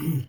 Hi,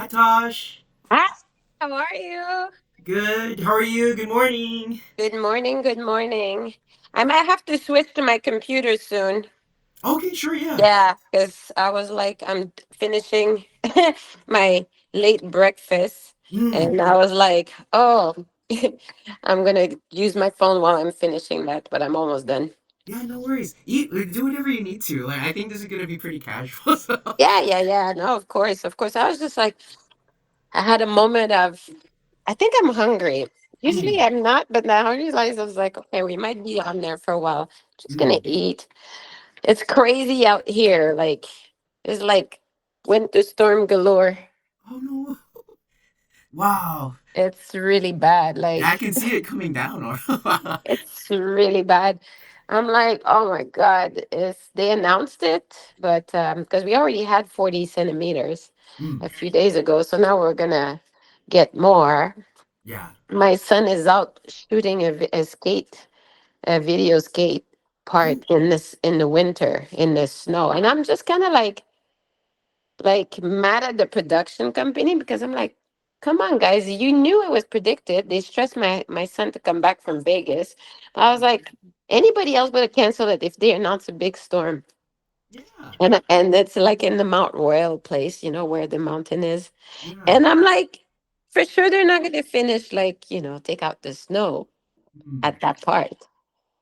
Tosh. Hi, how are you? Good. How are you? Good morning. Good morning, good morning. I might have to switch to my computer soon. Okay, sure, yeah. Yeah, because I was like, I'm finishing my late breakfast, Mm. and I was like, oh, I'm gonna use my phone while I'm finishing that, but I'm almost done. Yeah, no worries. Eat, do whatever you need to. Like, I think this is gonna be pretty casual. So. Yeah, yeah, yeah. No, of course, of course. I was just like, I had a moment of, I think I'm hungry. Usually Mm. I'm not, but now I realized I was like, okay, we might be on there for a while. Just gonna Mm. eat. It's crazy out here. Like it's like winter storm galore. Oh no! Wow. It's really bad. Yeah, I Like can see it coming down. it's really bad. I'm like, oh my God. It's they announced it, but because we already had 40 centimeters Mm. a few days ago, so now we're gonna get more. Yeah. My son is out shooting a video skate part in the winter in the snow, and I'm just kind of like mad at the production company because I'm like, come on, guys, you knew it was predicted. They stressed my son to come back from Vegas. I was like, anybody else would have canceled it if they announced a big storm. Yeah. And it's like in the Mount Royal place, where the mountain is. Yeah. And I'm like, for sure they're not gonna finish like, take out the snow Mm. at that part.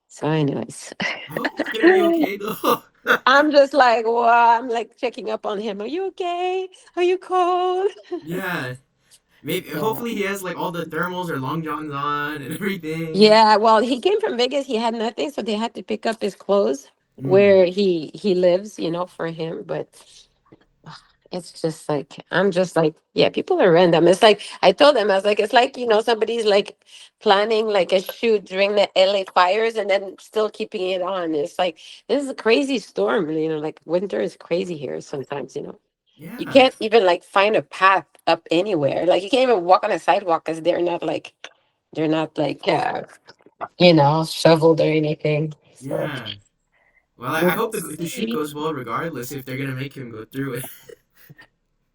So, anyways. I hope he's gonna be okay though. I'm just like, wow, I'm like checking up on him. Are you okay? Are you cold? Yeah. Maybe. Yeah. Hopefully he has like all the thermals or long johns on and everything. Yeah, well, he came from Vegas. He had nothing, so they had to pick up his clothes Mm. where he lives, for him. But it's just like I'm just like, yeah, people are random. It's like I told them, I was like, it's like somebody's like planning like a shoot during the LA fires and then still keeping it on. It's like this is a crazy storm. Like winter is crazy here sometimes. You Yeah. can't even like find a path up anywhere. Like you can't even walk on a sidewalk because they're not like shoveled or anything. So Yeah. Well, I we'll hope the shoot see. goes well regardless if they're gonna make him go through it.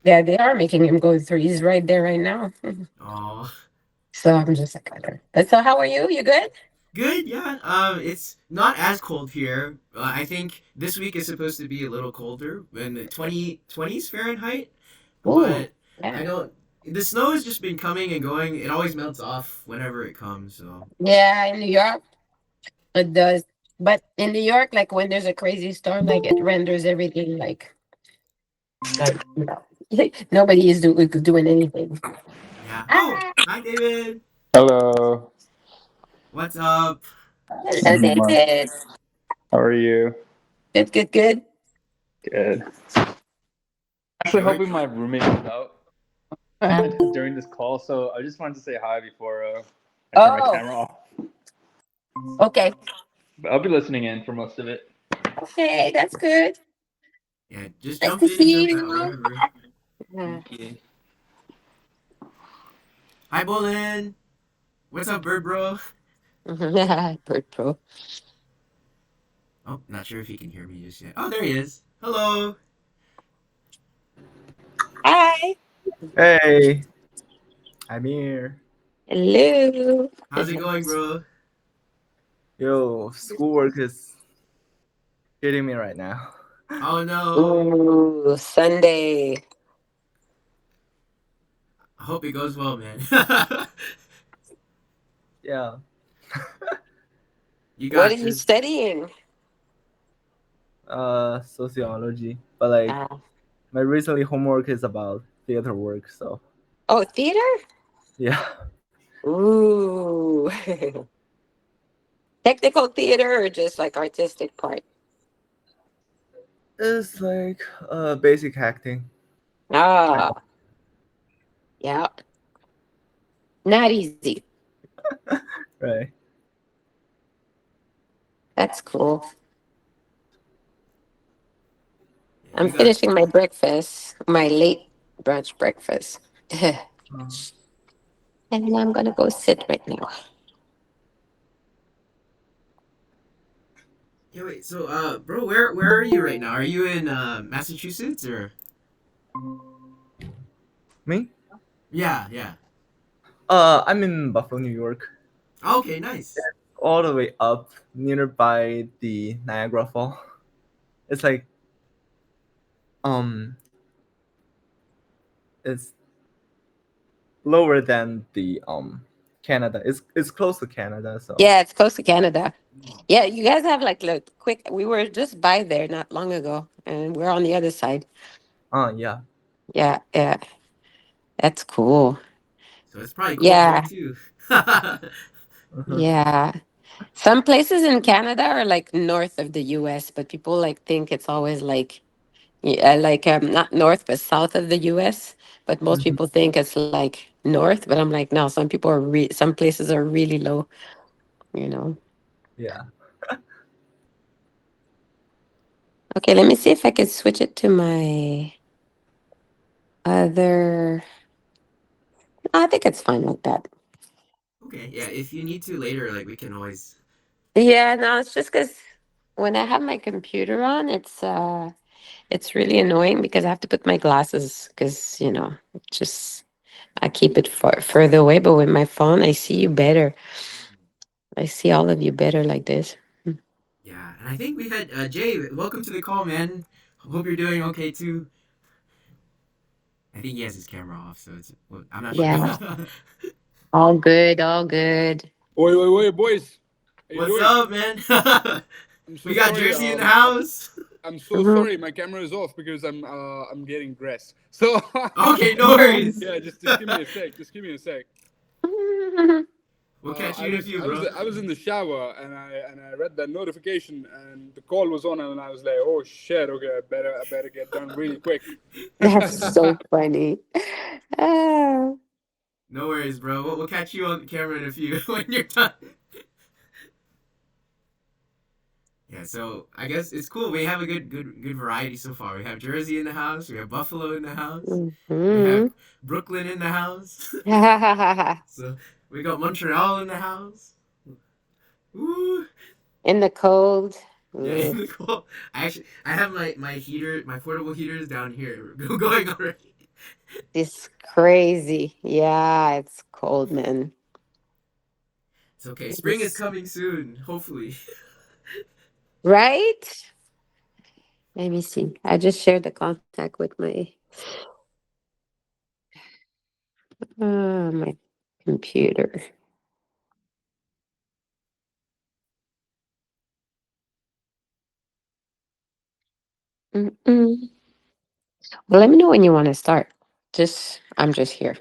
Yeah, they are making him go through. He's right there right now. Oh, So I'm just like, okay. But so how are you? You good? good. Yeah. It's not as cold here. I think this week is supposed to be a little colder, in the 20s Fahrenheit. Ooh, But I yeah. don't. The snow has just been coming and going. It always melts off whenever it comes. So. Yeah, in New York it does. But in New York, like when there's a crazy storm, like it renders everything like nobody is doing anything. Yeah. Oh, Ah, hi, David. Hello. What's up? hello, Nothing much. David. How are you? Good, good, good. Good. Actually, Yeah. hoping my roommate is out during this call, so I just wanted to say hi before I turn my Oh, camera off. okay. But I'll be listening in for most of it. Okay, that's good. Yeah. Just Nice jump to in, see jump out, you. whatever. Yeah. Thank you. Hi, Bolin. What's up, bird bro? Bird Pro. Oh, not sure if he can hear me just yet. Oh, there he is. Hello. Hey, I'm here. Hello. How's it going, bro? Yo, schoolwork is hitting me right now. Oh no. Ooh, Sunday. I hope it goes well, man. Yeah, You What are got you this. studying? sociology. But like, Uh, my recently homework is about theater work. So oh, theater? yeah, Ooh. Technical theater or just like artistic part? it's like basic acting. Ah, yeah. Not easy. Right. That's cool. Yeah, I'm you got. finishing my breakfast, my late brunch breakfast. And Uh, then I'm gonna go sit right now. Yeah, wait. So, bro, where are you right now? Are you in Massachusetts or? me? Yeah, yeah. I'm in Buffalo, New York. Okay, nice. All the way up nearby the Niagara Fall. It's like um, it's lower than the Canada. It's close to Canada. So Yeah, it's close to Canada. Yeah, you guys have like look quick. We were just by there not long ago, and we're on the other side. yeah. Yeah, yeah, that's cool. So it's probably cold there Yeah, too. yeah. Some places in Canada are like north of the U.S., but people like think it's always like yeah, like not north but south of the U.S. But most Mhm. people think it's like north. But I'm like, no. Some people are some places are really low. You know. Yeah. Okay, let me see if I can switch it to my other. I think it's fine like that. Okay, yeah. If you need to later, like we can always. Yeah, no, it's just because when I have my computer on, it's really annoying because I have to put my glasses because just I keep it further away. But with my phone, I see you better. I see all of you better like this. Yeah, and I think we had Jay. Welcome to the call, man. Hope you're doing okay too. I think he has his camera off, so it's. Well, I'm not sure. Yeah, all good, all good. Oi, oi, oi, boys. How you What's doing? up, man? I'm so We got sorry. Jersey in the house. I'm so Mhm. sorry. My camera is off because I'm getting dressed. So Okay, no worries. yeah, just give me a sec. Just give me a sec. We'll catch I you in a was few, I was bro. I was in the shower and I read that notification and the call was on and I was like, oh shit, okay, I better get done really quick. That's so funny. Ah. No worries, bro. We'll catch you on camera in a few when you're done. Yeah, so I guess it's cool. We have a good variety so far. We have Jersey in the house. We have Buffalo in the house. We have Mhm. Brooklyn in the house. So we got Montreal in the house. Woo! In the cold. Yeah, Ugh. cool. I have my heater, my portable heaters down here going already. It's crazy. Yeah, it's cold, man. It's okay. Spring is It's- coming soon, hopefully. right? Let me see. I just shared the contact with my computer. Mm-mm. Well, let me know when you want to start. I'm just here.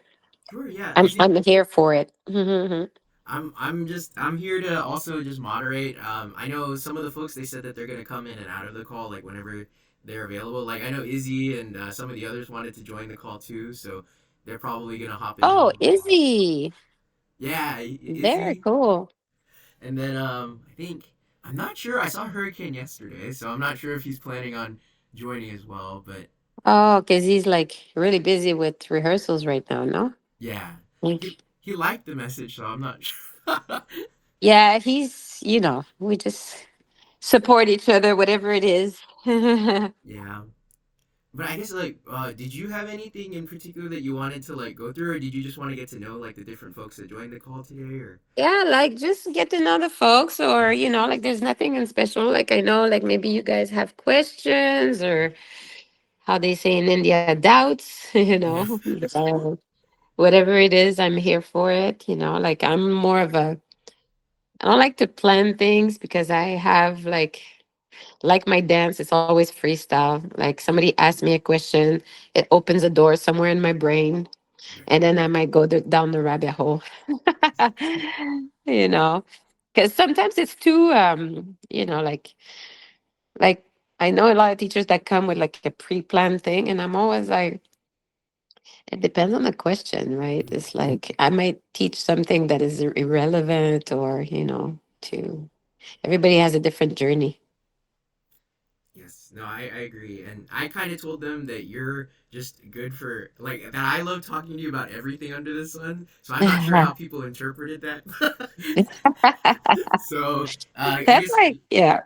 Sure, yeah. I'm I think I'm here for it. Mhm. I'm here to also just moderate. I know some of the folks, they said that they're gonna come in and out of the call like whenever they're available. Like I know Izzy and some of the others wanted to join the call too, so they're probably gonna hop Oh, in. Izzy. Yeah, Very Izzy, cool. and then I think I'm not sure. I saw Hurricane yesterday, so I'm not sure if he's planning on joining as well. But Oh, because he's like really busy with rehearsals right now, no? yeah, Like, he liked the message, so I'm not sure. yeah, we just support each other, whatever it is. Yeah. But I guess like, did you have anything in particular that you wanted to like go through, or did you just want to get to know like the different folks that joined the call today, or? Yeah, like just get to know the folks, or like there's nothing in special. Like I know, like maybe you guys have questions, or how they say in India, doubts. Yeah. Whatever it is, I'm here for it. Like I'm more of a. I don't like to plan things because I have like my dance. It's always freestyle. Like somebody asks me a question, it opens a door somewhere in my brain, and then I might go down the rabbit hole. you know, because sometimes it's too like I know a lot of teachers that come with like a pre-planned thing, and I'm always like, it depends on the question, right? It's like I might teach something that is irrelevant, or to everybody has a different journey. Yes, no, I agree. And I kind of told them that you're just good for, like, that I love talking to you about everything under the sun. So I'm not sure how people interpreted that. So I That's guess like, yeah,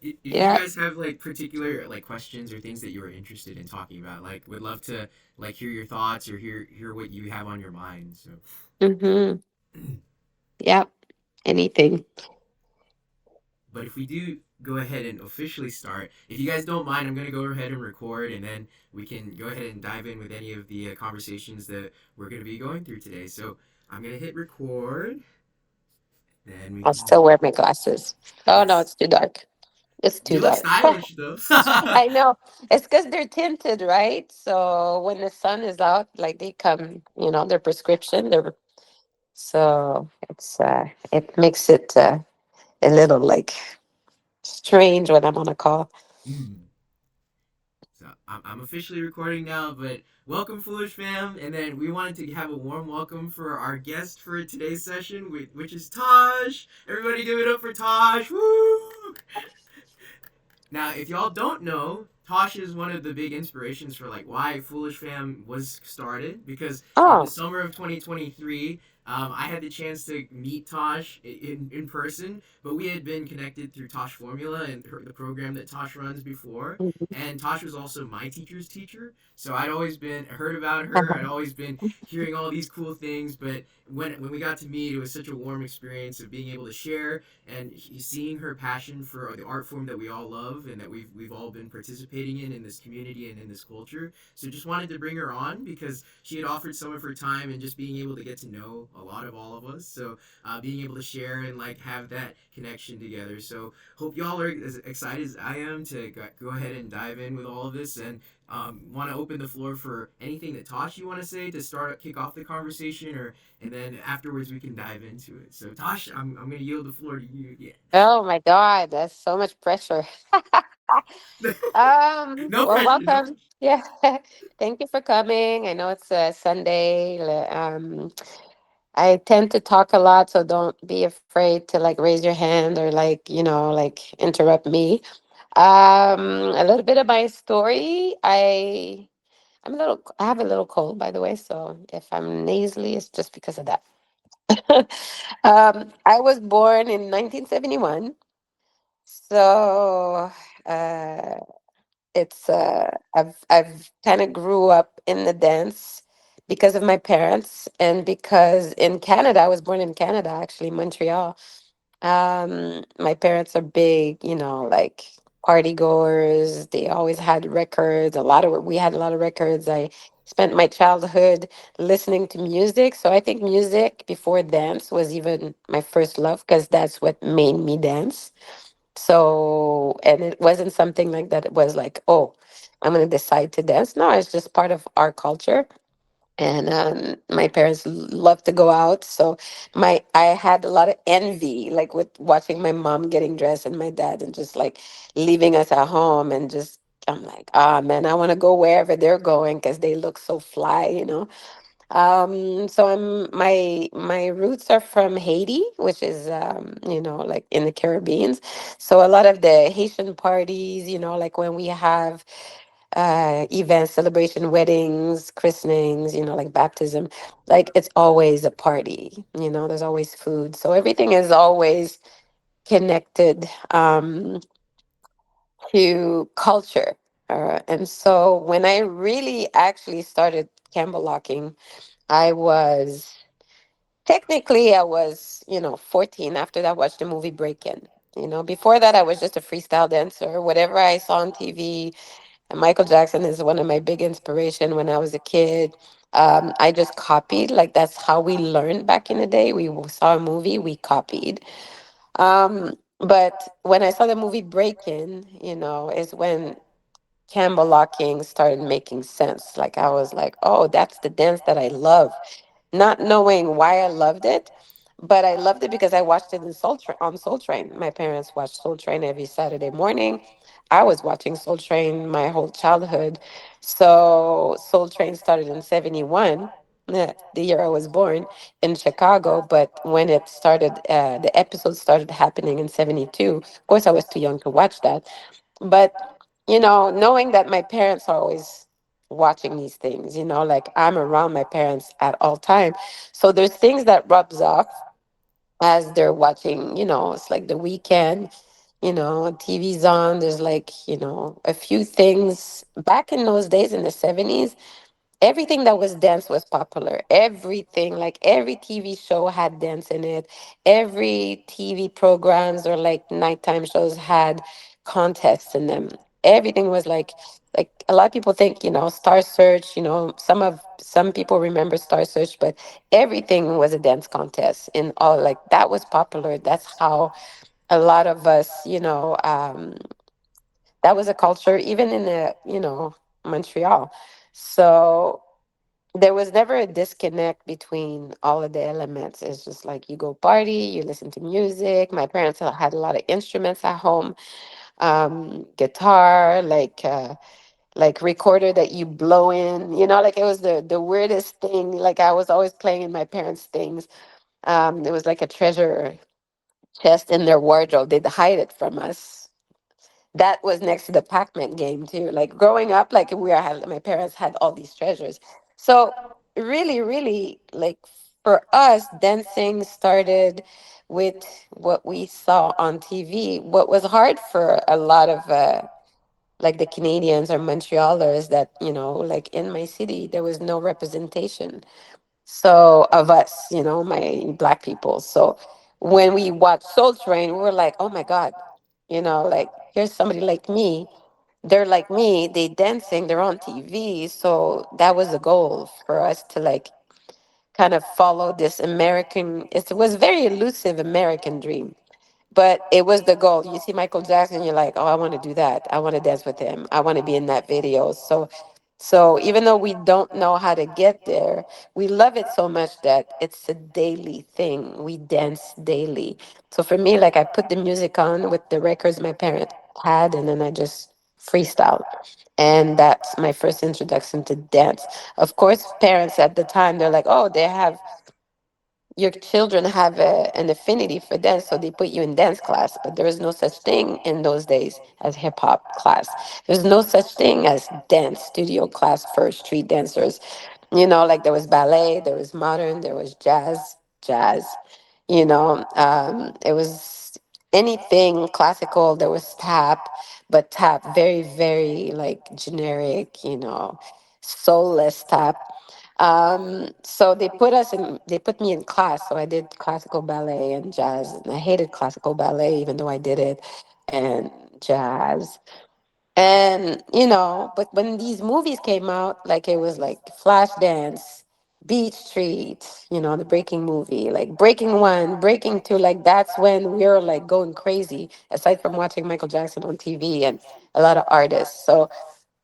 if you yeah. guys have like particular like questions or things that you were interested in talking about, like, would love to like hear your thoughts or hear what you have on your mind. So. Mm-hmm. Yeah, anything. But if we do go ahead and officially start, if you guys don't mind, I'm going to go ahead and record, and then we can go ahead and dive in with any of the conversations that we're going to be going through today. So I'm going to hit record, then we I'll can. still wear my glasses. Oh no, Yes. it's too dark. It's too You look dark. stylish, though. I know. It's because they're tinted, right? So when the sun is out, like they come, their prescription. So it makes it a little like strange when I'm on a call. Mm. So I'm officially recording now, but welcome, Foolish Fam. And then we wanted to have a warm welcome for our guest for today's session, which is Tash. Everybody give it up for Tash. Woo! Now, if y'all don't know, Tosh is one of the big inspirations for like why Foolish Fam was started. Because in the Oh. summer of 2023, I had the chance to meet Tosh in person, but we had been connected through Tosh Formula and the program that Tosh runs before. And Tosh was also my teacher's teacher, so I'd always been heard about her. I'd always been hearing all these cool things. But when we got to meet, it was such a warm experience of being able to share and seeing her passion for the art form that we all love and that we've all been participating in this community and in this culture. So just wanted to bring her on because she had offered some of her time and just being able to get to know a lot of all of us. So being able to share and like have that connection together. So hope y'all are as excited as I am to go ahead and dive in with all of this, and want to open the floor for anything that Tosh you want to say to kick off the conversation, or and then afterwards we can dive into it. So Tosh, I'm gonna yield the floor to you again. Oh my God, that's so much pressure. No Well, pressure, no welcome. pressure. Yeah. Thank you for coming. I know it's a Sunday. I tend to talk a lot, so don't be afraid to like raise your hand or like, like interrupt me. A little bit of my story. I have a little cold, by the way, so if I'm nasally, it's just because of that. I was born in 1971. So uh, I've kind of grew up in the dance because of my parents, and because in Canada, I was born in Canada, actually, Montreal. My parents are big, like party goers. They always had records. We had a lot of records. I spent my childhood listening to music. So I think music before dance was even my first love because that's what made me dance. So, and it wasn't something like that. It was like, oh, I'm going to decide to dance. No, it's just part of our culture. And my parents loved to go out. So I had a lot of envy, like with watching my mom getting dressed and my dad and just like leaving us at home, and just, I'm like, ah, man, I want to go wherever they're going because they look so fly. So my roots are from Haiti, which is like in the Caribbean. So a lot of the Haitian parties, like when we have events, celebration, weddings, christenings, like baptism, like it's always a party. There's always food. So everything is always connected to culture, And so when I really actually started Campbellocking, I was technically I was, 14. After that, I watched the movie Break In. Before that, I was just a freestyle dancer. Whatever I saw on TV, and Michael Jackson is one of my big inspiration when I was a kid. I just copied. Like that's how we learned back in the day. We saw a movie, we copied. But when I saw the movie Break In, is when Campbell locking started making sense. Like I was like, oh, that's the dance that I love, not knowing why I loved it, but I loved it because I watched it on Soul Train. My parents watched Soul Train every Saturday morning. I was watching Soul Train my whole childhood. So Soul Train started in 71, the year I was born in Chicago. But when it started, the episodes started happening in 72. Of course, I was too young to watch that. But, knowing that my parents are always watching these things, like I'm around my parents at all time. So there's things that rubs off as they're watching, it's like the weekend, TV's on. There's like, a few things back in those days in the 70s. Everything that was dance was popular. Everything, like every TV show had dance in it. Every TV programs or like nighttime shows had contests in them. Everything was like a lot of people think, Star Search, some people remember Star Search, but everything was a dance contest and all like that was popular. That's how a lot of us, that was a culture even in the, Montreal. So there was never a disconnect between all of the elements. It's just like you go party, you listen to music. My parents had a lot of instruments at home, guitar, like recorder that you blow in. Like it was the weirdest thing. Like I was always playing in my parents' things. It was like a treasure chest in their wardrobe. They'd hide it from us. That was next to the Pac-Man game too. Like growing up, like my parents had all these treasures. So really, really, like for us, dancing started with what we saw on TV. What was hard for a lot of like the Canadians or Montrealers that like in my city there was no representation so of us, my black people. So when we watched Soul Train, we were like, oh my God, like here's somebody like me. They're like me, they dancing, they're on TV. So that was the goal for us to like kind of follow this American, it was very elusive American dream. But it was the goal. You see Michael Jackson, you're like, oh, I want to do that. I want to dance with him. I want to be in that video. So even though we don't know how to get there, we love it so much that it's a daily thing. We dance daily. So for me, like I put the music on with the records my parents had, and then I just freestyle. And that's my first introduction to dance. Of course, parents at the time, they're like, oh, they have your children have an affinity for dance, so they put you in dance class. But there was no such thing in those days as hip hop class. There's no such thing as dance studio class for street dancers. Like there was ballet, there was modern, there was jazz. It was anything classical. There was tap, but tap very, very like generic. Soulless tap. So they put me in class. So I did classical ballet and jazz. And I hated classical ballet, even though I did it, and jazz. And, but when these movies came out, like it was like Flashdance, Beach Street, the Breaking movie, like Breaking One, Breaking Two, like that's when we were like going crazy, aside from watching Michael Jackson on TV and a lot of artists. So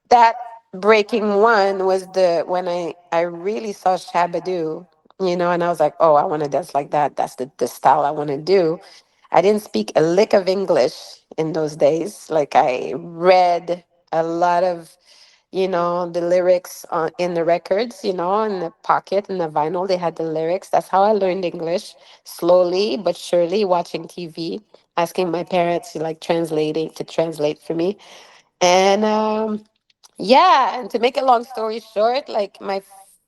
that Breaking One was the when I really saw Shabadoo, and I was like, oh, I want to dance like that. That's the style I want to do. I didn't speak a lick of English in those days. Like I read a lot of the lyrics in the records, in the pocket in the vinyl. They had the lyrics. That's how I learned English, slowly but surely, watching TV, asking my parents to like translate for me. And yeah, and to make a long story short, like my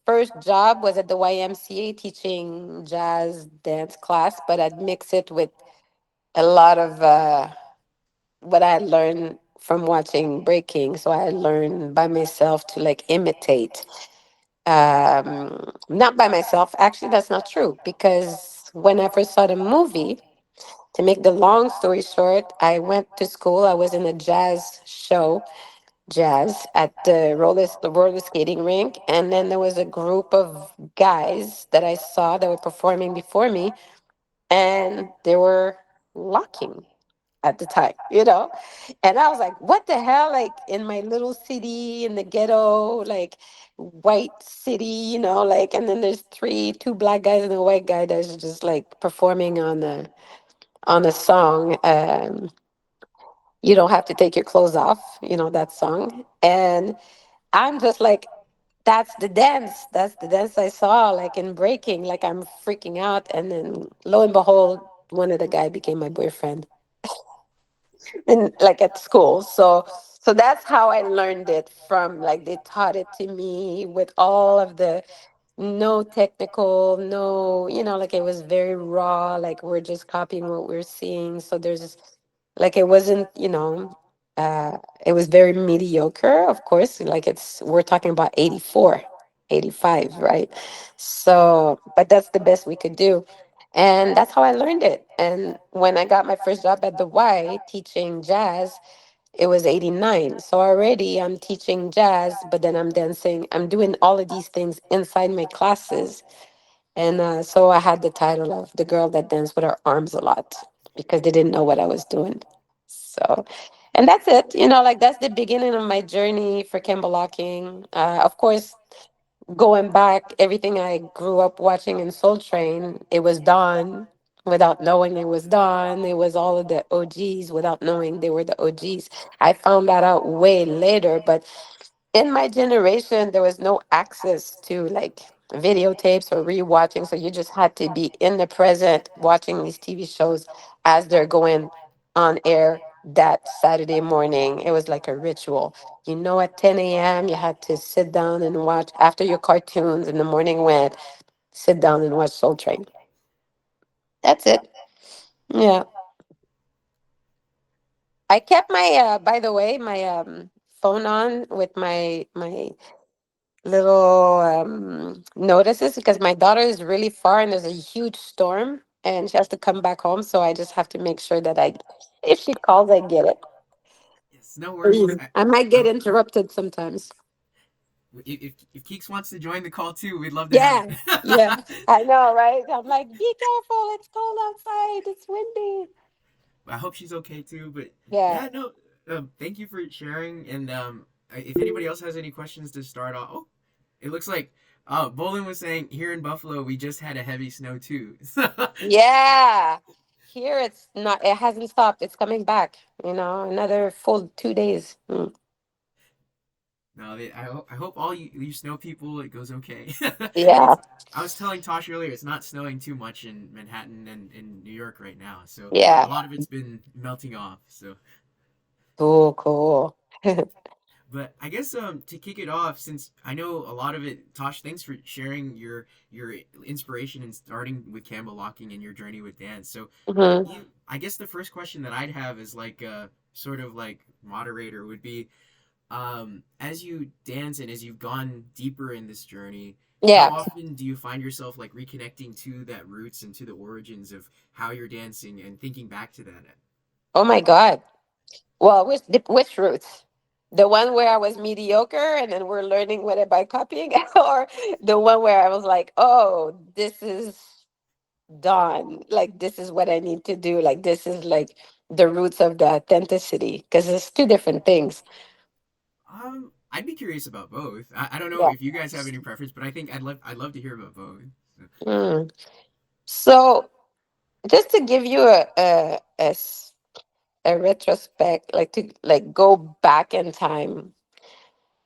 first job was at the YMCA teaching jazz dance class, but I'd mix it with a lot of what I learned from watching breaking. So I learned by myself to like imitate. Not by myself. Actually, that's not true because when I first saw the movie, to make the long story short, I went to school. I was in a jazz show, jazz at the roller skating rink, and then there was a group of guys that I saw that were performing before me, and they were locking at the time, and I was like, what the hell? Like in my little city in the ghetto, like white city, like, and then there's two black guys and a white guy that's just like performing on a song. You don't have to take your clothes off, that song. And I'm just like, that's the dance. That's the dance I saw, like in breaking, like I'm freaking out. And then lo and behold, one of the guy became my boyfriend in like at school. So that's how I learned it from, like they taught it to me with all of the no technical, no, like it was very raw, like we're just copying what we're seeing. So there's like it wasn't, it was very mediocre, of course. Like we're talking about 84, 85, right? So, but that's the best we could do. And that's how I learned it. And when I got my first job at the Y teaching jazz, it was 89. So already I'm teaching jazz, but then I'm dancing. I'm doing all of these things inside my classes. And so I had the title of the girl that danced with her arms a lot because they didn't know what I was doing. So, and that's it. Like that's the beginning of my journey for Campbellocking. Of course, going back, everything I grew up watching in Soul Train, it was Don without knowing it was Don. It was all of the OGs without knowing they were the OGs. I found that out way later, but in my generation, there was no access to like videotapes or rewatching. So you just had to be in the present watching these TV shows as they're going on air that Saturday morning. It was like a ritual. At 10 a.m., you had to sit down and watch after your cartoons in the morning went, sit down and watch Soul Train. That's it. Yeah. I kept my, by the way, my phone on with my little notices because my daughter is really far and there's a huge storm and she has to come back home. So I just have to make sure that if she calls, I get it. Yes, no worries. I might get I'm interrupted sometimes. if Keeks wants to join the call too, we'd love to have Yeah, yeah, it. I know, right? I'm like, be careful. It's cold outside. It's windy. I hope she's okay too. But Yeah. yeah, no. Thank you for sharing. And if anybody else has any questions to start off, oh, it looks like Bolin was saying here in Buffalo we just had a heavy snow too. Yeah. Here it's not, it hasn't stopped. It's coming back, another full 2 days. Mm. No, I hope all you snow people it goes okay. Yeah. It's I was telling Tosh earlier it's not snowing too much in Manhattan and in New York right now, so a Yeah. lot of it's been melting off. So, Cool, cool. but I guess to kick it off, since I know a lot of it, Tosh, thanks for sharing your inspiration and starting with Campbell locking and your journey with dance. So, Hmm. I guess the first question that I'd have is like sort of like moderator would be as you dance and as you've gone deeper in this journey, how Yeah. often do you find yourself like reconnecting to that roots and to the origins of how you're dancing and thinking back to that? Oh my God. Well, which roots? The one where I was mediocre and then we're learning what by copying, or the one where I was like, oh, this is done. Like, this is what I need to do. Like, this is like the roots of the authenticity because it's two different things. I'd be curious about both. I don't know Yeah. if you guys have any preference, but I think I'd love to hear about both. So, Mm. So, just to give you a retrospect, like to like go back in time.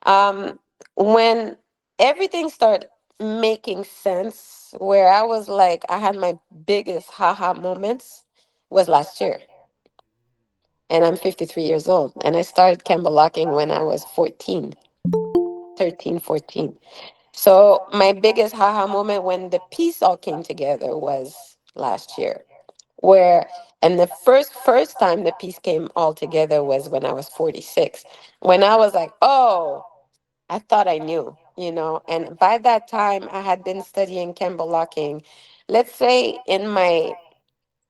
Um, when everything started making sense, where I was like, I had my biggest haha moments was last year. And I'm 53 years old. And I started Campbellocking when I was 14, 13, 14. So my biggest haha moment when the piece all came together was last year, where And the first time the piece came all together was when I was 46. When I was like, oh, I thought I knew, you know. And by that time, I had been studying Campbellocking. Let's say in my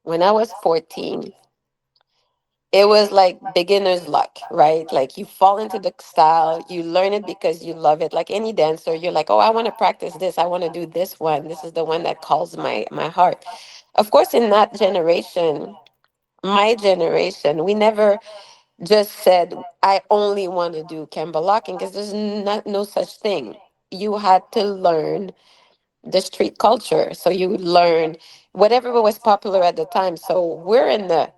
when I was 14, it was like beginner's luck, right? Like you fall into the style, you learn it because you love it. Like any dancer, you're like, oh, I want to practice this. I want to do this one. This is the one that calls my heart. Of course, in that generation, my generation, we never just said, I only want to do Campbellocking because there's not no such thing. You had to learn the street culture. So you learn whatever was popular at the time. So we're in the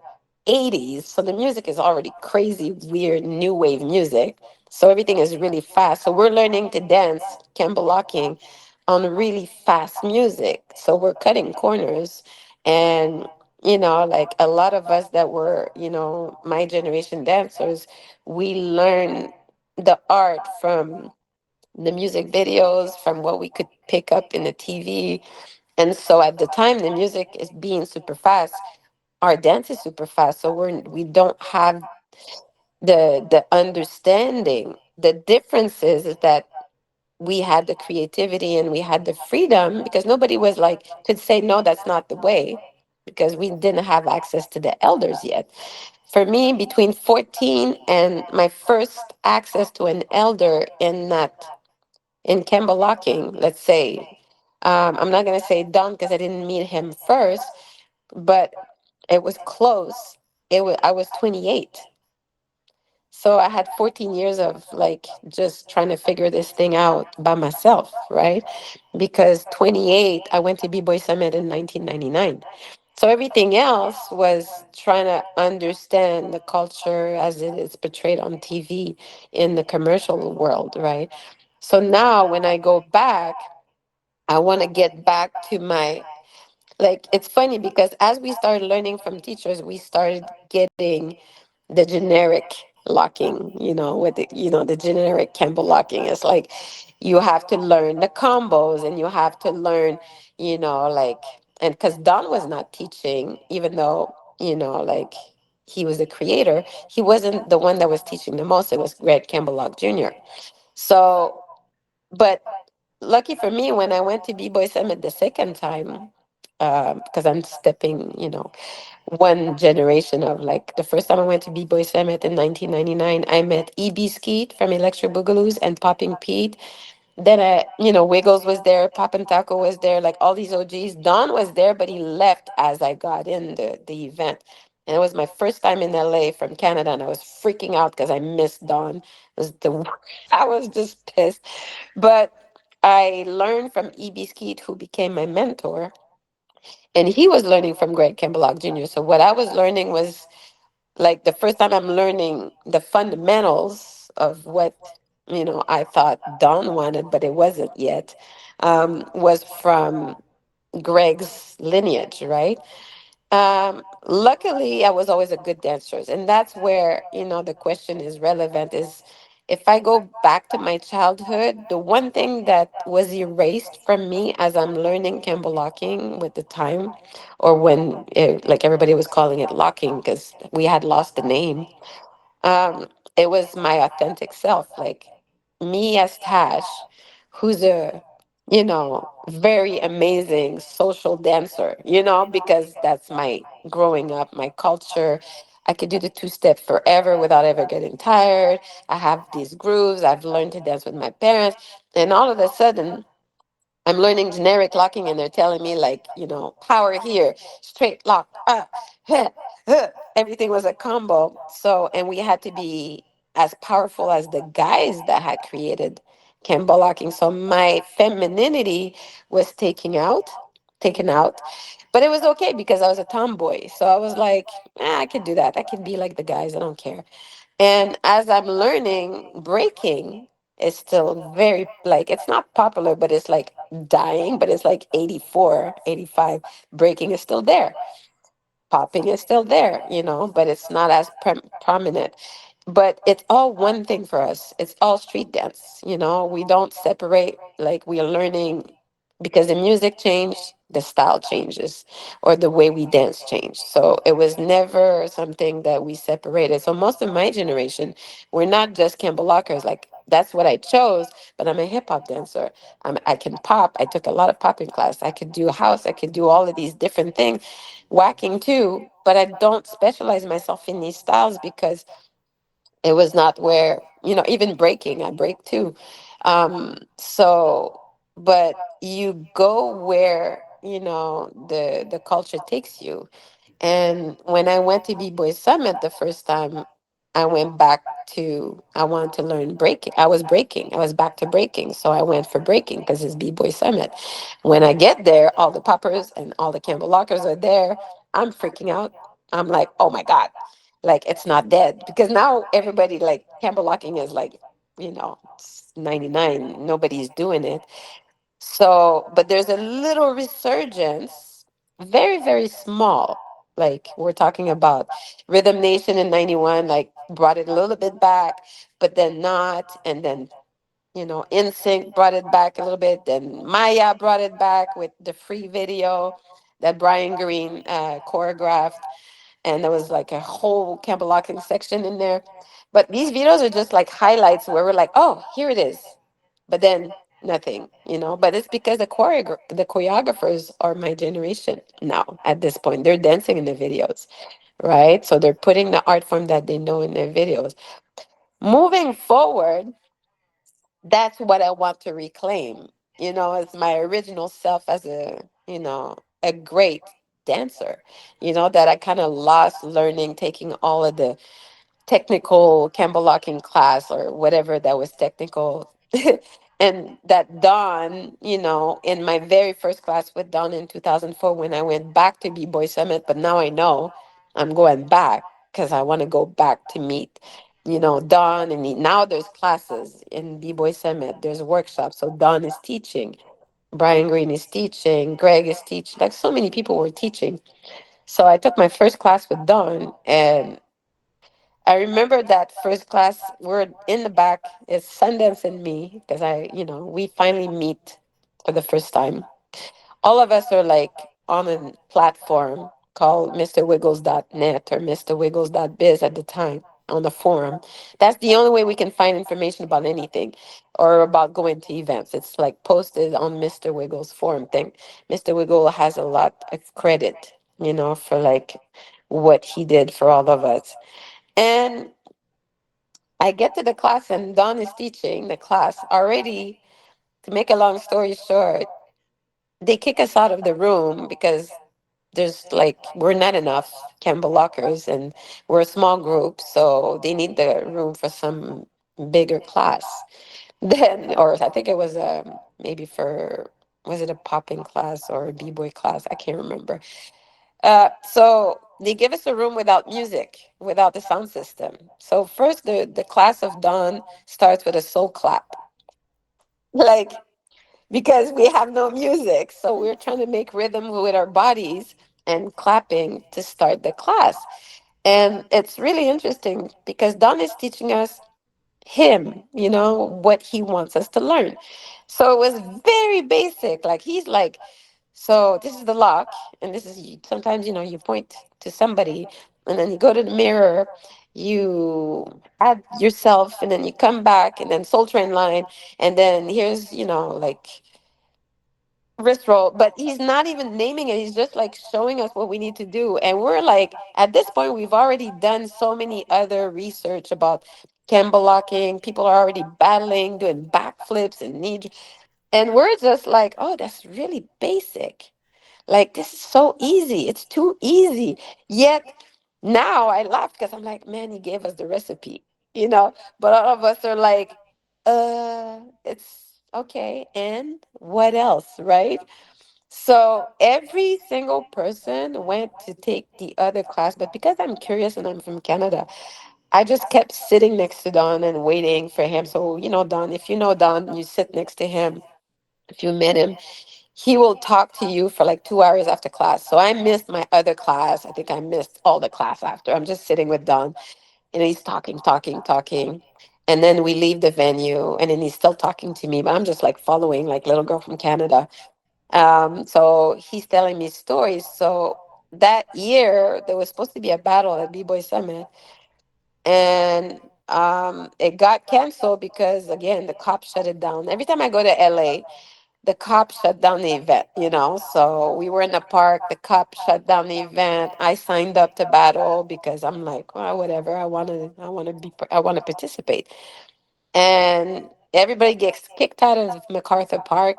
80s. So the music is already crazy, weird, new wave music. So everything is really fast. So we're learning to dance Campbell locking on really fast music. So we're cutting corners. And, you know, like a lot of us that were, you know, my generation dancers, we learn the art from the music videos, from what we could pick up in the TV. And so at the time, the music is being super fast. Our dance is super fast, so we don't have the understanding. The difference is that we had the creativity and we had the freedom because nobody was like could say no, that's not the way, because we didn't have access to the elders yet. For me, between 14 and my first access to an elder in that in Campbellocking, let's say. I'm not going to say Don because I didn't meet him first, but it was close. I was 28. So I had 14 years of like just trying to figure this thing out by myself, right? Because 28, I went to B-Boy Summit in 1999. So everything else was trying to understand the culture as it is portrayed on TV in the commercial world, right? So now when I go back, I want to get back to my like it's funny because as we started learning from teachers, we started getting the generic locking, you know, with the the generic Campbell locking. It's like you have to learn the combos and you have to learn, like and because Don was not teaching, even though, like he was the creator, he wasn't the one that was teaching the most. It was Greg Campbellock Jr. So, but lucky for me, when I went to B-Boy Summit the second time, because I'm stepping, one generation of like the first time I went to B-Boy Summit in 1999, I met E.B. Skeet from Electric Boogaloo's and Popping Pete. Then Wiggles was there, Poppin' Taco was there, like all these OGs. Don was there, but he left as I got in the event. And it was my first time in LA from Canada, and I was freaking out because I missed Don. It was I was just pissed. But I learned from E.B. Skeet, who became my mentor, and he was learning from Greg Campbellock Jr. So what I was learning was like the first time I'm learning the fundamentals of what I thought Don wanted, but it wasn't yet. Was from Greg's lineage, right? Luckily, I was always a good dancer, and that's where the question is relevant. Is if I go back to my childhood, the one thing that was erased from me as I'm learning Campbell locking with the time, or when like everybody was calling it locking because we had lost the name, it was my authentic self, like me as Tash, who's a very amazing social dancer, because that's my growing up, my culture. I could do the two-step forever without ever getting tired. I have these grooves. I've learned to dance with my parents. And all of a sudden, I'm learning generic locking and they're telling me like, power here, straight lock, huh, huh. Everything was a combo. So, and we had to be as powerful as the guys that had created Campbell locking. So my femininity was taken out, but it was okay because I was a tomboy. So I was like, I can do that. I can be like the guys. I don't care. And as I'm learning, breaking is still very, like, it's not popular, but it's like dying, but it's like 84, 85. Breaking is still there. Popping is still there, but it's not as prominent. But it's all one thing for us. It's all street dance, We don't separate, like, we are learning. because the music changed, the style changes, or the way we dance changed. So it was never something that we separated. So most of my generation, we're not just Campbellockers. Like that's what I chose, but I'm a hip hop dancer. I can pop. I took a lot of popping class. I could do house. I could do all of these different things, whacking too. But I don't specialize myself in these styles because it was not where, even breaking, I break too. So but you go where, the culture takes you. And when I went to B-Boy Summit the first time, I went back to, I wanted to learn breaking. I was breaking. I was back to breaking. So I went for breaking because it's B-Boy Summit. When I get there, all the poppers and all the Campbell lockers are there. I'm freaking out. I'm like, oh my God, like it's not dead. Because now everybody, like, Campbell locking is like, it's 99. Nobody's doing it. So, but there's a little resurgence, very, very small. Like we're talking about Rhythm Nation in 91, like brought it a little bit back, but then not. And then, NSYNC brought it back a little bit. Then Maya brought it back with the free video that Brian Green choreographed. And there was like a whole Campbellocking section in there. But these videos are just like highlights where we're like, oh, here it is, but then nothing. But it's because the choreographers are my generation now. At this point, they're dancing in the videos, right? So they're putting the art form that they know in their videos. Moving forward, that's what I want to reclaim. As my original self as a great dancer. That I kind of lost learning, taking all of the technical Campbell locking class or whatever that was technical. And that Don, in my very first class with Don in 2004, when I went back to B-Boy Summit, but now I know I'm going back because I want to go back to meet, Don. And now there's classes in B-Boy Summit, there's workshops. So Don is teaching, Brian Green is teaching, Greg is teaching, like so many people were teaching. So I took my first class with Don, and I remember that first class, we're in the back, it's Sundance and me, because we finally meet for the first time. All of us are like on a platform called MrWiggles.net or MrWiggles.biz at the time, on the forum. That's the only way we can find information about anything or about going to events. It's like posted on Mr. Wiggles forum thing. Mr. Wiggle has a lot of credit, for like what he did for all of us. And I get to the class, and Don is teaching the class already. To make a long story short, they kick us out of the room because there's like, we're not enough Campbell lockers and we're a small group, so they need the room for some bigger class. Then, or I think it was maybe for, was it a popping class or a b-boy class? I can't remember. So they give us a room without music, without the sound system. So first, the class of Dawn starts with a soul clap, like, because we have no music. So we're trying to make rhythm with our bodies and clapping to start the class. And it's really interesting because Don is teaching us him, what he wants us to learn. So it was very basic. Like he's like, so this is the lock, and this is, sometimes, you point to somebody, and then you go to the mirror, you add yourself, and then you come back, and then soul train line, and then here's, like wrist roll. But he's not even naming it. He's just like showing us what we need to do. And we're like, at this point, we've already done so many other research about Campbell locking. People are already battling, doing backflips and and we're just like, oh, that's really basic. Like, this is so easy. It's too easy. Yet now I laugh because I'm like, man, he gave us the recipe. But all of us are like, it's okay. And what else, right? So every single person went to take the other class. But because I'm curious and I'm from Canada, I just kept sitting next to Don and waiting for him. So, Don, if you know Don, you sit next to him. If you met him, he will talk to you for like 2 hours after class. So I missed my other class. I think I missed all the class after. I'm just sitting with Don, and he's talking, talking, talking. And then we leave the venue, and then he's still talking to me, but I'm just like following, like little girl from Canada. So he's telling me stories. So that year there was supposed to be a battle at B-Boy Summit, and it got canceled because again the cops shut it down. Every time I go to LA, the cops shut down the event, you know. So we were in the park, the cops shut down the event. I signed up to battle because I'm like, well, whatever. I want to participate. And everybody gets kicked out of MacArthur Park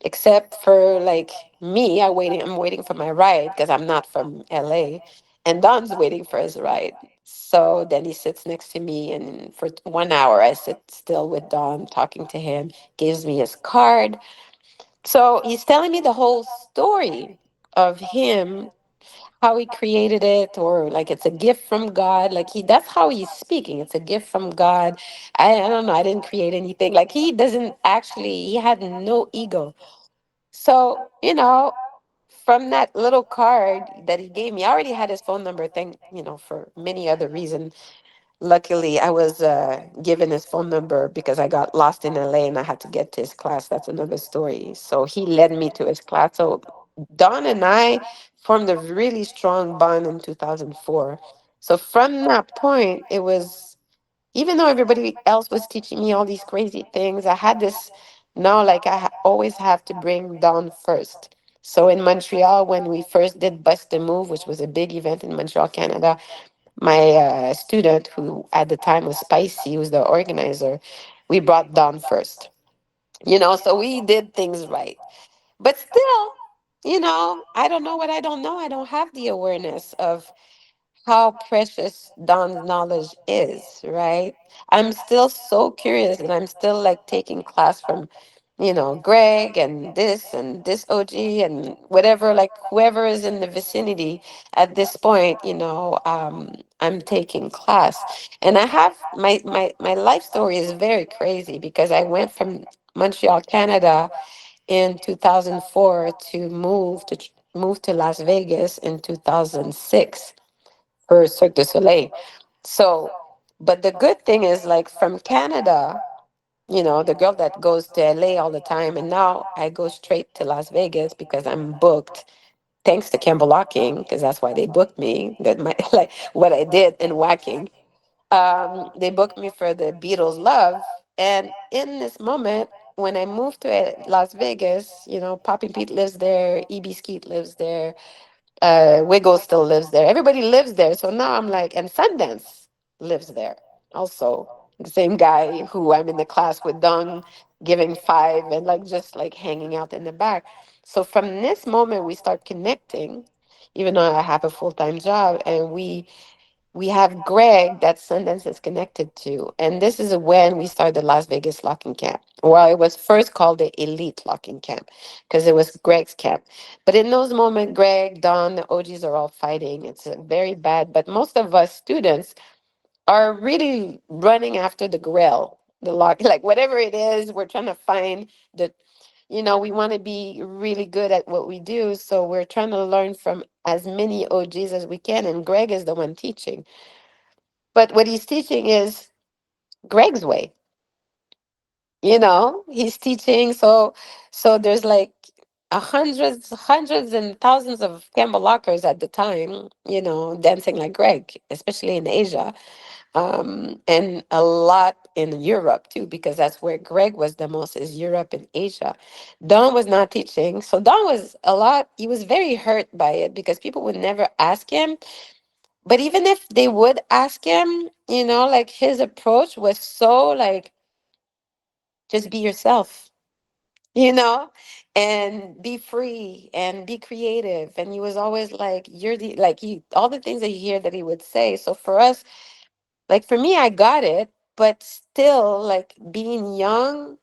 except for like me. I'm waiting for my ride because I'm not from LA, and Don's waiting for his ride. So then he sits next to me, and for 1 hour I sit still with Don talking to him, gives me his card. So he's telling me the whole story of him, how he created it, or like it's a gift from God. Like that's how he's speaking. It's a gift from God. I don't know. I didn't create anything. Like he doesn't actually, he had no ego. So, from that little card that he gave me, I already had his phone number, for many other reasons. Luckily, I was given his phone number because I got lost in LA and I had to get to his class. That's another story. So he led me to his class. So Don and I formed a really strong bond in 2004. So from that point, it was, even though everybody else was teaching me all these crazy things, I had this, now like always have to bring Don first. So in Montreal, when we first did Bust the Move, which was a big event in Montreal, Canada, my student, who at the time was Spicy, who was the organizer, we brought Don first. So we did things right. But still, I don't know what I don't know. I don't have the awareness of how precious Don's knowledge is, right? I'm still so curious, and I'm still like taking class from, Greg and this OG and whatever, like whoever is in the vicinity at this point, I'm taking class. And I have my life story is very crazy because I went from Montreal, Canada in 2004 to move to Las Vegas in 2006 for Cirque du Soleil. So, but the good thing is, like from Canada, the girl that goes to LA all the time, and now I go straight to Las Vegas because I'm booked. Thanks to Campbellocking, because that's why they booked me. That my like what I did in whacking. They booked me for the Beatles Love, and in this moment, when I moved to Las Vegas, Poppy Pete lives there, EB Skeet lives there, Wiggle still lives there. Everybody lives there. So now I'm like, and Sundance lives there also. The same guy who I'm in the class with Dung giving five and like just like hanging out in the back. So from this moment we start connecting, even though I have a full-time job, and we have Greg that Sundance is connected to. And this is when we started the Las Vegas locking camp. Well, it was first called the Elite Locking Camp because it was Greg's camp. But in those moments, Greg, Don, the OGs are all fighting. It's very bad. But most of us students are really running after the grail, the lock, like whatever it is, we're trying to find the, we want to be really good at what we do. So we're trying to learn from as many OGs as we can. And Greg is the one teaching. But what he's teaching is Greg's way. He's teaching. So there's like hundreds and thousands of Campbellockers at the time, dancing like Greg, especially in Asia, and a lot in Europe too, because that's where Greg was the most, is Europe and Asia. Don was not teaching, so Don was he was very hurt by it because people would never ask him. But even if they would ask him, like his approach was so like, just be yourself, you know, and be free and be creative. And he was always like, you're the, like, all the things that you hear that he would say. So for us, like for me, I got it, but still, like being young,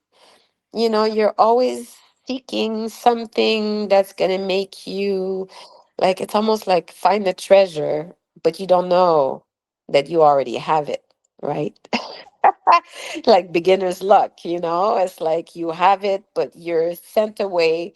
you're always seeking something that's going to make you, like, it's almost like find the treasure, but you don't know that you already have it, right? Like beginner's luck, it's like you have it, but you're sent away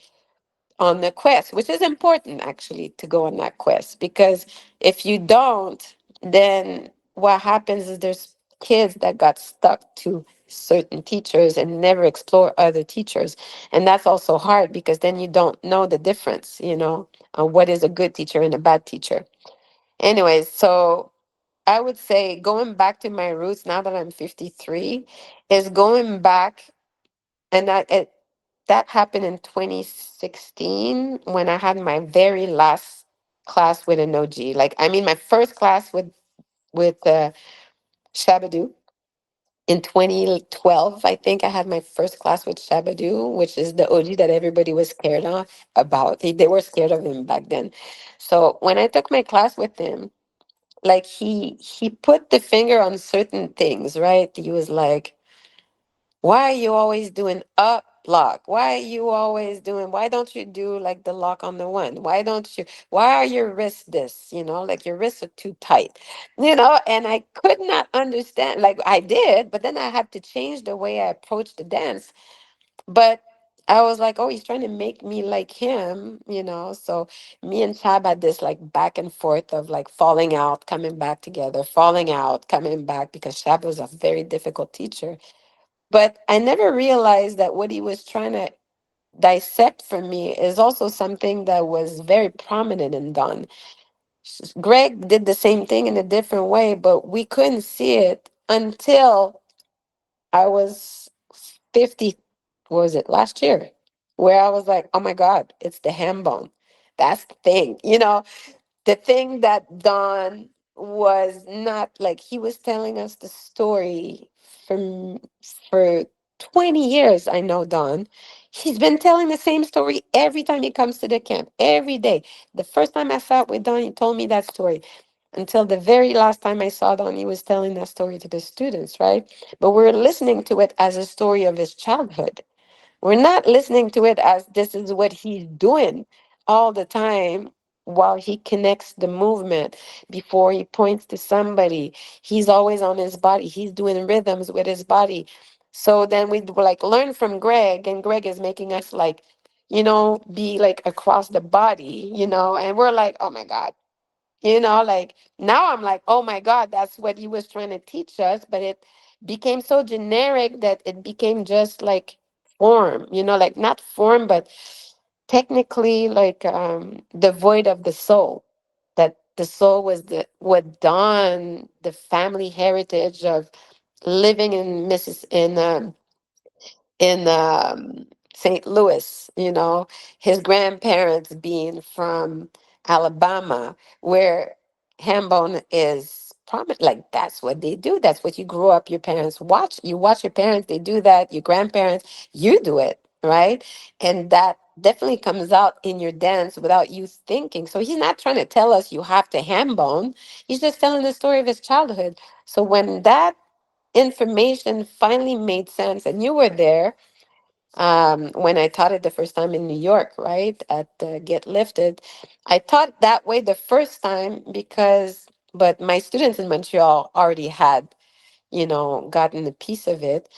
on the quest, which is important actually to go on that quest, because if you don't, then what happens is there's kids that got stuck to certain teachers and never explore other teachers. And that's also hard because then you don't know the difference, on what is a good teacher and a bad teacher. Anyways, so I would say going back to my roots now that I'm 53 is going back, and that happened in 2016 when I had my very last class with an OG. Like, I mean, my first class with Shabadoo in 2012. I think I had my first class with Shabadoo, which is the OG that everybody was scared of about. They were scared of him back then. So when I took my class with him, like he put the finger on certain things, right? He was like, why are you always doing up lock? Why are you always doing, why don't you do like the lock on the one? Why are your wrists this? Like your wrists are too tight, and I could not understand. Like I did, but then I had to change the way I approached the dance. But I was like, oh, he's trying to make me like him. So me and Chab had this like back and forth of like falling out, coming back together, falling out, coming back, because Chab was a very difficult teacher. But I never realized that what he was trying to dissect from me is also something that was very prominent in Don. Greg did the same thing in a different way, but we couldn't see it until I was 50, what was it, last year, where I was like, oh my God, it's the ham bone. That's the thing, the thing that Don was not like, he was telling us the story from for 20 years. I know Don. He's been telling the same story every time he comes to the camp, every day. The first time I sat with Don, he told me that story. Until the very last time I saw Don, he was telling that story to the students, right? But we're listening to it as a story of his childhood. We're not listening to it as this is what he's doing all the time while he connects the movement before he points to somebody. He's always on his body. He's doing rhythms with his body. So then we like learn from Greg, and Greg is making us like, be like across the body, and we're like, oh my God. Like now I'm like, oh my God, that's what he was trying to teach us. But it became so generic that it became just like form, like not form, but technically like devoid of the soul. That the soul was what Don, the family heritage of living in St. Louis, his grandparents being from Alabama, where Hambone is prominent. Like that's what they do. That's what you grew up. Your parents watch. You watch your parents. They do that. Your grandparents. You do it, right? And that definitely comes out in your dance without you thinking. So he's not trying to tell us you have to hambone. He's just telling the story of his childhood. So when that information finally made sense, and you were there when I taught it the first time in New York, right, at Get Lifted. I taught that way the first time but my students in Montreal already had, gotten a piece of it.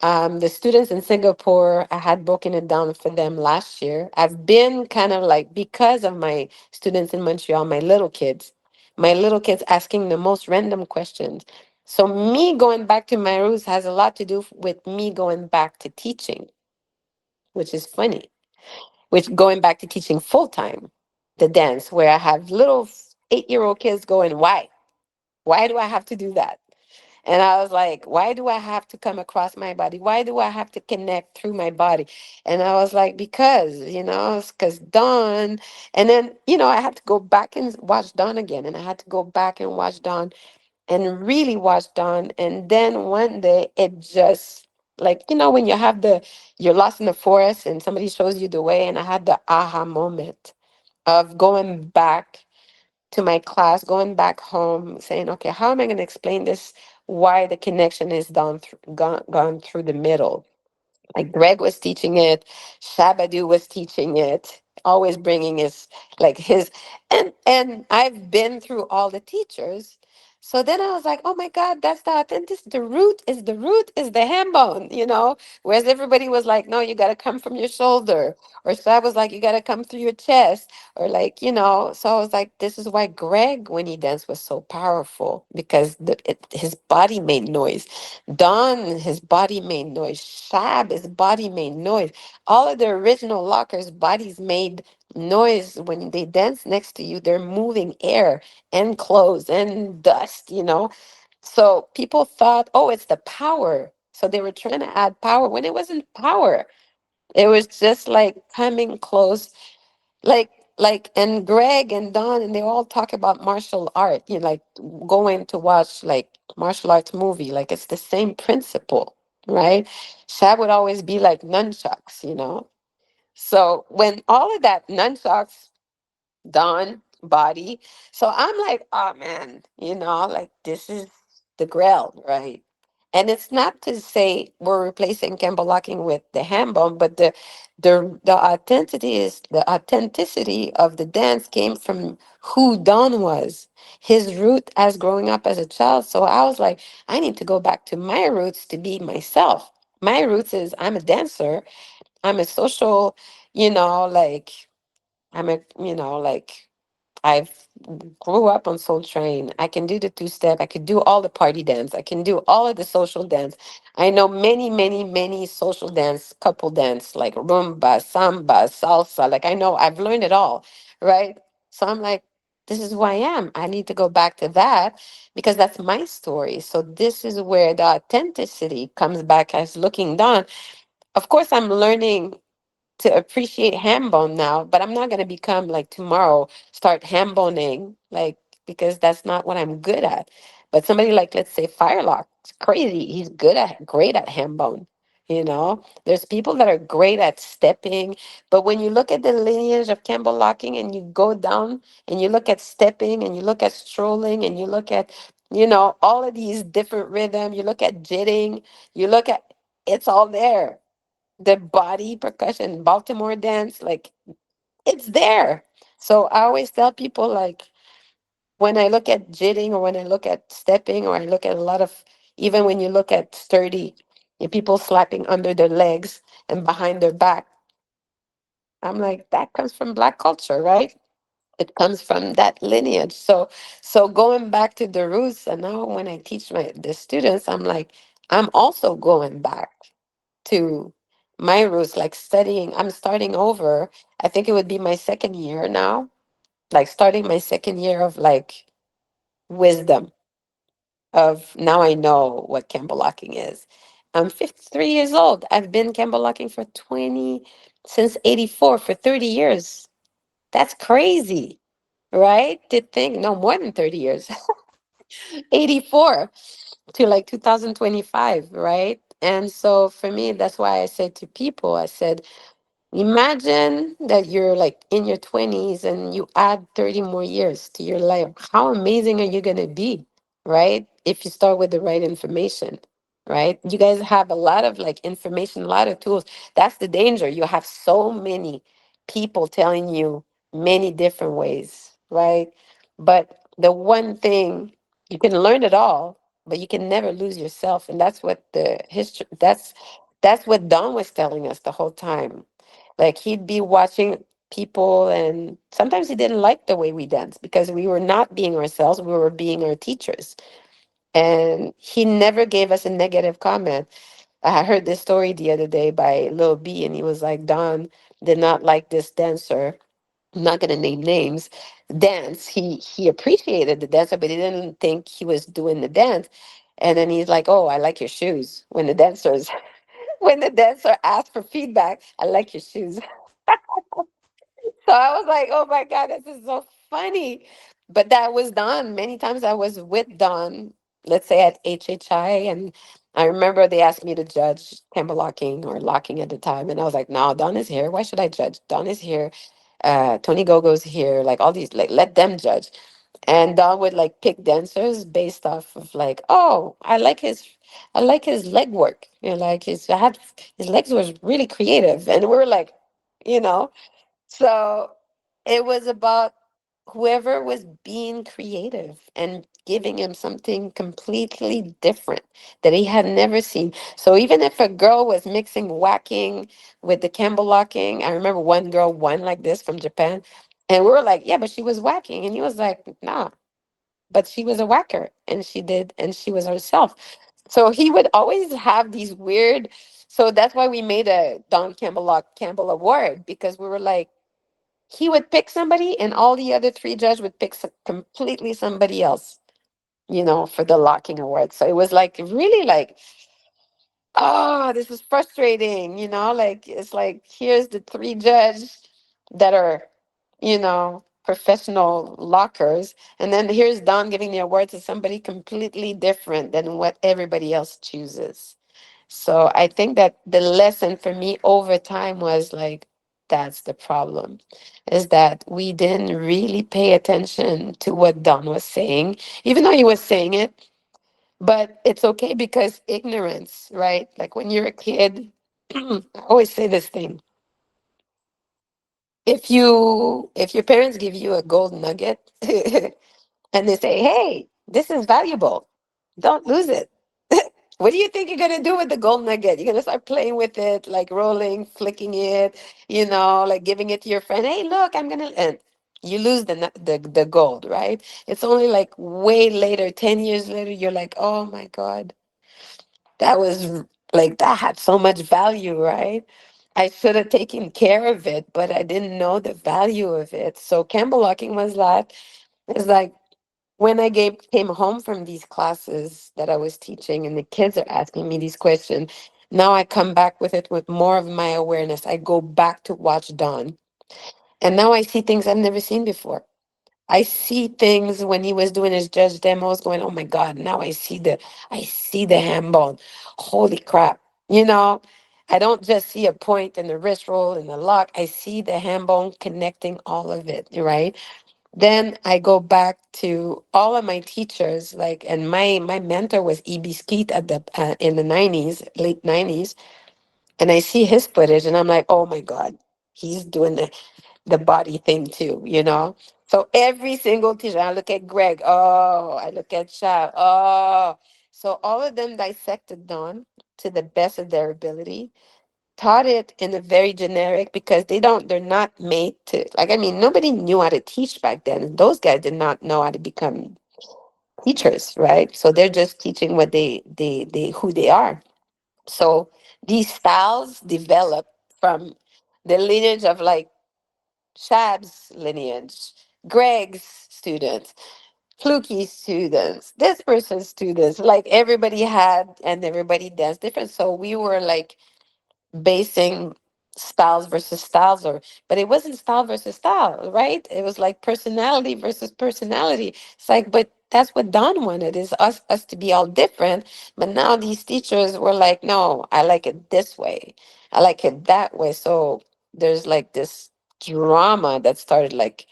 The students in Singapore, I had broken it down for them last year. I've been kind of like, because of my students in Montreal, my little kids asking the most random questions. So me going back to my roots has a lot to do with me going back to teaching, which is funny, which going back to teaching full time the dance, where I have little 8-year-old kids going, why? Why do I have to do that? And I was like, why do I have to come across my body? Why do I have to connect through my body? And I was like, because, it's because Dawn. And then, I had to go back and watch Dawn again. And I had to go back and watch Dawn and really watched on. And then one day it just like, when you have you're lost in the forest and somebody shows you the way. And I had the aha moment of going back to my class, going back home, saying, okay, how am I going to explain this? Why the connection is gone through the middle. Like Greg was teaching it, Shabadoo was teaching it, always bringing his like his and I've been through all the teachers. So then I was like, oh my God, that's the authentic. The root is the ham bone, Whereas everybody was like, no, you got to come from your shoulder. Or so I was like, you got to come through your chest. Or like, so I was like, this is why Greg, when he danced, was so powerful because his body made noise. Don, his body made noise. Shab, his body made noise. All of the original lockers' bodies made noise when they dance next to you. They're moving air and clothes and dust. So people thought, oh, it's the power. So they were trying to add power when it wasn't power. It was just like coming close, like and Greg and Don and they all talk about martial art, like going to watch like martial arts movie, like it's the same principle, right? Shab would always be like nunchucks. So when all of that nunchucks Dawn body. So I'm like, oh man, like this is the grail, right? And it's not to say we're replacing Campbellocking with the ham bone, but the authenticity of the dance came from who Don was, his root as growing up as a child. So I was like, I need to go back to my roots to be myself. My roots is I'm a dancer. I'm a social, like I'm a, like I've grew up on Soul Train. I can do the two-step. I could do all the party dance. I can do all of the social dance. I know many, many, many social dance, couple dance, like rumba, samba, salsa. Like I know I've learned it all, right? So I'm like, this is who I am. I need to go back to that because that's my story. So this is where the authenticity comes back as looking down. Of course, I'm learning to appreciate ham bone now, but I'm not gonna become like tomorrow, start ham boning, like because that's not what I'm good at. But somebody like let's say Firelock, it's crazy. He's great at ham bone. There's people that are great at stepping, but when you look at the lineage of Campbell locking and you go down and you look at stepping and you look at strolling and you look at, all of these different rhythm, you look at jitting, you look at it's all there, the body percussion, Baltimore dance, like it's there. So I always tell people like when I look at jitting or when I look at stepping or I look at a lot of even when you look at sturdy people slapping under their legs and behind their back, I'm like that comes from black culture, right? It comes from that lineage. So going back to the roots, and now when I teach the students, I'm like, I'm also going back to my roots, like studying. I'm starting over. I think it would be my second year now, like starting my second year of like wisdom of now I know what Campbellocking is. I'm 53 years old. I've been Campbellocking for 20, since 84, for 30 years. That's crazy, right? To think, no, more than 30 years, 84 to like 2025, right? And so for me, that's why I said to people, I said, imagine that you're like in your 20s and you add 30 more years to your life. How amazing are you going to be, right? If you start with the right information, right? You guys have a lot of like information, a lot of tools. That's the danger. You have so many people telling you many different ways, right? But the one thing, you can learn it all, but you can never lose yourself. And that's what the history, that's what Don was telling us the whole time. Like he'd be watching people, and sometimes he didn't like the way we danced because we were not being ourselves, we were being our teachers. And he never gave us a negative comment. I heard this story the other day by Lil B, and he was like, Don did not like this dancer. I'm not gonna name names. Dance. He appreciated the dancer, but he didn't think he was doing the dance. And then he's like, "Oh, I like your shoes." When the dancers, when the dancer asked for feedback, "I like your shoes." So I was like, oh my God, this is so funny. But that was Don. Many times I was with Don, let's say at HHI, and I remember they asked me to judge Campbell locking or locking at the time. And I was like, no, Don is here. Why should I judge? Don is here. Tony Gogo's here. Like all these, like let them judge. And Don would like pick dancers based off of like, oh, I like his leg work. Like his legs was really creative. And we were like, you know. So it was about whoever was being creative and giving him something completely different that he had never seen. So even if a girl was mixing whacking with the Campbellocking, I remember one girl won like this from Japan, and we were like, yeah, but she was whacking, and he was like, nah, but she was a whacker, and she did, and she was herself. So he would always have these weird. So that's why we made a Don Campbell Award, because we were like, he would pick somebody, and all the other three judges would pick completely somebody else, for the locking award. So it was like really like, oh, this is frustrating, like it's like here's the three judges that are, professional lockers, and then here's Don giving the award to somebody completely different than what everybody else chooses. So I think that the lesson for me over time was like, that's the problem, is that we didn't really pay attention to what Don was saying, even though he was saying it. But it's okay because ignorance, right? Like when you're a kid, I always say this thing. If your parents give you a gold nugget and they say, "Hey, this is valuable. Don't lose it." What do you think you're gonna do with the gold nugget? You're gonna start playing with it, like rolling, flicking it, like giving it to your friend. Hey, look, I'm gonna, and you lose the gold, right? It's only like way later, 10 years later, you're like, oh my God, that was like that had so much value, right? I should have taken care of it, but I didn't know the value of it. So Campbellocking was that. It's like when came home from these classes that I was teaching and the kids are asking me these questions, now I come back with it with more of my awareness. I go back to watch Don. And now I see things I've never seen before. I see things when he was doing his judge demos going, oh my God, now I see the handball. Holy crap. You know, I don't just see a point and the wrist roll and the lock. I see the handball connecting all of it, right? Then I go back to all of my teachers, like, and my mentor was E.B. Skeet at the in the 90s, late 90s, and I see his footage, and I'm like, oh my God, he's doing the body thing too, So every single teacher, I look at Greg, oh, I look at Shab, oh, so all of them dissected Dawn to the best of their ability, taught it in a very generic because they're not made to, like, I mean, nobody knew how to teach back then, and those guys did not know how to become teachers, right? So they're just teaching what they who they are. So these styles develop from the lineage of like Shab's lineage, Greg's students, Fluky's students, this person's students, like everybody had and everybody does different. So we were like basing styles versus styles, or but it wasn't style versus style, right? It was like personality versus personality. It's like, but that's what Don wanted, is us to be all different. But now these teachers were like, no, I like it this way, I like it that way. So there's like this drama that started, like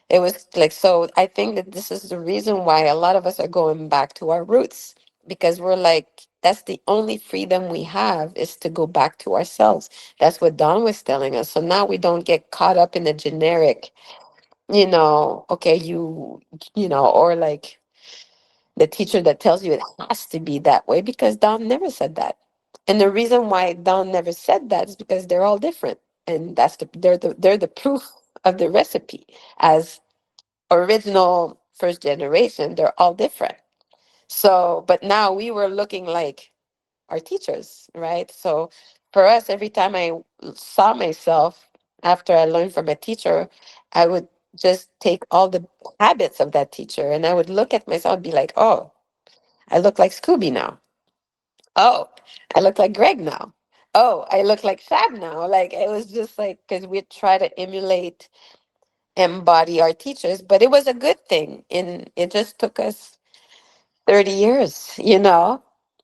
it was like, so I think that this is the reason why a lot of us are going back to our roots, because we're like, that's the only freedom we have, is to go back to ourselves. That's what Don was telling us. So now we don't get caught up in the generic, okay, or like the teacher that tells you it has to be that way, because Don never said that. And the reason why Don never said that is because they're all different. And they're the proof of the recipe. As original first generation, they're all different. So, but now we were looking like our teachers, right? So for us, every time I saw myself after I learned from a teacher, I would just take all the habits of that teacher and I would look at myself and be like, oh, I look like Scooby now. Oh, I look like Greg now. Oh, I look like Shab now. Like it was just like, because we try to emulate, embody our teachers, but it was a good thing. And it just took us 30 years,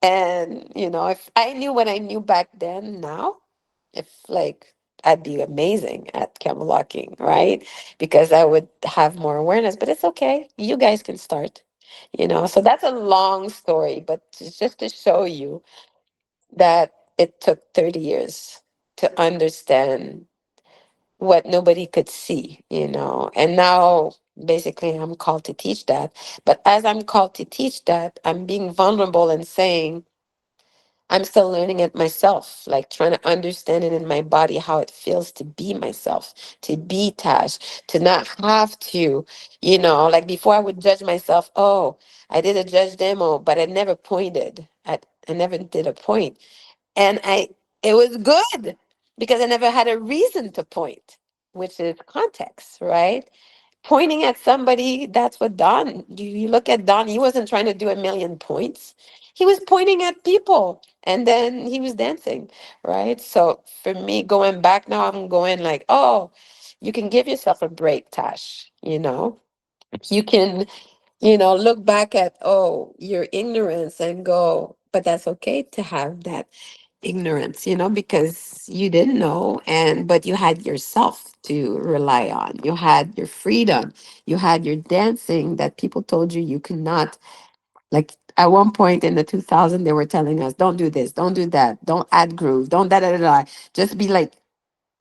And, if I knew what I knew back then now, if like I'd be amazing at Campbellocking, right? Because I would have more awareness, but it's okay. You guys can start, So that's a long story, but just to show you that it took 30 years to understand what nobody could see, And now Basically, I'm called to teach that. But as I'm called to teach that, I'm being vulnerable and saying, I'm still learning it myself, like trying to understand it in my body, how it feels to be myself, to be Tash, to not have to, like before I would judge myself. Oh, I did a judge demo, but I never pointed. I never did a point. And it was good because I never had a reason to point, which is context, right? Pointing at somebody, that's what Don, you look at Don, he wasn't trying to do a million points. He was pointing at people and then he was dancing, right? So for me, going back now, I'm going like, oh, you can give yourself a break, Tash. You can, look back at, oh, your ignorance and go, but that's okay to have that ignorance, because you didn't know, but you had yourself to rely on. You had your freedom. You had your dancing that people told you you could not. Like at one point in the 2000, they were telling us, don't do this, don't do that, don't add groove, don't da da da da. Just be like,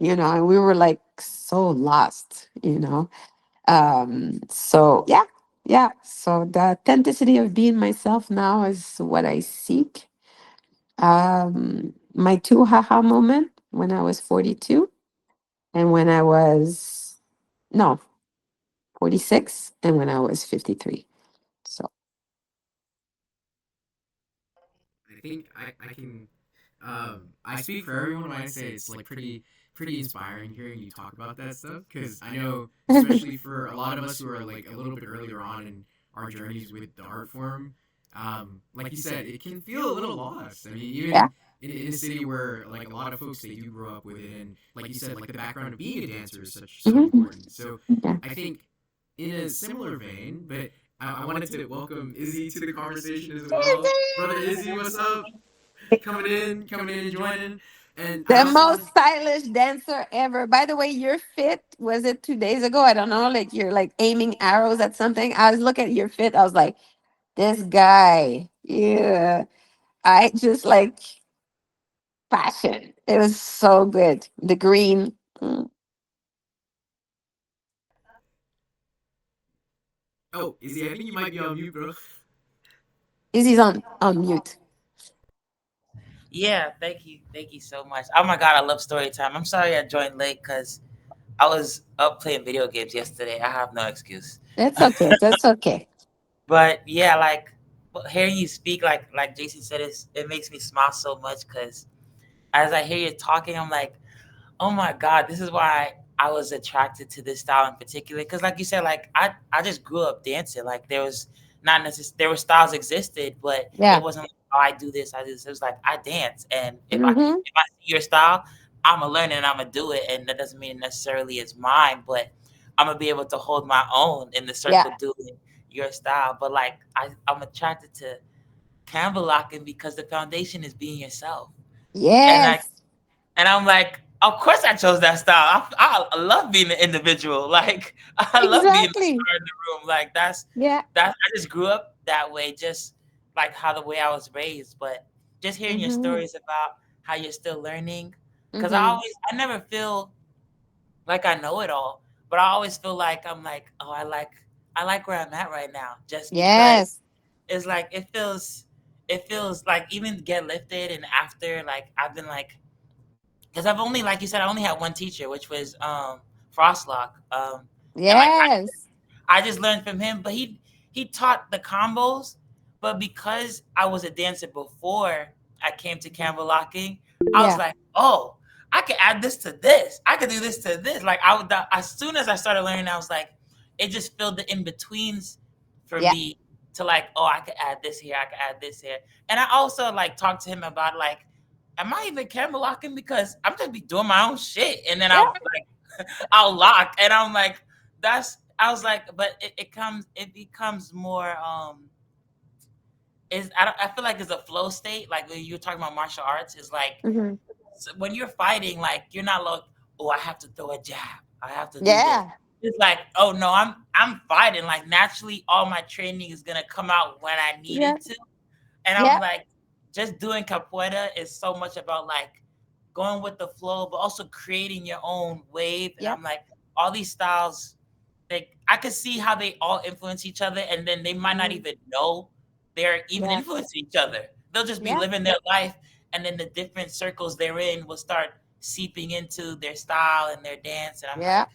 and we were like so lost. So yeah, yeah. So the authenticity of being myself now is what I seek. My two haha moment when I was 42 and when I was, no, 46 and when I was 53. So, I think I can I speak for everyone when I say it's like pretty inspiring hearing you talk about that stuff because I know especially for a lot of us who are like a little bit earlier on in our journeys with the art form, like you said, it can feel a little lost. I mean, yeah. even in a city where like a lot of folks they do grow up with it, and like you said, like the background of being a dancer is so Mhm. important. So Yeah. I think in a similar vein, but I wanted to welcome Izzy to the conversation as well. Brother Izzy, what's up? Coming in and joining. And I The also most wanted stylish dancer ever. By the way, your fit, was it 2 days ago? I don't know. Like you're like aiming arrows at something. I was looking at your fit. I was like, this guy. Yeah. I just like passion. It was so good. The green. oh, Izzy, I think you might be on mute, bro. Izzy's on mute. Yeah, thank you so much. Oh my god, I love story time. I'm sorry I joined late because I was up playing video games yesterday. I have no excuse. That's okay. That's okay. But yeah, like hearing you speak, like Jason said, it makes me smile so much because as I hear you talking, I'm like, oh my god, this is why I was attracted to this style in particular. Because like you said, like I just grew up dancing. Like there was not necessarily there were styles existed, but it Yeah. wasn't like, oh, I do this, I do this. It was like I dance, and Mm-hmm. if I see your style, I'm gonna learn it and I'm gonna do it, and that doesn't mean necessarily it's mine, but I'm gonna be able to hold my own in the Yeah. circle doing your style. But like I'm attracted to Campbellocking because the foundation is being yourself, and like Yes. and I'm like, of course I chose that style. I love being an individual. Like I love being the Exactly. star in the room. Like Yeah. I just grew up that way, just like how the way I was raised. But just hearing your Mm-hmm. stories about how you're still learning, because Mm-hmm. I never feel like I know it all, but I always feel like I'm like, oh, I like where I'm at right now, just because Yes. it's like it feels like even get lifted and after like I've been like because I've only, like you said, I only had one teacher, which was Frostlock, and like Yes. I just learned from him. But he taught the combos, but because I was a dancer before I came to Campbellocking, I was Yeah. like, oh, I could add this to this. I could do this to this. Like I would, as soon as I started learning, I was like, it just filled the in betweens for Yeah. me to like, oh, I could add this here, I could add this here, and I also like talked to him about like am I even camera locking because I'm just be doing my own shit and then Yeah. I'll lock and I'm like that's I was like but it becomes more is I feel like it's a flow state like when you're talking about martial arts is like Mm-hmm. when you're fighting like you're not like oh I have to throw a jab I have to do this Yeah. it's like oh no I'm fighting like naturally all my training is gonna come out when I need Yeah. it to and I'm Yeah. like, just doing capoeira is so much about like going with the flow, but also creating your own wave. And Yeah. I'm like, all these styles like I could see how they all influence each other, and then they might not even know they're even Yeah. influencing each other. They'll just be Yeah. living their life, and then the different circles they're in will start seeping into their style and their dance. And I'm like, Yeah.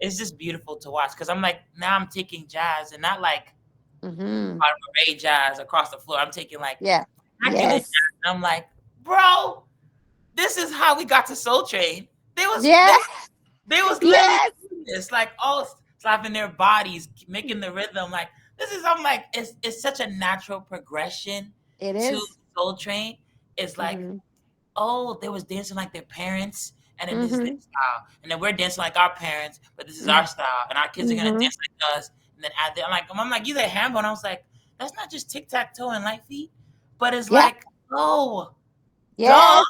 it's just beautiful to watch because I'm like, now I'm taking jazz and not like Mm-hmm. Monterey jazz across the floor. I'm taking like Yeah. immaculate Yes. jazz. And I'm like, bro, this is how we got to Soul Train. They was Yeah. they was literally Yes. doing this, like all slapping their bodies, making the rhythm. Like this is, I'm like, it's such a natural progression It to is. Soul Train. It's like, Mm-hmm. oh, they was dancing like their parents, and then this is their Mm-hmm. style, and then we're dancing like our parents, but this is our style, and our kids are gonna Mm-hmm. dance like us, and then add that. I'm like, you that handball. And I was like, that's not just tic tac toe and light feet, but it's Yeah. like, oh, duh, Yes.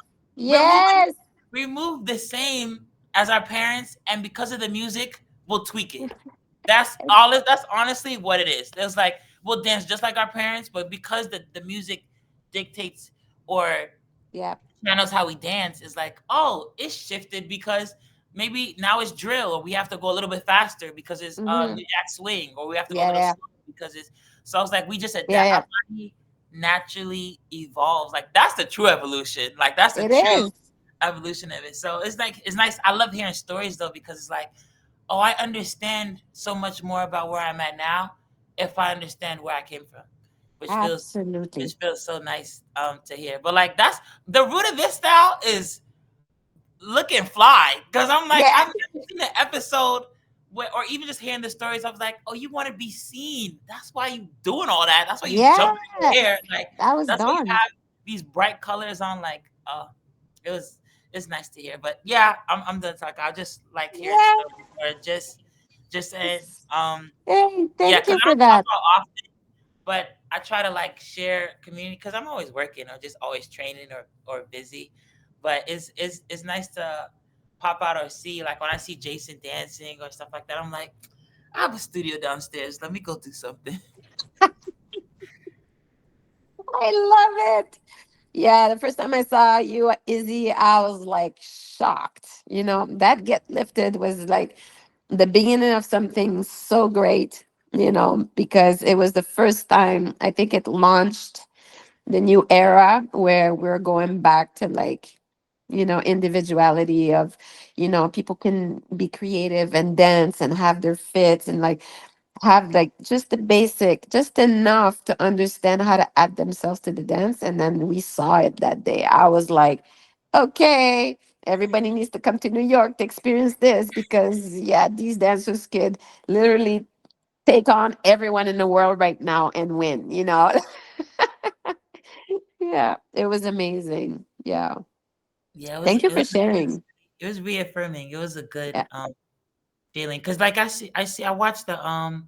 we're moving, Yes. we move the same as our parents, and because of the music, we'll tweak it. That's all. That's honestly what it is. It's like we'll dance just like our parents, but because the music dictates or Yeah. channels how we dance, is like, oh, it's shifted because maybe now it's drill, or we have to go a little bit faster because it's Mm-hmm. New Jack Swing, or we have to go a Yeah. little Yeah. slower because it's. So I was like, we just Yeah. adapt. Our body naturally evolves. Like that's the true evolution. Like that's the It true is. evolution of it. So it's like, it's nice. I love hearing stories though, because it's like, oh, I understand so much more about where I'm at now if I understand where I came from, which Absolutely. feels so nice to hear. But like that's the root of this style is looking fly, because I'm like, Yeah. I've never seen an episode where, or even just hearing the stories, I was like, oh, you want to be seen. That's why you doing all that. That's why you jumping in the Yes. air. Like That was that's why you done. have these bright colors on. Like it was, it's nice to hear. But yeah, I'm done talking. I just like hearing Yeah. stories, or just saying Hey, yeah, thank because you I for don't talk that. about often, but I try to like share community because I'm always working or just always training or busy. But it's nice to pop out or see, like when I see Jason dancing or stuff like that. I'm like, I have a studio downstairs. Let me go do something. I love it. Yeah, the first time I saw you, Izzy, I was like shocked. You know, that Get Lifted was like the beginning of something so great, you know, because it was the first time I think it launched the new era where we're going back to like, you know, individuality of, you know, people can be creative and dance and have their fits and like have like just the basic, just enough to understand how to add themselves to the dance. And then we saw it that day. I was like, okay, everybody needs to come to New York to experience this because yeah, these dancers could literally take on everyone in the world right now and win, you know. Yeah, it was amazing. Yeah. Yeah, it was Thank you it for was sharing. it was reaffirming. It was a good Yeah. feeling, because like I watched the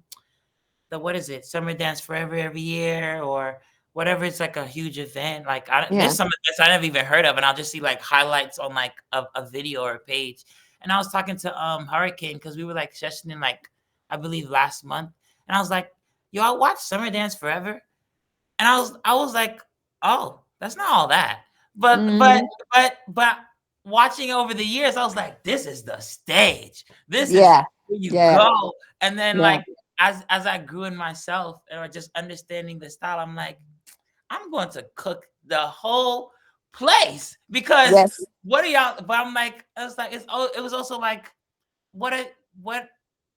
what is it, Summer Dance Forever every year or whatever. It's like a huge event. Like there's Yeah. some events I never even heard of, and I'll just see like highlights on like a video or a page. And I was talking to Hurricane because we were like sessioning like I believe last month, and I was like, yo, I watched Summer Dance Forever, and I was like, oh, that's not all that. But but Hmm. but watching over the years, I was like, this is the stage. This is Yeah. where you Yeah. go. And then Yeah. like as I grew in myself or just understanding the style, I'm like, I'm going to cook the whole place because Yes. what are y'all? But I'm like, I was like, it was also like, what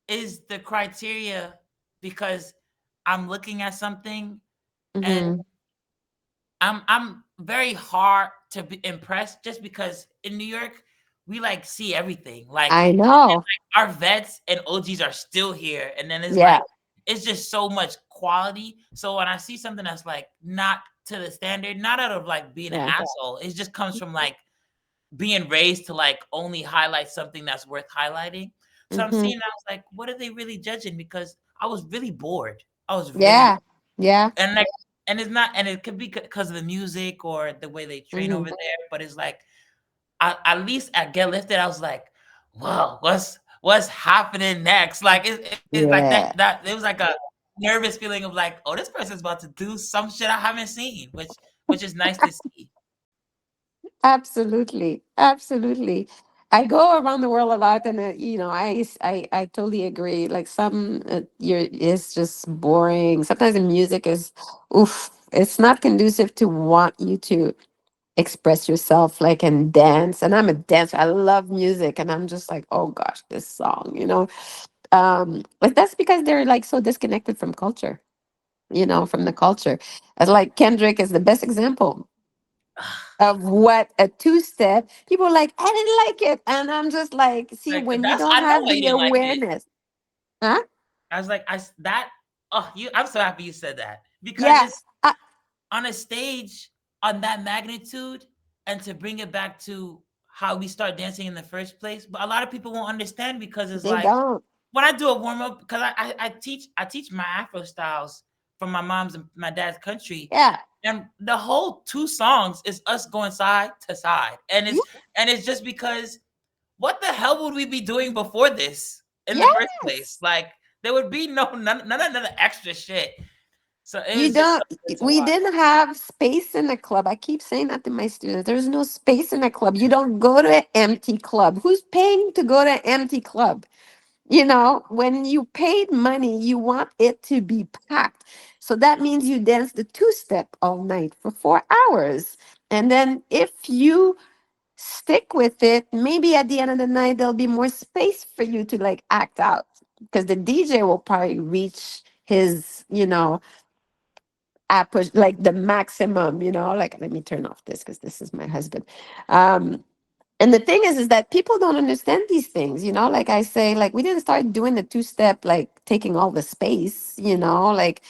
is the criteria? Because I'm looking at something and Hmm. I'm very hard to be impressed just because in New York we like see everything. Like I know. our vets and OGs are still here, and then it's Yeah. like it's just so much quality. So when I see something that's like not to the standard, not out of like being an Yeah. asshole, it just comes from like being raised to like only highlight something that's worth highlighting. So I'm Hmm. seeing, I was like, what are they really judging? Because I was really bored. I was really, Yeah. Yeah. and like, and it's not, and it could be because of the music or the way they train over Hmm. there, but it's like at least at Get Lifted, I was like, whoa, what's happening next? Like it's like Yeah. that it was like a nervous feeling of like, oh, this person's about to do some shit I haven't seen, which is nice to see. Absolutely. Absolutely. I go around the world a lot, and I totally agree. Like some it's just boring. Sometimes the music is, oof. It's not conducive to want you to express yourself, like, and dance. And I'm a dancer. I love music, and I'm just like, oh gosh, this song, but that's because they're like so disconnected from culture, from the culture. As like Kendrick is the best example of what a two-step. People are like, I didn't like it, and I'm just like, see, Like when you that's don't I know have why you the didn't like it. awareness, huh? I was like, that. Oh, I'm so happy you said that because Yeah. it's on a stage on that magnitude, and to bring it back to how we start dancing in the first place. But a lot of people won't understand because it's They like don't. when I do a warm up, because I teach my Afro styles from my mom's and my dad's country, Yeah. and the whole 2 songs is us going side to side, and Yeah. it's just because what the hell would we be doing before this in the first place? Yes. Like there would be none of the extra shit. So it You was just don't, so good to we watch. didn't have space in the club. I keep saying that to my students. There's no space in a club. You don't go to an empty club. Who's paying to go to an empty club? When you paid money, you want it to be packed. So that means you dance the two-step all night for 4 hours. And then if you stick with it, maybe at the end of the night, there'll be more space for you to like act out because the DJ will probably reach his, push like the maximum, like let me turn off this because this is my husband. And the thing is that people don't understand these things, like I say, like we didn't start doing the two-step, like taking all the space, like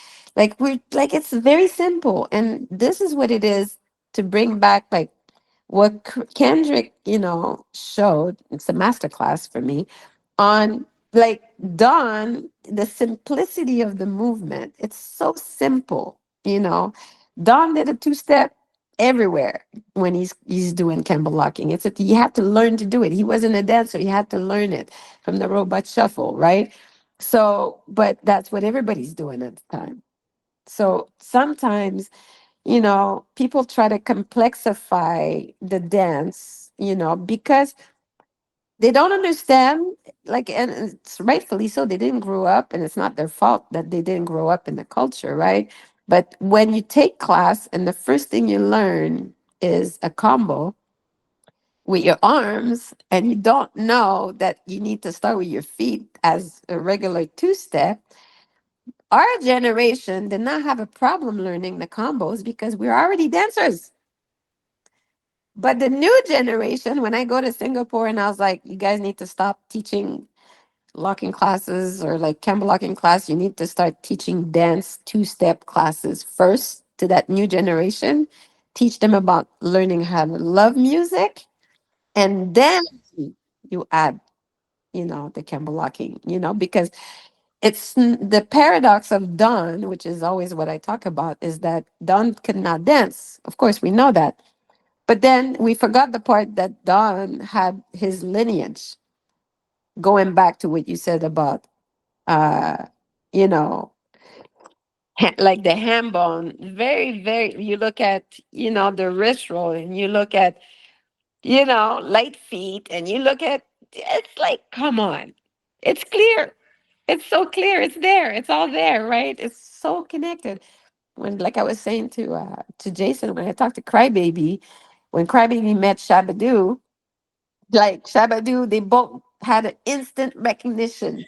we're like, it's very simple. And this is what it is to bring back like what Kendrick, showed. It's a masterclass for me on like Don, the simplicity of the movement. It's so simple, Don did a two-step everywhere when he's doing Campbellocking. You have to learn to do it. He wasn't a dancer, he had to learn it from the robot shuffle, right? So, but that's what everybody's doing at the time. So sometimes, people try to complexify the dance, because they don't understand, like, and it's rightfully so. They didn't grow up, and it's not their fault that they didn't grow up in the culture, right? But when you take class and the first thing you learn is a combo with your arms, and you don't know that you need to start with your feet as a regular two-step, our generation did not have a problem learning the combos because we're already dancers. But the new generation, when I go to Singapore and I was like, you guys need to stop teaching locking classes or like Campbellocking class, you need to start teaching dance two-step classes first to that new generation. Teach them about learning how to love music, and then you add, the Campbellocking, because the paradox of Don, which is always what I talk about, is that Don could not dance. Of course, we know that. But then we forgot the part that Don had his lineage, going back to what you said about uh, you know, like the ham bone. Very, very, you look at, the wrist roll, and you look at, light feet, and you look at, it's like, come on. It's clear. It's so clear. It's there. It's all there, right? It's so connected. When, like I was saying to Jason, when I talked to Crybaby, when Crybaby met Shabadoo, like Shabadoo, they both had an instant recognition.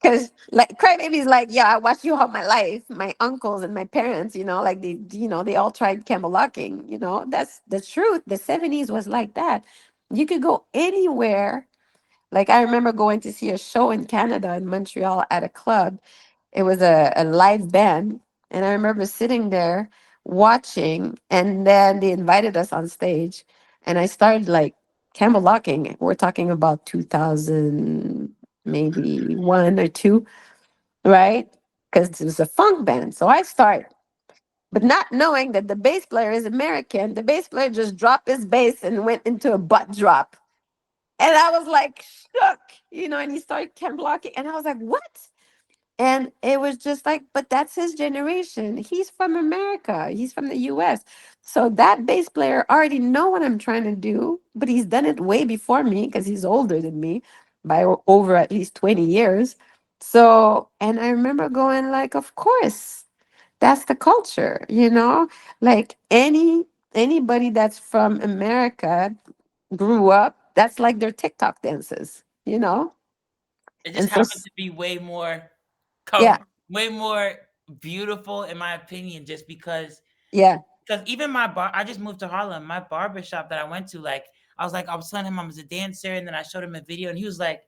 Because like Crybaby's like, yeah, I watched you all my life. My uncles and my parents, like they all tried Campbellocking. That's the truth. The 70s was like that. You could go anywhere. Like I remember going to see a show in Canada, in Montreal, at a club. It was a live band. And I remember sitting there watching, and then they invited us on stage. And I started like Campbellocking. We're talking about 2000, maybe one or two, right? Because it was a funk band. So I start, but not knowing that the bass player is American. The bass player just dropped his bass and went into a butt drop. And I was like shook, and he started Campbellocking. And I was like, what? And it was just like, but that's his generation. He's from America. He's from the US. So that bass player already know what I'm trying to do, but he's done it way before me because he's older than me by over at least 20 years. So, and I remember going like, of course, that's the culture, like anybody that's from America grew up, that's like their TikTok dances. It just And so, happened to be way more yeah, way more beautiful in my opinion, just yeah, because even I just moved to Harlem. My barber shop that I went to, like, I was telling him I was a dancer, and then I showed him a video, and he was like,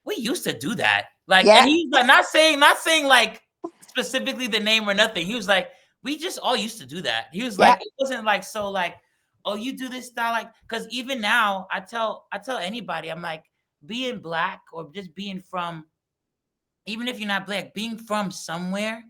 "We used to do that." Like, and yeah, he's like, not saying like specifically the name or nothing. He was like, "We just all used to do that." He was yeah, like, it wasn't like so like, "Oh, you do this style," like, because even now I tell anybody, I'm like, being black or just being from, even if you're not black, being from somewhere,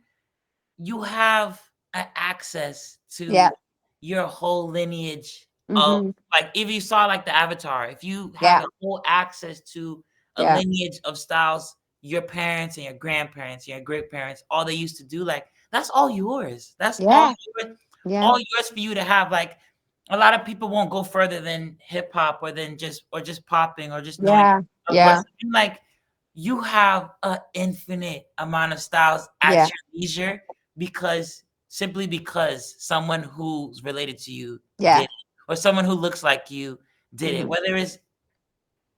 you have access yeah, to your whole lineage of, mm-hmm, like, if you saw like the Avatar, if you have yeah, a whole access to a yeah, lineage of styles your parents and your grandparents and your great parents all they used to do, like, that's all yours. That's yeah, yeah, all yours for you to have. Like, a lot of people won't go further than hip hop or than just popping or just knowing yeah, of what's yeah, like. You have an infinite amount of styles at yeah, your leisure, because simply because someone who's related to you did yeah, it, or someone who looks like you did it, mm-hmm, whether it's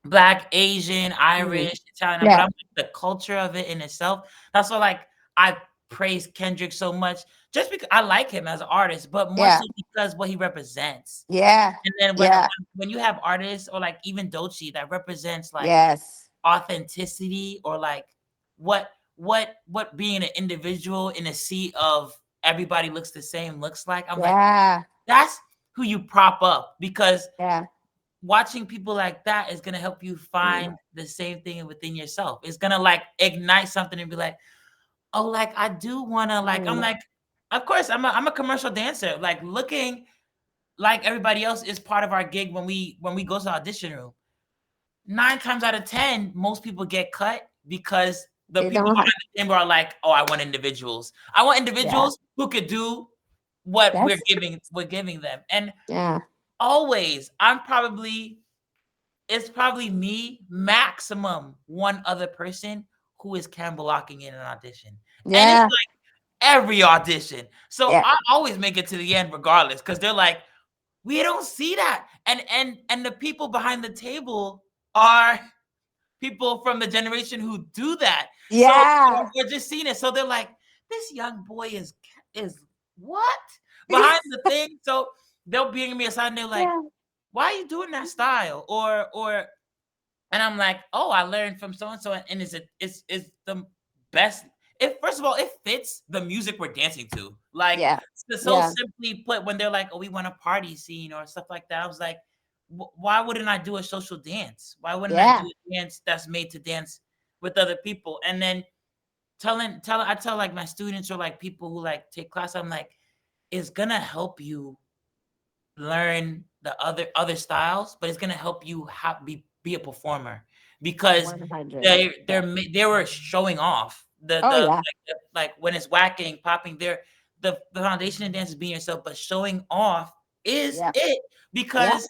Black, Asian, mm-hmm, Irish, Italian, but yeah, I'm like, the culture of it in itself. That's why, like, I praise Kendrick so much, just because I like him as an artist, but more yeah, so because what he represents. yeah, And then yeah, when you have artists or like even Doechii that represents like yes, authenticity, or like what being an individual in a sea of everybody looks the same looks like, I'm like, yeah, that's who you prop up, because yeah, watching people like that is going to help you mm, find the same thing within yourself. It's going to like ignite something and be like, oh, like, I do want to, like, I'm mm, like, of course I'm a commercial dancer, like, looking like everybody else is part of our gig. When we go to the audition room, 9 times out of 10, most people get cut because the they people don't have, behind the table are like, oh, I want individuals. I want yeah, individuals who could do what that's, we're giving them. And yeah, always, it's probably me, maximum one other person who is Campbellocking in an audition. And it's yeah, like every audition. So yeah, I always make it to the end regardless, because they're like, we don't see that. And the people behind the table are people from the generation who do that. So yeah, we're just seeing it. So they're like, this young boy is what? Behind the thing. So they'll bring me aside and they're like, yeah, why are you doing that style? Or and I'm like, oh, I learned from so and so, and it's the best. If first of all, it fits the music we're dancing to. Like, yeah, so yeah, simply put, when they're like, oh, we want a party scene or stuff like that, I was like, why wouldn't I do a social dance? Why wouldn't I do yeah, a dance that's made to dance with other people? And then I tell like my students or like people who like take class, I'm like, it's gonna help you learn the other styles, but it's gonna help you be a performer, because 100, yeah, they were showing off oh yeah, like when it's whacking, popping. The foundation of dance is being yourself, but showing off is yeah, it, yeah, because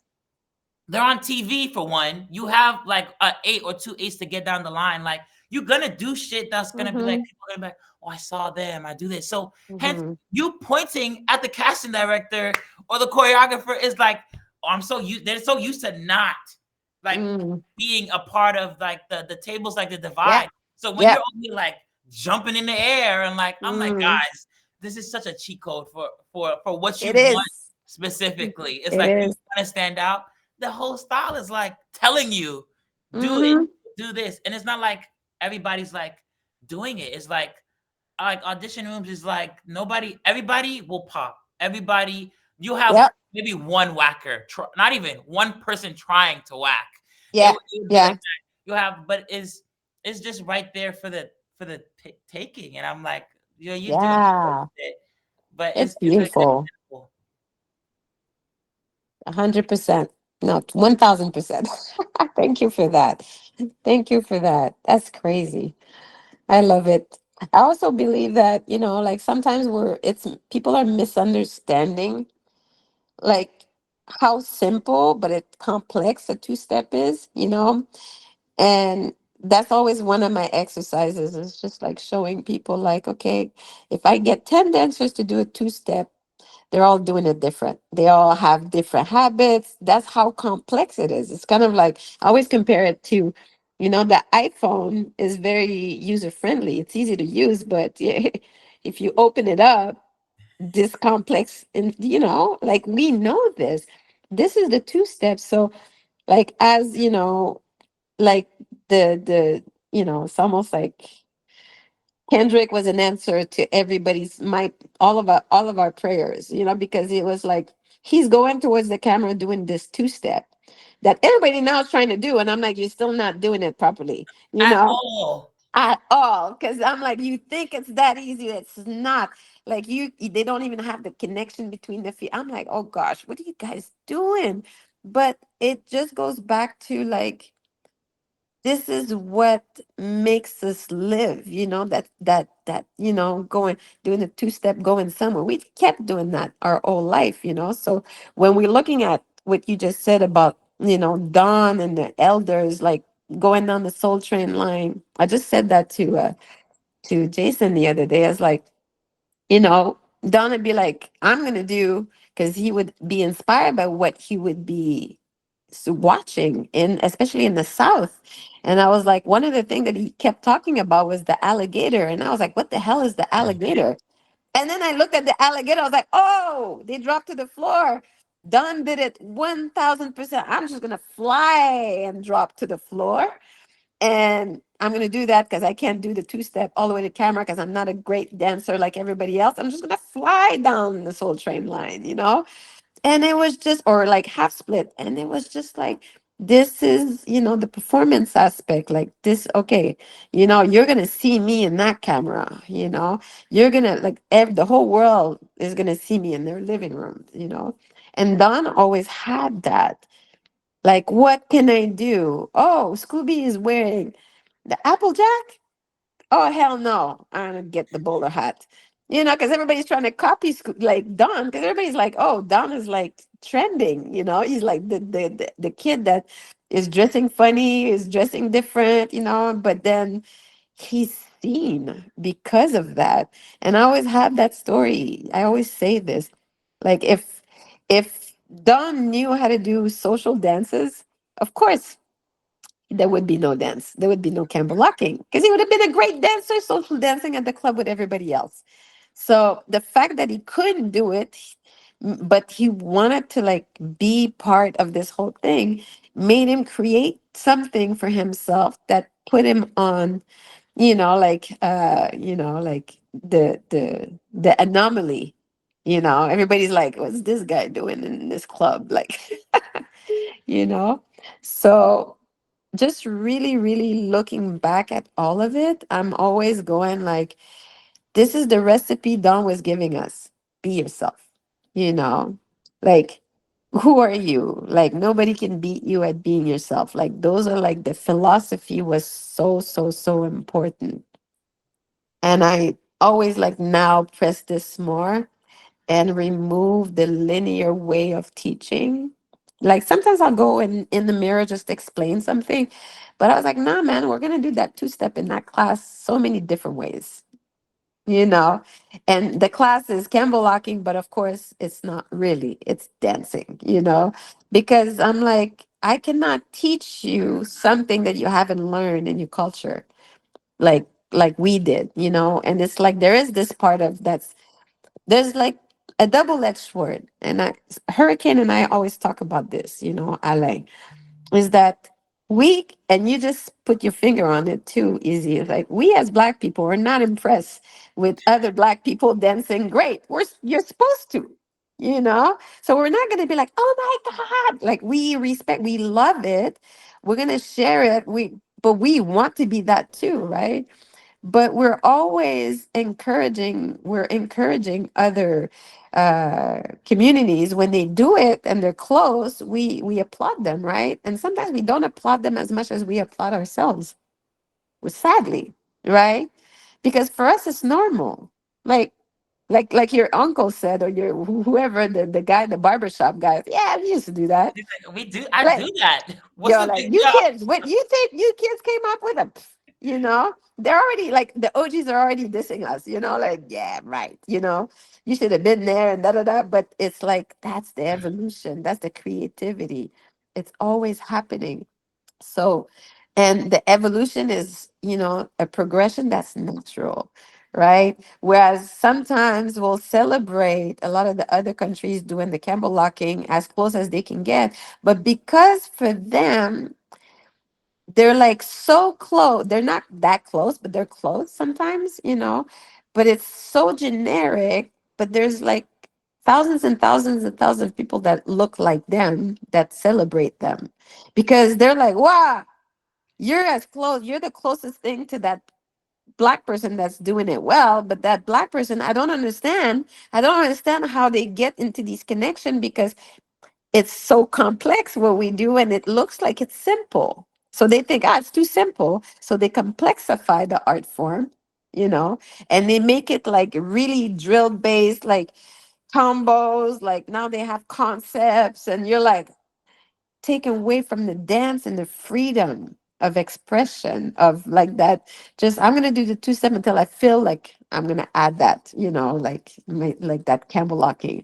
they're on TV for one. You have like a 8 or 2 8s to get down the line. Like, you're gonna do shit that's gonna be like, mm-hmm, people are gonna be like, oh, I saw them, I do this. So hence mm-hmm, you pointing at the casting director or the choreographer is like, oh, they're so used to not like mm, being a part of like the tables, like the yeah, divide. So when yeah, you're only like jumping in the air and like, I'm like, mm, guys, this is such a cheat code for what you it want is, specifically. It's it like, you is, want to stand out. The whole style is like telling you, do it, mm-hmm, do this. And it's not like everybody's like doing it. It's like audition rooms is like everybody will pop. Everybody, you have yep, maybe one whacker, not even one person trying to whack. yeah, It would be yeah, like that. You have, but it's just right there for the taking. And I'm like, you do yeah, it, but it's it's a good beautiful, example. 100%, no, 1000%. Thank you for that. Thank you for that. That's crazy. I love it. I also believe that, like sometimes it's people are misunderstanding like how simple but it complex a two-step is, and that's always one of my exercises. It's just like showing people like, okay, if I get 10 dancers to do a two-step, they're all doing it different. They all have different habits. That's how complex it is. It's kind of like I always compare it to, the iPhone is very user friendly. It's easy to use, but if you open it up, this complex, and like we know this. This is the two steps. So, like as like the it's almost like Kendrick was an answer to everybody's my all of our prayers, because it was like he's going towards the camera doing this two-step that everybody now is trying to do, and I'm like, you're still not doing it properly, At all. at all. Because I'm like, you think it's that easy? It's not. Like they don't even have the connection between the feet. I'm like, oh gosh, what are you guys doing? But it just goes back to like this is what makes us live, going doing a two-step going somewhere. We kept doing that our whole life, so when we're looking at what you just said about Don and the elders, like going down the Soul Train line, I just said that to Jason the other day. I was like, you know, Don would be like, I'm gonna do, because he would be inspired by what he would be watching in, especially in the South. And I was like, one of the things that he kept talking about was the alligator. And I was like, what the hell is the alligator? And then I looked at the alligator. I was like, oh, they dropped to the floor. Don did it 1000%. I'm just gonna fly and drop to the floor. And I'm going to do that because I can't do the two-step all the way to camera because I'm not a great dancer like everybody else. I'm just going to fly down the Soul Train line. And it was just, or like half split. And it was just like, this is, the performance aspect. Like this, okay, you're going to see me in that camera. You're going to, like, the whole world is going to see me in their living room. And Don always had that. Like, what can I do? Oh, Scooby is wearing the Applejack? Oh, hell no. I'm going to get the bowler hat. Because everybody's trying to copy like Don, because everybody's like, oh, Don is like trending. He's like the kid that is dressing funny, is dressing different, but then he's seen because of that. And I always have that story. I always say this. Like, if Don knew how to do social dances, of course there would be no dance. There would be no Campbellocking because he would have been a great dancer, social dancing at the club with everybody else. So the fact that he couldn't do it, but he wanted to like be part of this whole thing, made him create something for himself that put him on, like the anomaly. Everybody's like, what's this guy doing in this club? Like, you know. So just really, really looking back at all of it, I'm always going like, this is the recipe Don was giving us. Be yourself, you know, like, who are you? Like, nobody can beat you at being yourself. Like, those are like the philosophy was so, so, so important. And I always like now press this more and remove the linear way of teaching. Like sometimes I'll go in the mirror just explain something, but I was like, nah, man, we're gonna do that two-step in that class so many different ways, you know. And the class is Campbellocking, but of course it's not really. It's dancing, because I'm like, I cannot teach you something that you haven't learned in your culture, like we did. And it's like there is this part of that's there's like a double-edged sword, and Hurricane and I always talk about this, Alain, is that we, and you just put your finger on it too easy, it's like we as Black people are not impressed with other Black people dancing great. You're supposed to, so we're not going to be like, oh my God, like we love it, we're going to share it, but we want to be that too, right? But we're encouraging other communities when they do it and they're close. We applaud them, right? And sometimes we don't applaud them as much as we applaud ourselves, sadly, right? Because for us it's normal. Like, Like your uncle said, or your whoever, the guy, the barbershop guy. Yeah, we used to do that. He's like, we do. I Like, do that. What's you're the like, big you deal? kids, what you think you kids came up with a, they're already like, the OGs are already dissing us, like, yeah, right, you should have been there and da da da. But it's like, that's the evolution, that's the creativity. It's always happening. So, and the evolution is, a progression that's natural, right? Whereas sometimes we'll celebrate a lot of the other countries doing the Campbellocking as close as they can get. But because for them, they're like so close, they're not that close, but they're close sometimes, but it's so generic. But there's like thousands and thousands and thousands of people that look like them that celebrate them because they're like, wow, you're as close, you're the closest thing to that black person that's doing it well. But that black person, I don't understand how they get into these connection, because it's so complex what we do, and it looks like it's simple, so they think, it's too simple, so they complexify the art form, and they make it like really drill based, like combos, like now they have concepts, and you're like, taken away from the dance and the freedom of expression of like that. Just, I'm gonna do the 2 step until I feel like I'm gonna add that, like that Campbellocking.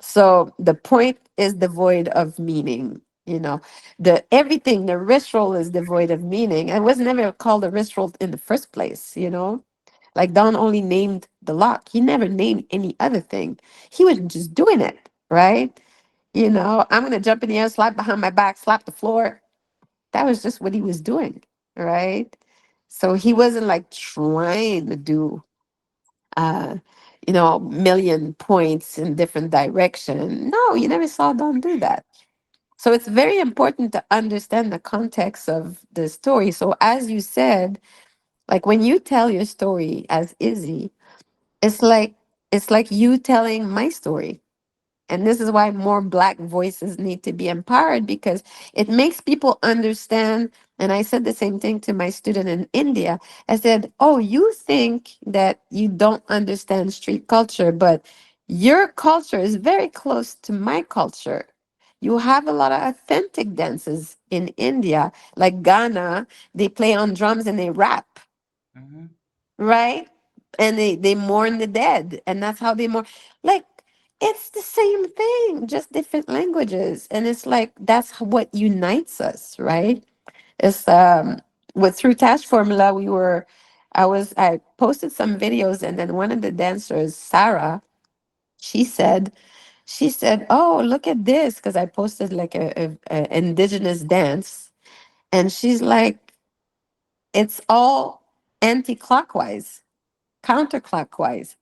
So the point is devoid of meaning. The everything, the wrist roll is devoid of meaning. It was never called a wrist roll in the first place. Like Don only named the lock. He never named any other thing. He was just doing it, right? I'm gonna jump in the air, slap behind my back, slap the floor. That was just what he was doing, right? So he wasn't like trying to do uh million points in different direction. No, you never saw Don do that. So it's very important to understand the context of the story. So as you said, like when you tell your story as Izzy, it's like you telling my story. And this is why more Black voices need to be empowered, because it makes people understand. And I said the same thing to my student in India. I said, oh, you think that you don't understand street culture, but your culture is very close to my culture. You have a lot of authentic dances in India, like Ghana. They play on drums and they rap, Hmm. right? And they mourn the dead, and that's how they mourn. Like, it's the same thing, just different languages, and it's like that's what unites us, right? It's with through Tash Formula, I posted some videos, and then one of the dancers, Sarah, she said, oh, look at this, because I posted like a indigenous dance, and she's like, it's all anti-clockwise, counterclockwise.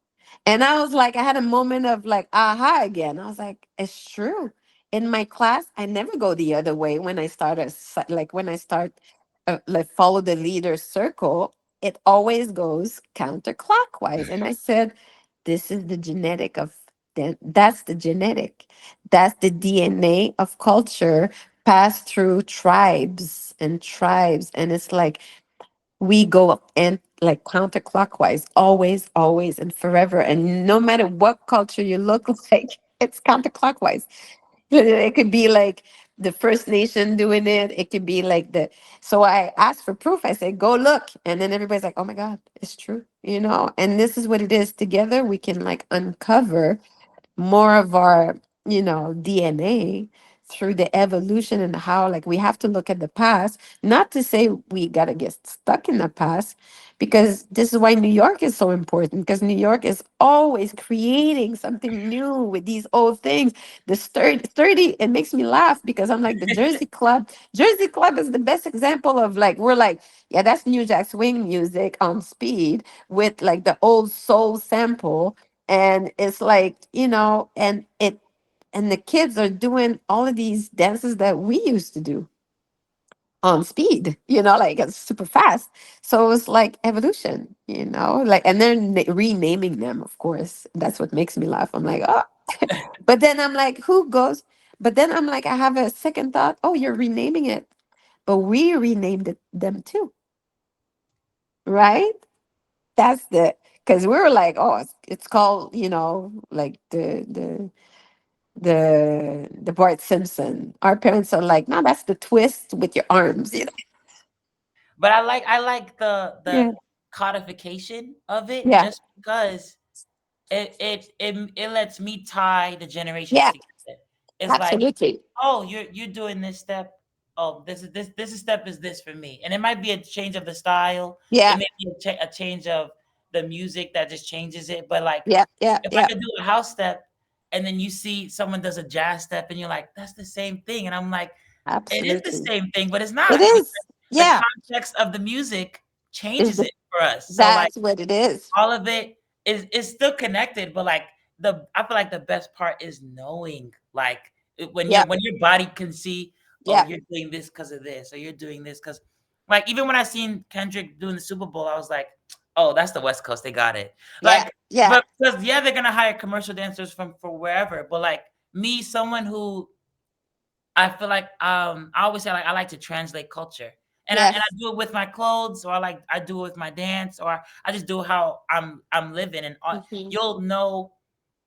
And I was like, I had a moment of like, aha again. I was like, it's true. In my class, I never go the other way when I start like follow the leader circle. It always goes counterclockwise. And I said, this is the genetic of that's the genetic. That's the DNA of culture passed through tribes and tribes. And it's like we go up and like counterclockwise, always, always, and forever. And no matter what culture you look like, it's counterclockwise. It could be like the First Nation doing it. It could be like so I asked for proof. I said, go look. And then everybody's like, oh my God, it's true, And this is what it is. Together, we can like uncover more of our DNA through the evolution, and how like we have to look at the past, not to say we got to get stuck in the past, because this is why New York is so important, because New York is always creating something new with these old things. The sturdy, it makes me laugh, because I'm like, the Jersey Club is the best example of like, we're like, yeah, that's New Jack Swing music on speed with like the old soul sample. And it's like, and the kids are doing all of these dances that we used to do on speed, like it's super fast. So it's like evolution, like, and they're renaming them, of course. That's what makes me laugh. I'm like, oh. But then I'm like, who goes? But then I'm like, I have a second thought. Oh, you're renaming it, but we renamed them too, right? That's the, because we were like, oh, it's called, you know, like the Bart Simpson. Our parents are like, no, that's the twist with your arms, you know. But I like the Yeah. codification of it Yeah. just because it lets me tie the generations Yeah. together. It's like, Absolutely. oh, you're doing this step. Oh, this step is this for me, and it might be a change of the style. It Yeah. may be a change of the music that just changes it. But like, Yeah. Yeah. if I Yeah. could do a house step, and then you see someone does a jazz step, and you're like, that's the same thing, and I'm like, it is the Absolutely. same thing, but it's It not because is. the Yeah. context of the music Is changes the, it for us. So like that's what it is. all of it is still connected, but like I feel like the best part is knowing, like when Yeah. your body can see, oh, Yeah. you're doing this because of this, or you're doing this because, like, even when I seen Kendrick doing the Super Bowl, I was like, oh, that's the West Coast, they got it. Yeah. Like, Yeah. but because yeah, they're gonna hire commercial dancers from wherever, but like me, someone who I feel like I always say like I like to translate culture. And I Yes. do it with my clothes, or I do it with my dance, or I just do how I'm living, and Hmm. you'll know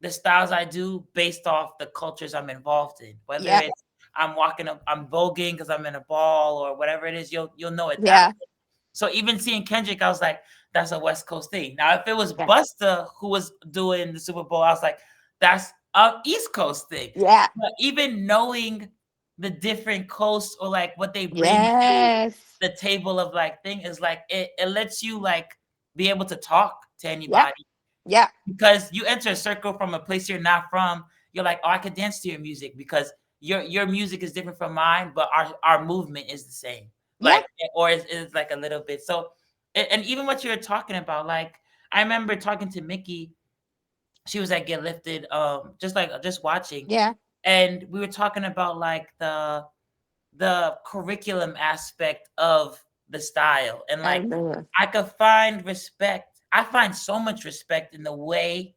the styles I do based off the cultures I'm involved in. Whether Yeah. it's I'm walking up, I'm voguing because I'm in a ball or whatever it is, you'll know it that Yeah. way. So even seeing Kendrick, I was like, that's a West Coast thing. Now, if it was Yeah. Busta who was doing the Super Bowl, I was like, that's a East Coast thing. Yeah. But even knowing the different coasts or like what they bring to Yes. the table of like thing is like it lets you like be able to talk to Yeah. anybody Yeah. because you enter a circle from a place you're not from. You're like, oh, I could dance to your music because your music is different from mine, but our movement is the same. Yeah. Like, or it's like a little bit. So, and even what you're talking about, like I remember talking to Mickey. She was at Get Lifted, just watching, Yeah. and we were talking about like the curriculum aspect of the style, and I like remember. I could find respect. I find so much respect in the way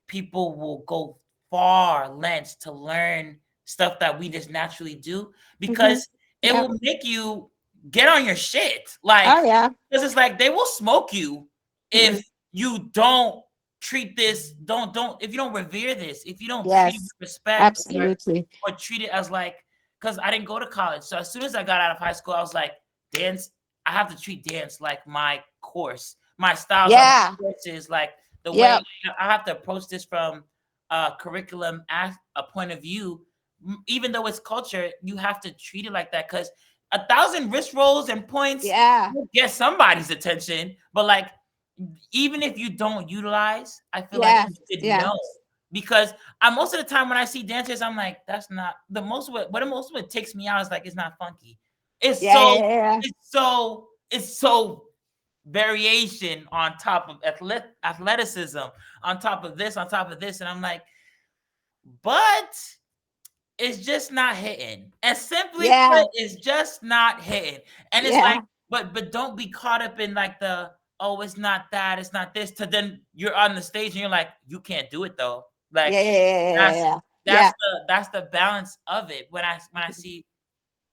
people will go far lengths to learn stuff that we just naturally do Hmm. because it Yeah. will make you get on your shit. Like, Oh yeah. because it's like they will smoke you Mhm. if you don't treat this, don't if you don't revere this, if you don't treat it with Yes. respect Absolutely. or treat it as like, because I didn't go to college. So as soon as I got out of high school, I was like, dance, I have to treat dance like my course. My styles are my Yeah. courses, like the way Yeah. I have to approach this from a curriculum as a point of view. Even though it's culture, you have to treat it like that because 1,000 wrist rolls and points Yeah. will get somebody's attention. But like, even if you don't utilize, I feel like Yeah. you should Yeah. know because I most of the time when I see dancers, I'm like, that's not the most of it. What the most of it takes me out is like it's not funky. It's Yeah. so Yeah. Yeah. it's so variation on top of athleticism, on top of this, on top of this, and I'm like, but it's just not hitting. And simply Yeah. put, it's just not hitting. And it's like, Yeah. but don't be caught up in like the, oh, it's not that, it's not this. To then you're on the stage and you're like, you can't do it though. Like Yeah. Yeah. that's Yeah. that's Yeah. that's the balance of it. When I see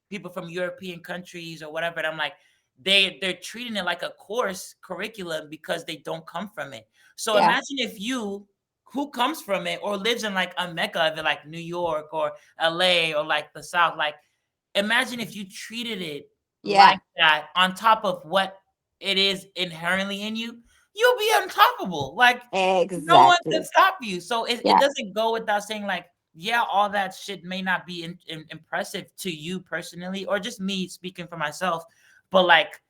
people from European countries or whatever, and I'm like, they're treating it like a course curriculum because they don't come from it. So Yeah. imagine if you who comes from it or lives in like a mecca of it, like New York or LA or like the South, like imagine if you treated it Yeah. like that on top of what it is inherently in you, you'll be unstoppable. Like no one can Exactly. stop you. So it Yeah. doesn't go without saying like, yeah, all that shit may not be impressive to you personally, or just me speaking for myself, but like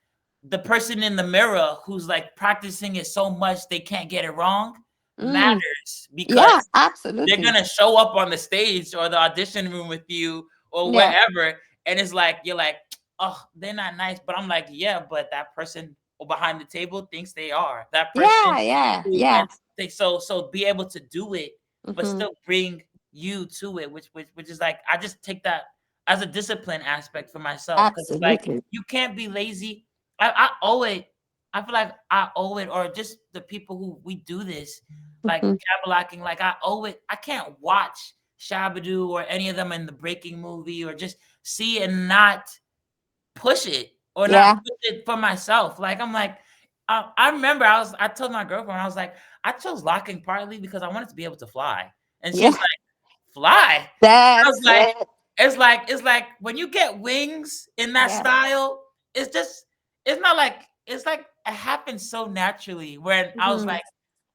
the person in the mirror who's like practicing it so much they can't get it wrong Mm. matters Yeah. because they're Absolutely. gonna show up on the stage or the audition room with you or Yeah. wherever, and it's like you're like, oh, they're not nice, but I'm like, yeah, but that person behind the table thinks they are. That person Yeah. Yeah. who Yeah. and they so be able to do it, but Hmm. still bring you to it, which is like I just take that as a discipline aspect for myself because it's like Absolutely. you can't be lazy. I owe it. I feel like I owe it, or just the people who we do this, like Hmm. Campbellocking, like I owe it. I can't watch Shabadoo or any of them in the Breaking movie or just see and not push it or not Yeah. push it for myself. Like I'm like, I remember I told my girlfriend, I was like, I chose locking partly because I wanted to be able to fly. And she Yeah, was like, fly? I was that's like, it. it's like when you get wings in that Yeah. style, it's just it's not like it's like it happens so naturally. When I was Mhm. like,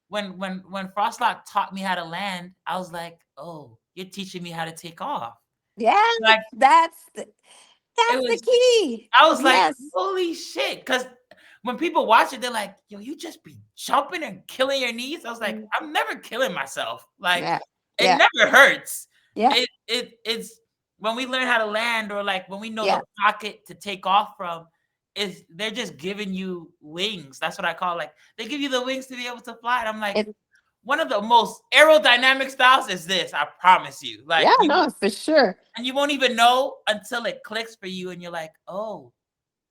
when Frostlock taught me how to land, I was like, oh, you're teaching me how to take off. Yes, Like it that's the was key. I was like, Yes. holy shit. Because when people watch it, they're like, yo, you just be jumping and killing your knees. I was like, Mm. I'm never killing myself. Like, Yeah. it Yeah. never hurts. Yeah. It's when we learn how to land, or like when we know Yeah. the pocket to take off from, is they're just giving you wings. That's what I call, like, they give you the wings to be able to fly. And I'm like, It, one of the most aerodynamic styles is this, I promise you. Like, yeah, no, for sure. and you won't even know until it clicks for you, and you're like, oh,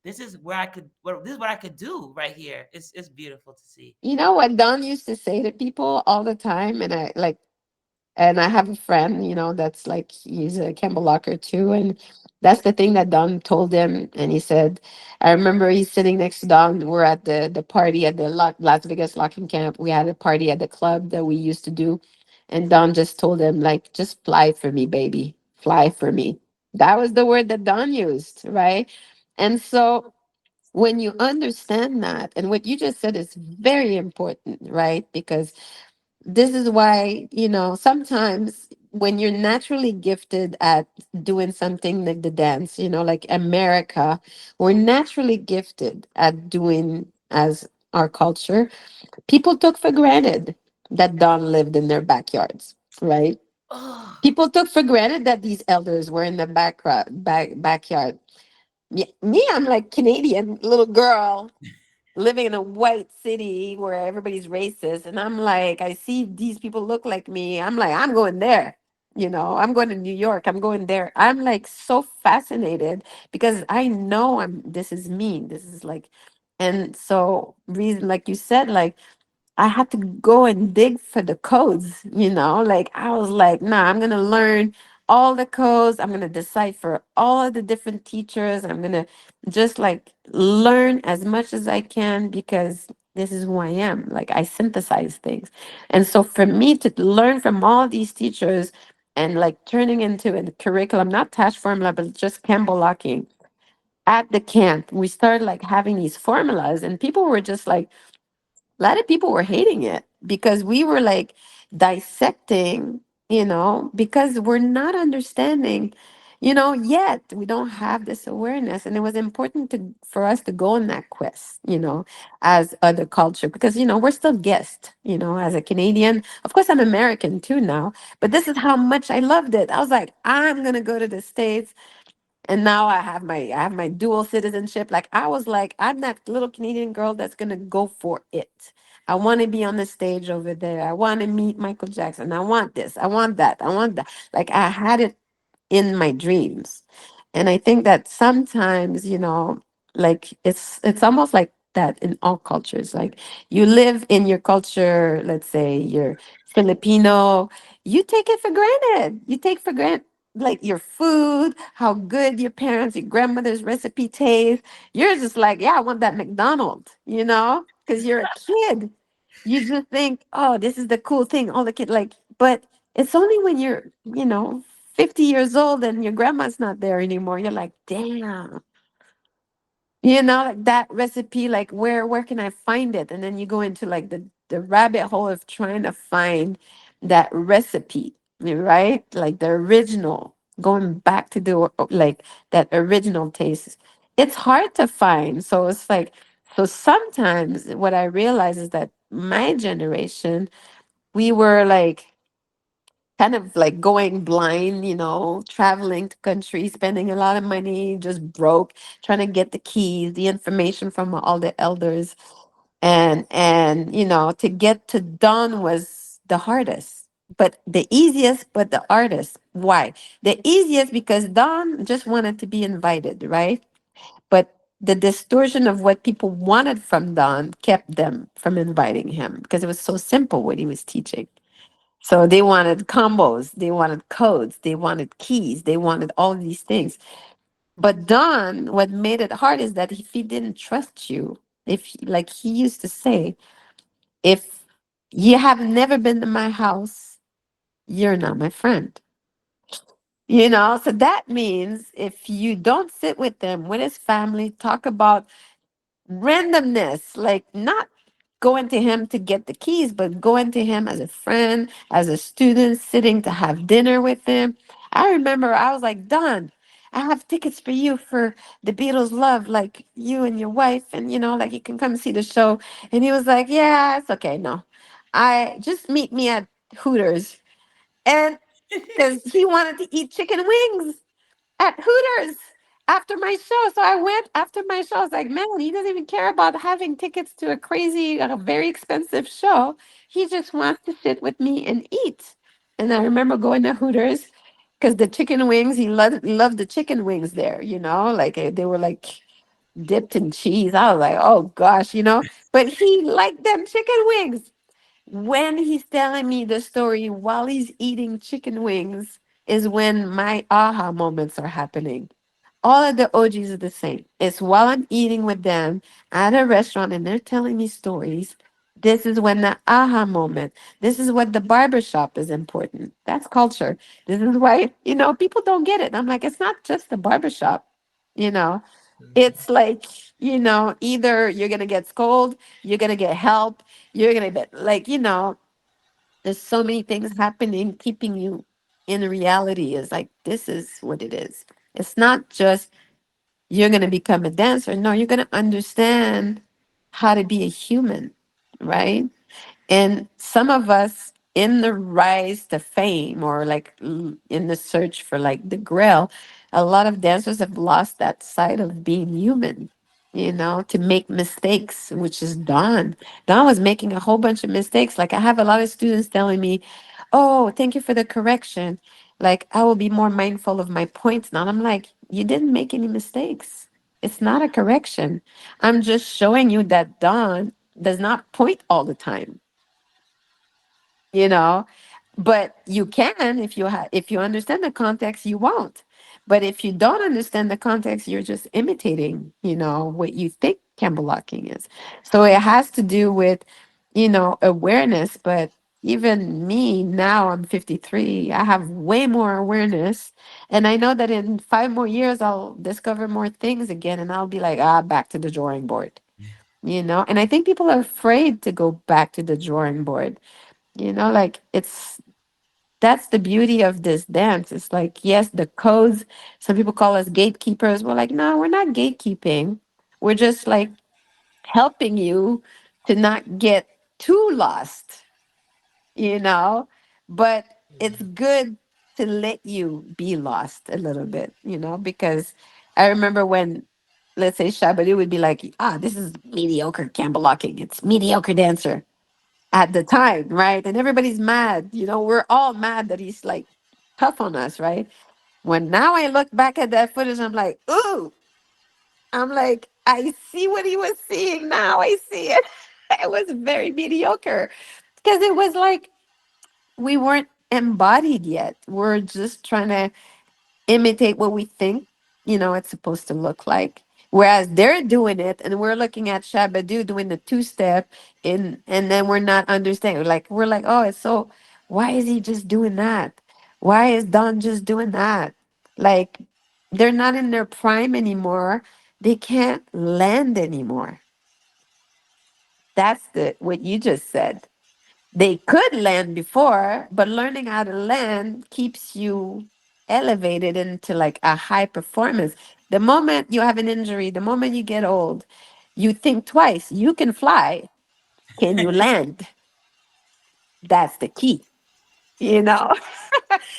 this is where I could, this is what I could do right here. It's beautiful to see. You know what Don used to say to people all the time, and I have a friend, that's like he's a Campbellocker too, and that's the thing that Don told him. And he said, I remember he's sitting next to Don. We're at the party at the Las Vegas locking camp. We had a party at the club that we used to do, and Don just told him like, just fly for me, baby, fly for me. That was the word that Don used, right? And so when you understand that, and what you just said is very important, right? Because this is why, sometimes when you're naturally gifted at doing something like the dance, like America, we're naturally gifted at doing as our culture. People took for granted that Don lived in their backyards, right? Oh, People took for granted that these elders were in the backyard. Me, I'm like Canadian little girl living in a white city where everybody's racist, and I'm like, I see these people look like me, I'm like, I'm going there. I'm going to New York, I'm going there. I'm like so fascinated because I know this is me, this is like. And so reason, like you said, like I had to go and dig for the codes, like I was like, nah, I'm gonna learn all the codes. I'm gonna decipher all of the different teachers. I'm gonna just like learn as much as I can because this is who I am. Like I synthesize things. And so for me to learn from all these teachers and like turning into a curriculum, not Tash formula, but just Campbellocking at the camp, we started like having these formulas and people were just like, a lot of people were hating it because we were like dissecting, because we're not understanding, yet we don't have this awareness. And it was important for us to go on that quest, as other culture, because, we're still guests, as a Canadian. Of course, I'm American too now, but this is how much I loved it. I was like, I'm going to go to the States, and now I have my dual citizenship. Like I was like, I'm that little Canadian girl that's gonna go for it. I want to be on the stage over there. I want to meet Michael Jackson. I want this. I want that. I want that. Like I had it in my dreams. And I think that sometimes, like it's almost like that in all cultures. Like you live in your culture, let's say you're Filipino, you take it for granted. You take for granted like your food, how good your parents, your grandmother's recipe tastes. You're just like, yeah, I want that McDonald's, because you're a kid. You just think, oh, this is the cool thing. All the kid like, but it's only when you're, 50 years old and your grandma's not there anymore. You're like, damn, like that recipe, like where can I find it? And then you go into like the rabbit hole of trying to find that recipe, right? Like the original, going back to the like that original taste. It's hard to find. So it's like, so sometimes what I realize is that my generation, we were like kind of like going blind, traveling to countries, spending a lot of money, just broke, trying to get the keys, the information from all the elders. And to get to Don was the hardest, but the easiest, but the hardest. Why? The easiest because Don just wanted to be invited, right? But the distortion of what people wanted from Don kept them from inviting him because it was so simple what he was teaching. So they wanted combos, they wanted codes, they wanted keys, they wanted all these things. But Don, what made it hard is that if he didn't trust you, If like he used to say, if you have never been to my house, you're not my friend. You know, so that means if you don't sit with them, with his family, talk about randomness, like not going to him to get the keys, but going to him as a friend, as a student, sitting to have dinner with him. I remember I was like, Don, I have tickets for you for the Beatles Love, like you and your wife, and you know, like you can come see the show. And he was like, yeah, it's okay. No, I just meet me at Hooters. And because he wanted to eat chicken wings at Hooters after my show. So I went after my show. I was like, man, he doesn't even care about having tickets to a crazy, very expensive show. He just wants to sit with me and eat. And I remember going to Hooters because the chicken wings, he loved the chicken wings there, you know, like they were like dipped in cheese. I was like, oh gosh, you know, but he liked them chicken wings. When he's telling me the story while he's eating chicken wings is when my aha moments are happening. All of the OGs are the same. It's while I'm eating with them at a restaurant and they're telling me stories. This is when the aha moment. This is what the barbershop is important. That's culture. This is why, you know, people don't get it. I'm like, it's not just the barbershop, you know. It's like, you know, either you're gonna get scolded, you're gonna get help, you're gonna get like, you know, there's so many things happening, keeping you in reality is like this is what it is. It's not just you're gonna become a dancer. No, you're gonna understand how to be a human, right? And some of us in the rise to fame or like in the search for like the grail, a lot of dancers have lost that side of being human, you know, to make mistakes, which is Don. Don was making a whole bunch of mistakes. Like I have a lot of students telling me, oh, thank you for the correction. Like I will be more mindful of my points now. And I'm like, you didn't make any mistakes. It's not a correction. I'm just showing you that Don does not point all the time, you know, but you can if if you understand the context, you won't. But if you don't understand the context, you're just imitating, you know, what you think Campbellocking is. So it has to do with, you know, awareness. But even me now, I'm 53, I have way more awareness, and I know that in 5 more years I'll discover more things again, and I'll be like, ah, back to the drawing board, you know. And I think people are afraid to go back to the drawing board, you know, like it's that's the beauty of this dance. It's like, yes, the codes, some people call us gatekeepers. We're like, no, we're not gatekeeping. We're just like helping you to not get too lost, you know? But it's good to let you be lost a little bit, you know, because I remember when, let's say, Shabadoo would be like, ah, this is mediocre Campbellocking. It's mediocre dancer at the time, right? And everybody's mad. You know, we're all mad that he's like tough on us, right? When now I look back at that footage, I'm like, ooh, I'm like, I see what he was seeing now. I see it. It was very mediocre because it was like we weren't embodied yet. We're just trying to imitate what we think, you know, it's supposed to look like. Whereas they're doing it and we're looking at Shabadoo doing the two-step and then we're not understanding. Like we're like, oh, it's so why is he just doing that? Why is Don just doing that? Like they're not in their prime anymore. They can't land anymore. That's the what you just said. They could land before, but learning how to land keeps you elevated into like a high performance. The moment you have an injury, the moment you get old, you think twice. You can fly. Can you land? That's the key, you know?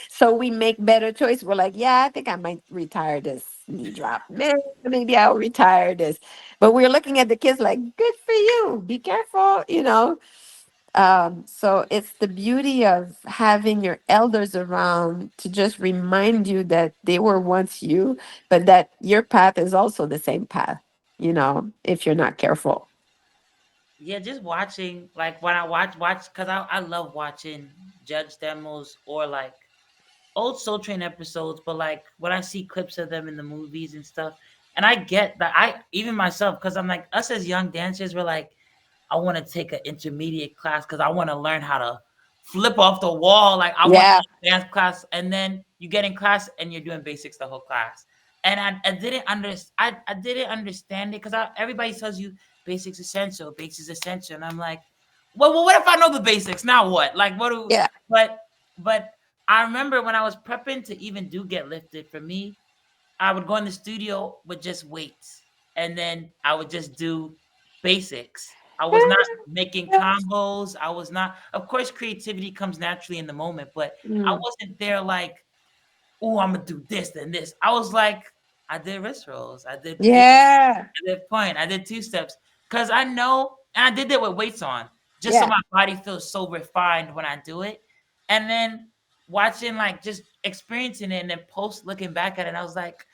So we make better choices. We're like, yeah, I think I might retire this knee drop. Man, maybe I'll retire this. But we're looking at the kids like, good for you. Be careful, you know? So it's the beauty of having your elders around to just remind you that they were once you, but that your path is also the same path, you know, if you're not careful. Yeah, just watching, like when I watch because I love watching judge demos or like old Soul Train episodes, but like when I see clips of them in the movies and stuff, And I get that. I even myself, because I'm like, us as young dancers, we're like, I want to take an intermediate class because I want to learn how to flip off the wall. Like I want Yeah. to dance class, and then you get in class and you're doing basics the whole class. And I didn't I didn't understand it because everybody tells you basics essential, and I'm like, well, what if I know the basics? Now what? Like, what do? Yeah. But but I remember when I was prepping to even do get lifted. For me, I would go in the studio with just weights, and then I would just do basics. I was not making combos. I was not. Of course, creativity comes naturally in the moment, but I Mm. wasn't there like, oh, I'm gonna do this and this. I was like, I did wrist rolls. I did this. Yeah. I did point. I did two steps because I know, and I did that with weights on, just so Yeah. my body feels so refined when I do it. And then watching, like, just experiencing it, and then post looking back at it, I was like,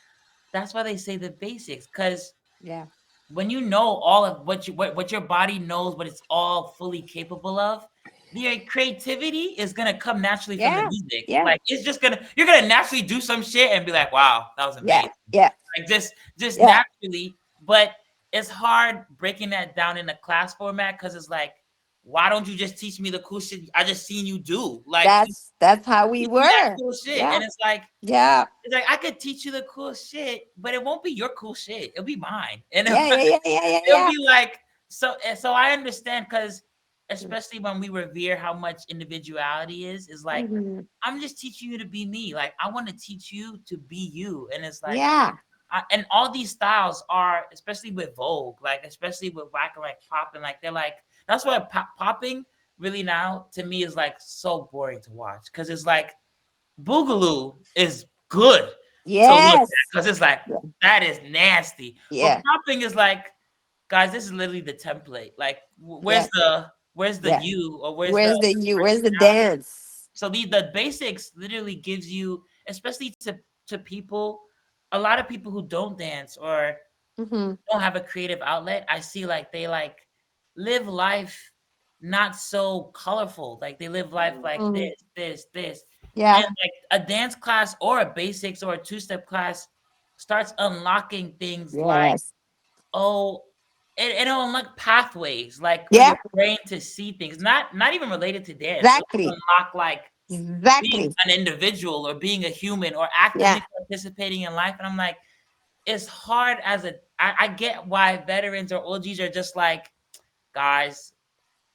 that's why they say the basics, because Yeah. when you know all of what your body knows, what it's all fully capable of, the creativity is gonna come naturally from the Yeah. music. Yeah. Like it's just gonna you're gonna naturally do some shit and be like, wow, that was Yeah. amazing. Yeah. Like just Yeah. naturally, but it's hard breaking that down in a class format because it's like, why don't you just teach me the cool shit I just seen you do? Like That's how we teach me that were. cool shit. Yeah. And Yeah. it's like I could teach you the cool shit, but it won't be your cool shit. It'll be mine. And Yeah. Yeah. Yeah. Yeah. Yeah. it'll Yeah. be like so I understand because Mm. especially when we revere how much individuality is like Mhm. I'm just teaching you to be me. Like I want to teach you to be you. And it's like Yeah. and all these styles are, especially with Vogue, like especially with whack and like popping, like they're like that's why popping really now to me is like so boring to watch because it's like Boogaloo is good to look at Yes. because it's like Yeah. that is nasty, but Yeah. popping is like, guys, this is literally the template. Like, Yeah. where's the Yeah. you or where's the Where's the you? Where's the originality? dance? So the basics literally gives you, especially to people, a lot of people who don't dance or Mm-hmm. don't have a creative outlet. I see like they like live life not so colorful. Like they live life like Mm. this. And Yeah. like a dance class or a basics or a two-step class starts unlocking things like, Yes. oh, it'll unlock pathways like for Yeah. your brain to see things, not even related to dance. It'll Exactly. unlock like being Exactly. an individual or being a human or Yeah. actively participating in life. And I'm like, it's hard as I get why veterans or OGs are just like, guys,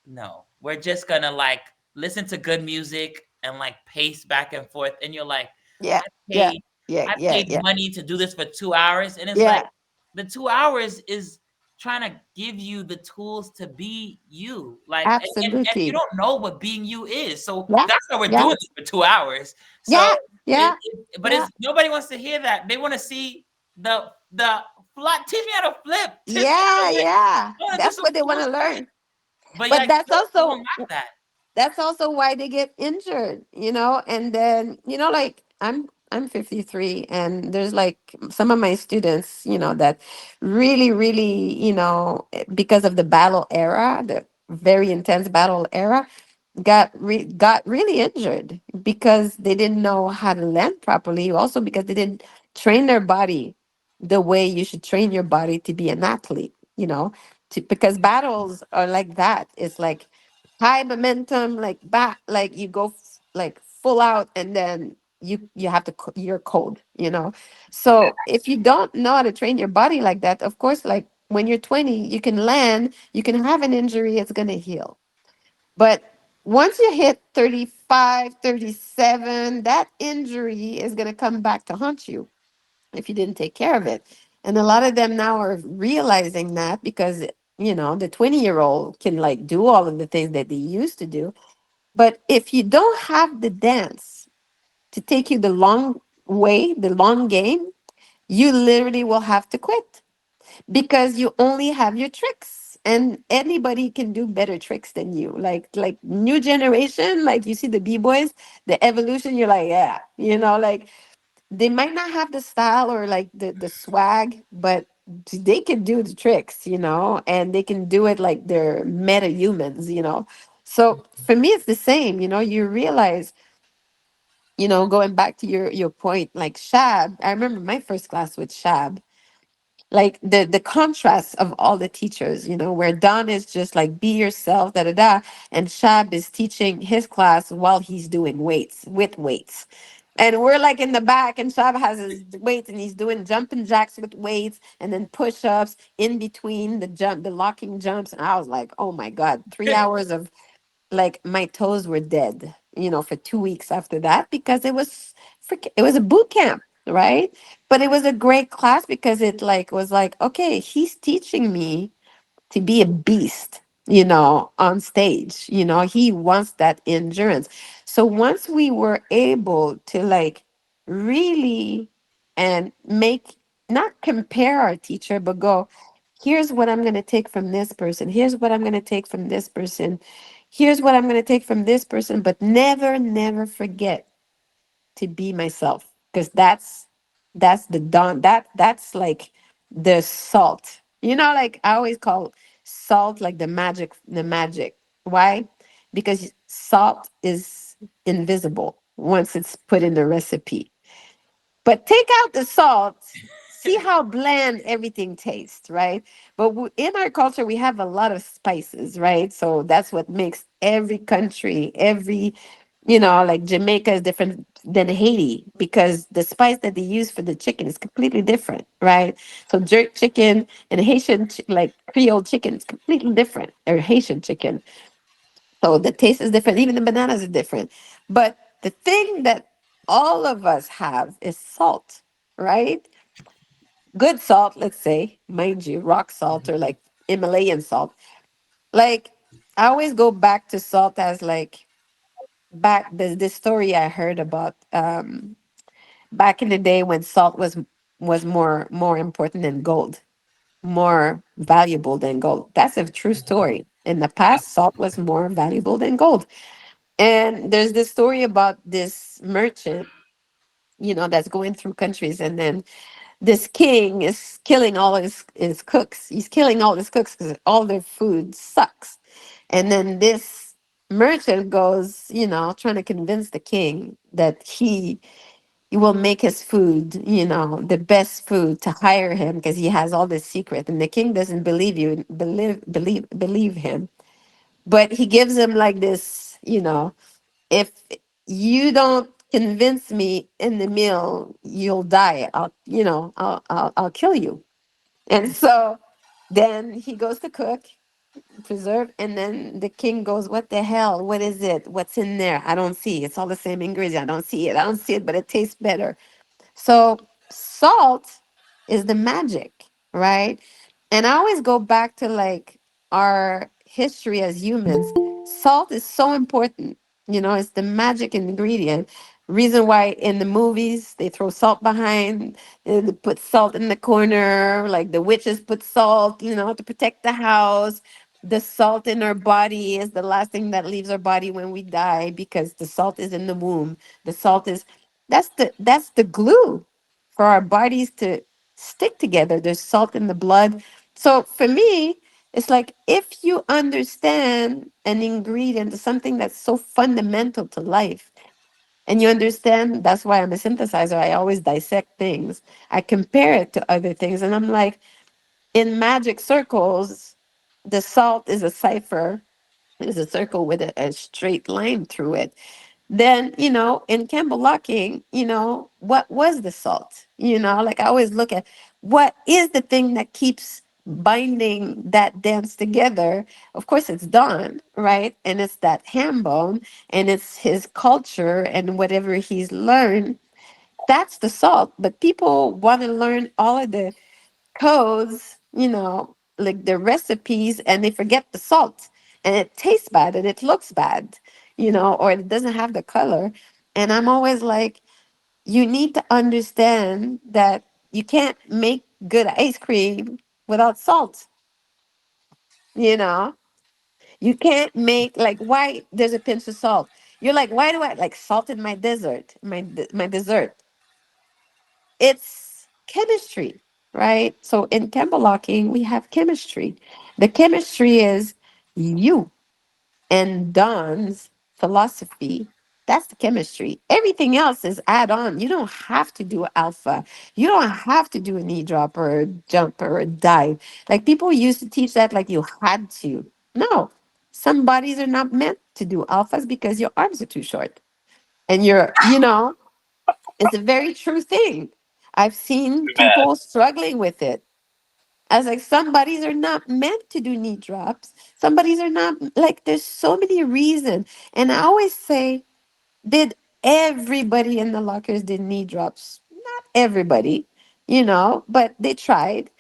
no, we're just gonna like listen to good music and like pace back and forth. And you're like, Yeah. I Yeah. paid, Yeah. I Yeah. paid Yeah. money to do this for 2 hours. And it's like Yeah. the 2 hours is trying to give you the tools to be you. Like and you Absolutely. don't know what being you is. So Yeah. that's why we're Yeah. doing it for 2 hours. So Yeah. Yeah. but Yeah. it's nobody wants to hear that. They want to see the flat. Teach me how to flip. Teach me how Yeah. to like. Yeah. I want to do That's some what they want cool to shit. learn. But But like that's you don't also like that. why they get injured, and then, like, I'm 53, and there's like some of my students, that really really, because of the battle era, the very intense battle era, got really injured because they didn't know how to land properly, also because they didn't train their body the way you should train your body to be an athlete, because battles are like that. It's like high momentum, like back, like you go like full out, and then you have to you're cold, so if you don't know how to train your body like that, of course, like when you're 20, you can land, you can have an injury, it's going to heal. But once you hit 35, 37, that injury is going to come back to haunt you if you didn't take care of it. And a lot of them now are realizing that because, the 20-year-old can like do all of the things that they used to do. But if you don't have the dance to take you the long way, the long game, you literally will have to quit because you only have your tricks, and anybody can do better tricks than you, like new generation, like you see the b-boys, the evolution, you're like, yeah, like they might not have the style or like the swag, but they can do the tricks, and they can do it like they're meta humans, so for me it's the same, you realize, going back to your point, like Shab, I remember my first class with Shab. like the contrast of all the teachers, where Don is just like be yourself, da da da, and Shab is teaching his class while he's doing weights with weights. And we're like in the back, and Shab has his weights, and he's doing jumping jacks with weights, and then push-ups in between the locking jumps. And I was like, oh my God, 3 hours of like my toes were dead, for 2 weeks after that, because it was a boot camp, right? But it was a great class because it like was like, okay, he's teaching me to be a beast, on stage. He wants that endurance. So once we were able to like really and make, not compare our teacher, but go, here's what I'm going to take from this person. Here's what I'm going to take from this person. Here's what I'm going to take from this person, but never, never forget to be myself, because that's the dawn, that's like the salt, like I always call salt like the magic. Why? Because salt is invisible once it's put in the recipe, but take out the salt, see how bland everything tastes, right? But in our culture, we have a lot of spices, right? So that's what makes every country, like Jamaica is different than Haiti, because the spice that they use for the chicken is completely different, right? So jerk chicken and Haitian, like Creole chicken, is completely different, or Haitian chicken. So the taste is different. Even the bananas are different. But the thing that all of us have is salt, right? Good salt, let's say, mind you, rock salt or like Himalayan salt. Like I always go back to salt as like back this story I heard about back in the day when salt was more important than gold, more valuable than gold. That's a true story. In the past, salt was more valuable than gold. And there's this story about this merchant, that's going through countries, and then this king is killing all his cooks. He's killing all his cooks because all their food sucks. And then this merchant goes, trying to convince the king that he will make his food, the best food, to hire him because he has all this secret. And the king doesn't believe him. But he gives him like this, if you don't convince me in the meal, you'll die. I'll kill you. And so then he goes to cook, preserve, and then the king goes, what the hell? What is it? What's in there? I don't see. It's all the same ingredient. I don't see it. I don't see it, but it tastes better. So salt is the magic, right? And I always go back to like our history as humans. Salt is so important. It's the magic ingredient. Reason why in the movies they throw salt behind, and they put salt in the corner, like the witches put salt, to protect the house. The salt in our body is the last thing that leaves our body when we die, because the salt is in the womb. The salt is that's the glue for our bodies to stick together. There's salt in the blood. So for me, it's like if you understand an ingredient, something that's so fundamental to life, and you understand, that's why I'm a synthesizer. I always dissect things. I compare it to other things, and I'm like, in magic circles, the salt is a cipher. It is a circle with a straight line through it. Then, in Campbellocking, what was the salt? Like I always look at what is the thing that keeps binding that dance together. Of course, it's Don, right? And it's that ham bone, and it's his culture and whatever he's learned. That's the salt. But people want to learn all of the codes, like the recipes, and they forget the salt, and it tastes bad and it looks bad, or it doesn't have the color. And I'm always like, you need to understand that you can't make good ice cream without salt, you know? You can't make, like, why there's a pinch of salt. You're like, why do I like salt in my dessert, my dessert? It's chemistry, right? So in Campbellocking, we have chemistry. The chemistry is you and Don's philosophy That's the chemistry. Everything else is add on. You don't have to do alpha. You don't have to do a knee drop or a jump or a dive. Like people used to teach that like you had to. No, some bodies are not meant to do alphas because your arms are too short. And it's a very true thing. I've seen Bad. people struggling with it. I was like, some bodies are not meant to do knee drops. Some bodies are not, like, there's so many reasons. And I always say, did everybody in the lockers did knee drops? Not everybody, but they tried.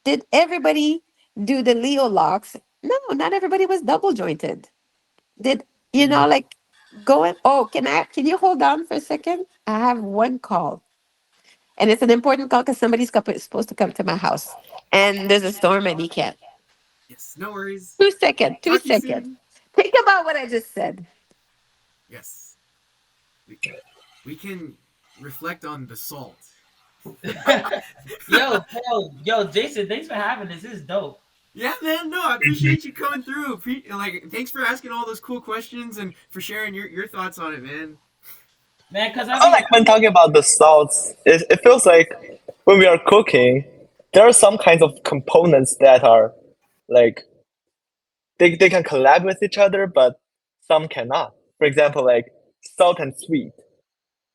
Did everybody do the Leo locks? No, not everybody was double jointed. Did Mhm. like go and can you hold on for a second? I have one call. And it's an important call because supposed to come to my house. And there's a storm and he can't. Yes, no worries. 2 seconds, two Talk to you seconds. soon. Think about what I just said. Yes, we we can reflect on the salt. Yo, Jason, thanks for having this. This is dope. Yeah, man. No, I appreciate you coming through. Thanks for asking all those cool questions and for sharing your thoughts on it, man. Man, because I feel like when talking about the salts, it feels like when we are cooking, there are some kinds of components that are like they can collab with each other, but some cannot. For example, like salt and sweet.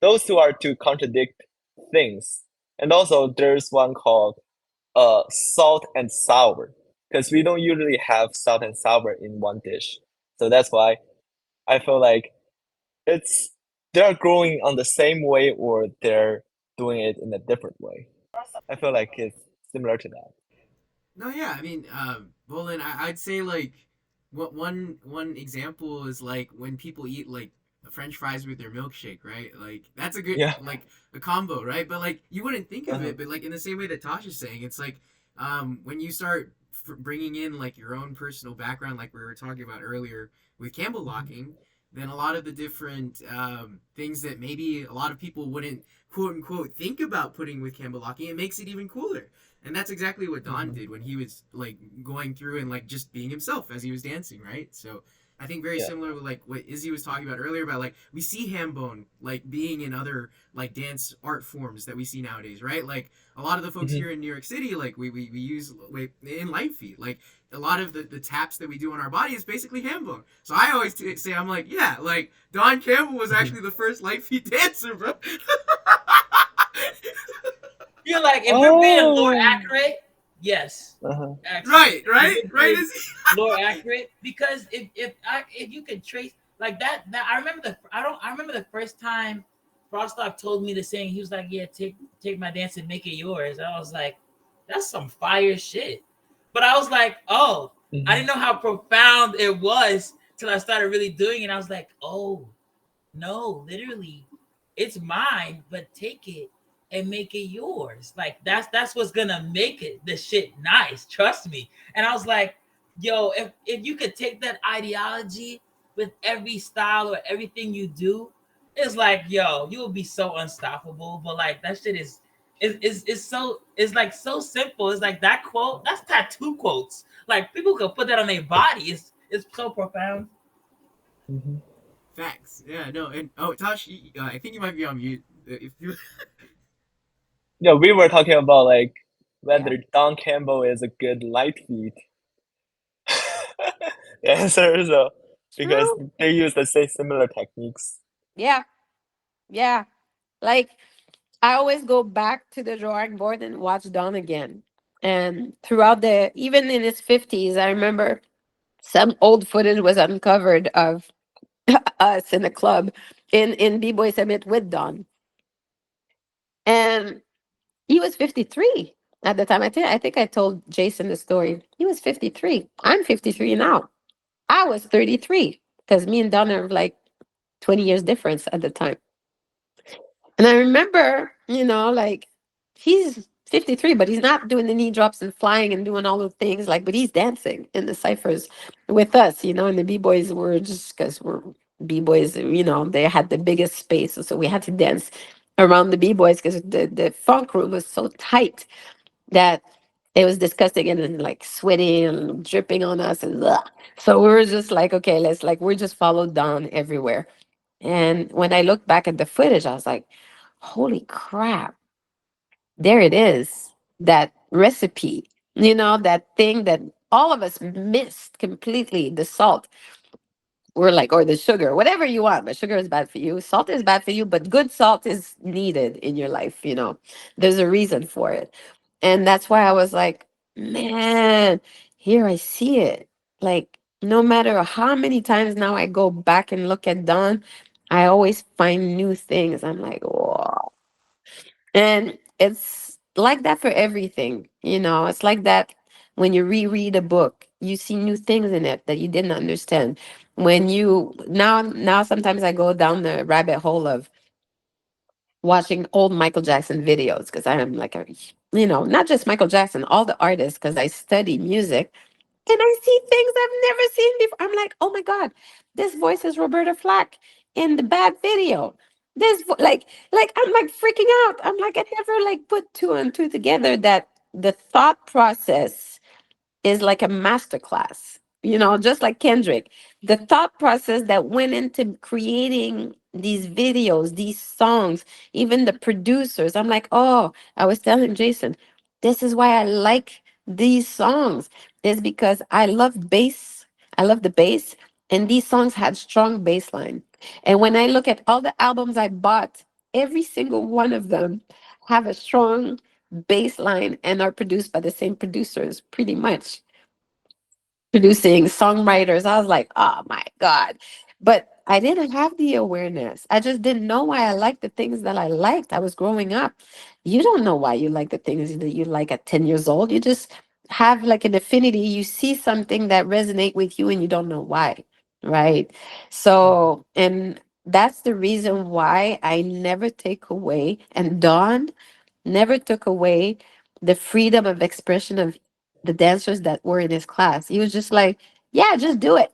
Those two are two contradict things. And also there's one called salt and sour. Because we don't usually have salt and sour in one dish. So that's why I feel like it's they're growing on the same way or they're doing it in a different way. I feel like it's similar to that. No, yeah. I mean, well, then I'd say like, what one example is like when people eat like French fries with their milkshake, right? Like that's a good Yeah. like a combo, right? But like you wouldn't think of Uh-huh. it, but like in the same way that Tosh is saying, it's like when you start bringing in like your own personal background, like we were talking about earlier with Campbell locking, then a lot of the different things that maybe a lot of people wouldn't quote unquote think about putting with Campbell locking, it makes it even cooler. And that's exactly what Don Mhm. did when he was like going through and like just being himself as he was dancing, right? So I think very Yeah. similar with like what Izzy was talking about earlier about like we see Hambone like being in other like dance art forms that we see nowadays, right? Like a lot of the folks Mhm. here in New York City, like we use like in light feet, like a lot of the taps that we do on our body is basically Hambone. So I always say I'm like, yeah, like Don Campbell was Mhm. actually the first light feet dancer, bro. you're like, if we're being lore Oh. accurate, yes, Uh-huh. actually, Right, if right, we're right. being Izzy? lore accurate, because if you can trace like that I remember I remember the first time Frostlock told me the saying. He was like, yeah, take my dance and make it yours. I was like, that's some fire shit. But I was like, oh, I Mhm. didn't know how profound it was till I started really doing it. I was like, oh, no, literally, it's mine, but take it and make it yours. Like that's what's gonna make it the shit nice. Trust me. And I was like, yo, if you could take that ideology with every style or everything you do, it's like, yo, you will be so unstoppable. But like that shit is like so simple. It's like that quote, that's tattoo quotes. Like people could put that on their body. It's so profound. Mhm. Facts. Yeah, no, and oh, Tosh, I think you might be on mute. If you, Yeah, we were talking about like Yeah. whether Don Campbell is a good light feed. The answer is because True. they use the same similar techniques. Yeah. Yeah. Like I always go back to the drawing board and watch Don again. And throughout even in his 50s, I remember some old footage was uncovered of us in the club in B-Boy Summit with Don. And he was 53 at the time. I think I told Jason the story. He was 53. I'm 53 now. I was 33 because me and Don are like 20 years difference at the time. And I remember, like he's 53, but he's not doing the knee drops and flying and doing all the things like, but he's dancing in the ciphers with us, and the B-boys were just because we're B-boys, they had the biggest space. So we had to dance around the B-boys because the funk room was so tight that it was disgusting and then like sweating and dripping on us and ugh. So we were just like, okay, let's like, we're just followed down everywhere. And when I looked back at the footage, I was like, holy crap, there it is. That recipe, that thing that all of us missed completely, the salt. We're like, or the sugar, whatever you want, but sugar is bad for you. Salt is bad for you, but good salt is needed in your life. There's a reason for it. And that's why I was like, man, here I see it. Like, no matter how many times now I go back and look at Don, I always find new things. I'm like, whoa. And it's like that for everything. It's like that when you reread a book, you see new things in it that you didn't understand. When you now sometimes I go down the rabbit hole of watching old Michael Jackson videos because I am like not just Michael Jackson, all the artists because I study music and I see things I've never seen before. I'm like, oh my God, this voice is Roberta Flack in the Bad video. Like I'm like freaking out. I'm like, I never like put two and two together that the thought process is like a master class, just like Kendrick. The thought process that went into creating these videos, these songs, even the producers. I'm like, oh, I was telling Jason, this is why I like these songs, is because I love bass. I love the bass. And these songs had strong bass line. And when I look at all the albums I bought, every single one of them have a strong bass line and are produced by the same producers, pretty much producing songwriters. I was like, oh my God. But I didn't have the awareness. I just didn't know why I liked the things that I liked. I was growing up. You don't know why you like the things that you like at 10 years old. You just have like an affinity. You see something that resonate with you and you don't know why. Right. So, and that's the reason why I never take away, and Dawn never took away the freedom of expression of the dancers that were in his class. He was just like, yeah, just do it.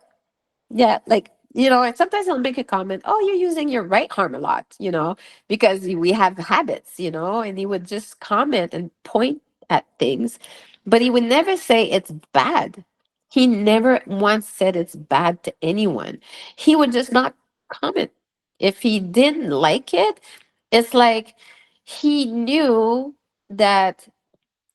Yeah, like, and sometimes he'll make a comment, oh, you're using your right arm a lot, because we have habits, and he would just comment and point at things, but he would never say it's bad. He never once said it's bad to anyone. He would just not comment. If he didn't like it, it's like he knew that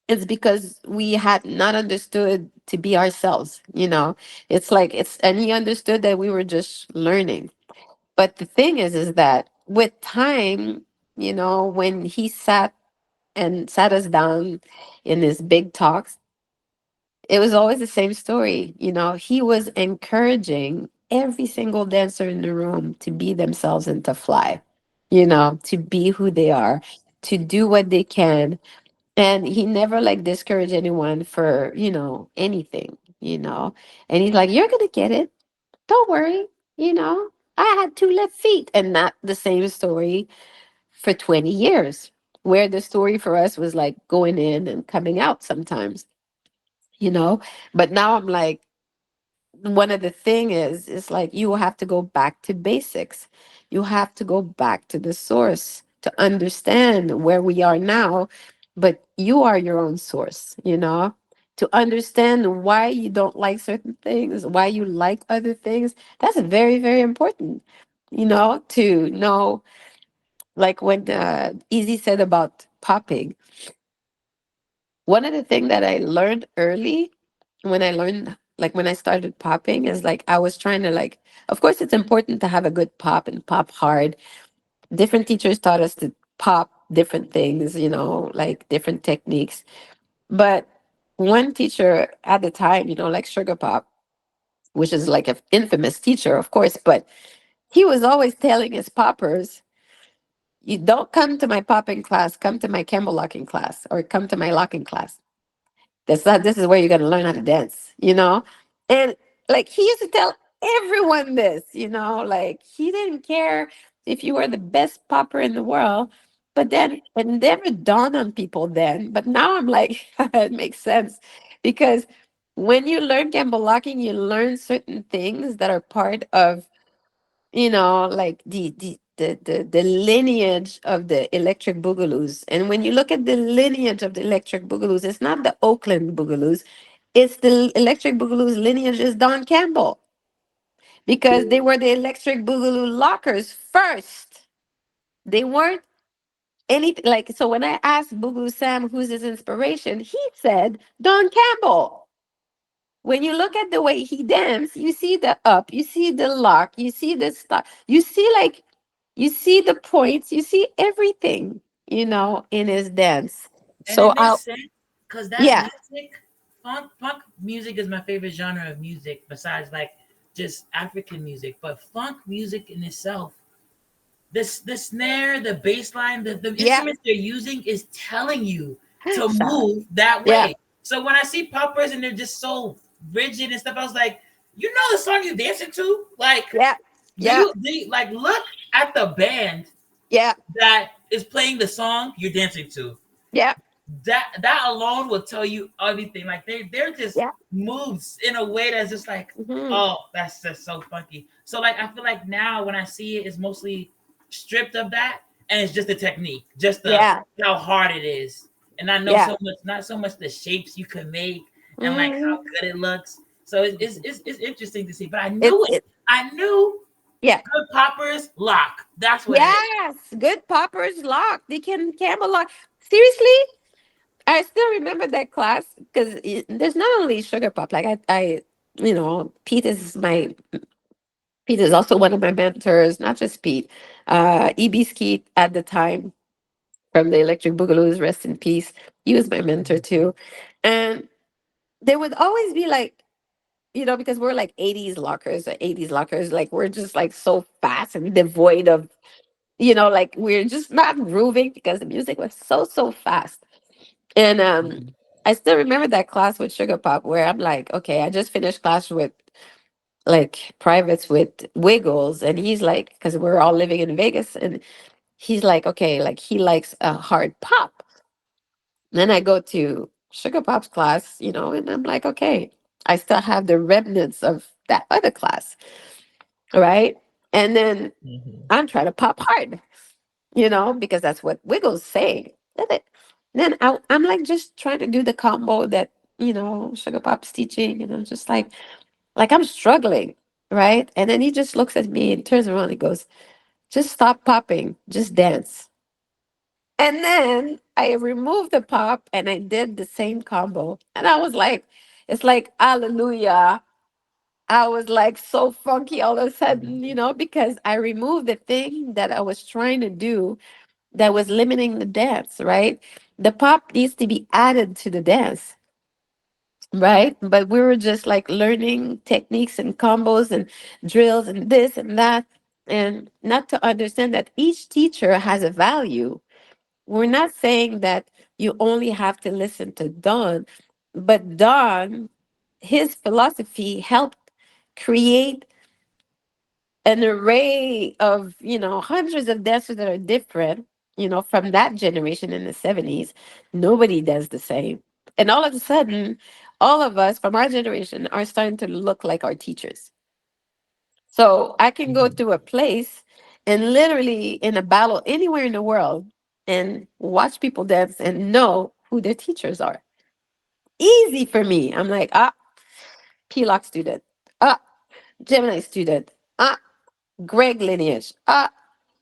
it's because we had not understood to be ourselves. It's like and he understood that we were just learning. But the thing is that with time, when he sat us down in his big talks, it was always the same story. He was encouraging every single dancer in the room to be themselves and to fly, to be who they are, to do what they can. And he never like discouraged anyone for, anything. And he's like, you're gonna get it. Don't worry. I had two left feet. And not the same story for 20 years, where the story for us was like going in and coming out sometimes. But now I'm like, one of the thing is like you have to go back to basics. You have to go back to the source to understand where we are now, but you are your own source. To understand why you don't like certain things, why you like other things. That's very, very important, to know, like when Easy said about popping. One of the things that I learned early, when I started popping, is like I was trying to, like, of course it's important to have a good pop and pop hard. Different teachers taught us to pop different things, like different techniques. But one teacher at the time, like Sugar Pop, which is like an infamous teacher, of course, but he was always telling his poppers, you don't come to my popping class, come to my Campbellocking class, or come to my locking class. This is where you're gonna learn how to dance. And like he used to tell everyone this, like he didn't care if you were the best popper in the world. But then it never dawned on people then. But now I'm like, it makes sense. Because when you learn Campbellocking, you learn certain things that are part of, like the lineage of the electric boogaloos. And when you look at the lineage of the electric boogaloos, it's not the Oakland boogaloos, it's the electric boogaloos lineage is Don Campbell. because they were the electric boogaloo lockers first. They weren't anything like, so when I asked Boogaloo Sam who's his inspiration, he said Don Campbell. When you look at the way he danced, you see the up, you see the lock, you see the stop, you see like, you see the points, you see everything, in his dance. And it So I, makes sense because that yeah, music, funk music is my favorite genre of music besides like just African music. But funk music in itself, this the snare, the bass line, the yeah, instruments they're using is telling you to move that yeah, way. So when I see poppers and they're just so rigid and stuff, I was like, you know the song you're dancing to? Like, yeah, yeah, do you like look at the band yeah, that is playing the song you're dancing to? yeah, That alone will tell you everything. Like they're just yeah. moves in a way that's just like, Hmm. oh, that's just so funky. So like I feel like now when I see it, it's mostly stripped of that, and it's just the technique, just the Yeah, how hard it is. And I know yeah. so much, not so much the shapes you can make and like how Hmm. good it looks. So it's interesting to see. But I knew It's it. I knew yeah. good poppers lock. That's what it is. Yes, good poppers lock. They can camel lock. Seriously, I still remember that class because there's not only sugar pop. Like Pete is also one of my mentors. Not just Pete, EB Skeet at the time from the Electric Boogaloo, rest in peace. He was my mentor too, and there would always be like, because we're like 80s lockers, like we're just like so fast and devoid of, like we're just not grooving because the music was so, so fast. And I still remember that class with Sugar Pop where I'm like, okay, I just finished class with like privates with Wiggles. And he's like, because we're all living in Vegas, and he's like, okay, like he likes a hard pop. Then I go to Sugar Pop's class, and I'm like, okay, I still have the remnants of that other class, right? And then Mhm. I'm trying to pop hard, because that's what Wiggles say. Then I'm like just trying to do the combo that, Sugar Pop's teaching, just like I'm struggling, right? And then he just looks at me and turns around and goes, just stop popping, just dance. And then I removed the pop and I did the same combo. And I was like, it's like, hallelujah. I was like so funky all of a sudden, because I removed the thing that I was trying to do that was limiting the dance, right? The pop needs to be added to the dance, right? But we were just like learning techniques and combos and drills and this and that. And not to understand that each teacher has a value. We're not saying that you only have to listen to Don, but Don, his philosophy helped create an array of, hundreds of dancers that are different, from that generation in the 70s. Nobody does the same. And all of a sudden, all of us from our generation are starting to look like our teachers. So I can go Mhm. to a place and literally in a battle anywhere in the world and watch people dance and know who their teachers are. Easy for me. I'm like, P-Lock student, Gemini student, Greg lineage,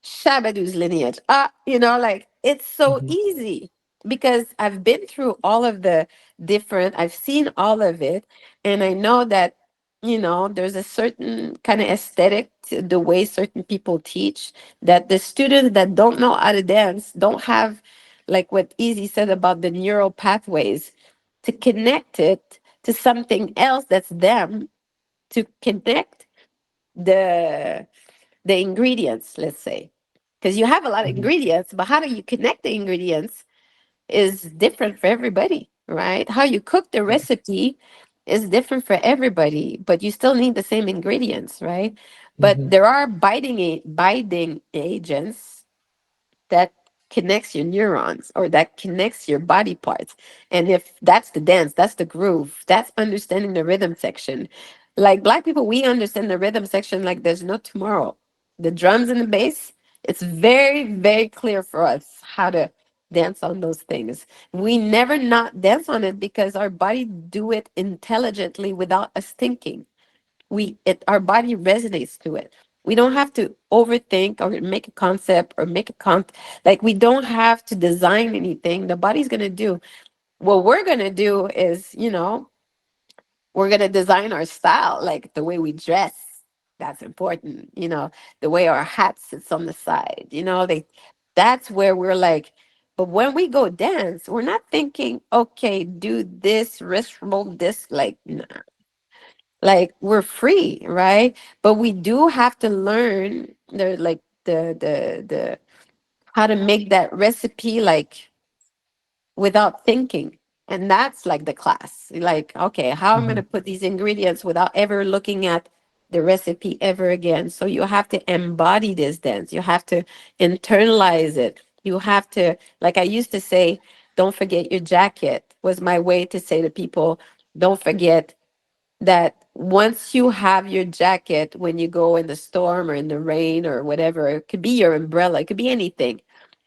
Shabadoo's lineage. Like it's so Mhm. easy because I've been through all of the different, I've seen all of it, and I know that, there's a certain kind of aesthetic to the way certain people teach, that the students that don't know how to dance don't have, like what Easy said about the neural pathways, to connect it to something else that's them, to connect the ingredients, let's say, because you have a lot of Mhm. ingredients, but how do you connect the ingredients is different for everybody, right? How you cook the Yeah. recipe is different for everybody, but you still need the same ingredients, right? But Mhm. there are binding agents that connects your neurons or that connects your body parts. And if that's the dance, that's the groove, that's understanding the rhythm section. Like Black people, we understand the rhythm section like there's no tomorrow. The drums and the bass, it's very, very clear for us how to dance on those things. We never not dance on it because our body do it intelligently without us thinking. our body resonates to it. We don't have to overthink or make a concept or make a like we don't have to design anything. The body's gonna do. What we're gonna do is, we're going to design our style, like the way we dress. That's important. The way our hat sits on the side, that's where we're like, but when we go dance, we're not thinking, okay, do this, wrist roll this, like, nah. Like we're free, right? But we do have to learn the how to make that recipe, like without thinking. And that's like the class. Like, okay, how I'm going to put these ingredients without ever looking at the recipe ever again. So you have to embody this dance. You have to internalize it. You have to, like I used to say, don't forget your jacket, was my way to say to people, don't forget that once you have your jacket, when you go in the storm or in the rain or whatever, it could be your umbrella, it could be anything.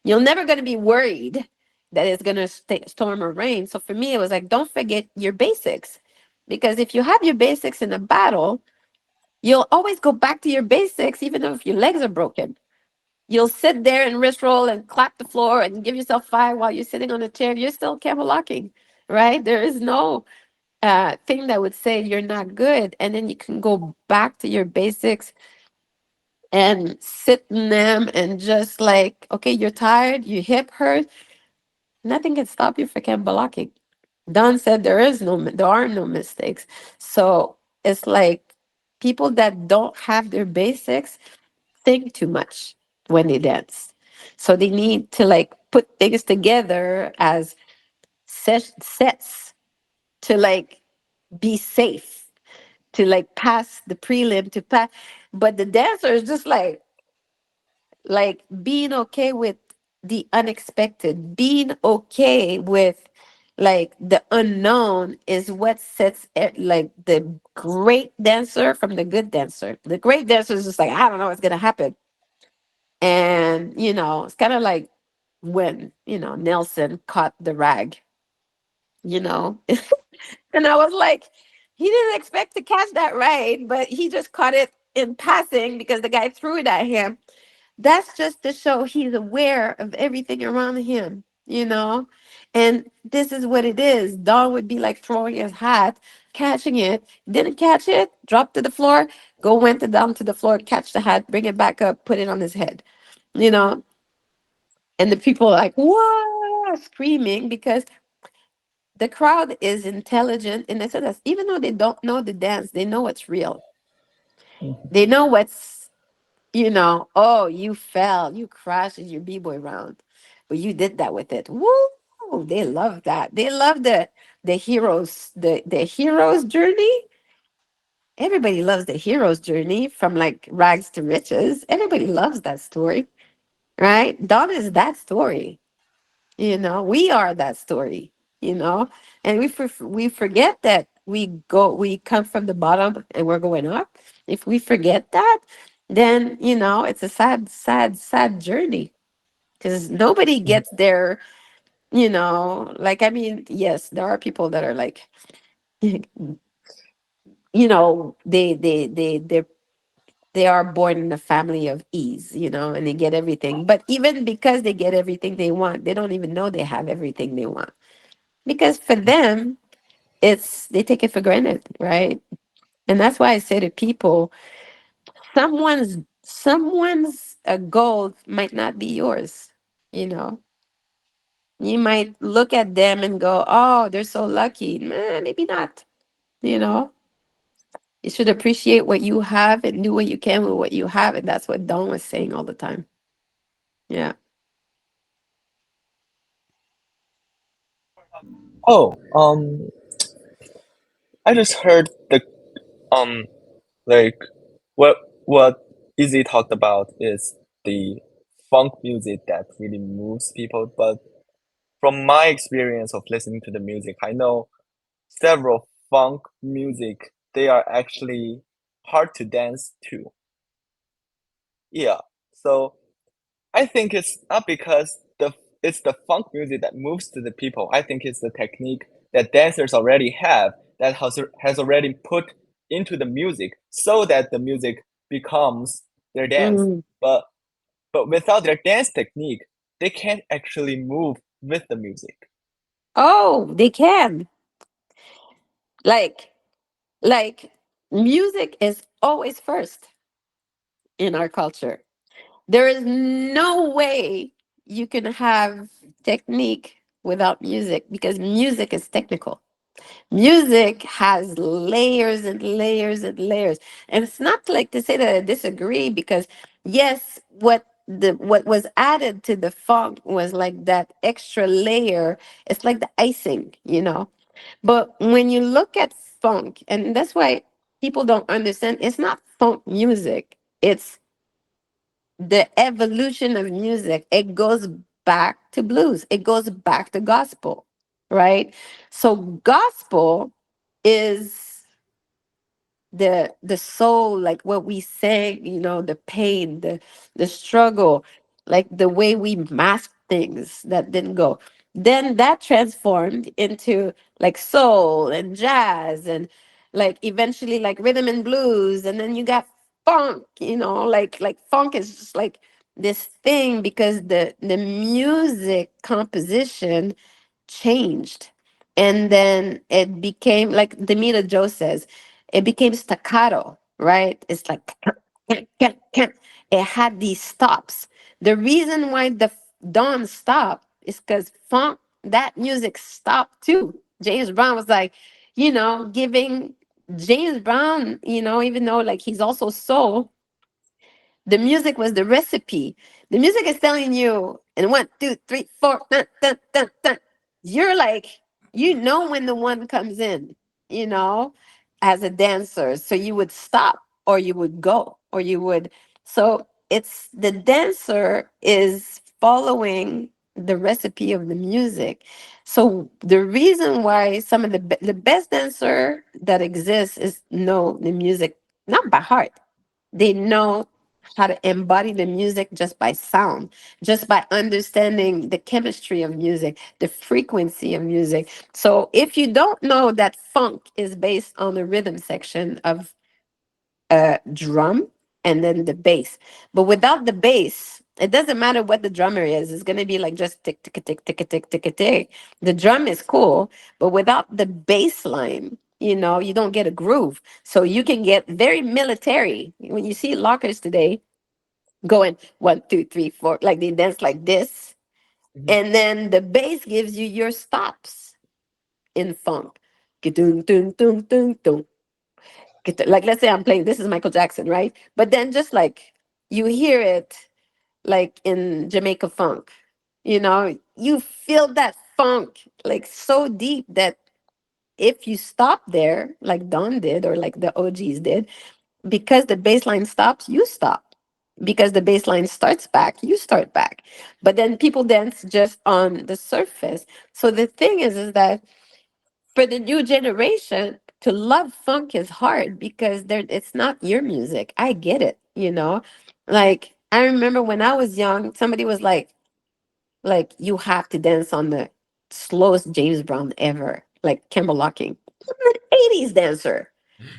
You're never going to be worried that it's going to storm or rain. So for me, it was like, don't forget your basics. Because if you have your basics in a battle, you'll always go back to your basics, even though if your legs are broken. You'll sit there and wrist roll and clap the floor and give yourself five while you're sitting on a chair. You're still Campbellocking, right? There is no thing that would say you're not good. And then you can go back to your basics and sit in them and just like, okay, you're tired, your hip hurt. Nothing can stop you from Campbellocking. Don said there are no mistakes. So it's like people that don't have their basics think too much when they dance. So they need to like put things together as sets to like be safe, to like pass the prelim, to pass. But the dancer is just like being okay with the unexpected, being okay with like the unknown is what sets like the great dancer from the good dancer. The great dancer is just like, I don't know what's gonna happen. And it's kind of like when Nelson caught the rag, you know and I was like, he didn't expect to catch that right, but he just caught it in passing because the guy threw it at him. That's just to show he's aware of everything around him. And this is what it is. Don would be like throwing his hat, catching it, didn't catch it, dropped to the floor, went down to the floor, catch the hat, bring it back up, put it on his head, you know. And the people are like, whoa, screaming because the crowd is intelligent in the sense that even though they don't know the dance, they know what's real. They know what's, oh, you fell, you crashed in your b-boy round, but you did that with it. Woo! They love that. They love the heroes, the hero's journey. Everybody loves the hero's journey from like rags to riches. Everybody loves that story, right? Dawn is that story. We are that story, and we forget that we come from the bottom and we're going up. If we forget that, then it's a sad journey because nobody gets there. Like, I mean, yes, there are people that are like, they are born in a family of ease, and they get everything. But even because they get everything they want, they don't even know they have everything they want. Because for them, they take it for granted, right? And that's why I say to people, someone's goal might not be yours. You know, you might look at them and go, "Oh, they're so lucky." Maybe not. You know, you should appreciate what you have and do what you can with what you have, and that's what Don was saying all the time. Yeah. Oh, I just heard the like what Izzy talked about is the funk music that really moves people. But from my experience of listening to the music, I know several funk music, they are actually hard to dance to. Yeah. So I think it's not because it's the funk music that moves to the people. I think it's the technique that dancers already have that has already put into the music so that the music becomes their dance. Mm. But without their dance technique, they can't actually move with the music. Oh, they can. Like, like music is always first in our culture. There is no way you can have technique without music because music is technical. Music has layers and layers and layers. And it's not like to say that I disagree because yes, what was added to the funk was like that extra layer. It's like the icing, you know. But when you look at funk, and that's why people don't understand, it's not funk music. It's the evolution of music. It goes back to blues. It goes back to gospel, right? So gospel is the soul, like what we sang, you know, the pain, the struggle, like the way we mask things that didn't go, then that transformed into like soul and jazz and like eventually like rhythm and blues, and then you got funk, you know, like funk is just like this thing because the music composition changed. And then it became like Demita Joe says, it became staccato, right? It's like it had these stops. The reason why the Dawn stopped is because funk, that music stopped too. James Brown was like, you know, giving James Brown, you know, even though like he's also soul, the music was the recipe. The music is telling you, and 1, 2, 3, 4, dun, dun, dun, dun. You're like, you know, when the one comes in, you know, as a dancer. So you would stop or you would go or you would. So it's the dancer is following the recipe of the music. So the reason why some of the best dancer that exists is know the music, not by heart, they know how to embody the music just by sound, just by understanding the chemistry of music, the frequency of music. So if you don't know that funk is based on the rhythm section of a drum and then the bass, but without the bass, it doesn't matter what the drummer is. It's gonna be like just tick tick tick tick tick tick tick. The drum is cool, but without the bass line, you know, you don't get a groove. So you can get very military when you see lockers today going 1, 2, 3, 4, like they dance like this, Mhm. and then the bass gives you your stops in funk. Dun, dun, dun, dun, dun. Like let's say I'm playing, this is Michael Jackson, right? But then just like you hear it like in Jamaica funk, you know, you feel that funk like so deep that if you stop there, like Don did or like the OGs did, because the bass line stops, you stop. Because the bass line starts back, you start back. But then people dance just on the surface. So the thing is that for the new generation to love funk is hard because it's not your music. I get it, you know. Like I remember when I was young, somebody was like you have to dance on the slowest James Brown ever, like Campbellocking. I'm an 80s dancer.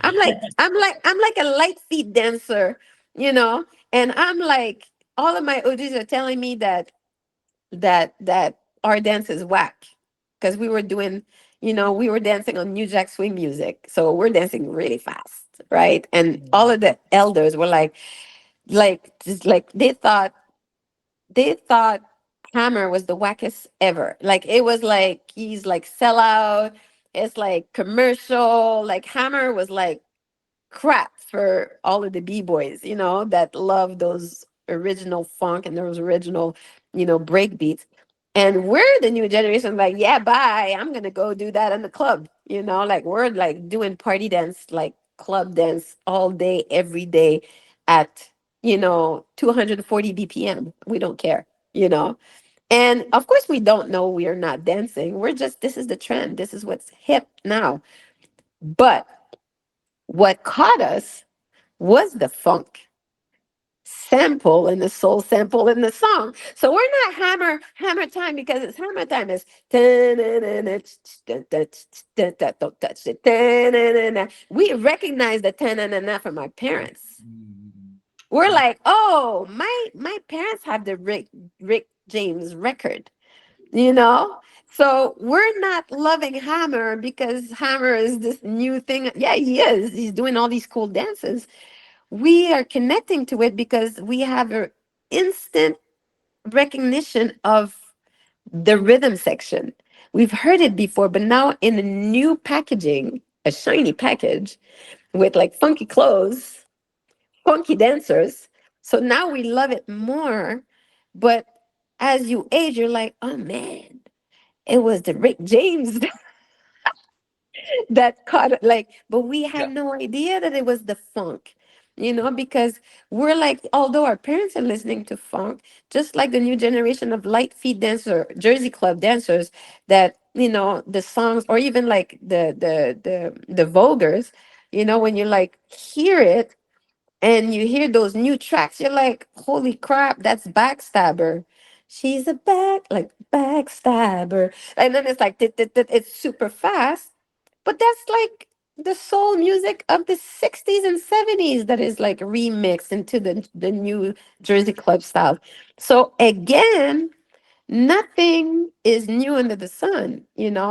I'm like a light feet dancer, you know, and I'm like all of my OGs are telling me that our dance is whack because we were doing, you know, we were dancing on New Jack Swing music, so we're dancing really fast, right? And all of the elders were like just like they thought Hammer was the wackest ever. Like it was like he's like sellout. It's like commercial. Like Hammer was like crap for all of the b-boys, you know, that love those original funk and those original, you know, break beats. And we're the new generation, like, yeah, bye. I'm gonna go do that in the club. You know, like we're like doing party dance, like club dance all day, every day at, you know, 240 BPM. We don't care, you know. And of course we don't know we're not dancing. We're just this is the trend. This is what's hip now. But what caught us was the funk. sample and the soul sample in the song. So we're not hammer time because it's hammer time. It's don't touch it. We recognize the from our parents. We're like, oh, my parents have the Rick James record, you know? So we're not loving Hammer because Hammer is this new thing. Yeah, he is. He's doing all these cool dances. We are connecting to it because we have an instant recognition of the rhythm section. We've heard it before, but now in a new packaging, a shiny package with like funky clothes, funky dancers. So now we love it more. But as you age, you're like, oh man, it was the Rick James that caught it. Like, but we had Yeah. no idea that it was the funk, because we're like, although our parents are listening to funk, just like the new generation of light feet dancer, Jersey Club dancers, that the songs, or even like the vulgars, when you like hear it and you hear those new tracks, you're like, holy crap, that's Backstabber. She's a backstabber. And then it's like, it's super fast. But that's like the soul music of the 60s and 70s that is like remixed into the new Jersey Club style. So again, nothing is new under the sun.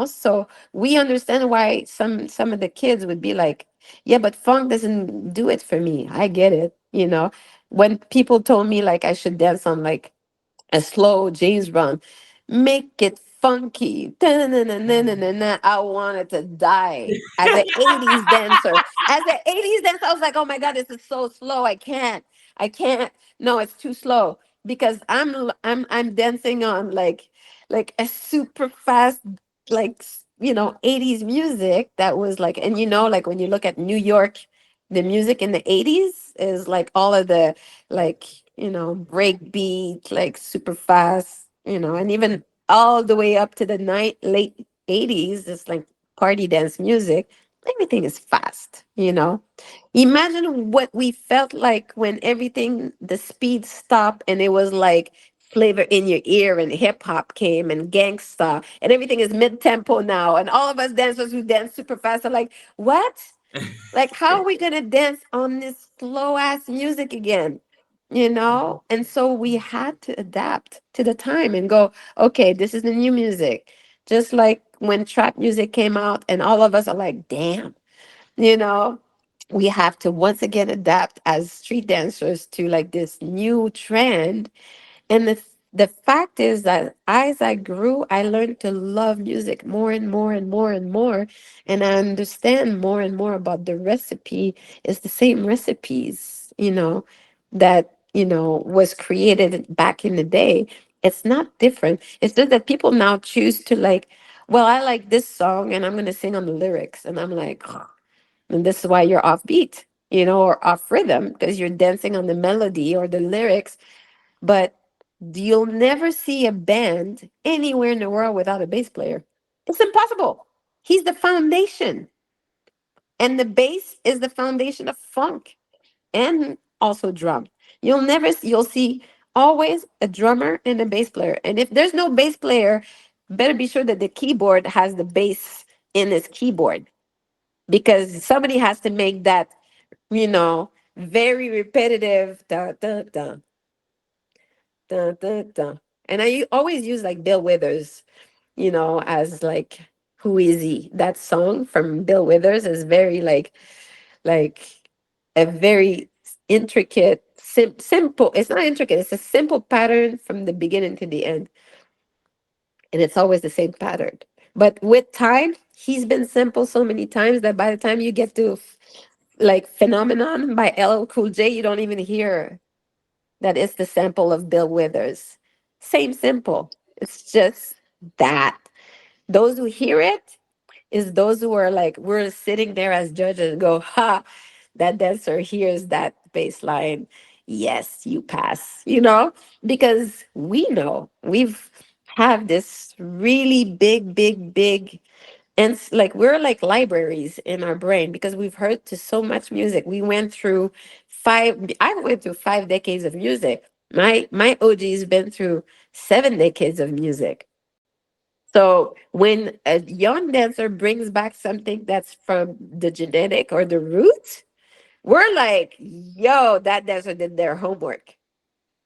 So we understand why some of the kids would be like, yeah, but funk doesn't do it for me. I get it. When people told me like I should dance on like a slow James Brown, make it funky. Da-na-na-na-na-na-na. I wanted to die as an 80s dancer. As an 80s dancer, I was like, oh my God, this is so slow. I can't. I can't. No, it's too slow because I'm dancing on like a super fast like 80s music that was like, and like when you look at New York, the music in the 80s is like all of the like break beat, like super fast, and even all the way up to the late 80s, it's like party dance music. Everything is fast. Imagine what we felt like when everything, the speed stopped and it was like flavor in your ear and hip hop came and gangsta and everything is mid tempo now. And all of us dancers who dance super fast are like, what? Like, how are we gonna dance on this slow ass music again? And so we had to adapt to the time and go, okay, this is the new music. Just like when trap music came out, and all of us are like, damn, you know, we have to once again adapt as street dancers to like this new trend. And the fact is that as I grew, I learned to love music more and more and more and more. And I understand more and more about the recipe. It's the same recipes, that, was created back in the day. It's not different. It's just that people now choose to like, well, I like this song and I'm going to sing on the lyrics. And I'm like, and this is why you're off beat, or off rhythm because you're dancing on the melody or the lyrics. But you'll never see a band anywhere in the world without a bass player. It's impossible. He's the foundation. And the bass is the foundation of funk and also drum. You'll see always a drummer and a bass player. And if there's no bass player, better be sure that the keyboard has the bass in his keyboard because somebody has to make that, very repetitive da da da dun, dun, dun. And always use like Bill Withers, as like who is he? That song from Bill Withers is very like a very intricate, simple. It's not intricate. It's a simple pattern from the beginning to the end, and it's always the same pattern. But with time, he's been simple so many times that by the time you get to like Phenomenon by LL Cool J, you don't even hear that is the sample of Bill Withers. Same simple. It's just that. Those who hear it is those who are like, we're sitting there as judges and go, ha, that dancer hears that bass line. Yes, you pass, because we know we've have this really big, big, big And like we're like libraries in our brain because we've heard to so much music. We went through I went through 5 decades of music. My OG's been through 7 decades of music. So when a young dancer brings back something that's from the genetic or the root, we're like, yo, that dancer did their homework,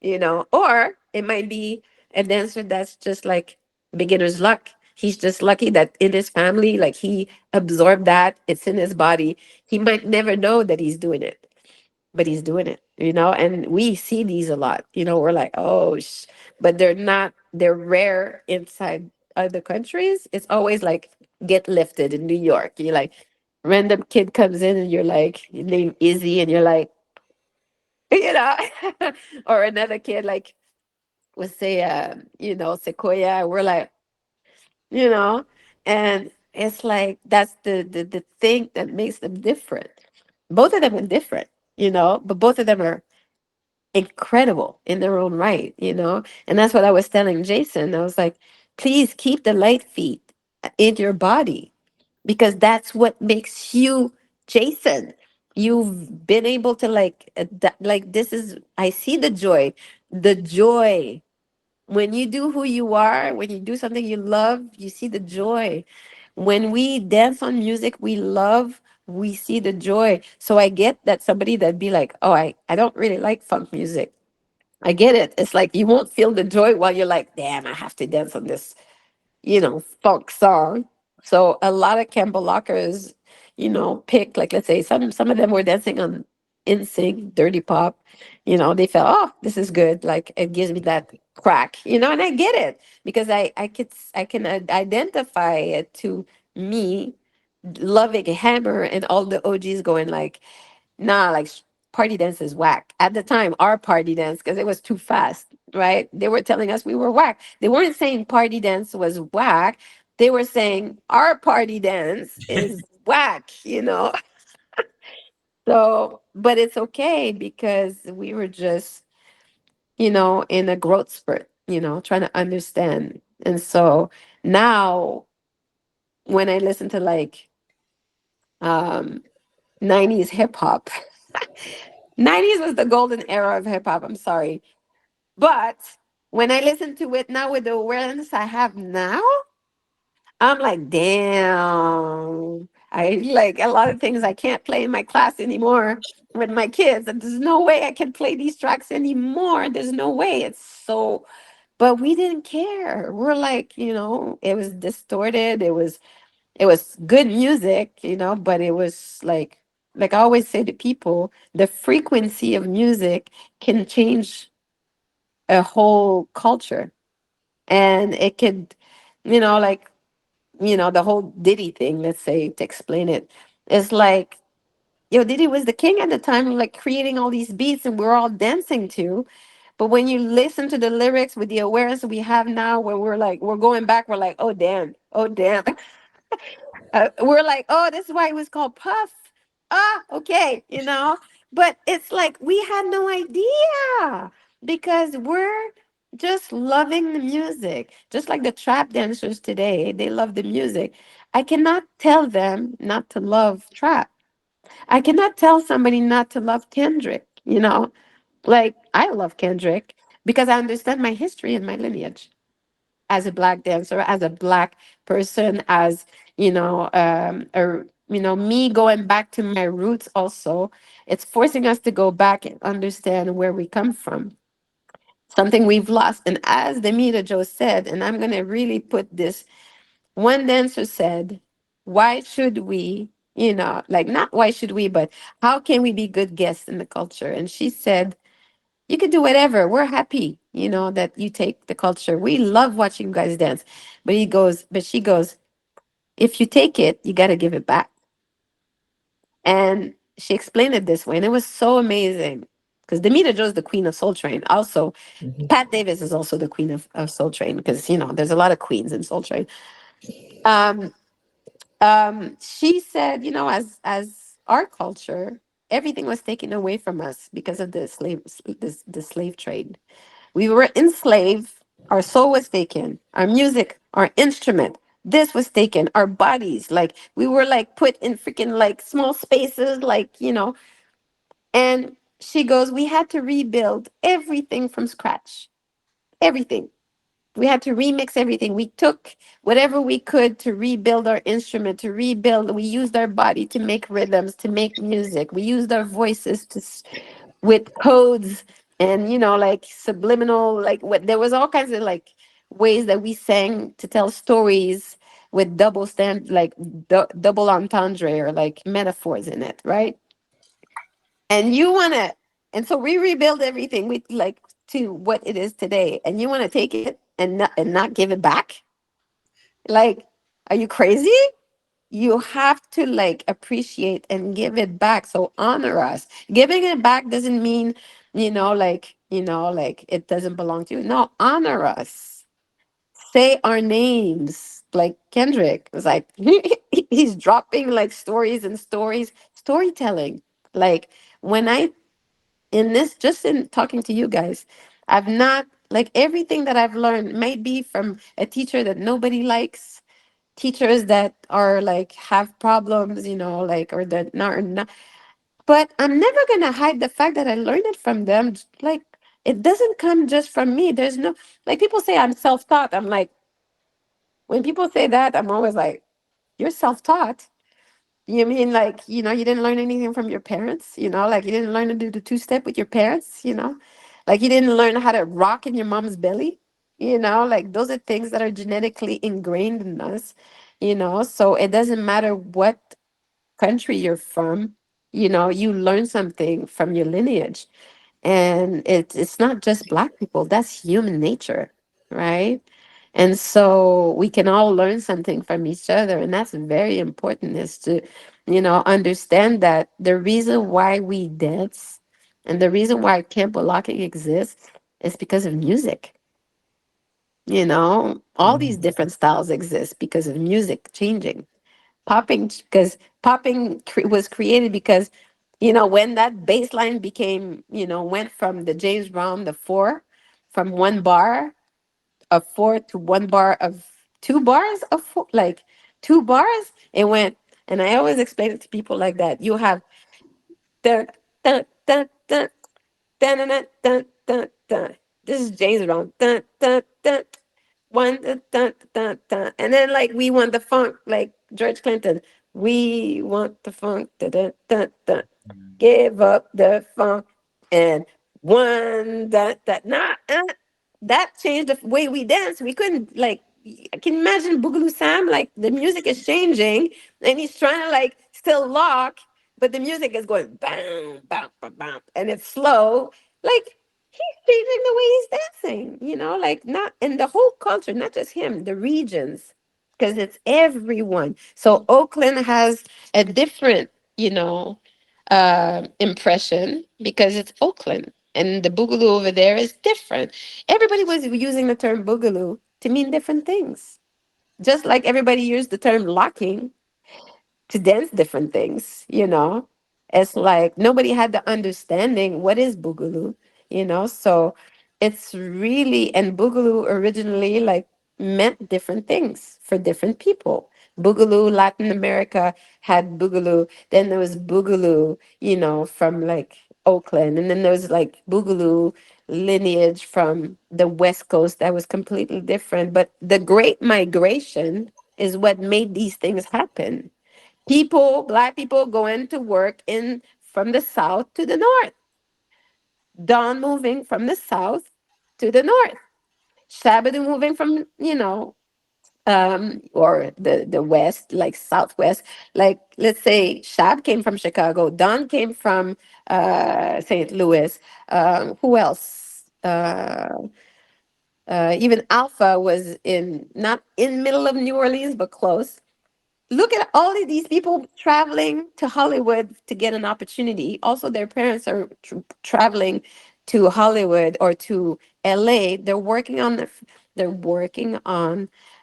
or it might be a dancer that's just like beginner's luck. He's just lucky that in his family, like he absorbed that, it's in his body. He might never know that he's doing it, but he's doing it, and we see these a lot. We're like, oh, but they're rare inside other countries. It's always like get lifted in New York. You're like, random kid comes in and you're like, name Izzy, and you're like, you know, or another kid like would say, Sequoia. We're like, you know, and it's like that's the thing that makes them different. Both of them are different, but both of them are incredible in their own right, and that's what I was telling Jason. I was like, please keep the light feet in your body because that's what makes you Jason. You've been able to like like this is I see the joy when you do who you are, when you do something you love, you see the joy. When we dance on music we love, we see the joy. So I get that somebody that'd be like, oh, I don't really like funk music. I get it. It's like you won't feel the joy while you're like, damn, I have to dance on this, funk song. So a lot of Campbellockers, pick like let's say some of them were dancing on NSYNC, Dirty Pop. They felt, oh, this is good. Like it gives me that crack, and I get it because I can identify it to me loving Hammer and all the OGs going like, nah, like party dance is whack. At the time, our party dance, because it was too fast, right? They were telling us we were whack. They weren't saying party dance was whack. They were saying our party dance is whack, So, but it's okay because we were just, in a growth spurt, trying to understand. And so now when I listen to like um 90s hip hop, 90s was the golden era of hip hop. I'm sorry. But when I listen to it now with the awareness I have now, I'm like, damn. I like a lot of things I can't play in my class anymore with my kids. And there's no way I can play these tracks anymore. There's no way. It's so, but we didn't care. We're like, it was distorted. It was good music, but it was like I always say to people, the frequency of music can change a whole culture. And it could, like, the whole Diddy thing, let's say, to explain it, is like, Diddy was the king at the time, like creating all these beats and we're all dancing to. But when you listen to the lyrics with the awareness we have now, where we're going back, we're like, oh damn, we're like, oh, this is why it was called Puff. Ah, okay, But it's like we had no idea because we're just loving the music, just like the trap dancers today. They love the music. I cannot tell them not to love trap. I cannot tell somebody not to love Kendrick. Like I love Kendrick because I understand my history and my lineage as a black dancer, as a black person, as me going back to my roots. Also, it's forcing us to go back and understand where we come from, something we've lost. And as Demita Joe said, and I'm going to really put this, one dancer said, why should we, like, not why should we, but how can we be good guests in the culture? And she said, you can do whatever. We're happy, that you take the culture. We love watching you guys dance. But she goes, if you take it, you got to give it back. And she explained it this way. And it was so amazing because Demita Joe's the queen of Soul Train. Also, Mhm. Pat Davis is also the queen of Soul Train because, there's a lot of queens in Soul Train. Um, she said, as our culture, everything was taken away from us because of the slave trade. We were enslaved. Our soul was taken. Our music, our instrument, This was taken. Our bodies, like we were like put in freaking like small spaces, like, and she goes, we had to rebuild everything from scratch. Everything. We had to remix everything. We took whatever we could to rebuild our instrument, to rebuild. We used our body to make rhythms, to make music. We used our voices with codes and, like subliminal, like what there was all kinds of like ways that we sang to tell stories with like double entendre or like metaphors in it, right? And you want to, and so we rebuild everything we like to what it is today, and you want to take it and not give it back. Like, are you crazy? You have to like appreciate and give it back. So honor us. Giving it back doesn't mean, like it doesn't belong to you. No, honor us. Say our names. Like Kendrick was like, he's dropping like stories and stories, storytelling. Like when I in this, just in talking to you guys, I've not like everything that I've learned may be from a teacher that nobody likes, teachers that are like have problems, like, or that not, but I'm never gonna hide the fact that I learned it from them. Like, it doesn't come just from me. There's no, like, people say I'm self-taught. I'm like, when people say that, I'm always like, you're self-taught. You mean like, you didn't learn anything from your parents, like you didn't learn to do the two-step with your parents, like you didn't learn how to rock in your mom's belly, like those are things that are genetically ingrained in us, so it doesn't matter what country you're from, you learn something from your lineage. And it's not just Black people, that's human nature, right? And so we can all learn something from each other, and that's very important, is to understand that the reason why we dance and the reason why Campbellocking exists is because of music. All these different styles exist because of music changing. Popping, because was created because when that bass line became, went from the James Brown, the four, from one bar of four to one bar of 2 bars of four, like 2 bars, it went. And I always explain it to people like that. You have dun dun dun dun dun dun dun dun dun. This is James Brown. Dun dun dun. One dun, dun, dun, dun. And then like we want the funk, like George Clinton. We want the funk. Dun, dun, dun, dun. Give up the funk. And one dun, dun. Nah, that changed the way we dance. We couldn't like, I can imagine Boogaloo Sam, like the music is changing and he's trying to like still lock, but the music is going bam, bam, bam, bam, and it's slow. Like, he's changing the way he's dancing, like, not in the whole culture, not just him, the regions, because it's everyone. So Oakland has a different, impression because it's Oakland. And the boogaloo over there is different. Everybody was using the term boogaloo to mean different things. Just like everybody used the term locking to dance different things, It's like nobody had the understanding what is boogaloo, So it's really, and boogaloo originally like meant different things for different people. Boogaloo, Latin America had boogaloo. Then there was boogaloo, from like Oakland. And then there was like boogaloo lineage from the West Coast that was completely different. But the Great Migration is what made these things happen. Black people going to work in from the south to the north. Don moving from the south to the north. Shabbat moving from, or the west, like southwest. Like, let's say Shab came from Chicago. Don came from St. Louis. Who else? Even Alpha was not in middle of New Orleans, but close. Look at all of these people traveling to Hollywood to get an opportunity. Also, their parents are traveling to Hollywood or to LA. They're working on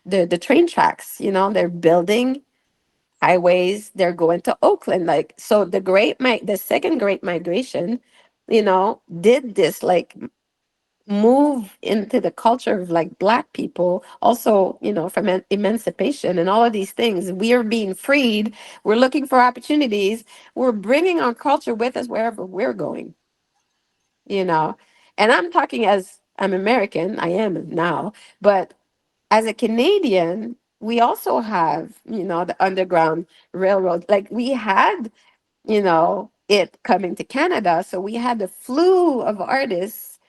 the train tracks. They're building highways. They're going to Oakland. Like, so the second Great Migration, did this like move into the culture of like black people also, from emancipation and all of these things. We are being freed, we're looking for opportunities, we're bringing our culture with us wherever we're going, you know and I'm talking as I'm American, I am now, but as a Canadian, we also have, the Underground Railroad. Like we had, it coming to Canada. So we had the flu of artists,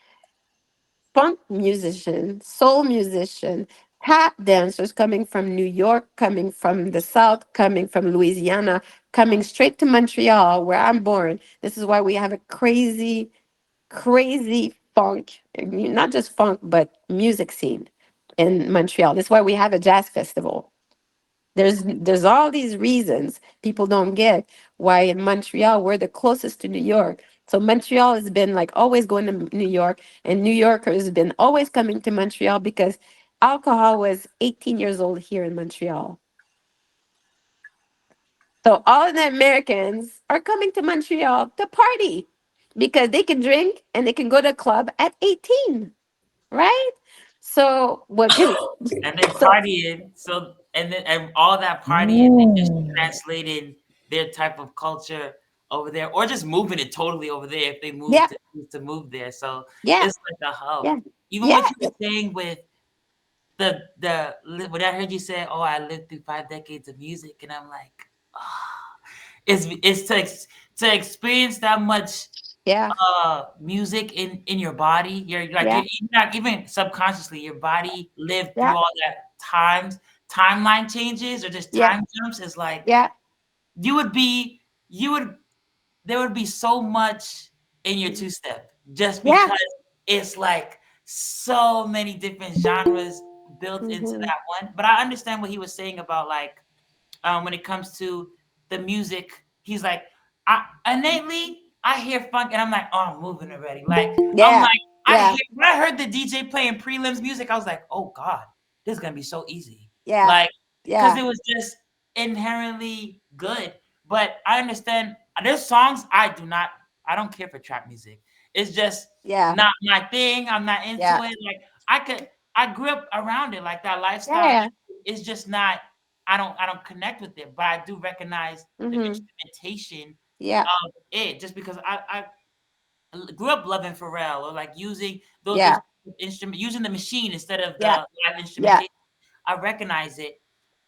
funk musician, soul musician, tap dancers coming from New York, coming from the South, coming from Louisiana, coming straight to Montreal, where I'm born. This is why we have a crazy, crazy funk, not just funk, but music scene in Montreal. That's why we have a jazz festival. There's all these reasons people don't get why in Montreal we're the closest to New York. So Montreal has been like always going to New York, and New Yorkers have been always coming to Montreal because alcohol was 18 years old here in Montreal. So all of the Americans are coming to Montreal to party because they can drink and they can go to a club at 18, right? So what can And they so partying. So and all that partying, they just translated their type of culture over there, or just moving it totally over there if they yeah, to move there. So yeah, it's like a hub. yeah, Even yeah, what you were saying with when I heard you say, "Oh, I lived through 5 decades of music," and I'm like, oh, it's to experience that much yeah, music in your body. yeah, you're not even subconsciously, your body lived through yeah, all that timeline changes or just yeah, time jumps. Is like yeah, you would be you would there would be so much in your mhm, two-step just yeah, because it's like so many different genres built into hmm, that one. But I understand what he was saying about like when it comes to the music. He's like, I innately I hear funk and I'm like, oh, I'm moving already. Like I'm yeah, like, yeah, when I heard the DJ playing prelims music, I was like, oh God, this is gonna be so easy. yeah, Like, because yeah, it was just inherently good. But I understand there's songs I don't care for trap music. It's just yeah, not my thing. I'm not yeah, into it. Like I grew up around it, like that lifestyle. yeah, It's just not I don't connect with it, but I do recognize the hmm, instrumentation yeah, of it just because I grew up loving Pharrell or like using those yeah, using the machine instead of the yeah, live yeah, instrumentation. I recognize it,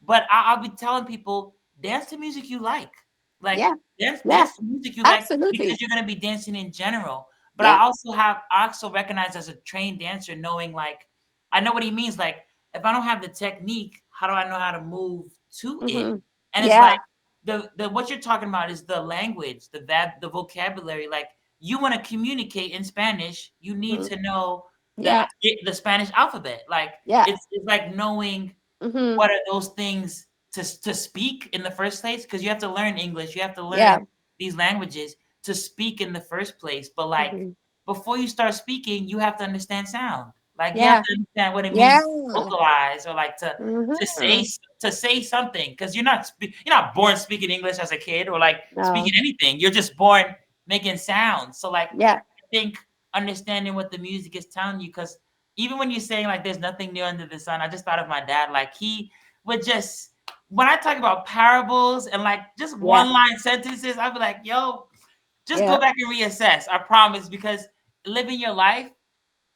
but I'll be telling people dance to music you like yeah, yeah, dance to music you like absolutely, because you're gonna be dancing in general. But yeah, I also recognize as a trained dancer, knowing like I know what he means. Like if I don't have the technique, how do I know how to move to it? hmm, And it's like yeah, the what you're talking about is the language, the vocabulary. Like you want to communicate in Spanish, you need hmm, to know the yeah, the Spanish alphabet. Like yeah, it's like knowing hmm, what are those things to speak in the first place, because you have to learn English, you have to yeah, learn these languages to speak in the first place. But like hmm, before you start speaking, you have to understand sound. Like you have yeah, to understand what it yeah, means to vocalize or like to hmm, say something, because you're not born speaking English as a kid or like speaking no, anything. You're just born making sounds. So like yeah, I think understanding what the music is telling you, because even when you're saying like there's nothing new under the sun, I just thought of my dad. Like he would just when I talk about parables and like just yeah, one line sentences, I'd be like, yo, just yeah, go back and reassess. I promise, because living your life,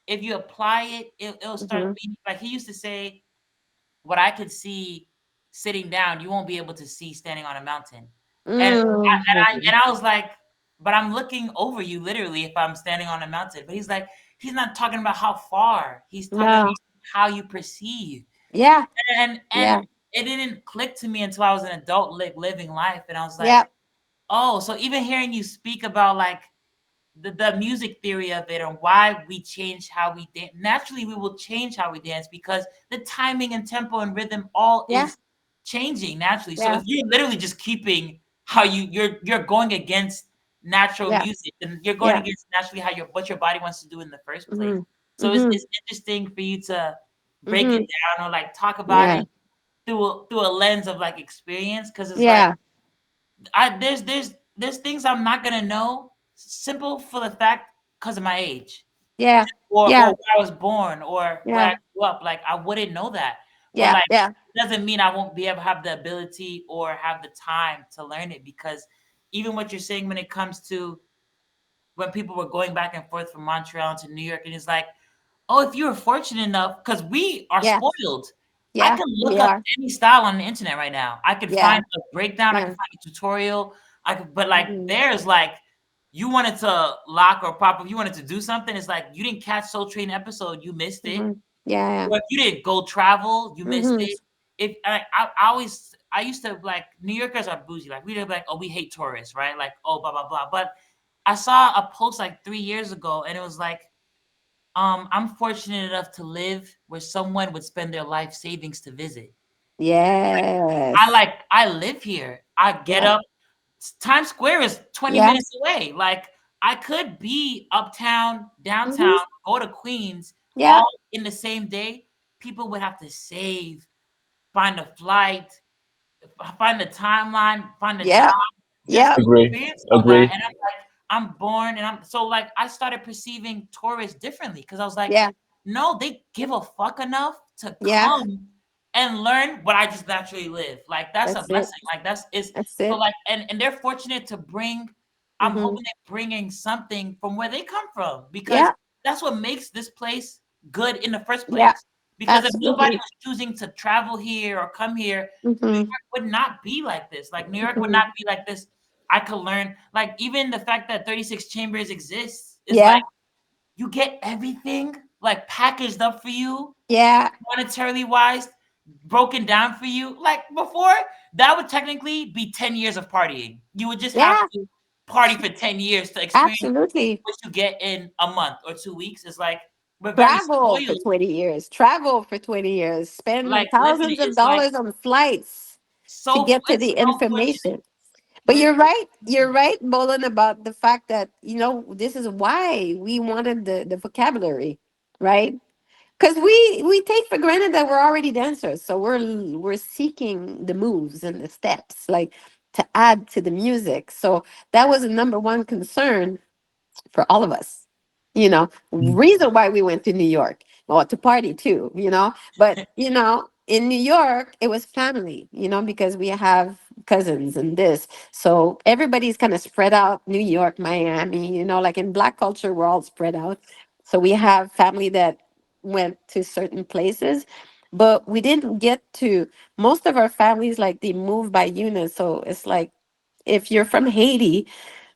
if you apply it, it'll start hmm, being like he used to say, what I could see sitting down, you won't be able to see standing on a mountain. And hmm, I was like, but I'm looking over you literally if I'm standing on a mountain. But he's like, he's not talking about how far. He's talking about no, how you perceive. yeah, And yeah, it didn't click to me until I was an adult living life. And I was like, yeah, oh, so even hearing you speak about like the music theory of it and why we change how we dance. Naturally, we will change how we dance because the timing and tempo and rhythm all yeah, is changing naturally. So if yeah, you're literally just keeping how you're going against natural yeah, music, and you're going yeah, against naturally how your what your body wants to do in the first place. hmm, So hmm, it's interesting for you to break it hmm, down or like talk about yeah, it through a lens of like experience, because it's like yeah, there's things I'm not gonna know simple for the fact because of my age. Yeah. or Yeah. where I was born or where I Yeah. grew up. Like I wouldn't know that. But Yeah. like Yeah. it doesn't mean I won't be able to have the ability or have the time to learn it because even what you're saying when it comes to when people were going back and forth from Montreal to New York, and it's like, oh, if you were fortunate enough, because we are Yeah. spoiled. I Yeah. can We look up are. any style on the internet right now. I could Yeah. find a breakdown. I could Yeah. find a tutorial. I could, but like, Hmm. there's like, you wanted to lock or pop, if you wanted to do something, it's like you didn't catch Soul Train episode, you missed it. Hmm. Yeah. Or if you didn't go travel, you Yeah. missed Hmm. it. If I always, I used to like New Yorkers are bougie. Like we'd be like, oh, we hate tourists, right? Like, oh, blah blah blah. But I saw a post like 3 years ago, and it was like, I'm fortunate enough to live where someone would spend their life savings to visit. Yes. I live here. I get Yeah. up. Times Square is 20 Yeah. minutes away. Like I could be uptown, Hmm. downtown, go to Queens, Yeah. all in the same day. People would have to save, find a flight, find the timeline, find a job, Yeah. just Yeah. to Agree. experience all that. Agree. And I'm like, I'm born, and I'm so like I started perceiving tourists differently because I was like, Yeah. no, they give a fuck enough to Yeah. come and learn what I just naturally live. Like that's a That's it. blessing. Like that's is That's so it. like and they're fortunate to bring. I'm Hmm. hoping they're bringing something from where they come from because Yeah. that's what makes this place good in the first Yeah. place. Because if nobody Absolutely. was choosing to travel here or come here, New Hmm. York would not be like this. Like New York would not Hmm. be like this. I could learn. Like even the fact that 36 Chambers exists is Yeah. like you get everything like packaged up for you, Yeah. monetarily wise, broken down for you. Like before, that would technically be 10 years of partying. You would just have Yeah. to party for 10 years to experience Absolutely. what you get in a month or 2 weeks. It's like we're very Travel for spoiled. 20 years. Travel for 20 years. Like Spend living thousands it of is like dollars on flights to get to it's the so fortunate. information. But We're you're right. You're right, Bolin, about the fact that, this is why we wanted the vocabulary, right? Because we take for granted that we're already dancers. So we're seeking the moves and the steps, like to add to the music. So that was a number one concern for all of us. Reason why we went to New York, well, to party too, but in New York, it was family, because we have cousins and this. So everybody's kind of spread out, New York, Miami, like in Black culture, we're all spread out. So we have family that went to certain places, but we didn't get to most of our families, like they move by unit. So it's like if you're from Haiti,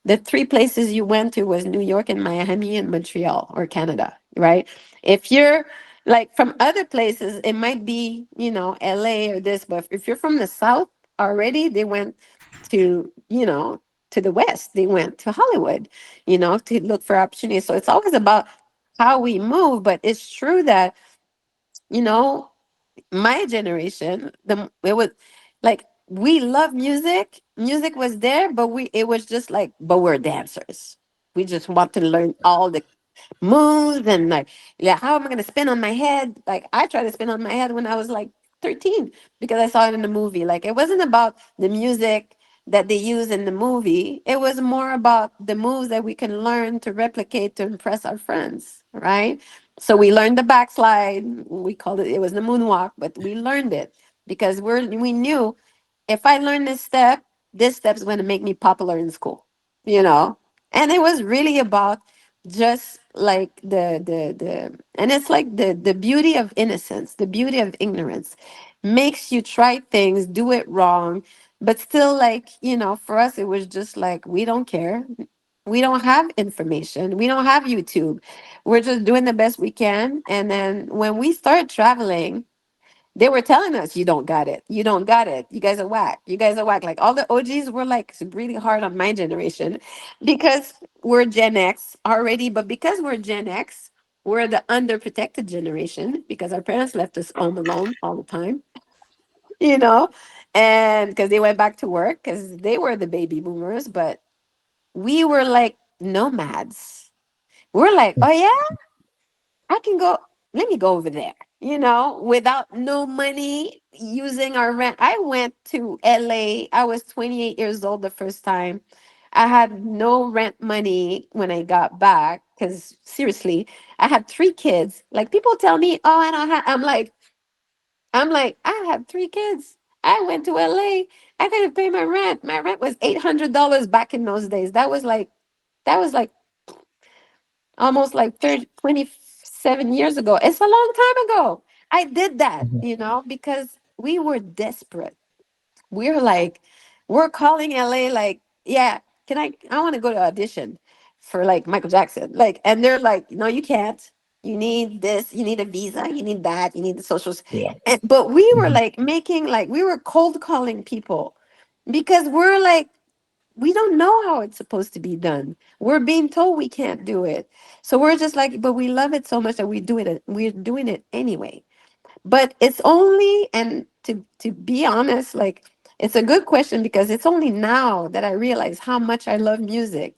the three places you went to was New York and Miami and Montreal or Canada, right? If you're like from other places, it might be, LA or this, but if you're from the South already, they went to, to the West, they went to Hollywood, to look for opportunities. So it's always about how we move, but it's true that, you know, my generation, it was like we love music. Music was there, but it was just like, but we're dancers. We just want to learn all the moves and like, yeah, how am I gonna spin on my head? Like I tried to spin on my head when I was like 13 because I saw it in the movie. Like it wasn't about the music that they use in the movie. It was more about the moves that we can learn to replicate to impress our friends, right? So we learned the backslide. We called it was the moonwalk, but we learned it because we knew if I learn this step's going to make me popular in school, you know. And it was really about just like and it's like the beauty of innocence, the beauty of ignorance makes you try things, do it wrong, but still, like, for us it was just like we don't care. We don't have information, we don't have YouTube, we're just doing the best we can. And then when we started traveling, they were telling us, you don't got it. You don't got it. You guys are whack. You guys are whack. Like all the OGs were like really hard on my generation because we're Gen X already. But because we're Gen X, we're the underprotected generation because our parents left us home alone all the time, you know, and because they went back to work because they were the baby boomers. But we were like nomads. We're like, oh yeah, I can go, let me go over there, without no money, using our rent. I went to LA. I was 28 years old the first time. I had no rent money when I got back because seriously, I had 3 kids. Like people tell me, "Oh, I don't have." I'm like, I have 3 kids. I went to LA. I couldn't pay my rent. My rent was $800 back in those days. That was like almost like 30, 27 years ago. It's a long time ago. I did that, Mhm. because we were desperate. We're like, we're calling LA like, yeah, I want to go to audition for like Michael Jackson. Like, and they're like, no, you can't. You need this, you need a visa, you need that, you need the socials. Yeah. But we were Mhm. like making like we were cold calling people because we're like, we don't know how it's supposed to be done. We're being told we can't do it. So we're just like, but we love it so much that we're doing it anyway. But it's only, and to be honest, like it's a good question because it's only now that I realize how much I love music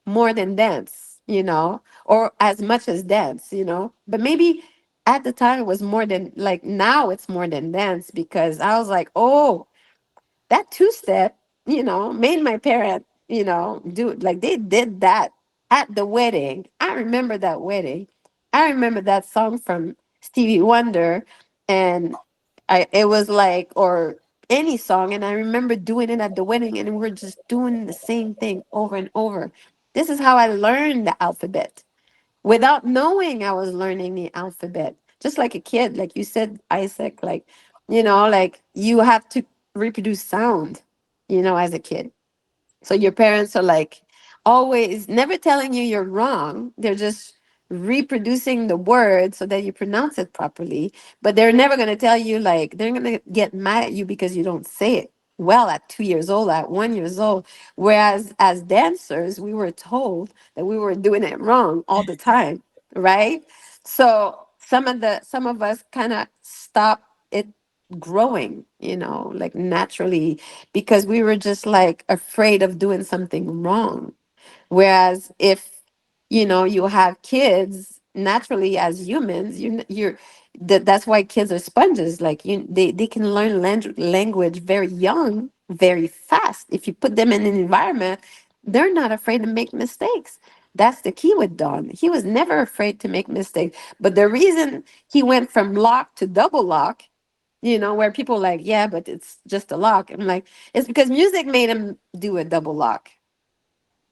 more than dance, or as much as dance, but maybe at the time it was more than, like, now it's more than dance because I was like, oh, that 2-step, made my parent, do like they did that at the wedding. I remember that wedding. I remember that song from Stevie Wonder, and it was like, or any song, and I remember doing it at the wedding, and we're just doing the same thing over and over. This is how I learned the alphabet. Without knowing I was learning the alphabet. Just like a kid, like you said, Isaac, like, like you have to reproduce sound, as a kid. So your parents are like always never telling you you're wrong. They're just reproducing the word so that you pronounce it properly. But they're never going to tell you, like, they're going to get mad at you because you don't say it well at 2 years old, at 1 years old. Whereas as dancers, we were told that we were doing it wrong all the time, right? So some of us kind of stop it growing, like naturally, because we were just like afraid of doing something wrong. Whereas if you have kids naturally as humans, that's why kids are sponges. Like they can learn language very young, very fast. If you put them in an environment, they're not afraid to make mistakes. That's the key with Don. He was never afraid to make mistakes. But the reason he went from lock to double lock, where people are like, yeah, but it's just a lock. I'm like, it's because music made him do a double lock,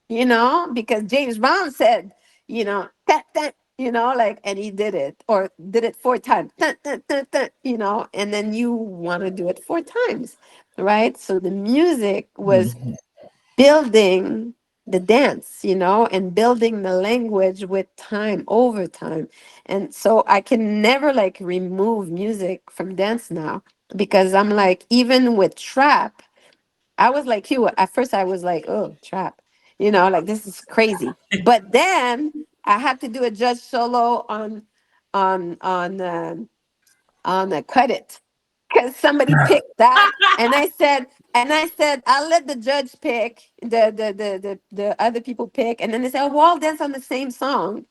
because James Brown said, that, like, and he did it, or did it 4 times, dun, dun, dun, dun, and then you want to do it 4 times, right? So the music was Mhm. building the dance, and building the language with time, over time. And so I can never like remove music from dance now because I'm like, even with trap, I was like you. At first, I was like, "Oh, trap," like this is crazy. But then I had to do a judge solo on on um on the cut it because somebody picked that, and I said, I'll let the judge pick the other people pick, and then they said, "Oh, we'll all dance on the same song,"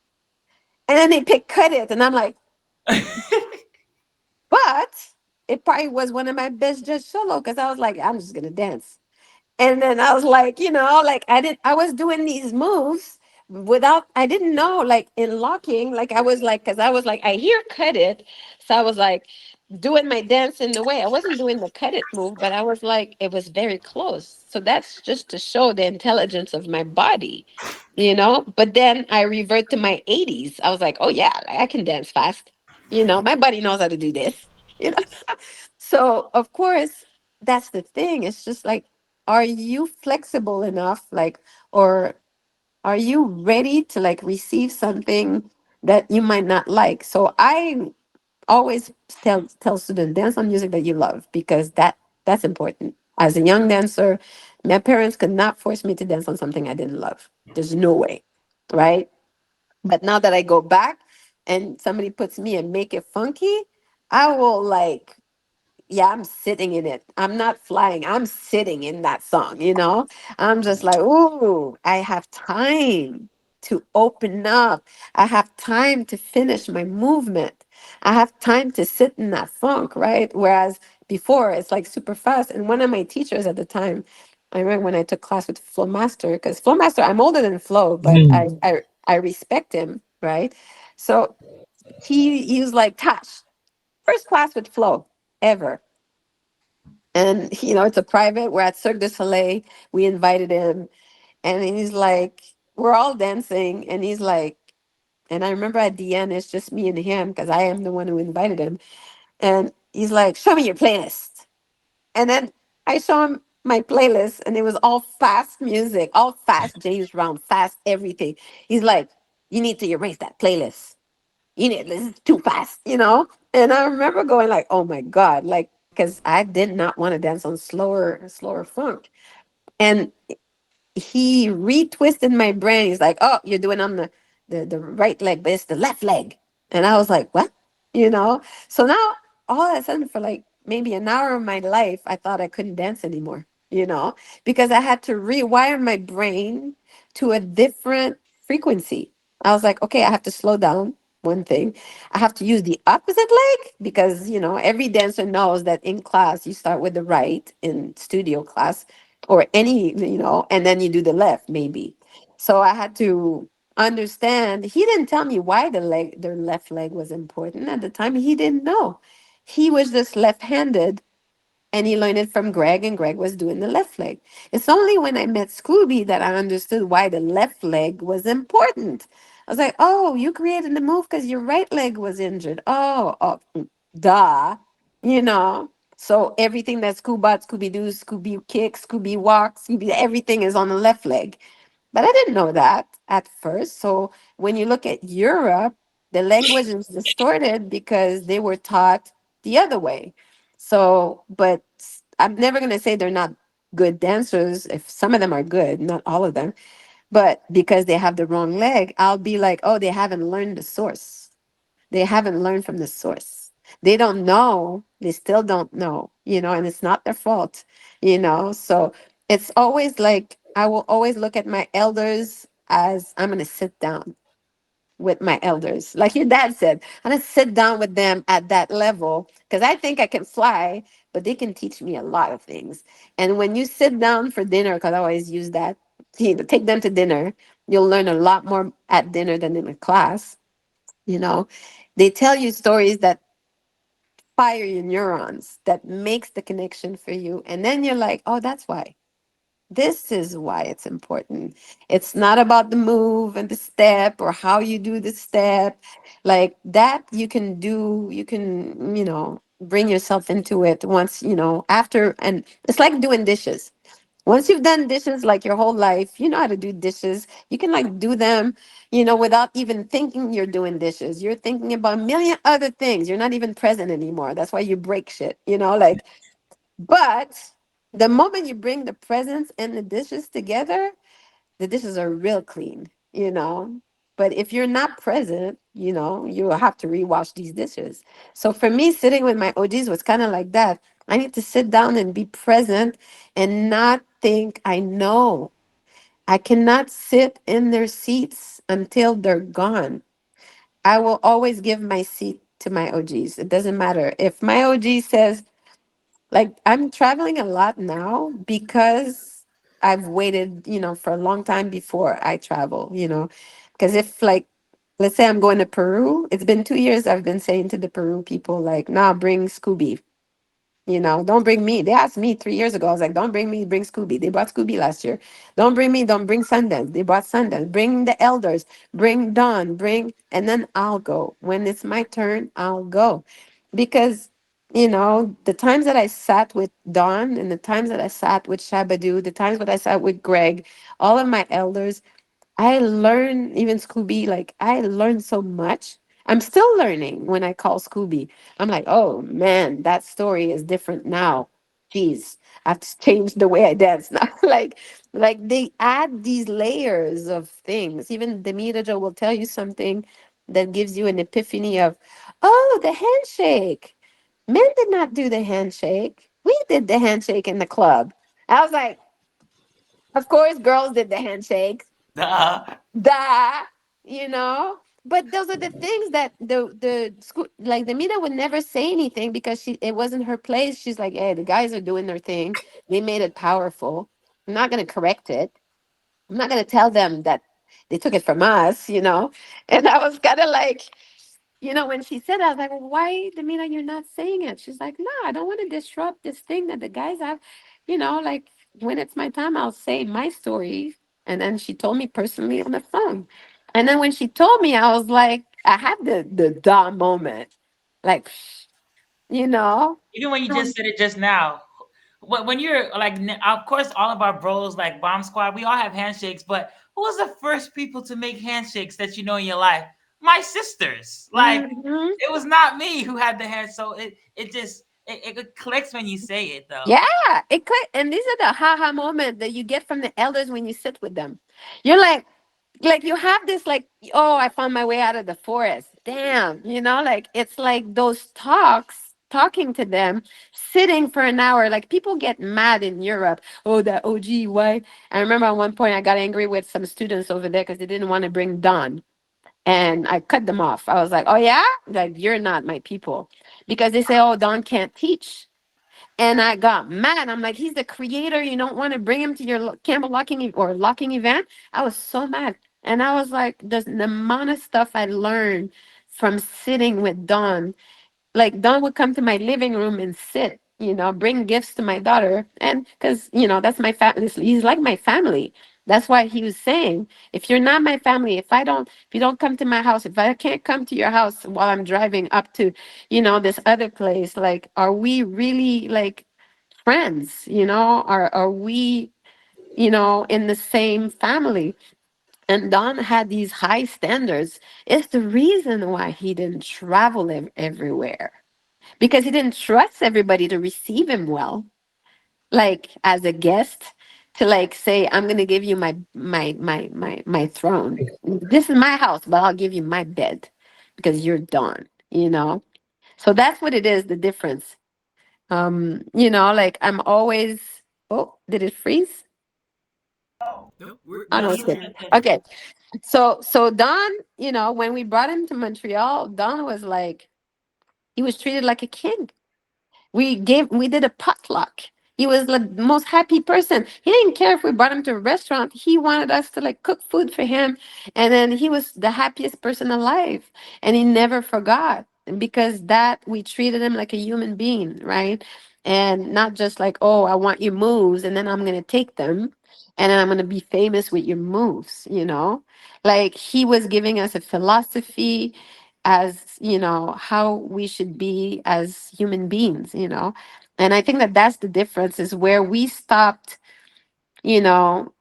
and then they pick cut it, and I'm like, but it probably was one of my best judge solo because I was like, I'm just gonna dance. And then I was like, like I was doing these moves without, I didn't know, like in locking, like I was like, because I was like, I hear cut it. So I was like doing my dance in the way. I wasn't doing the cut it move, but I was like, it was very close. So that's just to show the intelligence of my body, But then I revert to my 80s. I was like, oh yeah, I can dance fast. My body knows how to do this, you know. So of course, that's the thing. It's just like, are you flexible enough, like, or are you ready to like receive something that you might not like? So I always tell students, dance on music that you love, because that's important. As a young dancer, my parents could not force me to dance on something I didn't love. There's no way, right? But now that I go back and somebody puts me and make it funky, I will like, yeah, I'm sitting in it. I'm not flying. I'm sitting in that song, I'm just like, ooh, I have time to open up. I have time to finish my movement. I have time to sit in that funk, right? Whereas before it's like super fast. And one of my teachers at the time, I remember when I took class with Flo Master, because Flo Master, I'm older than Flo, but Mm. I respect him, right? So he was like, Tash, first class with Flo ever. And it's a private. We're at Cirque du Soleil. We invited him, and he's like, we're all dancing, and he's like, and I remember at the end, it's just me and him because I am the one who invited him. And he's like, show me your playlist. And then I show him my playlist, and it was all fast music, all fast James Brown, fast everything. He's like, you need to erase that playlist. You need this is too fast. And I remember going like, oh my God, like because I did not want to dance on slower funk. And he retwisted my brain. He's like, "Oh, you're doing on the right leg, but it's the left leg." And I was like, "What?" So now all of a sudden, for like maybe an hour of my life, I thought I couldn't dance anymore. Because I had to rewire my brain to a different frequency. I was like, "Okay, I have to slow down." One thing, I have to use the opposite leg because every dancer knows that in class you start with the right in studio class or any, and then you do the left maybe. So I had to understand. He didn't tell me why their left leg was important at the time. He didn't know. He was just left-handed, and he learned it from Greg, and Greg was doing the left leg. It's only when I met Scooby that I understood why the left leg was important. I was like, oh, you created the move because your right leg was injured. Oh, duh. You know. So everything that Scoobot, Scooby Doo, Scooby Kick, Scooby Walk, Scooby, everything is on the left leg. But I didn't know that at first. So when you look at Europe, the language is distorted because they were taught the other way. So, but I'm never going to say they're not good dancers. If some of them are good, not all of them, but because they have the wrong leg, I'll be like, oh, they haven't learned the source. They haven't learned from the source. They don't know. They still don't know, and it's not their fault. So it's always like I will always look at my elders as I'm going to sit down with my elders. Like your dad said, I'm going to sit down with them at that level because I think I can fly, but they can teach me a lot of things. And when you sit down for dinner, because I always use that, take them to dinner, you'll learn a lot more at dinner than in a class you know they tell you stories that fire your neurons, that makes the connection for you, and then you're like, oh, that's why. This is why it's important. It's not about the move and the step or how you do the step. Like that you can bring yourself into it once after. And it's like doing dishes. Once you've done dishes like your whole life, you know how to do dishes. You can like do them without even thinking you're doing dishes. You're thinking about a million other things. You're not even present anymore. That's why you break shit, like, but the moment you bring the presents and the dishes together, the dishes are real clean. But if you're not present, you will have to rewash these dishes. So for me, sitting with my OGs was kind of like that. I need to sit down and be present and not think I know. I cannot sit in their seats until they're gone. I will always give my seat to my OGs. It doesn't matter. If my OG says, like, I'm traveling a lot now because I've waited for a long time before I travel. Because if, like, let's say I'm going to Peru, it's been 2 years I've been saying to the Peru people, like, nah, bring Scooby. Don't bring me. They asked me 3 years ago. I was like, don't bring me, bring Scooby. They brought Scooby last year. Don't bring me, don't bring Sundance. They brought Sundance. Bring the elders, bring Don, and then I'll go. When it's my turn, I'll go. Because the times that I sat with Don and the times that I sat with Shabadoo, the times that I sat with Greg, all of my elders, I learned, even Scooby, like I learned so much. I'm still learning when I call Scooby. I'm like, oh man, that story is different now. Jeez, I have to change the way I dance now. like they add these layers of things. Even Demiraj will tell you something that gives you an epiphany of, oh, the handshake. Men did not do the handshake. We did the handshake in the club. I was like, of course, girls did the handshake. Duh. That you know but those are the things that the school, like, the Mida would never say anything because it wasn't her place. She's like, hey, the guys are doing their thing. They made it powerful. I'm not going to correct it. I'm not going to tell them that they took it from us, you know? And I was kind of like, you know, when she said that, I was like, well, why, Demina, you're not saying it? She's like, no, I don't want to disrupt this thing that the guys have. You know, like when it's my time, I'll say my story. And then she told me personally on the phone. And then when she told me, I was like, I had the da moment. Like, you know, Even when you just said it just now, when you're like, of course, all of our bros, like Bomb Squad, we all have handshakes, but who was the first people to make handshakes that you know in your life? My sisters. Like, mhm. it was not me who had the hand. So it just, it clicks when you say it, though. Yeah, it could. And these are the haha moment that you get from the elders when you sit with them. You're like you have this like, oh, I found my way out of the forest. Damn, you know, like it's like those talks, talking to them, sitting for an hour. Like people get mad in Europe. Oh, that OG, why? I remember at one point I got angry with some students over there because they didn't want to bring Don. And I cut them off. I was like, oh yeah? Like you're not my people. Because they say, oh, Don can't teach. And I got mad. I'm like, he's the creator. You don't want to bring him to your Campbell locking or locking event. I was so mad. And I was like, the amount of stuff I learned from sitting with Don, like Don would come to my living room and sit, you know, bring gifts to my daughter. And because, you know, that's my family. He's like my family. That's why he was saying, if you're not my family, if you don't come to my house, if I can't come to your house while I'm driving up to, you know, this other place, like, are we really like friends? You know, are we, you know, in the same family? And Don had these high standards. It's the reason why he didn't travel everywhere, because he didn't trust everybody to receive him well, like as a guest, to like say, I'm gonna give you my throne. This is my house, but I'll give you my bed because you're Don, you know? So that's what it is, the difference. You know, like I'm always, oh, did it freeze? Nope, I we're No, don't you see still it. here. said Okay. So Don, you know, when we brought him to Montreal, Don was like, he was treated like a king. We did a potluck. He was like the most happy person. He didn't care if we brought him to a restaurant. He wanted us to like cook food for him. And then he was the happiest person alive. And he never forgot, because that we treated him like a human being, right? And not just like, oh, I want your moves and then I'm gonna take them and then I'm gonna be famous with your moves, you know? Like he was giving us a philosophy, as you know, how we should be as human beings, you know. And I think that that's the difference, is where we stopped, you know,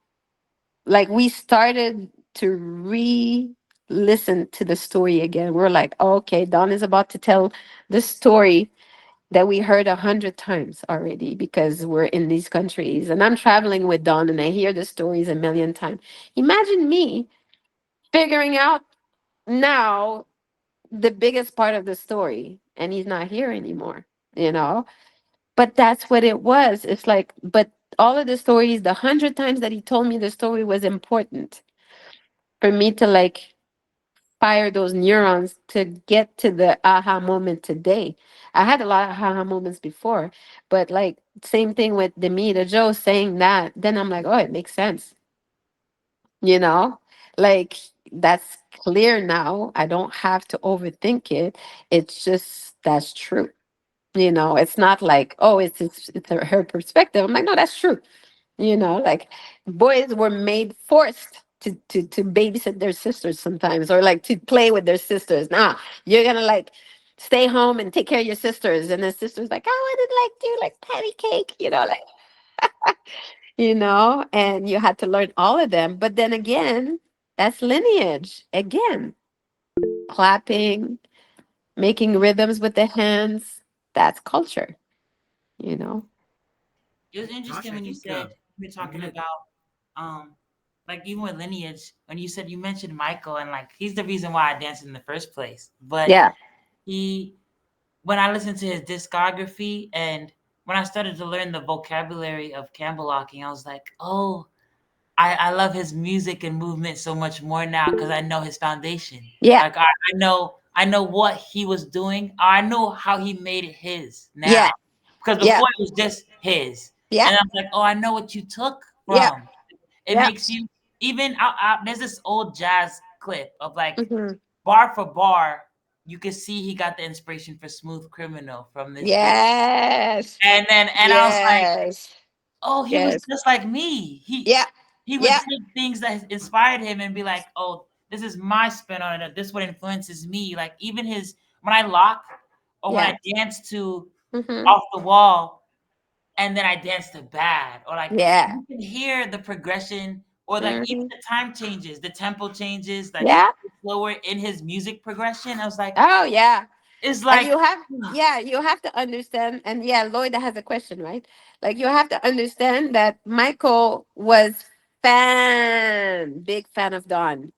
like we started to listen to the story again. We're like, oh, okay, Don is about to tell the story that we heard 100 times already, because we're in these countries and I'm traveling with Don and I hear the stories a million times. Imagine me figuring out now the biggest part of the story, and he's not here anymore, you know. But that's what it was. It's like, but all of the stories, the 100 times that he told me the story, was important for me to like fire those neurons to get to the aha moment today. I had a lot of aha moments before, but like same thing with the Joe saying that, then I'm like, oh, it makes sense, you know, like that's clear now. I don't have to overthink it. It's just that's true. You know, it's not like, oh, it's her perspective. I'm like, no, that's true. You know, like boys were made forced to babysit their sisters sometimes, or like to play with their sisters. Nah, you're gonna like stay home and take care of your sisters, and the sisters like, I want to like do like patty cake, you know, like, you know, and you had to learn all of them. But then again, that's lineage. Again, clapping, making rhythms with the hands, that's culture, you know? it was Josh, interesting I when you think said, you were I'm talking gonna. about, like even with lineage, when you said, you mentioned Michael, and like he's the reason why I danced in the first place. But Yeah. he, when I listened to his discography and when I started to learn the vocabulary of Campbellocking, I was like, oh, I love his music and movement so much more now because I know his foundation. Yeah. Like I know what he was doing. I know how he made it his now. Yeah. Because Yeah. before it was just his. Yeah. And I was like, oh, I know what you took Yeah. from. It Yeah. makes you even there's this old jazz clip of like Hmm. bar for bar. You can see he got the inspiration for Smooth Criminal from this video. Yes. And I was like, Yes. oh, he was Yes. just like me. Yeah. He would Yeah. take things that inspired him and be like, oh, this is my spin on it. This what influences me. Like even his when I lock or when Yeah. I dance to Hmm. Off the Wall and then I dance to Bad, or like Yeah. you can hear the progression or like even Hmm. the time changes, the tempo changes, like Yeah. slower in his music progression. I was like, Oh, yeah. it's And like you have, yeah, you have to understand. And yeah, Lloyd has a question, right? Like you have to understand that Michael was big fan of Don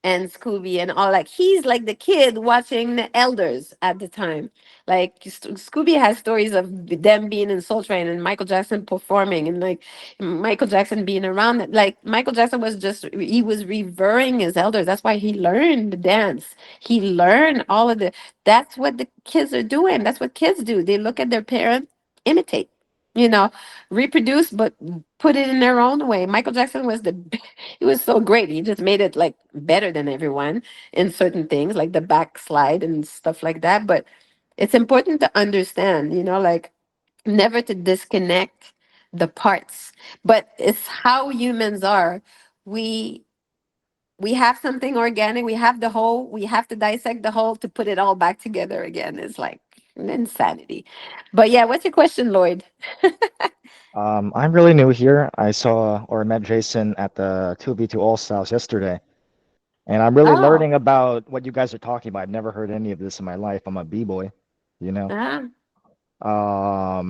and Scooby and all. Like he's like the kid watching the elders at the time. Like Scooby has stories of them being in Soul Train and Michael Jackson performing and like Michael Jackson being around it. Like Michael Jackson was just he was revering his elders. That's why he learned the dance. He learned all of the. That's what the kids are doing. That's what kids do. They look at their parents, imitate. You know, reproduce, but put it in their own way. Michael Jackson was the he was so great. He just made it like better than everyone in certain things, like the backslide and stuff like that. But it's important to understand, like never to disconnect the parts. But it's how humans are. We we have something organic, we have the whole, we have to dissect the whole to put it all back together again. It's like insanity. But yeah, what's your question, Lloyd? I'm really new here. I saw or met Jason at the 2v2 All Styles yesterday, and I'm really Oh, learning about what you guys are talking about. I've never heard any of this in my life. I'm a b-boy, you know. ah,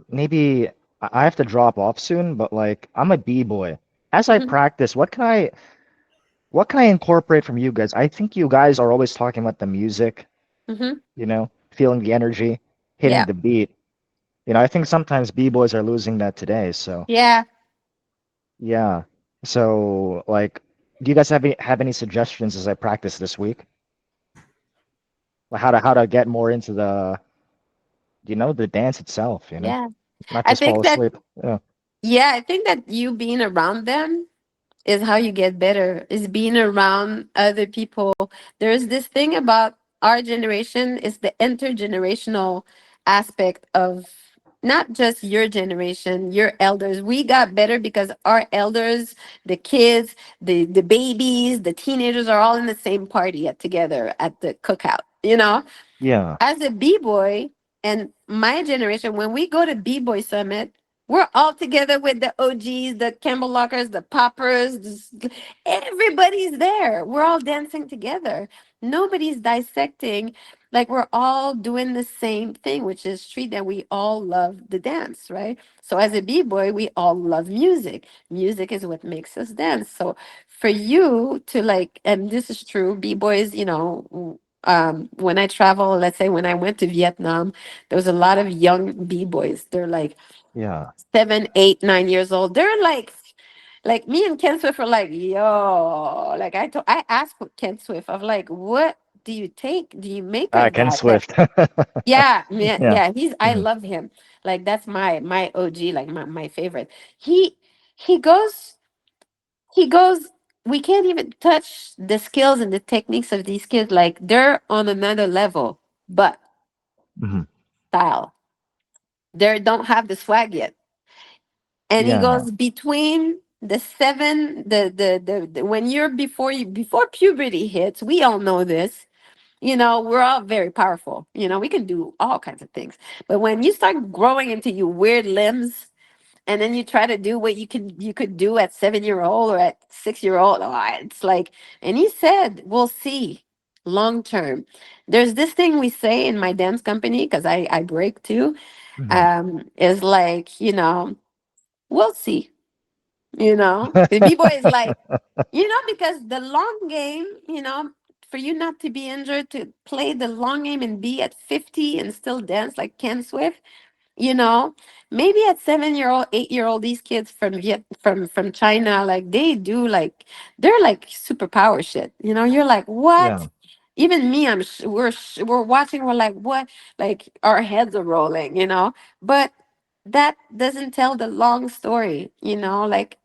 Maybe I have to drop off soon, but like I'm a b-boy. As I mhm, practice, what can I incorporate from you guys? I think you guys are always talking about the music, mhm. feeling the energy, hitting Yeah, the beat. I think sometimes b-boys are losing that today, so. yeah. Yeah. So, like, do you guys have any suggestions as I practice this week? Like how to get more into the dance itself, Yeah. not I just fall think that, asleep. Yeah. yeah, I think that you being around them is how you get better, is being around other people. There's this thing about our generation is the intergenerational aspect of not just your generation, your elders. We got better because our elders, the kids, the babies, the teenagers are all in the same party together at the cookout, Yeah. as a b-boy and my generation, when we go to b-boy summit, we're all together with the OGs, the Campbellockers, the poppers. Everybody's there. We're all dancing together. Nobody's dissecting. Like we're all doing the same thing, which is street, that we all love the dance, right? So as a b-boy, we all love music. Music is what makes us dance. So for you to like, and this is true, b-boys, when I travel, let's say when I went to Vietnam, there was a lot of young b-boys. They're like Yeah. 7, 8, 9 years old. They're like me and Ken Swift are like, yo, like I asked Ken Swift, of like, what do you take? Do you make of Ken that? Like, Swift. yeah, yeah, Yeah. yeah. I Hmm. love him. Like that's my OG, like my favorite. He he goes he goes, we can't even touch the skills and the techniques of these kids. Like they're on another level, but Hmm. style. They don't have the swag yet. And he Yeah. goes between the seven, when you're before puberty hits, we all know this. We're all very powerful. We can do all kinds of things. But when you start growing into your weird limbs, and then you try to do what you could do at 7-year old or at 6-year old. Oh, it's like, and he said, we'll see long term. There's this thing we say in my dance company, because I break too, Hmm. is like, we'll see. The b-boy is like, because the long game, for you not to be injured, to play the long game and be at 50 and still dance like Ken Swift, you know maybe at 7-year old, 8-year old, these kids from China, like they do, like they're like superpower shit. You're like, what? Yeah. Even me, we're watching, we're like, what? Like our heads are rolling, but that doesn't tell the long story. Like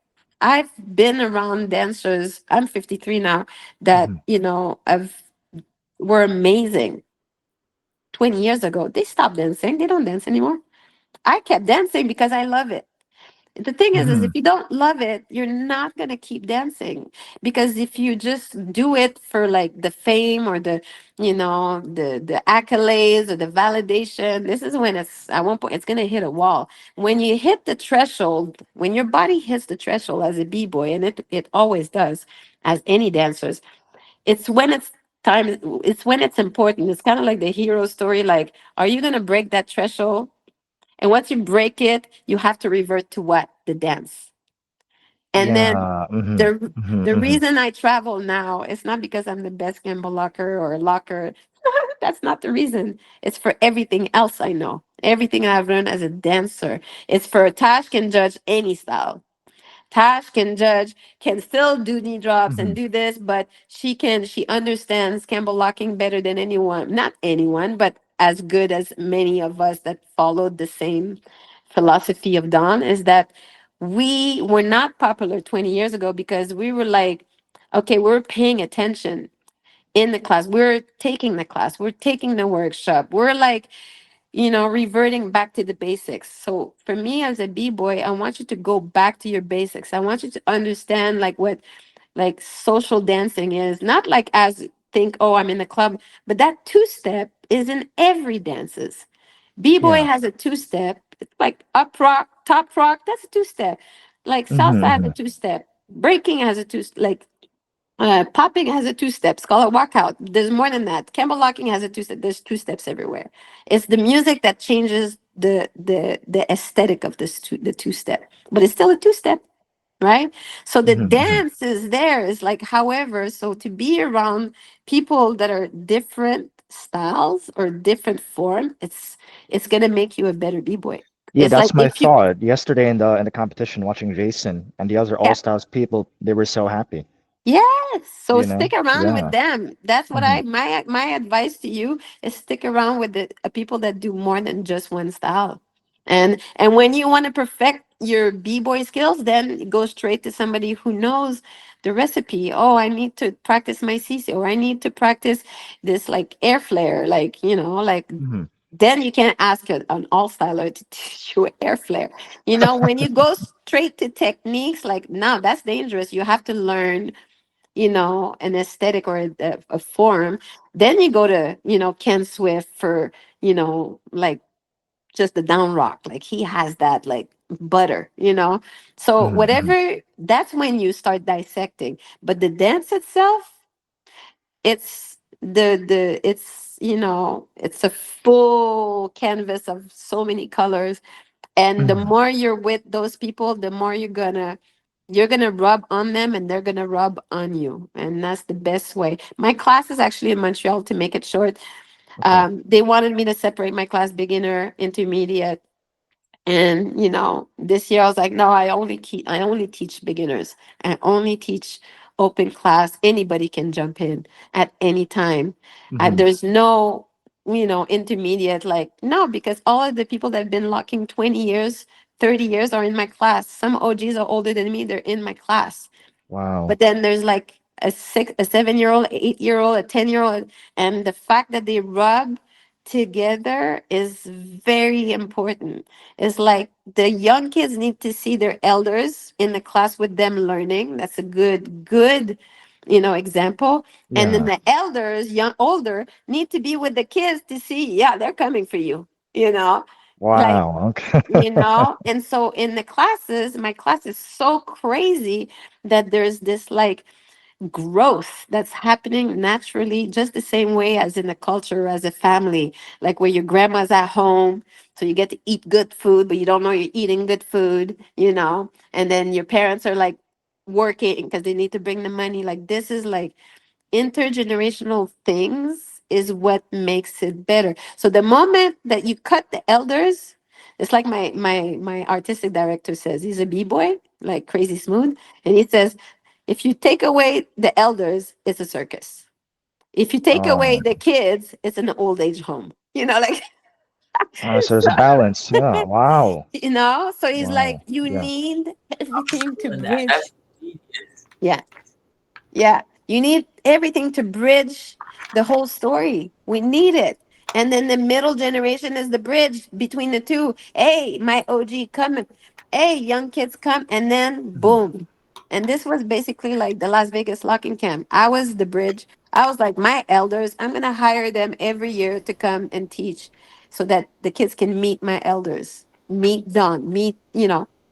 I've been around dancers. I'm 53 now. That Mhm. have were amazing 20 years ago. They stopped dancing. They don't dance anymore. I kept dancing because I love it. The thing is if Mhm. you don't love it, you're not gonna keep dancing. Because if you just do it for like the fame or the accolades or the validation, this is when it's at one point it's gonna hit a wall. When you hit the threshold, when your body hits the threshold as a b-boy, and it always does, as any dancers, it's when it's time, it's when it's important. It's kind of like the hero story. Like, are you gonna break that threshold? And once you break it, you have to revert to what? The dance. And then Yeah. Mhm. the Mhm. the Mhm. reason I travel now, it's not because I'm the best Campbellocker or locker. That's not the reason. It's for everything else I know. Everything I've learned as a dancer. It's for Tash can judge any style. Tash can judge, can still do knee drops and Mhm. do this, but she understands Campbell locking better than anyone. Not anyone, but as good as many of us that followed the same philosophy of Don, is that we were not popular 20 years ago because we were like, okay, we're paying attention in the class. We're taking the class. We're taking the workshop. We're like, reverting back to the basics. So for me as a b-boy, I want you to go back to your basics. I want you to understand like what like social dancing is. Not like as think, oh, I'm in the club, but that two-step is in every dances. B-boy Yeah. has a two-step. It's like up rock, top rock, that's a two-step. Like Mhm. salsa has a Mhm. two-step. Breaking has a two, like popping has a two steps. Call it walkout. There's more than that. Campbellocking has a two step. There's two steps everywhere. It's the music that changes the aesthetic of the two step, but it's still a two step, right? So the Mhm. Mhm. dance is there. Is like, however, so to be around people that are different styles or different form, it's gonna make you a better b boy. Yeah, It's like that's my if you, thought. Yesterday in the competition, watching Jason and the other All yeah. Stars people, they were so happy. Yes, so You know? stick around with Yeah. them. That's what Mhm. my advice to you is stick around with the people that do more than just one style. And when you want to perfect your b-boy skills, then go straight to somebody who knows the recipe. Oh, I need to practice my CC, or I need to practice this like air flare, like, like Mhm. then you can ask an all styler to teach you air flare. When you go straight to techniques, like, no, that's dangerous. You have to learn an aesthetic or a form. Then you go to, Ken Swift for, like just the down rock. Like he has that like butter. So Mhm. Mhm. whatever, that's when you start dissecting. But the dance itself, it's a full canvas of so many colors, and the Mhm. more you're with those people, the more you're gonna rub on them, and they're gonna rub on you, and that's the best way. My class is actually in Montreal, to make it short. Okay. They wanted me to separate my class, beginner, intermediate, and this year I was like, no, I only teach beginners. I only teach open class. Anybody can jump in at any time. Mhm. There's no, intermediate. Like, no, because all of the people that have been locking 20 years, 30 years are in my class. Some OGs are older than me. They're in my class. Wow. But then there's like a 7-year-old, 8-year-old, a 10-year-old, and the fact that they rub together is very important. It's like the young kids need to see their elders in the class with them learning. That's a good, example. And then Yeah. the elders, young, older, need to be with the kids to see, yeah, they're coming for you. You know, like Wow. Okay. and so in the classes, my class is so crazy that there's this like growth that's happening naturally, just the same way as in a culture, as a family, like where your grandma's at home, so you get to eat good food, but you don't know you're eating good food, and then your parents are like working because they need to bring the money. Like, this is like intergenerational things is what makes it better. So the moment that you cut the elders, it's like my artistic director says, he's a b-boy, like Crazy Smooth, and he says, if you take away the elders, it's a circus. If you take away Oh. the kids, it's an old age home. Like So there's a So, balance. Yeah. Wow. so he's like, Wow. you Yeah. need everything to Doing that. That's bridge. genius. Yeah. Yeah, you need everything to bridge the whole story. We need it. And then the middle generation is the bridge between the two. Hey, my OG coming. Hey, young kids come. And then Mhm. boom. And this was basically like the Las Vegas locking camp. I was the bridge. I was like, my elders, I'm going to hire them every year to come and teach so that the kids can meet my elders, meet Don,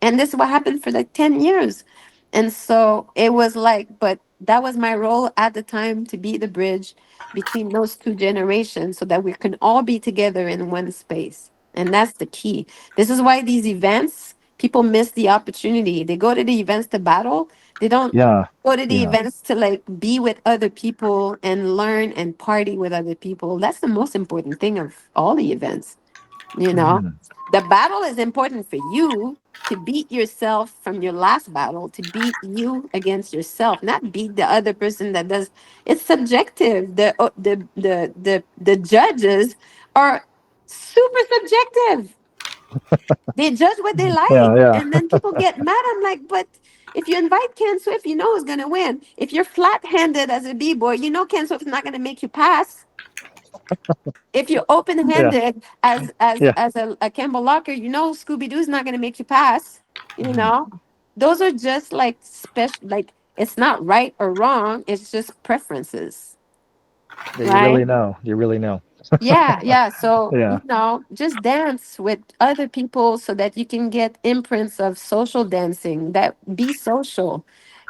And this is what happened for like 10 years. And so it was like, but that was my role at the time, to be the bridge between those two generations so that we can all be together in one space. And that's the key. This is why these events, people miss the opportunity. They go to the events to battle. They don't Yeah. go to the Yeah. events to like be with other people and learn and party with other people. That's the most important thing of all the events. you know Mhm. the battle is important for you to beat yourself from your last battle, to beat you against yourself, not beat the other person that does. It's subjective. The judges are super subjective. They judge what they Yeah. like, Yeah. and then people get mad. I'm like, but if you invite Ken Swift, you know who's gonna win. If you're flat-handed as a b-boy, you know Ken Swift is not gonna make you pass. If you're Yeah. open-handed Yeah. as a Campbell Locker, you know Scooby-Doo's not gonna make you pass. You Mhm. know, those are just like special. Like, it's not right or wrong. It's just preferences, Yeah. You right? really know. You really know. Yeah, yeah. So, Yeah. just dance with other people so that you can get imprints of social dancing. That be social,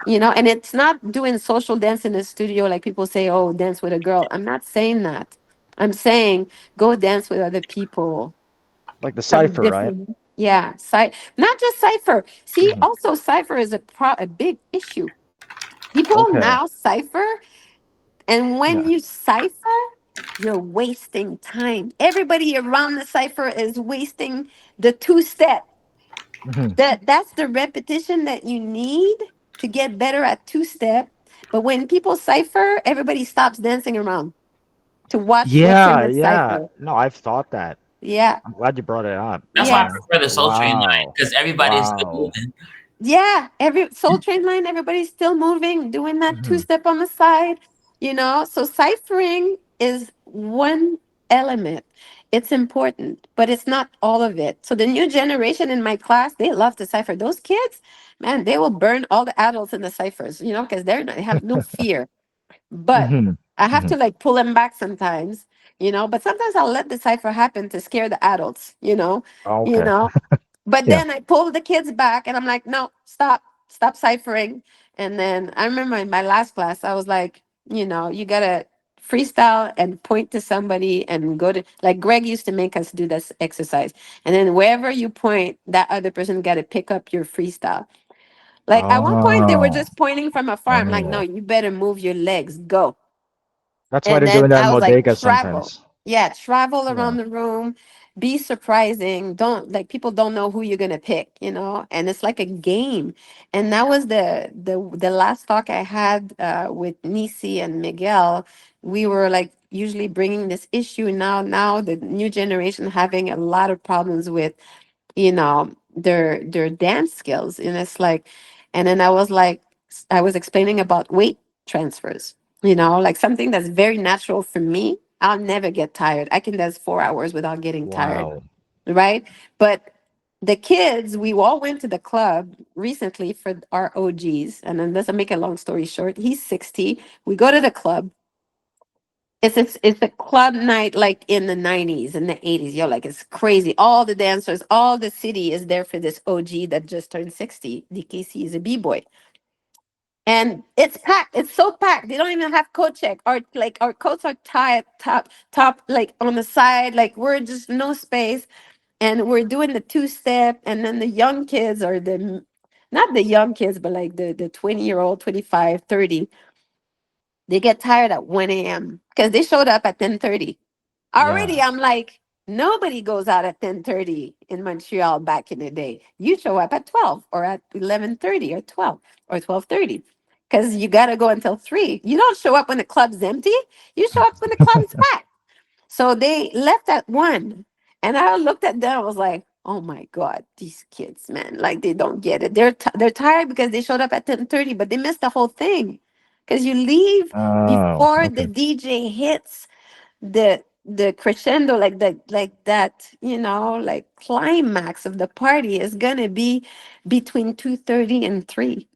and it's not doing social dance in the studio like people say, oh, dance with a girl. I'm not saying that. I'm saying go dance with other people Like the from cipher, right? different, yeah, not just cipher. See, Mhm. also cipher is a big issue. People Okay. now cipher, and when Yeah. you cipher, you're wasting time. Everybody around the cipher is wasting the two step. Mhm. That's the repetition that you need to get better at two step. But when people cipher, everybody stops dancing around to watch what's in Yeah. the Yeah. cipher. No, I've thought that. Yeah. I'm glad you brought it up. That's why I Yes. prefer the Soul Train line Wow. because everybody is still Wow. moving. Yeah, every Soul Train line, everybody's still moving, doing that two Mhm. step on the side. So ciphering is one element. It's important, but it's not all of it. So the new generation in my class, they love to cipher. Those kids, man, they will burn all the adults in the ciphers, because they have no fear. But Mhm. I have Mhm. to like pull them back sometimes. But sometimes I'll let the cipher happen to scare the adults. You Okay. know, but Yeah. then I pull the kids back and I'm like, no, stop ciphering. And then I remember in my last class, I was like, you gotta freestyle and point to somebody and go to, like, Greg used to make us do this exercise. And then wherever you point, that other person gotta pick up your freestyle. Like at one point they were Oh. just pointing from afar. I'm like, no, Oh. you better move your legs, go. That's why And they're then doing that in I was like, bodega travel. sometimes. Yeah, travel Yeah. around the room, be surprising. Don't, like, people don't know who you're gonna pick. And it's like a game. And that was the last talk I had with Nisi and Miguel. We were like usually bringing this issue now the new generation having a lot of problems with their dance skills, and it's like, and then I was explaining about weight transfers, like something that's very natural for me. I'll never get tired. I can dance 4 hours without getting tired, Wow. right? But the kids, we all went to the club recently for our OGs, and then, doesn't make a long story short, he's 60. We go to the club. It's a club night like in the 90s and the 80s. Yo, like, it's crazy. All the dancers, all the city is there for this OG that just turned 60. DKC is a B-boy. And it's packed. It's so packed. They don't even have coat check. Our coats are tied top like on the side. Like, we're just no space. And we're doing the two-step. And then the young kids, or the not the young kids, but like the 20-year-old, 25, 30, they get tired at 1 a.m. because they showed up at 10:30. Already, Yeah. I'm like, nobody goes out at 10:30 in Montreal back in the day. You show up at 12 or at 11:30 or 12 or 12:30 because you got to go until 3. You don't show up when the club's empty. You show up when the club's packed. So they left at 1. And I looked at them. I was like, "Oh my god, these kids, man! Like they don't get it. They're tired because they showed up at 10:30, but they missed the whole thing. Because you leave Oh, before the okay. DJ hits the crescendo, like that, like climax of the party is gonna be between 2:30 and 3,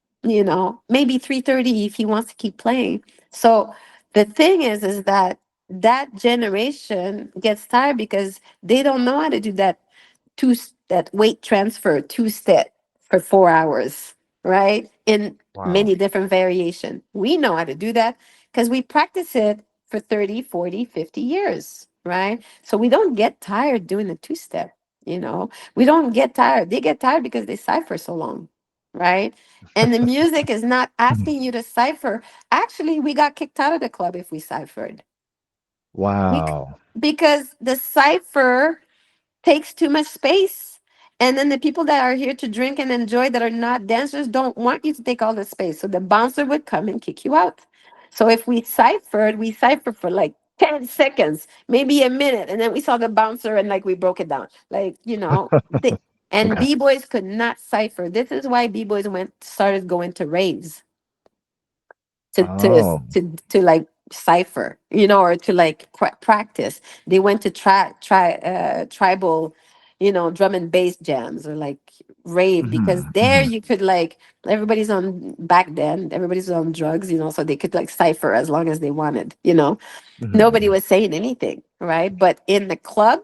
maybe 3:30 if he wants to keep playing. So the thing is that that generation gets tired because they don't know how to do that weight transfer two step for 4 hours, right? In Wow. many different variation. We know how to do that because we practice it for 30, 40, 50 years, right? So we don't get tired doing the two step, we don't get tired. They get tired because they cipher so long, right? And the music is not Mhm. asking you to cipher. Actually, we got kicked out of the club if we ciphered. Bec- Wow. because the cipher takes too much space. And then the people that are here to drink and enjoy that are not dancers don't want you to take all the space. So the bouncer would come and kick you out. So if we ciphered for like 10 seconds, maybe a minute, and then we saw the bouncer and like we broke it down. Like, and Okay. B-boys could not cipher. This is why B-boys started going to raves to to Oh. to like cipher, or to like practice. They went to tribal, drum and bass jams or like rave because Mhm, there mhm, you could like everybody's on back then everybody's on drugs, so they could like cipher as long as they wanted. mhm, Nobody mhm. was saying anything, right? But in the club,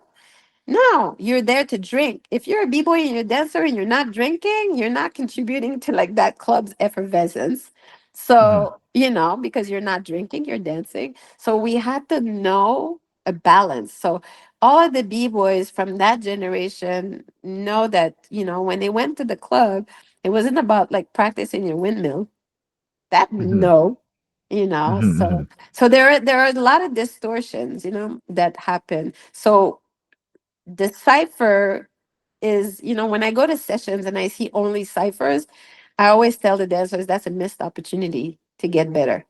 no, you're there to drink. If you're a b-boy and you're a dancer and you're not drinking, you're not contributing to like that club's effervescence. Mhm, So, because you're not drinking, you're dancing. So we had to know a balance. So all of the b-boys from that generation know that, when they went to the club, it wasn't about like practicing your windmill. That mhm, no, mhm, so mhm. there are a lot of distortions, that happen. So the cipher is, when I go to sessions and I see only ciphers, I always tell the dancers that's a missed opportunity to get better,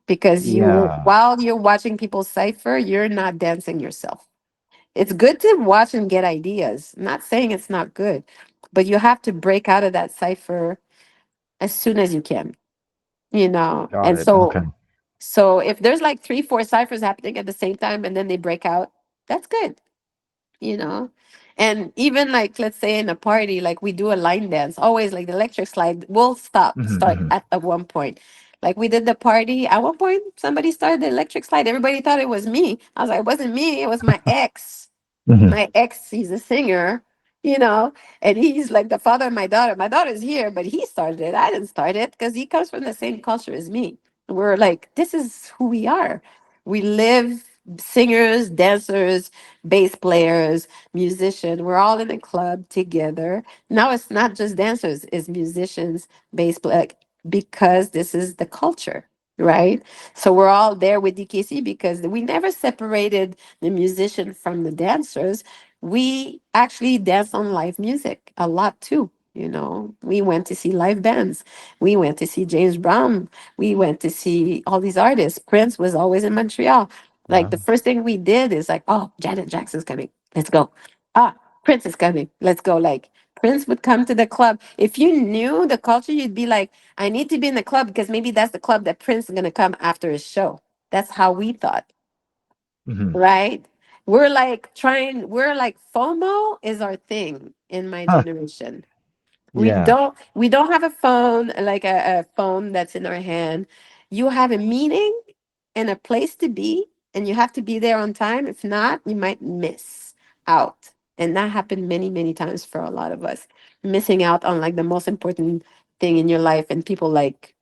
because Yeah. while you're watching people cipher, you're not dancing yourself. It's good to watch and get ideas. I'm not saying it's not good, but you have to break out of that cipher as soon as you can, Got and it. Okay. so if there's like 3 4 ciphers happening at the same time and then they break out, that's good, you know and even like let's say in a party, like we do a line dance always, like the electric slide will Mhm, start mhm, at one point. Like we did the party at one point, somebody started the electric slide, everybody thought it was me. I was like, it wasn't me, it was my ex. mhm. He's a singer, you know, and he's like the father of my daughter. My daughter's here, but he started it. I didn't start it because he comes from the same culture as me. We're like, this is who we are. We live singers, dancers, bass players, musicians. We're all in a club together. Now it's not just dancers, it's musicians, bass players, because this is the culture, right? So we're all there with DKC because we never separated the musician from the dancers. We actually dance on live music a lot too. We went to see live bands. We went to see James Brown. We went to see all these artists. Prince was always in Montreal. Like the Wow. first thing we did is like, oh, Janet Jackson's coming. Let's go. Ah, Prince is coming. Let's go. Like Prince would come to the club. If you knew the culture, you'd be like, I need to be in the club because maybe that's the club that Prince is gonna come after his show. That's how we thought, Mhm. right? We're like FOMO is our thing in my Huh. generation. we Yeah. don't we don't have a phone, like a phone that's in our hand. You have a meeting and a place to be, and you have to be there on time. If not, you might miss out. And that happened many, many times for a lot of us, missing out on like the most important thing in your life. And people like,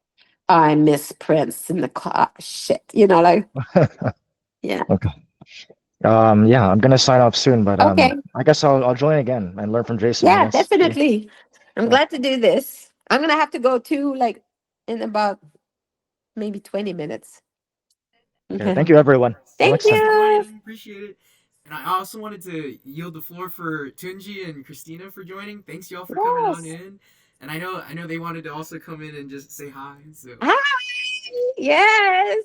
"Oh, I miss Prince in the car." Shit, like, yeah. Okay. Yeah, I'm gonna sign off soon, but Okay. I guess I'll join again and learn from Jason, I Yeah, guess. Yeah. definitely. I'm Yeah. glad to do this. I'm gonna have to go too, like in about maybe 20 minutes. Okay. Okay. Thank you, everyone. Till Thank next Thanks time. for you. joining. Appreciate it. And I also wanted to yield the floor for Tunji and Christina for joining. Thanks y'all for coming on Yes. in. And I know they wanted to also come in and just say hi. So Hi. Yes.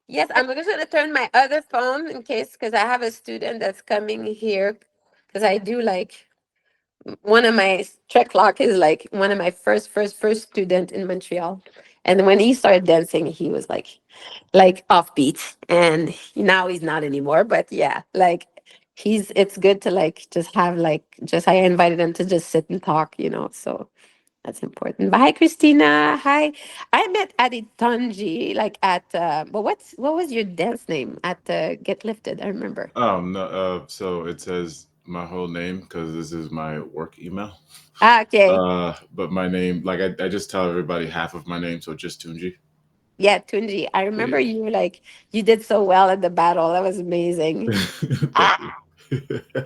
Yes, I'm just going to turn my other phone in case, because I have a student that's coming here. Because I do like one of my Trek Lock is like one of my first student in Montreal. And when he started dancing, he was like offbeat, and now he's not anymore. But yeah, like it's good to like just have like just I invited him to just sit and talk, so that's important. But hi, Christina. Hi. I met Aditonji like at but what was your dance name at Get Lifted? I remember. No, so it says my whole name because this is my work email. Ah, okay. But my name, like I just tell everybody half of my name, so just Tunji. Yeah, Tunji. I remember Yeah. you were like you did so well at the battle. That was amazing. Thank Ah, you.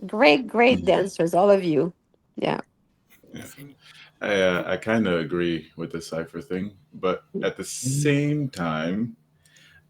great dancers, all of you. Yeah. Yeah. I kind of agree with the cipher thing, but at the same time,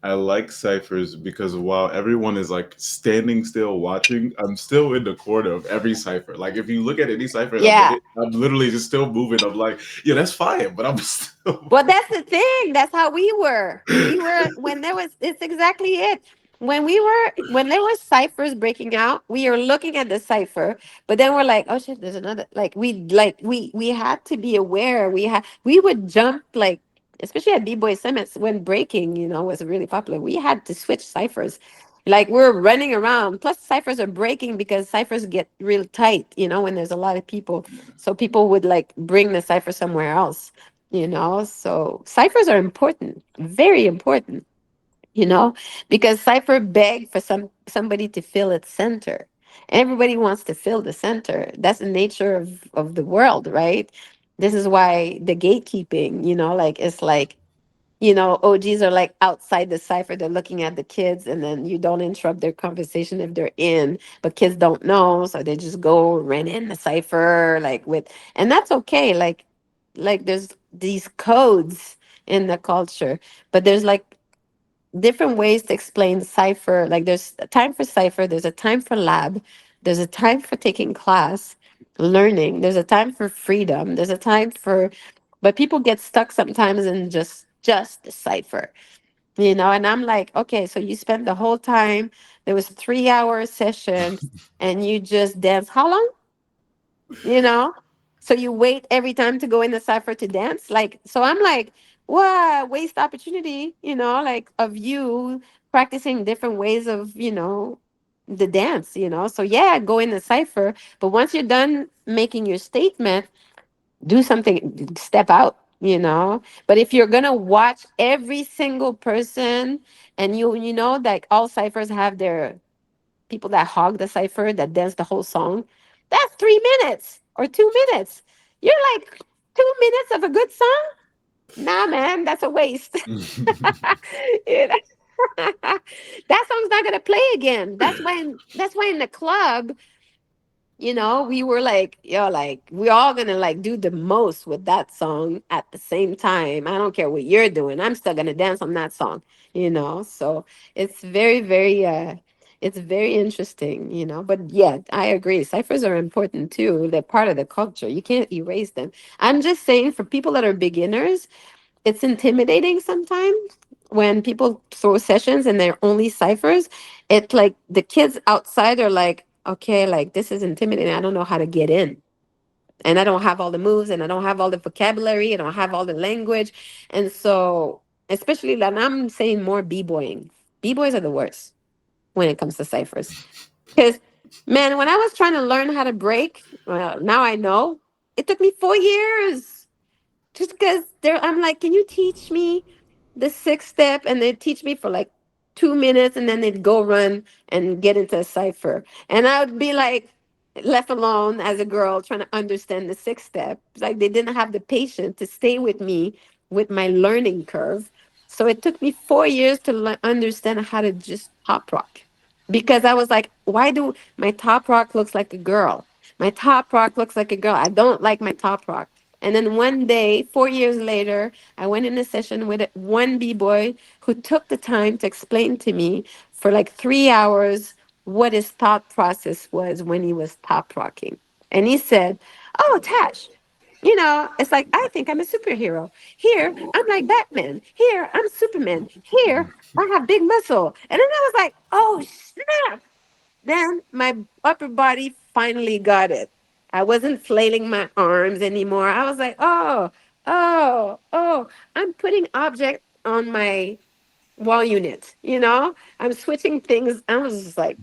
I like ciphers because while everyone is like standing still watching, I'm still in the corner of every cipher. Like if you look at any cipher I'm Yeah. in, I'm literally just still moving. I'm like, yeah, that's fine, but I'm still. Well, that's the thing. That's how we were. We were when there was. It's exactly it. When there was ciphers breaking out, we were looking at the cipher, but then we're like, oh shit, there's another. We had to be aware. We would jump like, especially at B-boy summits when breaking, was really popular. We had to switch ciphers. Like we're running around. Plus, ciphers are breaking because ciphers get real tight. When there's a lot of people, so people would like bring the cipher somewhere else. So ciphers are important, very important, you know because cipher beg for somebody to fill its center. Everybody wants to fill the center. That's the nature of the world, right? This is why the gatekeeping, like it's like, OGs are like outside the cipher. They're looking at the kids, and then you don't interrupt their conversation if they're in. But kids don't know, so they just go run in the cipher, and that's okay. Like there's these codes in the culture, but there's like different ways to explain cipher. Like there's a time for cipher, there's a time for lab, there's a time for taking class, learning, there's a time for freedom, there's a time for, but people get stuck sometimes in just the cipher, and I'm like, okay, so you spent the whole time, there was 3 hour session, and you just dance how long? you know so you wait every time to go in the cipher to dance, like, so I'm like, what waste opportunity, like of you practicing different ways of the dance, so yeah, go in the cipher, but once you're done making your statement, do something, step out, but if you're gonna watch every single person, and like all ciphers have their people that hog the cipher that dance the whole song, that's 3 minutes or 2 minutes. You're like, 2 minutes of a good song? Nah, man, that's a waste. You know? That song's not gonna play again. That's why in the club, we were like, like we're all gonna like do the most with that song at the same time. I don't care what you're doing. I'm still gonna dance on that song, So it's it's very interesting, But yeah, I agree. Ciphers are important too. They're part of the culture. You can't erase them. I'm just saying for people that are beginners, it's intimidating sometimes when people throw sessions and they're only ciphers. It's like the kids outside are like, okay, like this is intimidating. I don't know how to get in. And I don't have all the moves, and I don't have all the vocabulary, and I don't have all the language. And so, especially when I'm saying more b-boying, b-boys are the worst when it comes to ciphers. Because, man, when I was trying to learn how to break, well, now I know, it took me 4 years just because I'm like, can you teach me the sixth step? And they teach me for like 2 minutes, and then they'd go run and get into a cipher, and I would be like left alone as a girl trying to understand the sixth step. It's like they didn't have the patience to stay with me with my learning curve. So it took me 4 years to understand how to just top rock, because I was like, why do my top rock looks like a girl? My top rock looks like a girl. I don't like my top rock. And then one day, 4 years later, I went in a session with one b-boy who took the time to explain to me for like 3 hours what his thought process was when he was top rocking. And he said, oh, Tash, It's like I think I'm a superhero. Here, I'm like Batman. Here, I'm Superman. Here, I have big muscle. And then I was like, oh snap. Then my upper body finally got it. I wasn't flailing my arms anymore. I was like, oh, I'm putting object on my wall unit. I'm switching things. I was just like,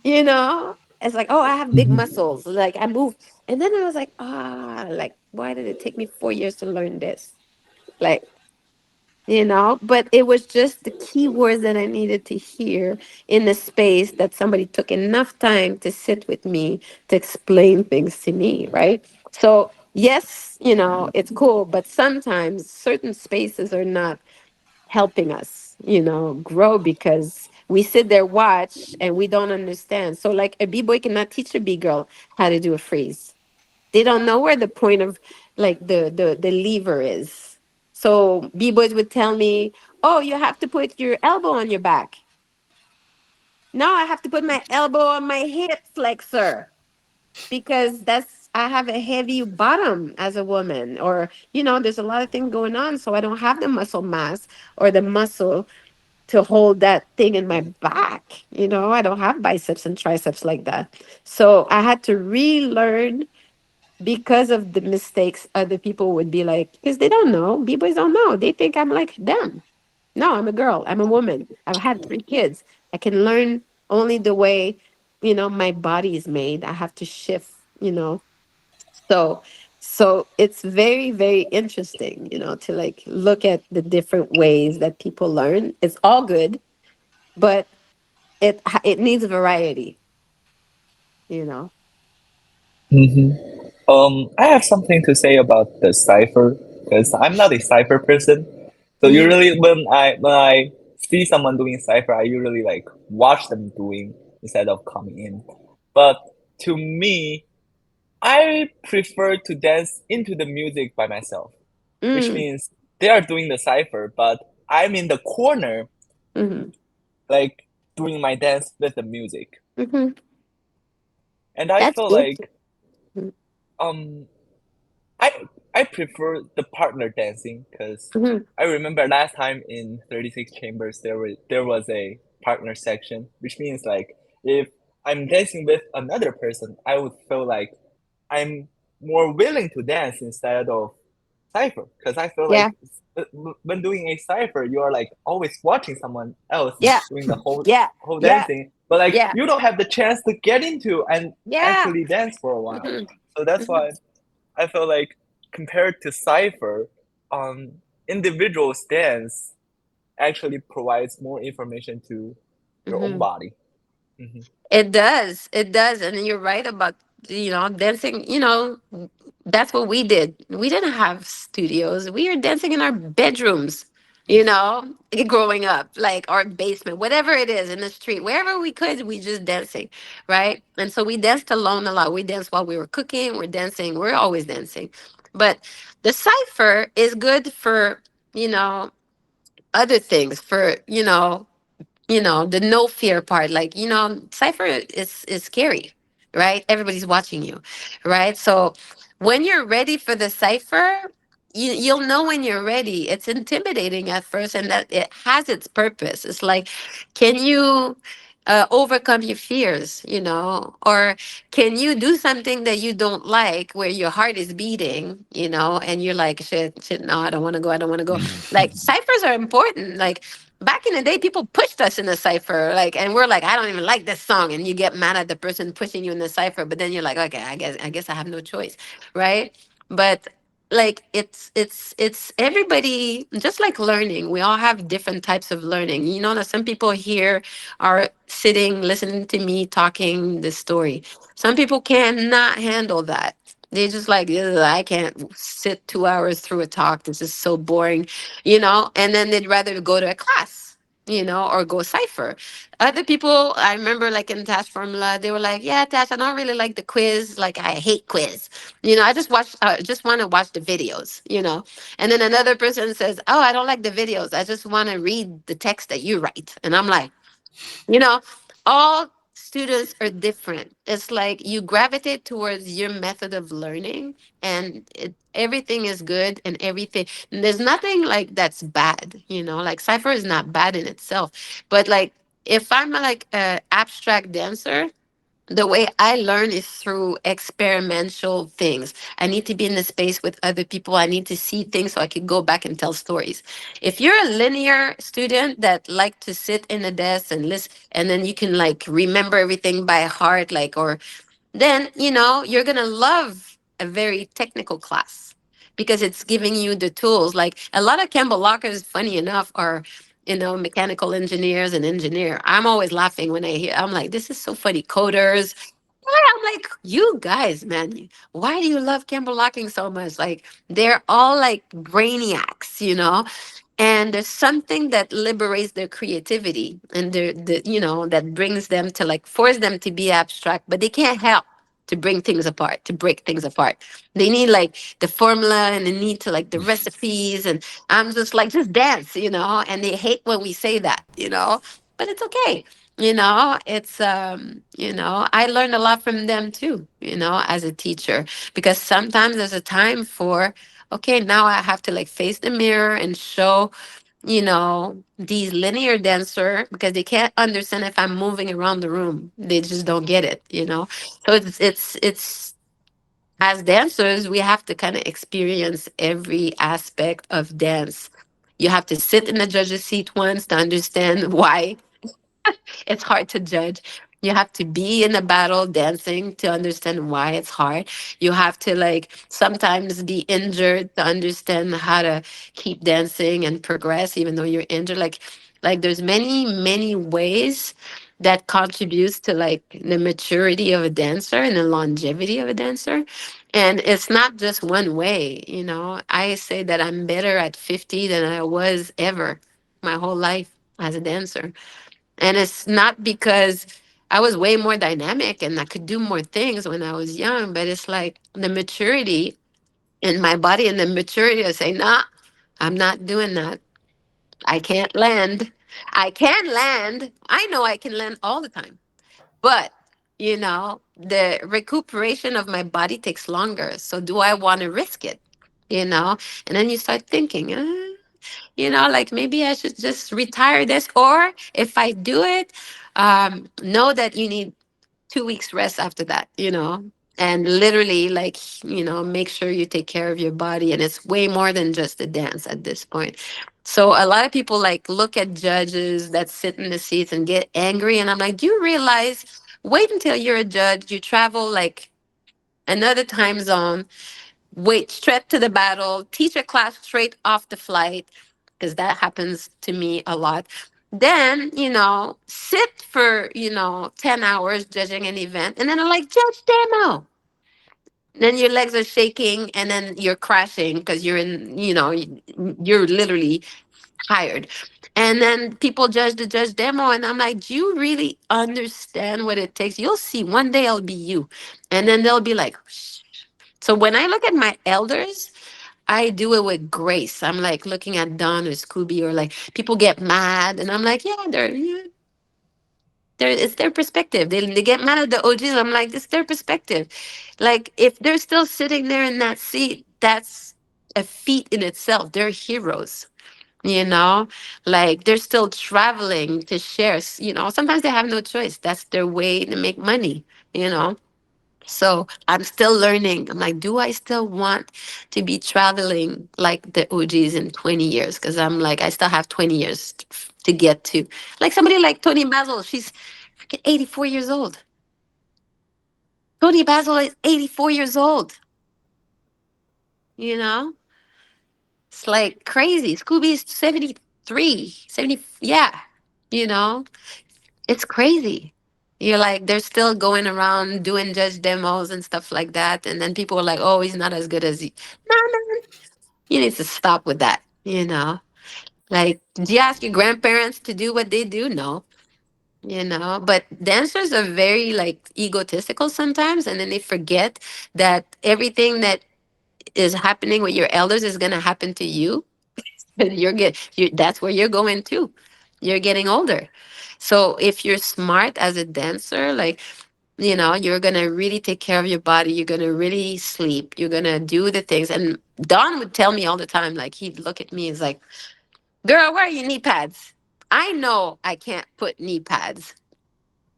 it's like, oh, I have big Mhm. muscles. Like I move. And then I was like, like, why did it take me 4 years to learn this? Like, but it was just the key words that I needed to hear in the space that somebody took enough time to sit with me to explain things to me, right? So, yes, it's cool, but sometimes certain spaces are not helping us, grow because we sit there, watch, and we don't understand. So, like, a B boy cannot teach a B girl how to do a freeze. They don't know where the point of like the lever is. So b-boys would tell me, oh, you have to put your elbow on your back. No, I have to put my elbow on my hip flexor because that's I have a heavy bottom as a woman, or there's a lot of things going on, so I don't have the muscle mass or the muscle to hold that thing in my back. I don't have biceps and triceps like that. So I had to relearn because of the mistakes other people would be like, because they don't know. B-boys don't know. They think I'm like them. No, I'm a girl. I'm a woman. I've had 3 kids. I can learn only the way, my body is made. I have to shift, So it's very, very interesting, to like look at the different ways that people learn. It's all good, but it needs variety, you know. Mhm. I have something to say about the cipher because I'm not a cipher person. So Mm, usually when I see someone doing cipher, I usually like watch them doing instead of coming in. But to me, I prefer to dance into the music by myself, which mm, means they are doing the cipher, but I'm in the corner, mm-hmm, like doing my dance with the music. mm-hmm. And I That's feel interesting. like um I I prefer the partner dancing because Mm-hmm. I remember last time in 36 Chambers there was a partner section, which means like if I'm dancing with another person, I would feel like I'm more willing to dance instead of cipher because I feel Yeah, like when doing a cipher, you are like always watching someone else yeah, doing the whole yeah, whole yeah, dancing, but like yeah, you don't have the chance to get into and yeah. actually dance for a while. Hmm. So that's Hmm. why I feel like compared to cipher, individual stance actually provides more information to your own Hmm. body. Hmm. It does. It does. And you're right about, dancing. That's what we did. We didn't have studios. We were dancing in our bedrooms, growing up, like our basement, whatever it is in the street, wherever we could, we just dancing, right? And so we danced alone a lot. We danced while we were cooking. We're dancing. We're always dancing. But the cipher is good for, you know, other things, for, the no fear part. Like, cipher is scary, right? Everybody's watching you, right? So when you're ready for the cipher, you'll know when you're ready. It's intimidating at first, and that it has its purpose. It's like, can you overcome your fears, or can you do something that you don't like where your heart is beating, and you're like, shit, no, I don't want to go. Like, ciphers are important. Like, back in the day, people pushed us in the cipher, like, and we're like, I don't even like this song, and you get mad at the person pushing you in the cipher, but then you're like, okay, I guess I have no choice, right? But like, it's everybody, just like learning. We all have different types of learning. That some people here are sitting, listening to me talking this story. Some people cannot handle that. They just like, "Ugh, I can't sit 2 hours through a talk. This is so boring, and then they'd rather go to a class, or go cipher. Other people, I remember, like in Tash Formula, they were like, yeah, Tash, I don't really like the quiz. Like, I hate quiz. I just want to watch the videos, And then another person says, oh, I don't like the videos. I just want to read the text that you write. And I'm like, you know, all students are different. It's like you gravitate towards your method of learning, and everything is good, and everything. There's nothing like that's bad, Like cipher is not bad in itself, but like if I'm like a abstract dancer, the way I learn is through experimental things. I need to be in the space with other people. I need to see things so I can go back and tell stories. If you're a linear student that like to sit in a desk and listen, and then you can like remember everything by heart, like, or then you're gonna love a very technical class because it's giving you the tools. Like a lot of Campbellockers, funny enough, are mechanical engineers and engineer. I'm always laughing when I hear. I'm like, this is so funny. Coders. Yeah, I'm like, you guys, man, why do you love Campbellocking so much? Like, they're all like brainiacs. And there's something that liberates their creativity, and that brings them to like force them to be abstract, but they can't help to bring things apart, to break things apart. They need like the formula, and they need to like the recipes, and I'm just like, just dance, and they hate when we say that. But it's okay. I learned a lot from them too, as a teacher, because sometimes there's a time for, okay, now I have to like face the mirror and show, these linear dancer, because they can't understand if I'm moving around the room. They just don't get it. So it's as dancers, we have to kind of experience every aspect of dance. You have to sit in the judge's seat once to understand why it's hard to judge. You have to be in a battle dancing to understand why it's hard. You have to like sometimes be injured to understand how to keep dancing and progress even though you're injured. Like there's many, many ways that contributes to like the maturity of a dancer and the longevity of a dancer. And it's not just one way. I say that I'm better at 50 than I was ever my whole life as a dancer. And it's not because I was way more dynamic and I could do more things when I was young, but it's like the maturity in my body and the maturity to say, nah, I'm not doing that. I can't land. I can land. I know I can land all the time. But, the recuperation of my body takes longer. So do I want to risk it? And then you start thinking, like maybe I should just retire this. Or if I do it, know that you need 2 weeks rest after that. And literally, like, make sure you take care of your body. And it's way more than just a dance at this point. So a lot of people like look at judges that sit in the seats and get angry. And I'm like, do you realize, wait until you're a judge, you travel like another time zone, wait, straight to the battle, teach a class straight off the flight, because that happens to me a lot. Then, sit for, 10 hours judging an event. And then I'm like, judge demo. Then your legs are shaking and then you're crashing because you're in, you're literally tired. And then people judge the judge demo. And I'm like, do you really understand what it takes? You'll see one day I'll be you. And then they'll be like, shh. So when I look at my elders, I do it with grace. I'm like looking at Don or Scooby, or like people get mad, and I'm like, yeah, it's their perspective. They get mad at the OGs. I'm like, it's their perspective. Like if they're still sitting there in that seat, that's a feat in itself. They're heroes. Like they're still traveling to share. Sometimes they have no choice. That's their way to make money. You know. So I'm still learning. I'm like, do I still want to be traveling like the OGs in 20 years? Because I'm like, I still have 20 years to get to. Like somebody like Tony Basil, she's freaking 84 years old. Tony Basil is 84 years old. You know? It's like crazy. Scooby's 73, 70. Yeah. You know? It's crazy. You're like, they're still going around doing judge demos and stuff like that. And then people are like, oh, he's not as good as he. No, no, you need to stop with that. Like, do you ask your grandparents to do what they do? No. But dancers are very, like, egotistical sometimes. And then they forget that everything that is happening with your elders is going to happen to you. And that's where you're going too. You're getting older. So if you're smart as a dancer, like, you're going to really take care of your body. You're going to really sleep. You're going to do the things. And Don would tell me all the time, like, he'd look at me, he's like, girl, where are your knee pads? I know I can't put knee pads.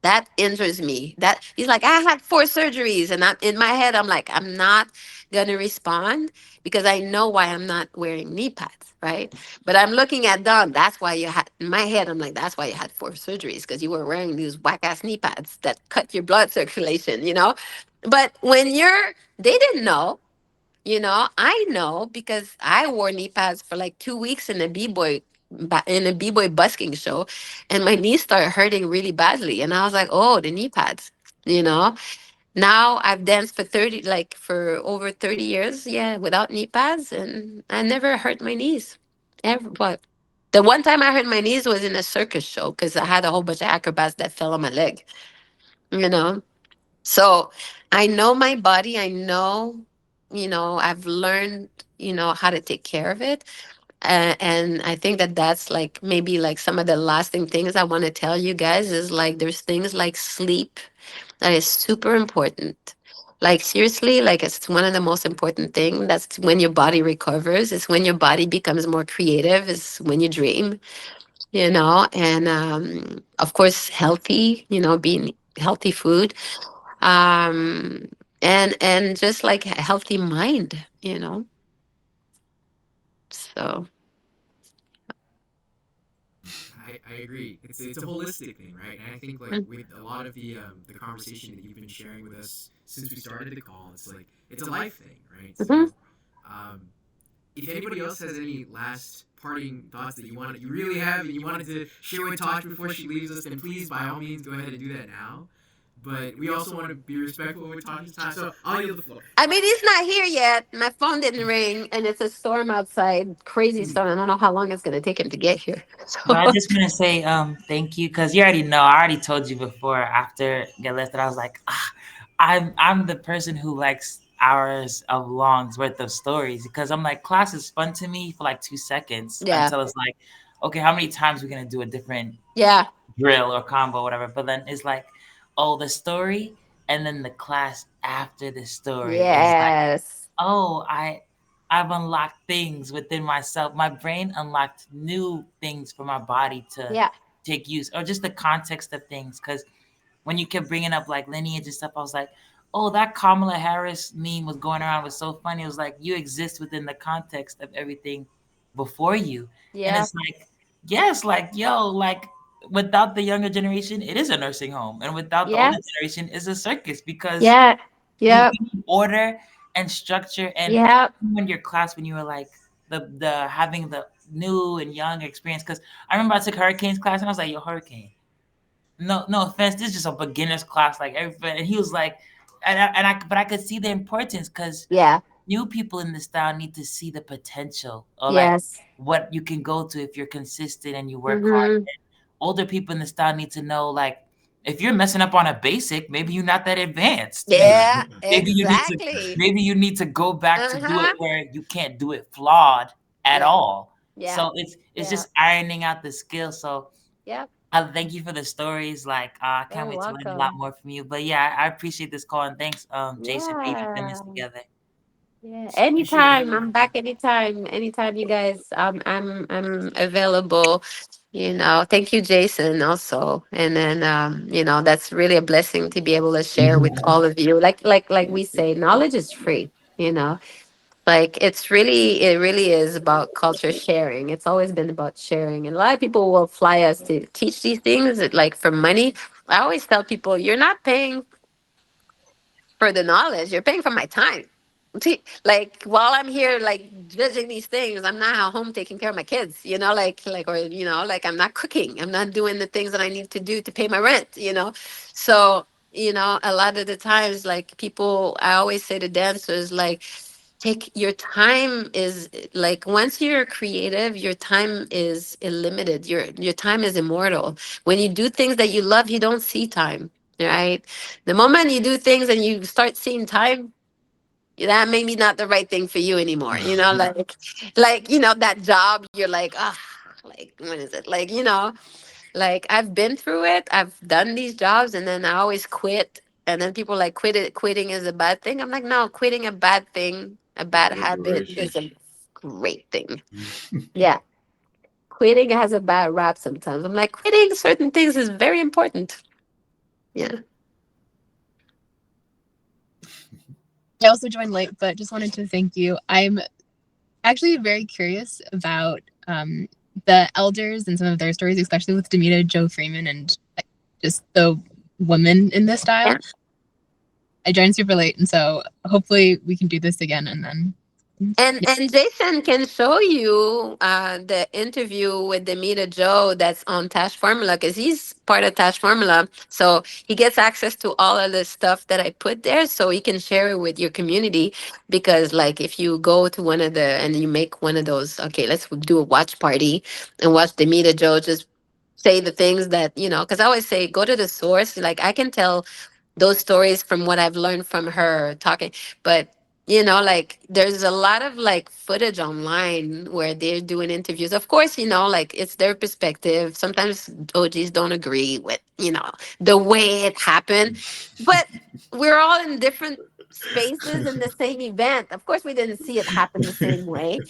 That injures me. That he's like, I had 4 surgeries, and I'm in my head. I'm like, I'm not gonna respond because I know why I'm not wearing knee pads, right? But I'm looking at Don. That's why you had in my head. I'm like, that's why you had 4 surgeries because you were wearing these whack ass knee pads that cut your blood circulation. But when they didn't know. I know because I wore knee pads for like 2 weeks in a b-boy busking show, and my knees started hurting really badly, and I was like, oh, the knee pads. You know, now I've danced for over 30 years, yeah, without knee pads, and I never hurt my knees. Ever, what? The one time I hurt my knees was in a circus show because I had a whole bunch of acrobats that fell on my leg. You know, so I know my body. I know, I've learned, how to take care of it. And I think that that's like maybe like some of the lasting things I want to tell you guys is like there's things like sleep that is super important. Like seriously, like it's one of the most important thing. That's when your body recovers. It's when your body becomes more creative. It's when you dream, and of course healthy, being healthy food, um and just like a healthy mind, so I agree. It's a holistic thing, right? And I think like mm, with a lot of the conversation that you've been sharing with us since we started the call, it's like it's a life thing, right? mhm. So, um, if anybody else has any last parting thoughts that you really have, and you wanted to share with Tosh before she leaves us, then please, by all means, go ahead and do that now. But we also want to be respectful with Tosh's time, so I'll yield the floor. I mean, he's not here yet. My phone didn't ring, and it's a storm outside, crazy storm. I don't know how long it's going to take him to get here. But I So just want to say thank you because you already know. I already told you before after get lifted. I was like, I'm the person who likes hours of longs worth of stories because I'm like class is fun to me for like 2 seconds yeah, until it's like, okay, how many times we're gonna do a different yeah, drill or combo or whatever. But then it's like, oh, the story and then the class after the story is like, yes, oh, I've unlocked things within myself. My brain unlocked new things for my body to yeah, take use, or just the context of things. Because when you kept bringing up like lineage and stuff, I was like, oh, that Kamala Harris meme was going around was so funny. It was like you exist within the context of everything before you, and yeah, it's like, yes, like yo, like without the younger generation, it is a nursing home, and without the yeah, older generation, it's a circus because yeah, you yeah, need order and structure. And yeah, when your class, when you were like the having the new and young experience, because I remember I took hurricanes class and I was like, yo, hurricane. No offense, this is just a beginner's class, like everybody. And he was like, but I could see the importance because yeah, new people in the style need to see the potential or like yes, what you can go to if you're consistent and you work hard. mm-hmm. Older people in the style need to know like if you're messing up on a basic, maybe you're not that advanced. Yeah, Maybe you need to exactly. go back to do it Uh-huh. where you can't do it flawed at Yeah, all. yeah, So it's yeah, just ironing out the skill. So yeah. I thank you for the stories. Like I can't You're wait to learn a lot welcome. more from you. But yeah, I appreciate this call and thanks, Jason, for even putting this Yeah. together. Yeah, Appreciate it, anytime. Haley. I'm back anytime. Anytime you guys I'm available. Thank you, Jason, also. And then that's really a blessing to be able to share with all of you. Like we say, knowledge is free, you know. Like it really is about culture sharing. It's always been about sharing. And a lot of people will fly us to teach these things like for money. I always tell people you're not paying for the knowledge. You're paying for my time. See, like while I'm here, like judging these things, I'm not at home taking care of my kids. Like I'm not cooking. I'm not doing the things that I need to do to pay my rent. So a lot of the times, like people, I always say to dancers, like take your time is like once you're creative, your time is illimited. Your time is immortal. When you do things that you love, you don't see time, right? The moment you do things and you start seeing time, that may be not the right thing for you anymore. Like that job, you're like, ah. like what is it? Like, like I've been through it. I've done these jobs and then I always quit. And then people like quitting is a bad thing. I'm like, no, quitting a bad thing, a It's bad habit liberation. is a great thing. Yeah. Quitting has a bad rap sometimes. I'm like, quitting certain things is very important. Yeah. I also joined late, but just wanted to thank you. I'm actually very curious about the elders and some of their stories, especially with Demita, Joe Freeman, and just the women in this style. Yeah. I joined super late, and so hopefully we can do this again. And then, And Jason can show you the interview with Demita Joe that's on Tash Formula because he's part of Tash Formula. So he gets access to all of the stuff that I put there so he can share it with your community. Because, like, if you go to one of the and you make one of those, okay, let's do a watch party and watch Demita Joe just say the things that, because I always say, go to the source. Like, I can tell those stories from what I've learned from her talking. But like there's a lot of like footage online where they're doing interviews. Of course, like it's their perspective. Sometimes OGs don't agree with, the way it happened. But we're all in different spaces in the same event. Of course, we didn't see it happen the same way.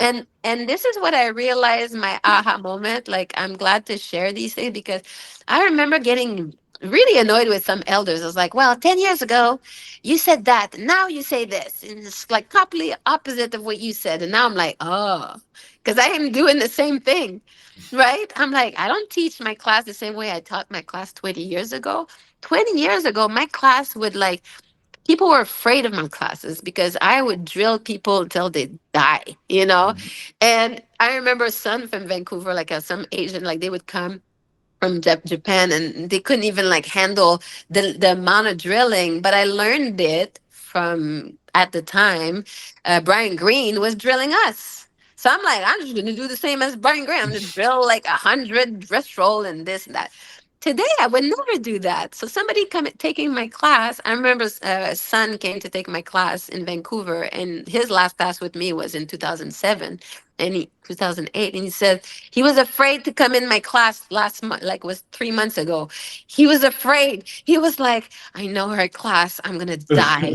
And this is what I realized my aha moment. Like I'm glad to share these things because I remember getting really annoyed with some elders. I was like, well, 10 years ago, you said that. Now you say this. And it's like completely opposite of what you said. And now I'm like, oh, because I am doing the same thing. Right? I'm like, I don't teach my class the same way I taught my class 20 years ago. 20 years ago, my class would like, people were afraid of my classes because I would drill people until they die. And I remember a son from Vancouver, like some Asian, like they would come from Japan and they couldn't even like handle the amount of drilling. But I learned it from at the time Brian Green was drilling us. So I'm like, I'm just gonna do the same as Brian Green. I'm gonna drill like 100 breast roll and this and that. Today I would never do that. So somebody come taking my class. I remember a son came to take my class in Vancouver, and his last class with me was in 2007 and 2008, and he said he was afraid to come in my class last month, like it was 3 months ago. He was afraid. He was like, I know her class, I'm gonna die.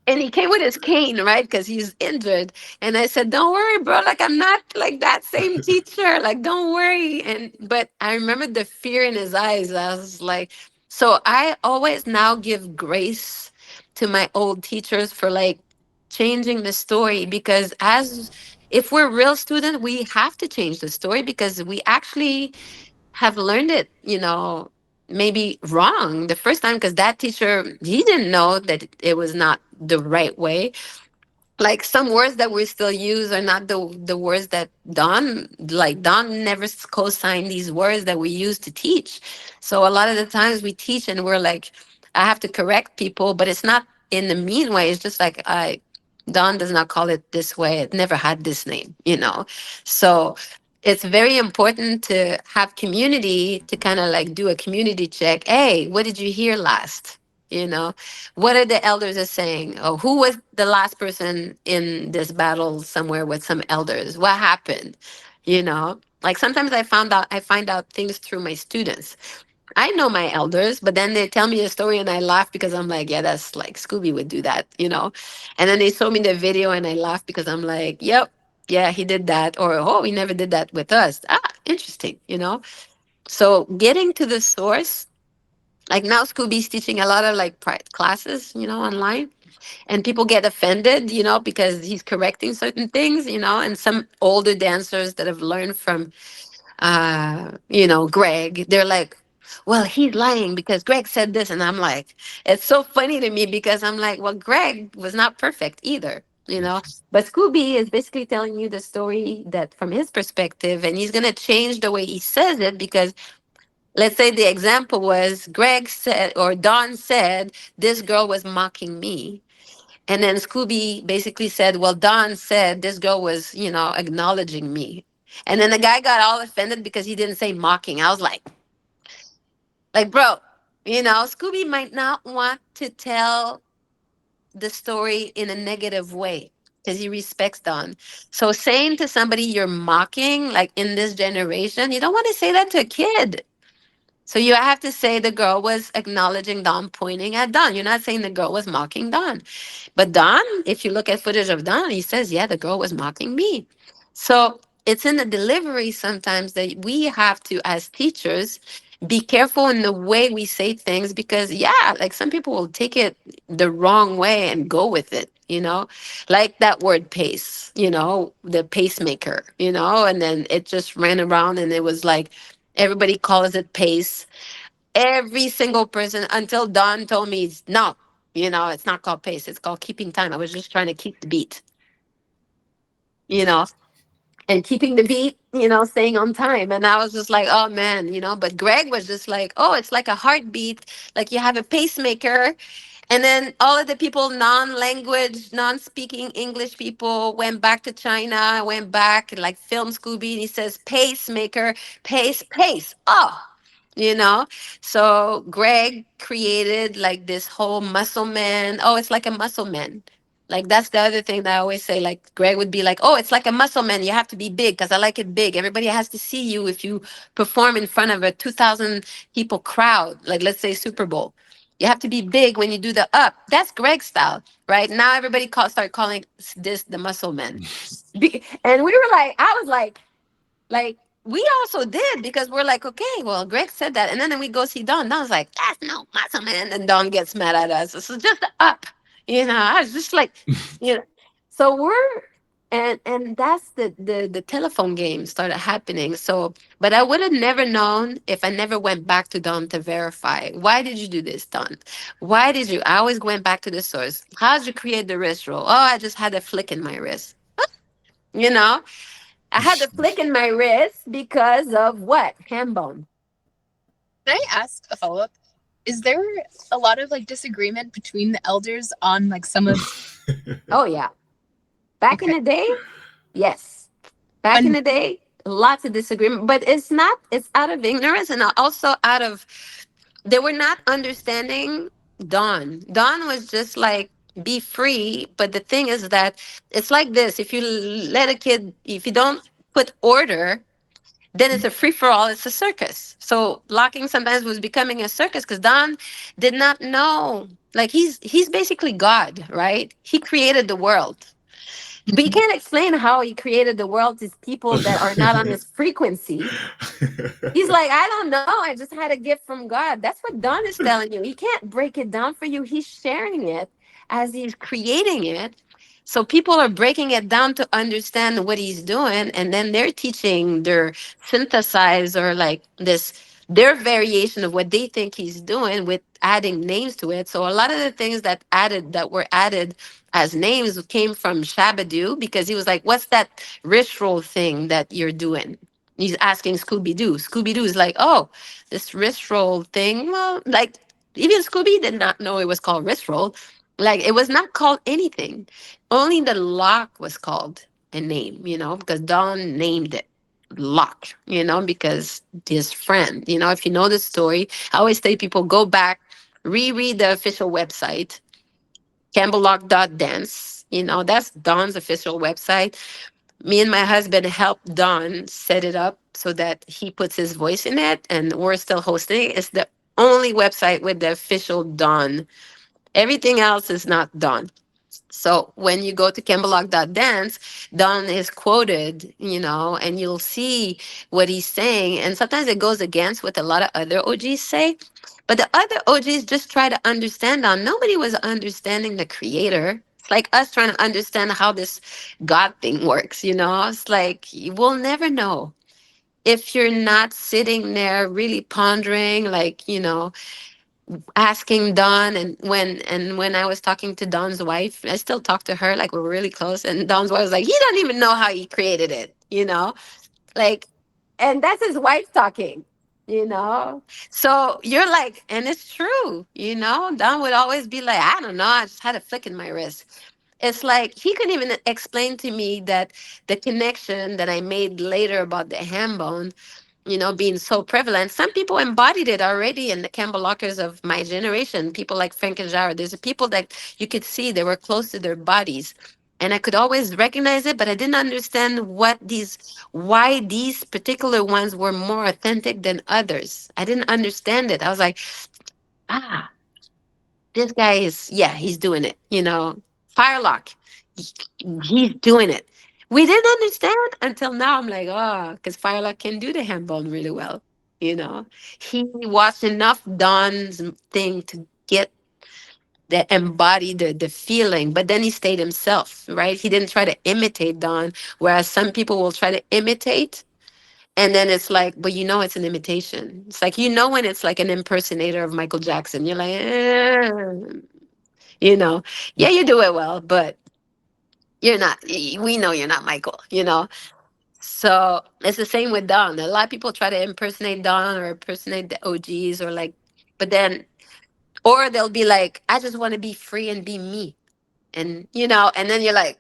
And he came with his cane, right? Because he's injured. And I said, don't worry, bro. Like, I'm not like that same teacher. Like, don't worry. But I remember the fear in his eyes. I was like, so I always now give grace to my old teachers for like changing the story because as if we're real students, we have to change the story because we actually have learned it, maybe wrong the first time because that teacher, he didn't know that it was not the right way. Like some words that we still use are not the words that Don never co-signed these words that we use to teach. So a lot of the times we teach and we're like, I have to correct people, but it's not in the mean way. It's just like Don does not call it this way. It never had this name. So it's very important to have community to kind of like do a community check. Hey, what did you hear last? you know what are the elders are saying? Oh, who was the last person in this battle somewhere with some elders? What happened? Like sometimes I find out things through my students. I know my elders, but then they tell me a story and I laugh because I'm like, yeah, that's like Scooby would do that. And then they show me the video and I laugh because I'm like, yep, yeah, he did that. Or, oh, he never did that with us. Interesting. So getting to the source, like now Scooby's teaching a lot of like private classes, online. And people get offended, because he's correcting certain things. And some older dancers that have learned from Greg, they're like, well, he's lying because Greg said this. And I'm like, it's so funny to me because I'm like, well, Greg was not perfect either. But Scooby is basically telling you the story that from his perspective, and he's going to change the way he says it because let's say the example was Greg said, or Don said, this girl was mocking me. And then Scooby basically said, well, Don said this girl was, acknowledging me. And then the guy got all offended because he didn't say mocking. I was like, bro, Scooby might not want to tell the story in a negative way. because he respects Don. So saying to somebody you're mocking, like in this generation, you don't want to say that to a kid. So you have to say the girl was acknowledging Don, pointing at Don. You're not saying the girl was mocking Don. But Don, if you look at footage of Don, he says, yeah, the girl was mocking me. So it's in the delivery sometimes that we have to, as teachers, be careful in the way we say things because, yeah, like some people will take it the wrong way and go with it, like that word pace, the pacemaker, and then it just ran around and it was like everybody calls it pace. Every single person until Don told me, no, it's not called pace. It's called keeping time. I was just trying to keep the beat, you know, and keeping the beat, staying on time. And I was just like, oh man, but Greg was just like, oh, it's like a heartbeat. Like you have a pacemaker. And then all of the people, non-language, non-speaking English people, went back to China, went back, like film Scooby, and he says, pacemaker, pace, pace. Oh, you know? So Greg created like this whole muscle man. Oh, it's like a muscle man. Like that's the other thing that I always say. Like Greg would be like, "Oh, it's like a muscle man. You have to be big because I like it big. Everybody has to see you if you perform in front of a 2,000 people crowd. Like let's say Super Bowl, you have to be big when you do the up. That's Greg's style, right? Now everybody start calling this the muscle man, and we were like, I was like we also did because we're like, okay, well, Greg said that, and then we go see Don. Don's like, that's no muscle man, and Don gets mad at us. This is just the up, I was just like, you know. So we're and that's the telephone game started happening. So, but I would have never known if I never went back to Don to verify. Why did you do this, Don? Why did you? I always went back to the source. How did you create the wrist roll? Oh, I just had a flick in my wrist. You know, I had the flick in my wrist because of what? Ham bone. Can I ask a follow up? Is there a lot of like disagreement between the elders on like some of? Oh yeah. Back in Okay. the day, yes. Back in And the day, lots of disagreement, but it's out of ignorance and also out of they were not understanding Dawn. Dawn was just like be free, but the thing is that it's like this: if you let a kid, if you don't put order, then it's a free for all. It's a circus. So locking sometimes was becoming a circus because Don did not know. Like he's basically God, right? He created the world, but you can't explain how he created the world to people that are not on his frequency. He's like, I don't know. I just had a gift from God. That's what Don is telling you. He can't break it down for you. He's sharing it as he's creating it. So people are breaking it down to understand what he's doing, and then they're teaching their synthesize or like this their variation of what they think he's doing with adding names to it. So a lot of the things that were added as names came from Shabadoo because he was like, what's that wrist roll thing that you're doing? He's asking Scooby Doo. Scooby Doo is like, oh, this wrist roll thing. Well, like even Scooby did not know it was called wrist roll. Like it was not called anything. Only the lock was called a name, because Don named it Lock, because his friend, if you know the story, I always say people go back, reread the official website, Campbellock.dance. That's Don's official website. Me and my husband helped Don set it up so that he puts his voice in it, and we're still hosting it. It's the only website with the official Don. Everything else is not Don. So when you go to Campbellock.dance, Don is quoted, and you'll see what he's saying. And sometimes it goes against what a lot of other OGs say. But the other OGs just try to understand Don. Nobody was understanding the creator. It's like us trying to understand how this God thing works, It's like you will never know if you're not sitting there really pondering, like, asking Dawn. And when I was talking to Dawn's wife, I still talk to her, like we're really close. And Dawn's wife was like, "You don't even know how he created it, like." And that's his wife talking, you know. So you're like, and it's true, Dawn would always be like, "I don't know, I just had a flick in my wrist." It's like he couldn't even explain to me that the connection that I made later about the ham bone, being so prevalent. Some people embodied it already in the Campbellockers of my generation. People like Frank and Jared. There's people that you could see they were close to their bodies. and I could always recognize it, but I didn't understand why these particular ones were more authentic than others. I didn't understand it. I was like, ah, this guy is, yeah, he's doing it. Firelock, he- he's doing it. We didn't understand until now. I'm like, oh, because Firelock can do the handball really well. He watched enough Don's thing to get that embody the feeling, but then he stayed himself, right? He didn't try to imitate Don, whereas some people will try to imitate, and then it's like, but it's an imitation. It's like, when it's like an impersonator of Michael Jackson, you're like, you know, yeah, you do it well, but you're not. We know you're not Michael. So it's the same with Don. A lot of people try to impersonate Don or impersonate the OGs, or like, but then, or they'll be like, I just want to be free and be me. And then you're like,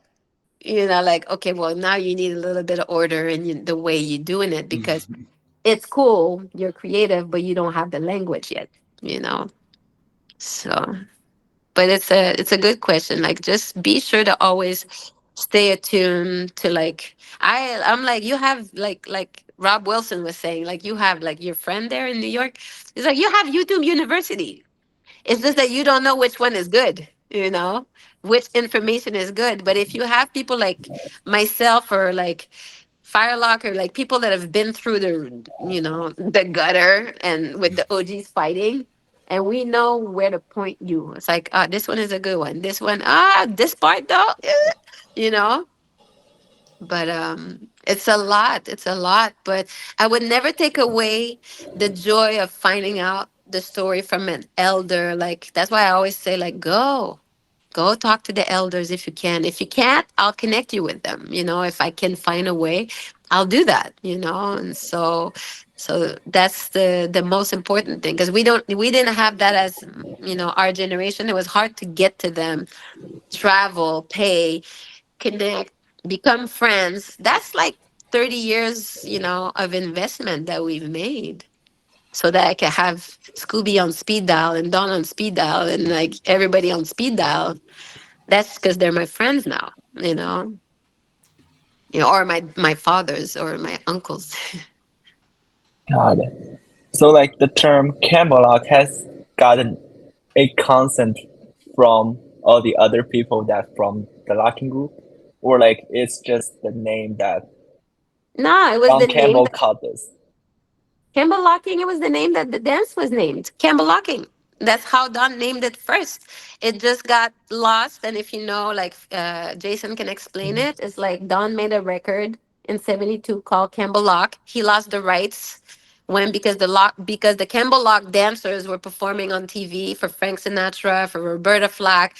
like, okay, well, now you need a little bit of order in the way you're doing it, because it's cool, you're creative, but you don't have the language yet, you know. So, but it's a good question. Like, just be sure to always stay attuned to, like, I'm like, you have like Rob Wilson was saying, like, you have like your friend there in New York. It's like, you have YouTube University. It's just that you don't know which one is good, which information is good. But if you have people like myself, or like Firelock, or like people that have been through the gutter and with the OGs fighting, and we know where to point you. It's like, this one is a good one. This one, this part though, you know. But it's a lot. It's a lot. But I would never take away the joy of finding out the story from an elder. Like, that's why I always say, like, go talk to the elders if you can. If you can't, I'll connect you with them. If I can find a way, I'll do that. And so that's the most important thing, because we didn't have that as our generation. It was hard to get to them, travel, pay, connect, become friends. That's like 30 years, of investment that we've made, so that I can have Scooby on speed dial and Don on speed dial and like everybody on speed dial. That's because they're my friends now, or my fathers or my uncles. God. So like the term Campbellock has gotten a consent from all the other people that from the locking group, or like it's just the name that No, it was Don the name. Campbell called this. Campbellocking, it was the name that the dance was named. Campbellocking. That's how Don named it first. It just got lost. And if like, Jason can explain it, it's like Don made a record in 72 called Campbellock. He lost the rights because the Campbellock dancers were performing on TV for Frank Sinatra, for Roberta Flack.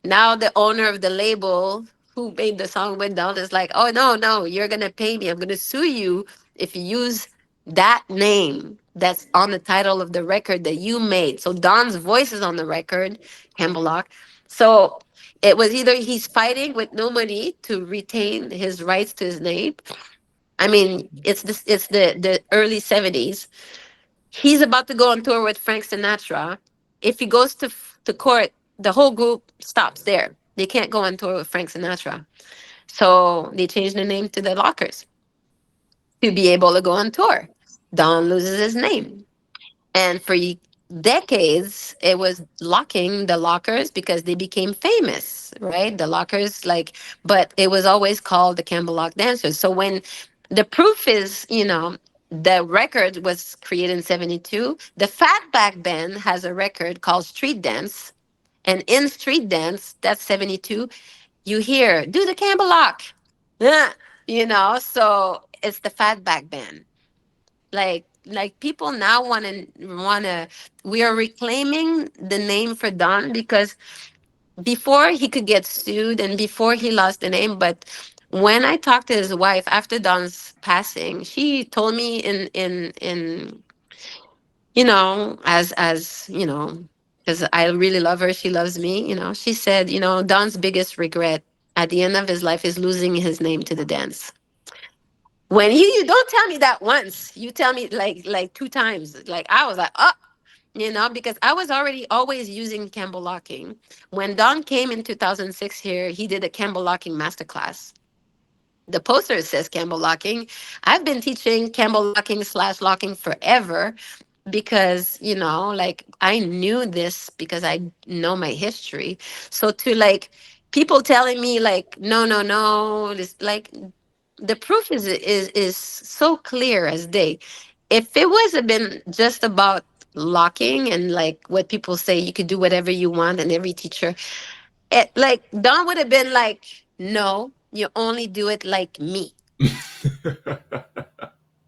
Now the owner of the label who made the song with Don is like, oh, no, no, you're going to pay me. I'm going to sue you if you use that name that's on the title of the record that you made. So Don's voice is on the record, Campbellock. So it was either he's fighting with no money to retain his rights to his name. I mean, it's the early 70s. He's about to go on tour with Frank Sinatra. If he goes to court, the whole group stops there. They can't go on tour with Frank Sinatra. So they changed the name to the Lockers to be able to go on tour. Don loses his name. And for decades, it was locking the Lockers because they became famous, right? The Lockers, like, but it was always called the Campbellock Dancers. So when the proof is, the record was created in 72, the Fatback Band has a record called Street Dance. And in Street Dance, that's 72, you hear, do the Campbellock. So it's the Fatback Band. Like people now want to we are reclaiming the name for Don, because before he could get sued and before he lost the name. But when I talked to his wife after Don's passing, she told me in as because I really love her, she loves me, she said, Don's biggest regret at the end of his life is losing his name to the dance. When you don't tell me that once, you tell me like two times. Like, I was like, oh, because I was already always using Campbellocking. When Don came in 2006 here, he did a Campbellocking masterclass. The poster says Campbellocking. I've been teaching Campbellocking slash locking forever because, like I knew this because I know my history. So to like people telling me like, no, no, no, this like the proof is so clear as day. If it was have been just about locking and like what people say you could do whatever you want and every teacher, like Don would have been like, no, you only do it like me,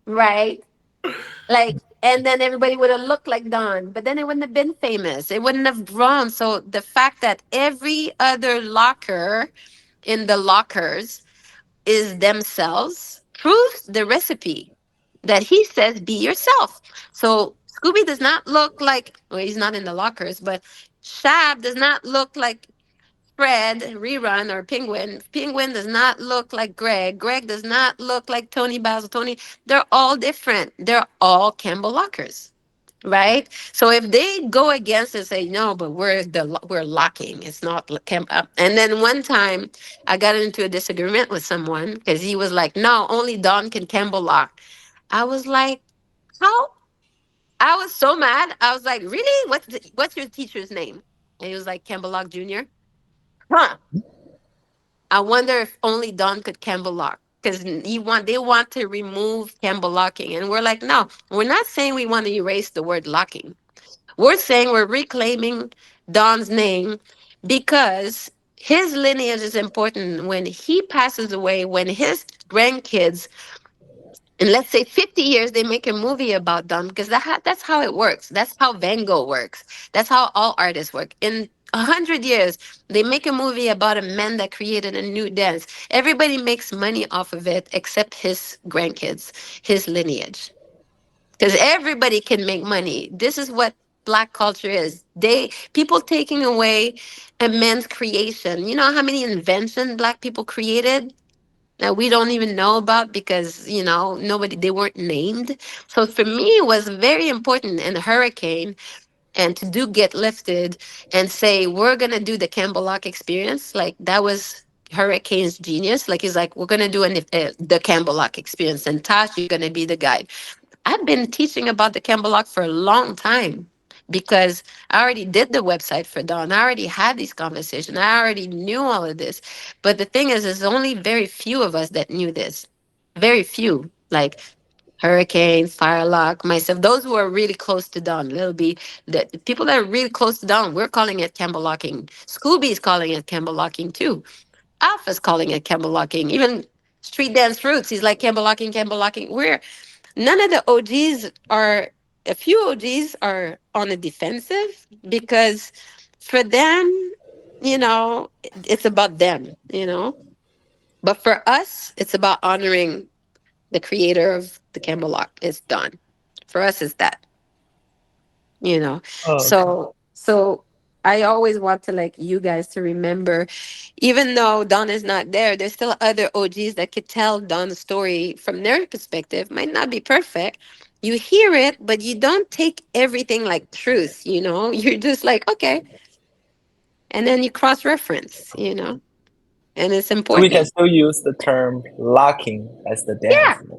right? Like, and then everybody would have looked like Don, but then it wouldn't have been famous. It wouldn't have grown. So the fact that every other locker in the lockers is themselves proves the recipe that he says be yourself. So Scooby does not look like, well, he's not in the lockers, but Shab does not look like Fred, Rerun, or Penguin. Penguin does not look like Greg. Greg does not look like Tony Basil. Tony, they're all different. They're all Campbell lockers. Right, so if they go against and say no, but we're locking, it's not camp up. And then one time, I got into a disagreement with someone because he was like, "No, only Don can Campbell lock." I was like, "How?" I was so mad. I was like, "Really? What's your teacher's name?" And he was like, "Campbell Lock Junior." Huh? I wonder if only Don could Campbell lock because they want to remove Campbell locking, and we're like, no, we're not saying we want to erase the word locking. We're saying we're reclaiming Don's name because his lineage is important. When he passes away, when his grandkids, in let's say 50 years, they make a movie about Don because that's how it works. That's how Van Gogh works. That's how all artists work. In 100 years, they make a movie about a man that created a new dance. Everybody makes money off of it except his grandkids, his lineage, because everybody can make money. This is what black culture is. People taking away a man's creation. You know how many inventions black people created that we don't even know about because nobody, they weren't named. So for me it was very important in Hurricane and to do Get Lifted and say we're gonna do the Campbellock experience. Like that was Hurricane's genius. Like he's like, we're gonna do the Campbellock experience, and Tash, you're gonna be the guide. I've been teaching about the Campbellock for a long time because I already did the website for Dawn. I already had these conversations. I already knew all of this. But the thing is, there's only very few of us that knew this. Very few. Like Hurricane, Firelock, myself, those who are really close to Dawn. Little B, the people that are really close to Dawn, we're calling it Campbellocking. Scooby's calling it Campbellocking too. Alpha's calling it Campbellocking. Even Street Dance Roots, he's like Campbellocking, Campbellocking. None of the OGs are, a few OGs are on the defensive because for them, it's about them. But for us, it's about honoring the creator of the Campbell Lock. It's done. For us, it's that, you know. Oh, okay. So I always want to like you guys to remember, even though Don is not there, there's still other OGs that could tell Don's story from their perspective. Might not be perfect. You hear it, but you don't take everything like truth. You're just like, okay. And then you cross reference. And it's So we can important. still use the term locking as the Yeah. dance.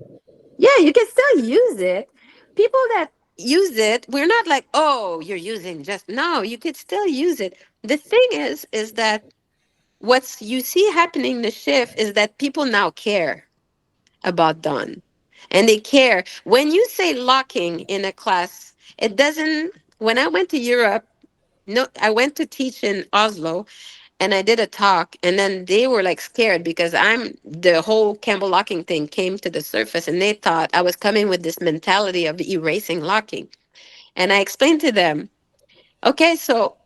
Yeah, you can still use it. People that use it, we're not like, oh, you're using just no, you could still use it. The thing is that what's you see happening the shift is that people now care about Dawn. And they care. When you say locking in a class, it doesn't when I went to Europe, no, I went to teach in Oslo and I did a talk, and then they were like scared because the whole Campbell locking thing came to the surface, and they thought I was coming with this mentality of erasing locking. And I explained to them, okay, so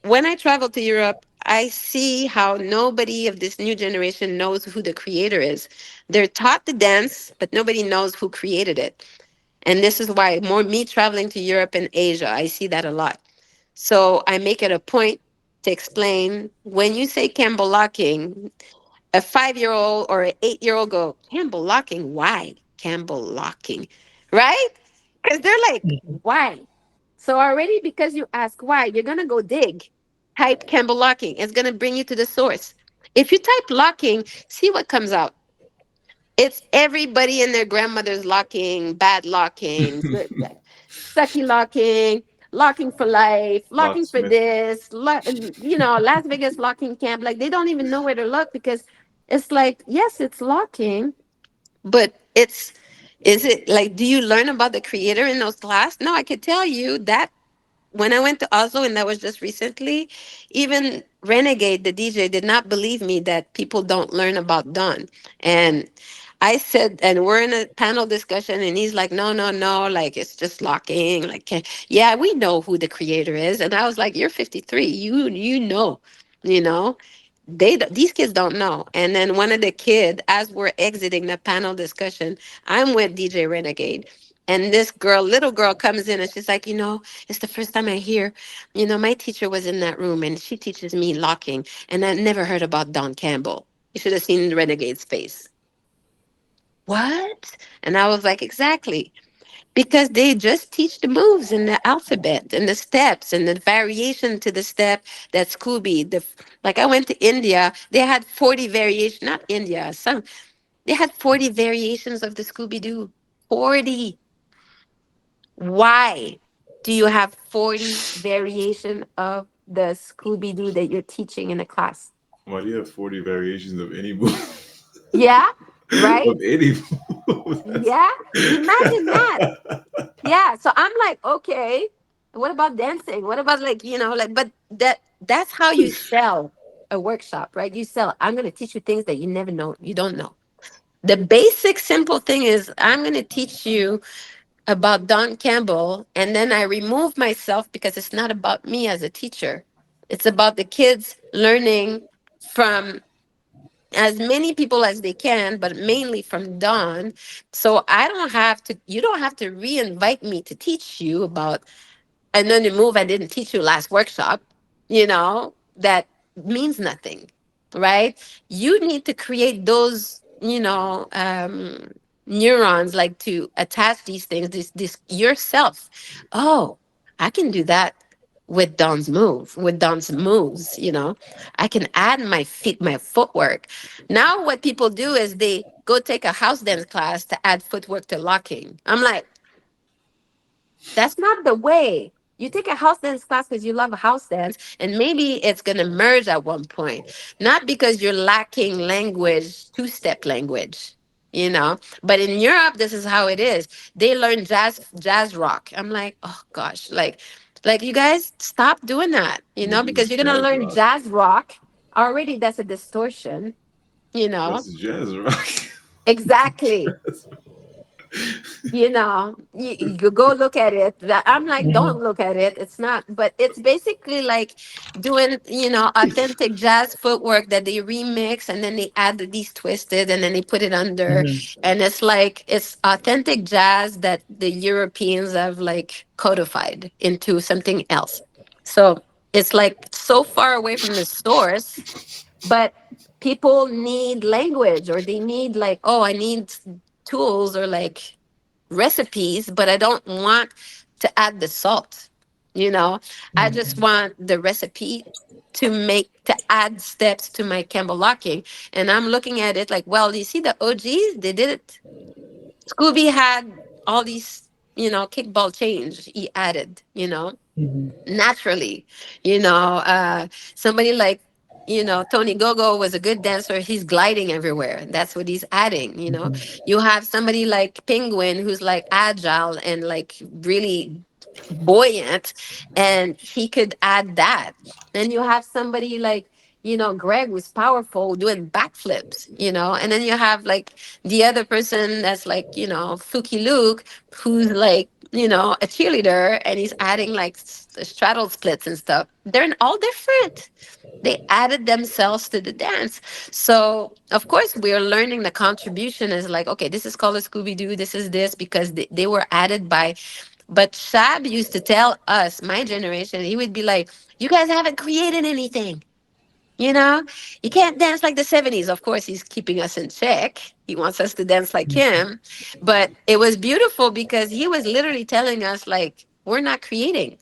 when I travel to Europe, I see how nobody of this new generation knows who the creator is. They're taught the dance, but nobody knows who created it. And this is why more me traveling to Europe and Asia, I see that a lot. So I make it a point to explain when you say Campbell locking, a 5-year-old or an 8-year-old go, Campbell locking? Why? Campbell locking, right? Because they're like, why? So already, because you ask why, you're gonna go dig. Type Campbellocking. It's gonna bring you to the source. If you type locking, see what comes out. It's everybody and their grandmother's locking, bad locking, sucky locking, locking for life, locking for Locksmith. this, Las Vegas locking camp. Like they don't even know where to look because it's like, yes, it's locking, but is it like, do you learn about the creator in those class? No, I could tell you that when I went to Oslo, and that was just recently, even Renegade, the DJ, did not believe me that people don't learn about Don. And I said, and we're in a panel discussion, and he's like, no, no, no, like it's just locking. Like, yeah, we know who the creator is. And I was like, you're 53, you know these kids don't know. And then one of the kid, as we're exiting the panel discussion, I'm with DJ Renegade, and this girl, little girl, comes in and she's like, it's the first time I hear, my teacher was in that room and she teaches me locking, and I never heard about Don Campbell. You should have seen Renegade's face. What? And I was like, exactly, because they just teach the moves and the alphabet and the steps and the variation to the step. That Scooby, like I went to India, they had 40 variations. Not India, some they had 40 variations of the Scooby Doo. 40. Why do you have 40 variation of the Scooby Doo that you're teaching in a class? Why do you have 40 variations of any move? Yeah, right? Of any move? Yeah, imagine that. Yeah, so I'm like, okay, what about dancing? What about, like, like, but that's how you sell a workshop, right? You sell, I'm going to teach you things that you never know, you don't know. The basic simple thing is, I'm going to teach you about Don Campbell, and then I remove myself because it's not about me as a teacher. It's about the kids learning from as many people as they can, but mainly from Don. So you don't have to reinvite me to teach you about another move I didn't teach you last workshop, that means nothing, right? You need to create those, neurons, like to attach these things, this yourself. Oh, I can do that with Don's moves, I can add my feet, my footwork. Now what people do is they go take a house dance class to add footwork to locking. I'm like, that's not the way. You take a house dance class because you love a house dance, and maybe it's going to merge at one point. Not because you're lacking language, two-step language, But in Europe, this is how it is. They learn jazz rock. I'm like, oh gosh, like you guys stop doing that, What is because you're going to jazz learn rock? jazz rock. Already, that's a distortion, you know. What's jazz rock? Exactly. You go look at it. I'm like, don't look at it, it's not, but it's basically like doing, authentic jazz footwork that they remix, and then they add these twisted, and then they put it under, and it's like, it's authentic jazz that the Europeans have like codified into something else. So it's like so far away from the source, but people need language, or they need, like, oh, I need tools, or like recipes, but I don't want to add the salt. I just want the recipe to add steps to my Campbellocking. And I'm looking at it like, well, you see the OGs, they did it. Scooby had all these, kickball change he added, naturally. Somebody like, Tony Gogo was a good dancer, he's gliding everywhere, that's what he's adding. You have somebody like Penguin, who's like agile and like really buoyant, and he could add that. Then you have somebody like, Greg was powerful doing backflips, and then you have like the other person that's like, Fluky Luke, who's like, a cheerleader, and he's adding like straddle splits and stuff. They're all different. They added themselves to the dance. So of course we are learning the contribution is like, okay, this is called a Scooby-Doo, this is this, because they were added by. But Shab used to tell us, my generation, he would be like, you guys haven't created anything. You know, you can't dance like the 70s. Of course, he's keeping us in check. He wants us to dance like him. But it was beautiful because he was literally telling us, like, We're not creating.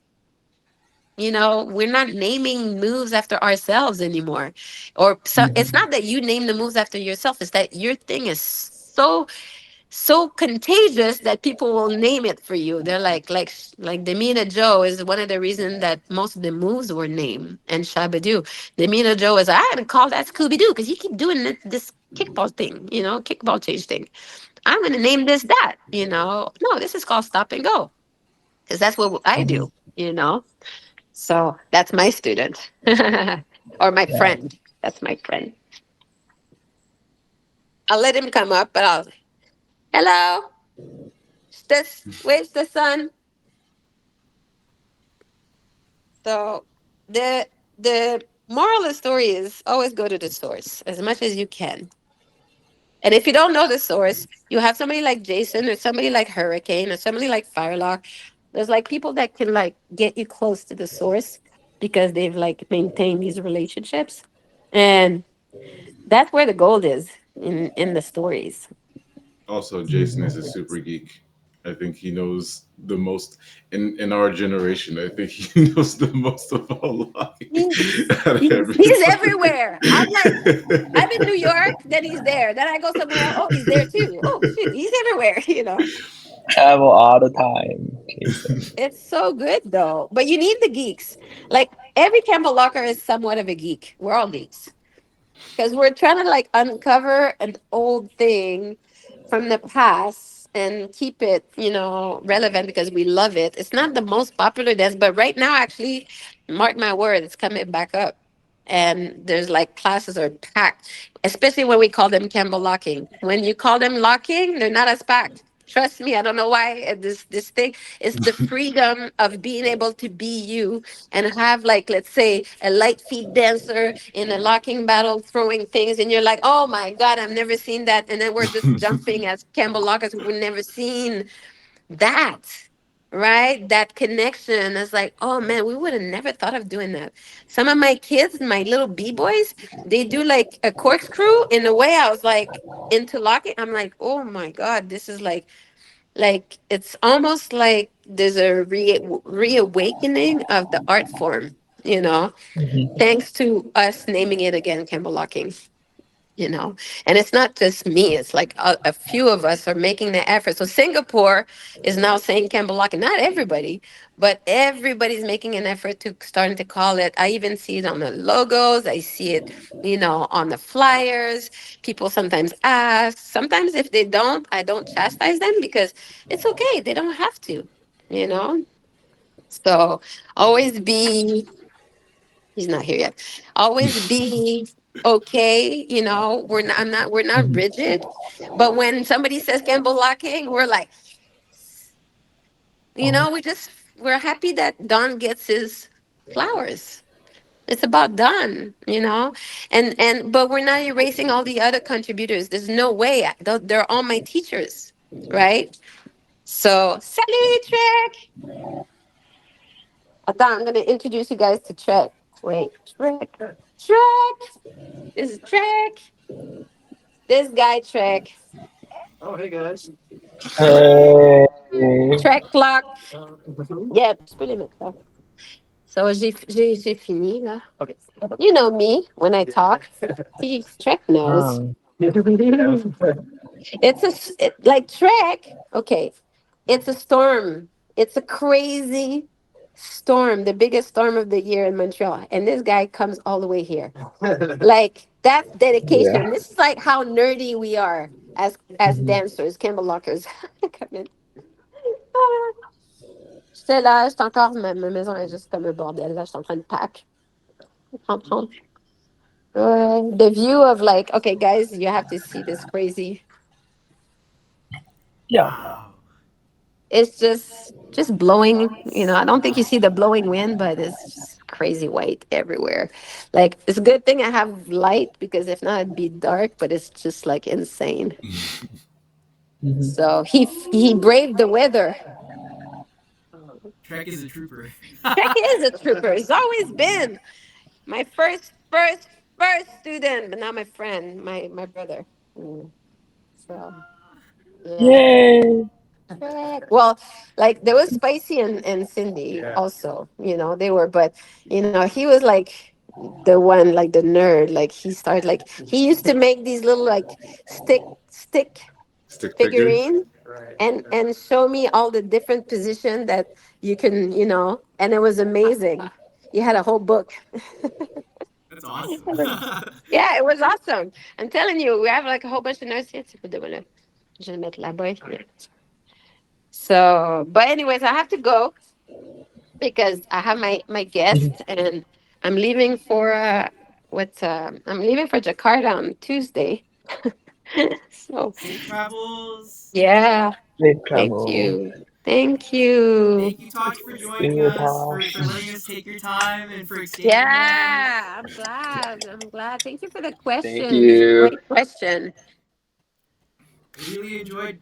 We're not naming moves after ourselves anymore. Or so it's not that you name the moves after yourself, it's that your thing is so contagious that people will name it for you. They're like Demina Joe is one of the reasons that most of the moves were named and Shabadoo. Demina Joe is I'm gonna call that Scooby Doo because you keep doing this kickball thing, kickball change thing. I'm gonna name this that. No, this is called stop and go because that's what I do. So that's my student or my Yeah. friend. That's my friend. I'll let him come up, but I'll hello. This where's the sun? So the moral of the story is always go to the source as much as you can. And if you don't know the source, you have somebody like Jason or somebody like Hurricane or somebody like Firelock. There's like people that can like get you close to the source because they've like maintained these relationships. And that's where the gold is in the stories. Also, Jason is a super geek. I think he knows the most in our generation. I think he knows the most of all He's, out of he's everybody. everywhere. I'm in New York, then he's there. Then I go somewhere else. Oh, he's there too. Oh shit, he's everywhere. Travel all the time, Jason. It's so good though. But you need the geeks. Like every Campbell Locker is somewhat of a geek. We're all geeks. Because we're trying to like uncover an old thing from the past and keep it, relevant because we love it. It's not the most popular dance, but right now, actually, mark my word, it's coming back up. And there's like classes are packed, especially when we call them Campbell locking. When you call them locking, they're not as packed. Trust me, I don't know why this thing is the freedom of being able to be you and have like let's say a light feet dancer in a locking battle throwing things and you're like oh my god I've never seen that and then we're just jumping as Campbell lockers we've never seen that, right? That connection is like oh man we would have never thought of doing that. Some of my kids, my little b-boys, they do like a corkscrew in a way I was like into locking. I'm like oh my god this is like it's almost like there's a reawakening of the art form, you know, Mhm. thanks to us naming it again Campbellocking. And it's not just me, it's like a few of us are making the effort. So Singapore is now saying Campbellocking, not everybody, but everybody's making an effort to starting to call it. I even see it on the logos, I see it on the flyers. People sometimes ask, sometimes if they don't, I don't chastise them because it's okay, they don't have to you know so always be he's not here yet. Always be okay. We're not Mhm. rigid. But when somebody says Campbell locking, we're like, Oh, we're happy that Don gets his flowers. It's about Don. But we're not erasing all the other contributors. There's no way. They're all my teachers, right? So, salut, Trek. I thought I'm gonna introduce you guys to Trek. Wait, Trek. Trek. This is Trek. This guy Trek. Oh, hey guys. hey. Trek clock. Yeah, tu peux les mettre là. So j'ai fini là. Okay. You know me when I talk. He Trek knows. Oh, Like Trek. Okay, it's a storm. It's a crazy storm, the biggest storm of the year in Montreal, and this guy comes all the way here. Like that's dedication. yeah. This is like how nerdy we are as Mhm. dancers, Campbell lockers. Come in. Ah, j'étais là, j'étais encore, ma maison est juste comme un bordel. Là, je suis en train de pack. En prendre. The view of like, okay, guys, you have to see this crazy. Yeah. Wow. It's just blowing. I don't think you see the blowing wind, but it's just crazy white everywhere. Like it's a good thing I have light because if not, it'd be dark. But it's just like insane. Mhm. So he braved the weather. Trek is a trooper. Trek is a trooper. He's always been my first student, but not my friend, my brother. So yeah. Yay. Correct. Well, like there was Spicy and Cindy also, they were, but he was like the one, like the nerd. Like he started, like he used to make these little like stick Stick figures. figurine and show me all the different position that you can, and it was amazing. You had a whole book. That's awesome. Yeah, it was awesome. I'm telling you, we have like a whole bunch of nerds here. Je vais mettre là-bas. So, but anyways, I have to go because I have my guest and I'm leaving for I'm leaving for Jakarta on Tuesday. So, Safe travels. yeah, Safe thank travel. you. Thank you. Thank you, Tosh, for See joining you, us, for Tash. letting us take your time, and for extending that. Yeah, I'm glad. I'm glad. Thank you for the Thank questions. you. Great question. I really enjoyed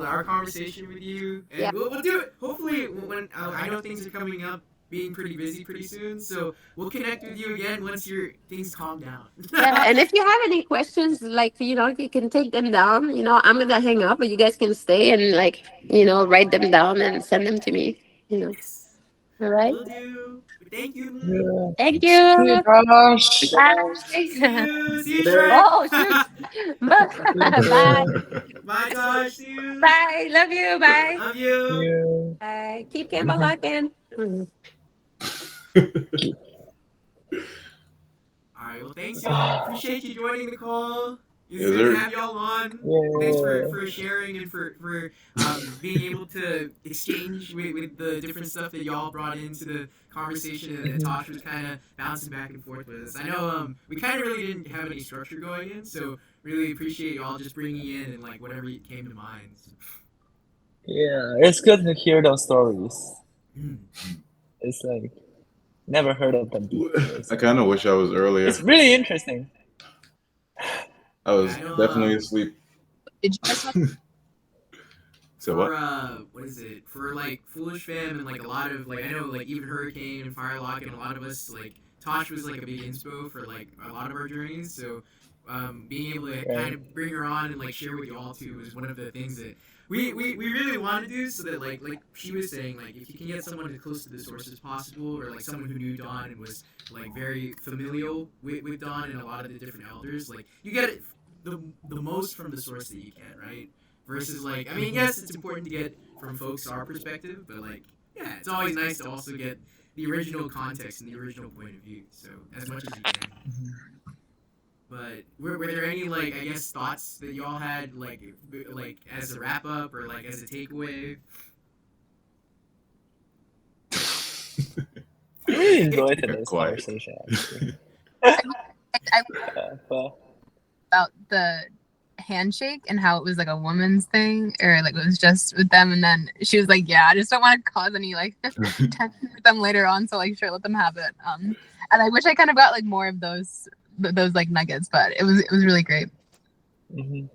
our conversation with you, Yeah. and we'll do it. Hopefully, when I know things are coming up, being pretty busy pretty soon, so we'll connect with you again once your things calm down. Yeah, and if you have any questions, like you can take them down. I'm gonna hang up, but you guys can stay and like write them down and send them to me. Yes, All right. will do. Thank you. Yeah. Thank See you, you. Tash. See Bye. you. See you, Shrek. Oh shoot. Bye. Bye, Tosh. See you. Bye. Love you. Bye. Love See you. you. Bye. Keep Campbellocking. All right. Well, thanks, y'all. Appreciate you joining the call. It's Yes, good to sir. have y'all on. Thanks Yeah. for sharing and for being able to exchange with the different stuff that y'all brought into the conversation and Tosh was kind of bouncing back and forth with us. I know we kind of really didn't have any structure going in, so really appreciate y'all just bringing in and like whatever came to mind. Yeah, it's good to hear those stories. Mm. It's like never heard of them before. I kind of wish I was earlier. It's really interesting. I was I know, definitely asleep. Did you guys talk? So for what? what is it, for like Foolish Fam and like a lot of like I know like even Hurricane and Firelock and a lot of us like Tosh was like a big inspo for like a lot of our journeys, so being able to kind of bring her on and like share with you all too was one of the things that we really want to do, so that like she was saying, like if you can get someone as close to the source as possible, or like someone who knew Don and was like very familial with Don and a lot of the different elders, like you get it the most from the source that you can, right? Versus like, I mean, yes, it's important to get from folks our perspective, but like, yeah, it's always nice to also get the original context and the original point of view. So as much as you can. But were there any like I guess thoughts that y'all had like as a wrap up or like as a takeaway? I really enjoyed Yeah, today's quiet. conversation. Actually. I But about the handshake and how it was like a woman's thing, or like it was just with them, and then she was like, yeah, I just don't want to cause any like tension with them later on, so like sure, let them have it. And I wish I kind of got like more of those like nuggets, but it was really great. mhm.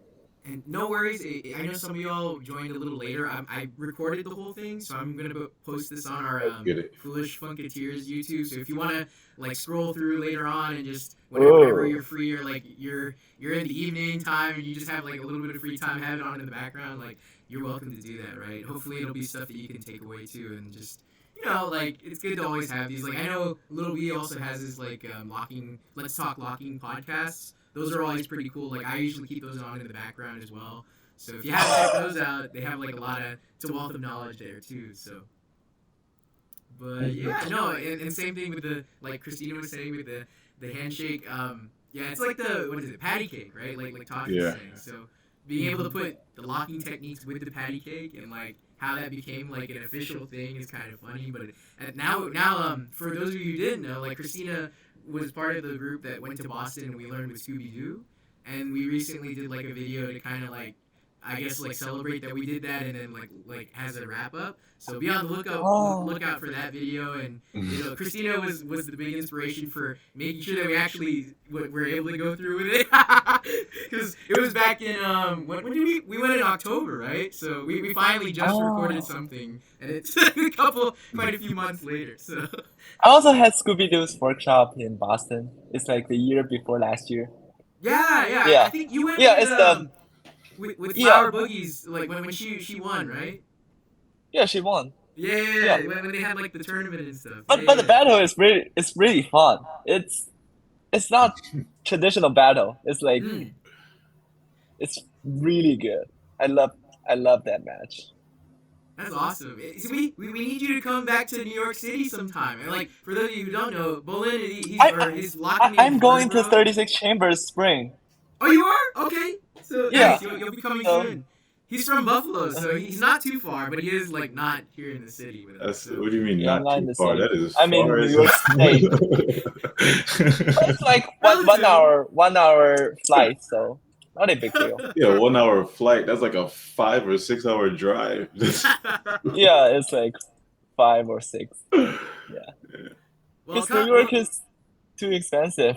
And no worries, I know some of y'all joined a little later. I recorded the whole thing, so I'm gonna post this on our Get it. Foolish Funketeers YouTube. So if you wanna like scroll through later on and just whenever you're free, or like you're in the evening time and you just have like a little bit of free time, have it on in the background, like you're welcome to do that, right? Hopefully it'll be stuff that you can take away too, and just like it's good to always have these. Like I know Little B also has his like Let's Talk Locking podcasts. Those are always pretty cool. Like I usually keep those on in the background as well. So if you haven't checked those out, they have like a lot of it's a wealth of knowledge there too. So, but yeah, no, and same thing with the like Christina was saying with the handshake. Yeah, it's like the what is it, patty cake, right? Like Tosh was saying. So being able to put the locking techniques with the patty cake and like how that became like an official thing is kind of funny. But now for those of you who didn't know, like Christina was part of the group that went to Boston and we learned with Scooby Doo, and we recently did like a video to kind of like I guess like celebrate that we did that, and then like as a wrap up. So be on the lookout for that video. And Christina was the big inspiration for making sure that we actually were able to go through with it, because it was back in when did we went in October, right? So we finally just recorded something, and it's quite a few months later. So I also had Scooby Doo's workshop in Boston. It's like the year before last year. yeah. Yeah. I think you went Yeah, with it's the with Yeah, Flower Boogies, like when she won, right? yeah, she won. Yeah, yeah, Yeah, yeah. When they had like the tournament and stuff. Yeah, but the yeah, battle is really fun. It's not traditional battle. It's yeah. like Mm, it's really good. I love I love that match. that's awesome. So we need you to come back to New York City sometime. And like for those of you who don't know, Bolin I, his locker name I'm is going Word to Bro. 36 Chambers Spring. Oh, you are? Okay. So Yeah. nice. You'll be coming So soon. He's from Buffalo, so he's not too far, but he is like not here in the city with us. That's So what do you mean yeah, I'm not not in too the far? city. That is as I'm in far New as York State. But it's like relative. 1 hour flight, so not a big deal. yeah, 1 hour flight. That's like a 5 or 6 hour drive. Yeah, it's like 5 or 6. well, Because New York is too expensive.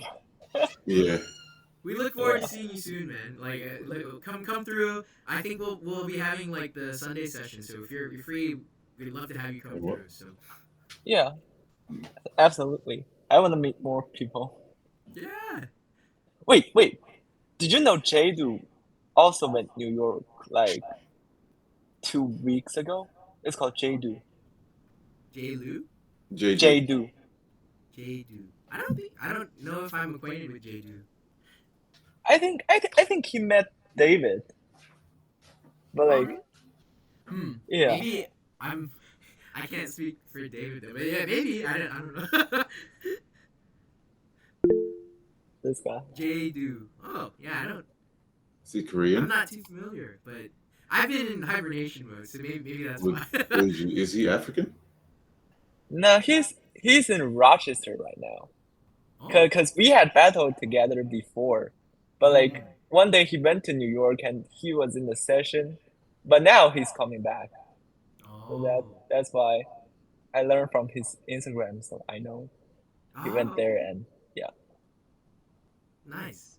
yeah. we look forward to seeing you soon, man. Like come through. I think we'll be having like the Sunday session. So if you're free, we'd love to have you come through. So Yeah, absolutely. I want to meet more people. yeah. Wait. Did you know Jadu also went New York like 2 weeks ago? It's called Jadu. J Lu? JJ. Jadu. J-Du. I don't know if I'm acquainted with J-Du. I think he met David. But Oh, like, really? yeah. Maybe I can't speak for David though. But yeah, maybe. I don't know. This guy. J-Du. Oh, yeah, I don't Is he I'm Korean? not too familiar, but I've been in hibernation mode, so maybe that's Would- why. is he African? No, he's in Rochester right now. Oh. Cause we had battled together before, but like Mm. one day he went to New York and he was in the session, but now he's coming back. So Oh. that's why I learned from his Instagram, so I know he went there okay. and yeah. Nice.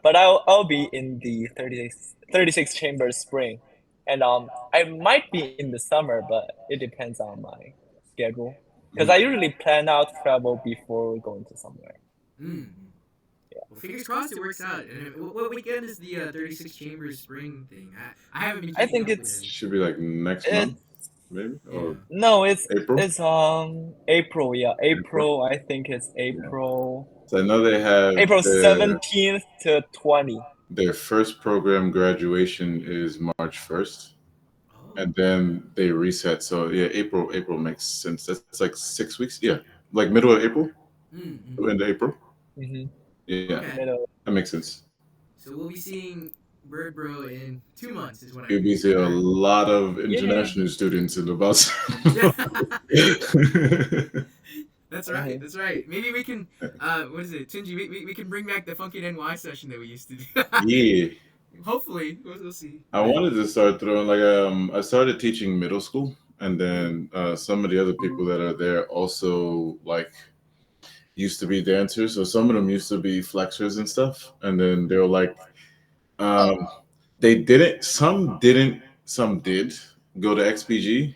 But I'll be in the 36 Chambers Spring, and I might be in the summer, but it depends on my schedule. Because I usually plan out travel before going to somewhere. Mm. Well, fingers crossed it works out. And what weekend is the 36 Chambers Spring thing? I haven't been I keeping think up with it's it. Should be like next it month, maybe, Yeah. or no, April. it's April. Yeah, April. I think it's April. So I know they have April 17th to 20. their first program graduation is March 1st, Oh. and then they reset. So yeah, April makes sense. That's like 6 weeks. Yeah, like middle of April, Mm-hmm. end of April. Mm-hmm. Yeah, Okay. Middle. that makes sense. So we'll be seeing Bird Bro in 2 months, is what I You'll be seeing a lot of international students in the bus. That's right. That's right. Maybe we can. What is it, Tunji? We can bring back the Funky NY session that we used to do. Yeah. Hopefully, we'll see. I wanted to start throwing I started teaching middle school, and then some of the other people that are there also like used to be dancers. So some of them used to be flexors and stuff, and then they were like, they didn't. Some did go to XPG.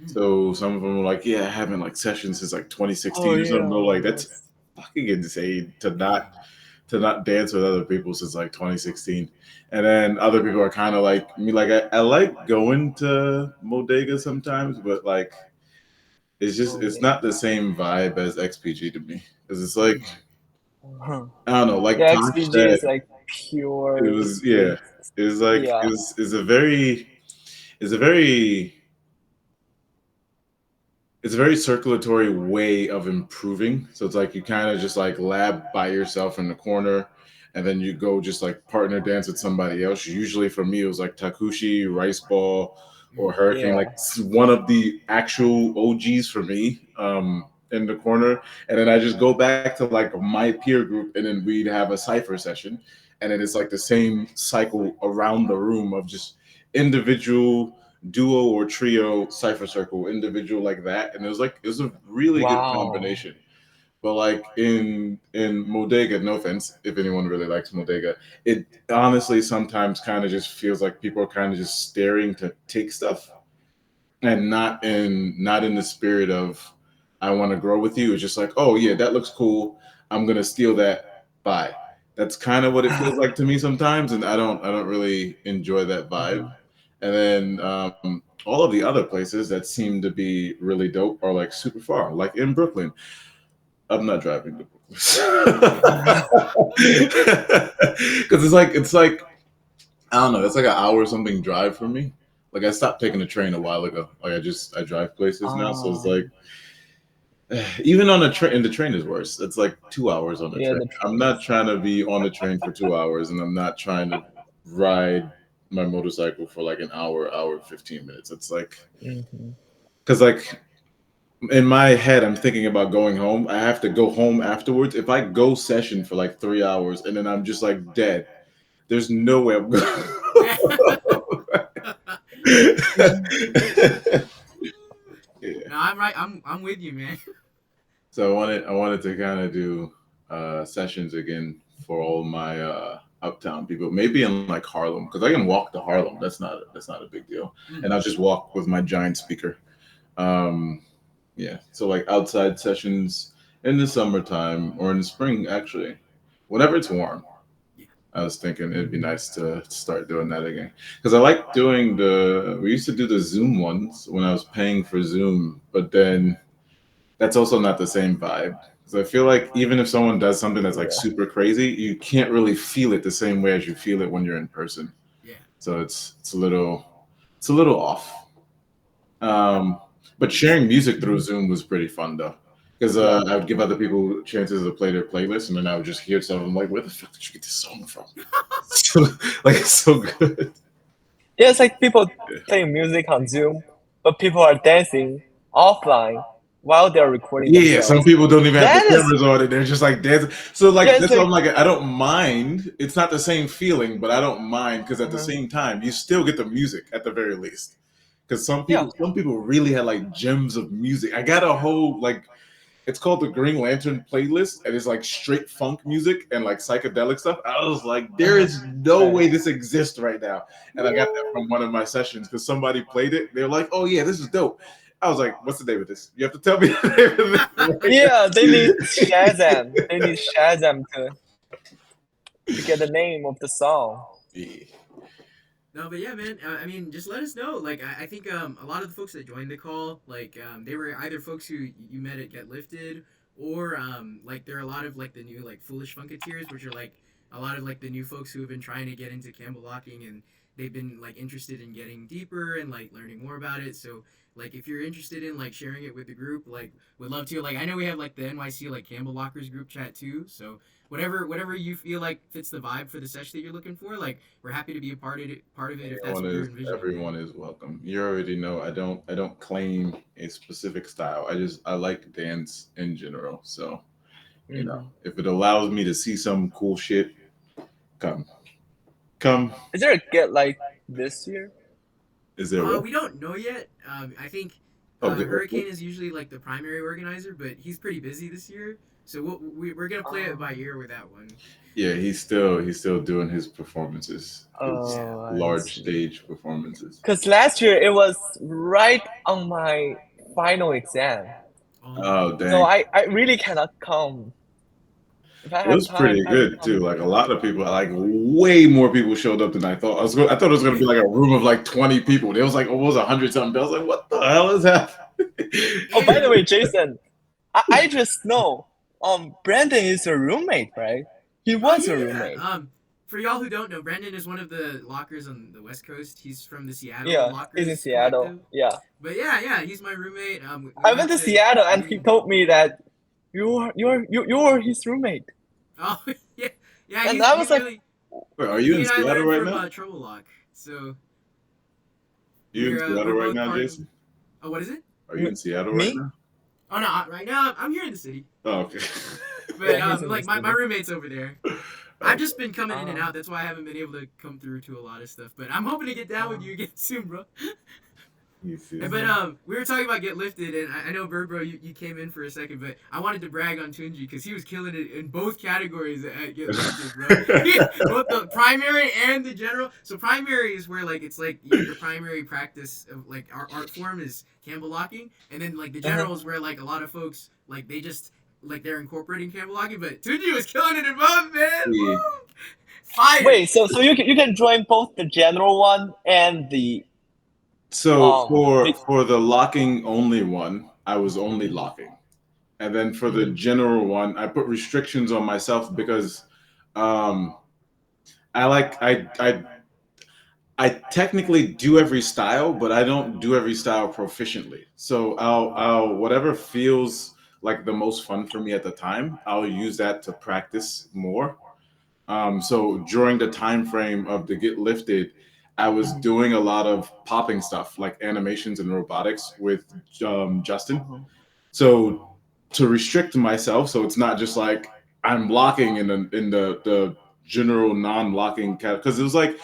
So some of them were like, yeah, I haven't like sessions since like 2016 or something. They're like, that's fucking insane to not dance with other people since like 2016. And then other people are kind of like me, like I like going to Bodega sometimes, but like it's not the same vibe as XPG to me. Because it's like I don't know, like Yeah, Tash XPG said, is like pure. it was yeah, it's like Yeah. it's a very it's a very it's a very circulatory way of improving. So it's like you kind of just like lab by yourself in the corner, and then you go just like partner dance with somebody else. Usually for me, it was like Takushi, Rice Ball, or Hurricane, Yeah. like one of the actual OGs for me in the corner. And then I just go back to like my peer group, and then we'd have a cipher session. And then it's like the same cycle around the room of just individual duo or trio cipher circle individual like that, and it was a really good combination. But like in Bodega, no offense if anyone really likes Bodega, it honestly sometimes kind of just feels like people are kind of just staring to take stuff, and not in the spirit of I want to grow with you. It's just like, oh yeah, that looks cool, I'm gonna steal that, bye. That's kind of what it feels like to me sometimes, and I don't really enjoy that vibe. And then all of the other places that seem to be really dope are like super far, like in Brooklyn. I'm not driving to Brooklyn because it's like I don't know. It's like an hour or something drive for me. Like I stopped taking the train a while ago. Like I drive places now, so it's like even on the train, and the train is worse. It's like 2 hours on the Yeah, train. the I'm not trying to be on the train for 2 hours, and I'm not trying to ride my motorcycle for like an hour 15 minutes. It's like Mhm. because like in my head, I'm thinking about going home. I have to go home afterwards. If I go session for like 3 hours and then I'm just like dead, there's no way I'm going. Yeah. No, I'm right. I'm with you, man. So I wanted to kind of do sessions again for all my uptown people. Maybe in like Harlem because I can walk to Harlem. That's not a big deal. And I'll just walk with my giant speaker. Um, yeah. So like outside sessions in the summertime or in the spring actually, whenever it's warm. Yeah. I was thinking it'd be nice to start doing that again because I like doing the. We used to do the Zoom ones when I was paying for Zoom, but then that's also not the same vibe. So I feel like even if someone does something that's like Yeah. super crazy, you can't really feel it the same way as you feel it when you're in person. Yeah. So it's a little off. Um, but sharing music through Zoom was pretty fun though, because Yeah. I would give other people chances to play their playlist, and then I would just hear some of them like, "Where the fuck did you get this song from?" Like it's so good. Yeah, it's like people playing music on Zoom, but people are dancing offline while they're recording Yeah, some themselves. people don't even have That the is, cameras on it. They're just like dancing. So like yeah, it's that's why like, I'm like I don't mind. It's not the same feeling, but I don't mind because at the uh-huh. same time you still get the music at the very least. Because some Yeah. people really had like gems of music. I got a whole like it's called the Green Lantern playlist, and it's like straight funk music and like psychedelic stuff. I was like, there is no Right. way this exists right now. And I got that from one of my sessions because somebody played it. They're like, oh yeah, this is dope. I was like, what's the name of this? You have to tell me the name of this. Yeah, they need Shazam. They need Shazam to get the name of the song. Yeah. No, but yeah, man. I mean, just let us know. Like, I think a lot of the folks that joined the call, like, they were either folks who you met at Get Lifted, or like there are a lot of like the new like Foolish Funketeers, which are like a lot of like the new folks who have been trying to get into Campbellocking, and they've been like interested in getting deeper and like learning more about it. So like if you're interested in like sharing it with the group, like would love to. Like I know we have like the NYC like Campbellockers group chat too. So whatever you feel like fits the vibe for the session that you're looking for, like we're happy to be a part of it if that's Everyone what you're is envisioning. everyone is welcome. You already know I don't claim a specific style. I like dance in general. So, Mhm. if it allows me to see some cool shit, come. Come. Is there a Get Like this year? Is there what? We don't know yet. I think Oh, good. Hurricane is usually like the primary organizer, but he's pretty busy this year, so we're gonna play it by ear with that one. Yeah, he's still doing his performances, his Oh, I large see. stage performances. Because last year it was right on my final exam. Oh So dang. I really cannot come. If I It have was time, pretty I will good too. come. Like a lot of people, like way more people showed up than I thought. I thought it was gonna be like a room of like 20 people. There was like almost 100 something. I was like, what the hell is happening? Oh, by the way, Jason, I just know Brandon is a roommate, right? He Oh was a yeah, roommate. yeah. For y'all who don't know, Brendan is one of the lockers on the West Coast. He's from the Seattle Yeah, he's in Lockers Seattle. Collective. Yeah. But yeah, he's my roommate. We I went went to to Seattle and he uni. told me that you are his roommate. Oh yeah, yeah. And He's I was he's like, really. Wait, are you He in and I Seattle learned right from now? Trouble Lock. So You in Seattle we're right both now, part of. Jason? Oh, what is it? Are you in Seattle right me? now? Oh no, right now I'm here in the city. Oh, okay. But Yeah, he's in the like my city. roommate's over there. I've Okay. just been coming in and Ah. out. That's why I haven't been able to come through to a lot of stuff. But I'm hoping to get down with you again soon, bro. You see. But we were talking about Get Lifted, and I know Bird Bro, you came in for a second, but I wanted to brag on Tunji because he was killing it in both categories at Get Lifted, bro. Both the primary and the general. So primary is where like it's like your primary practice of like our art form is Campbellocking, and then like the general is where like a lot of folks like they just like they're incorporating Campbellocking, but Tunji was killing it in both, man. Yeah. Woo! Fire. Wait, so you can join both the general one and the So big. for the locking only one, I was only locking, and then for the general one, I put restrictions on myself because I technically do every style, but I don't do every style proficiently. So I'll whatever feels like the most fun for me at the time, I'll use that to practice more. So during the time frame of the Get Lifted, I was doing a lot of popping stuff like animations and robotics with Justin. So to restrict myself, so it's not just like I'm locking in the general non-locking category, because it was like,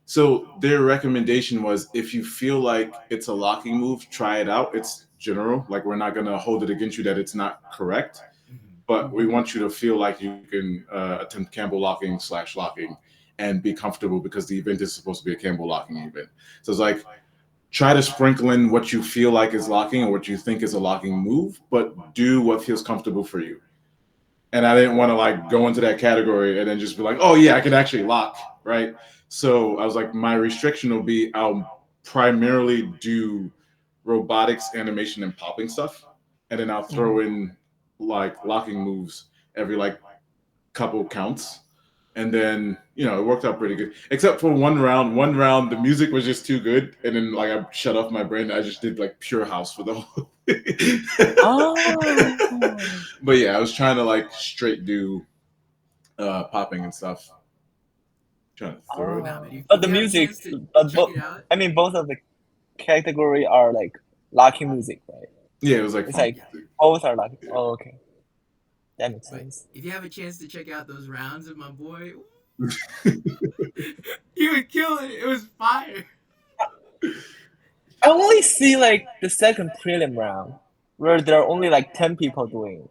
so their recommendation was if you feel like it's a locking move, try it out. It's general, like we're not gonna hold it against you that it's not correct, but we want you to feel like you can attempt Campbellocking / locking and be comfortable because the event is supposed to be a Campbellocking event. So it's like, try to sprinkle in what you feel like is locking or what you think is a locking move, but do what feels comfortable for you. And I didn't want to like go into that category and then just be like, oh yeah, I can actually lock, right? So I was like, my restriction will be I'll primarily do robotics, animation, and popping stuff. And then I'll throw in like locking moves every like couple counts. And then, you know, it worked out pretty good. Except for one round. One round, the music was just too good. And then like I shut off my brain. I just did like pure house for the whole But yeah, I was trying to like straight do popping and stuff. Trying to throw it out. But the music, I mean, both of the category are like locking music, right? Yeah, it was like it's like both are locking. Oh, okay, that makes sense. If you have a chance to check out those rounds of my boy, he would kill it. It was fire. I only see like the second prelim round where there are only like 10 people doing.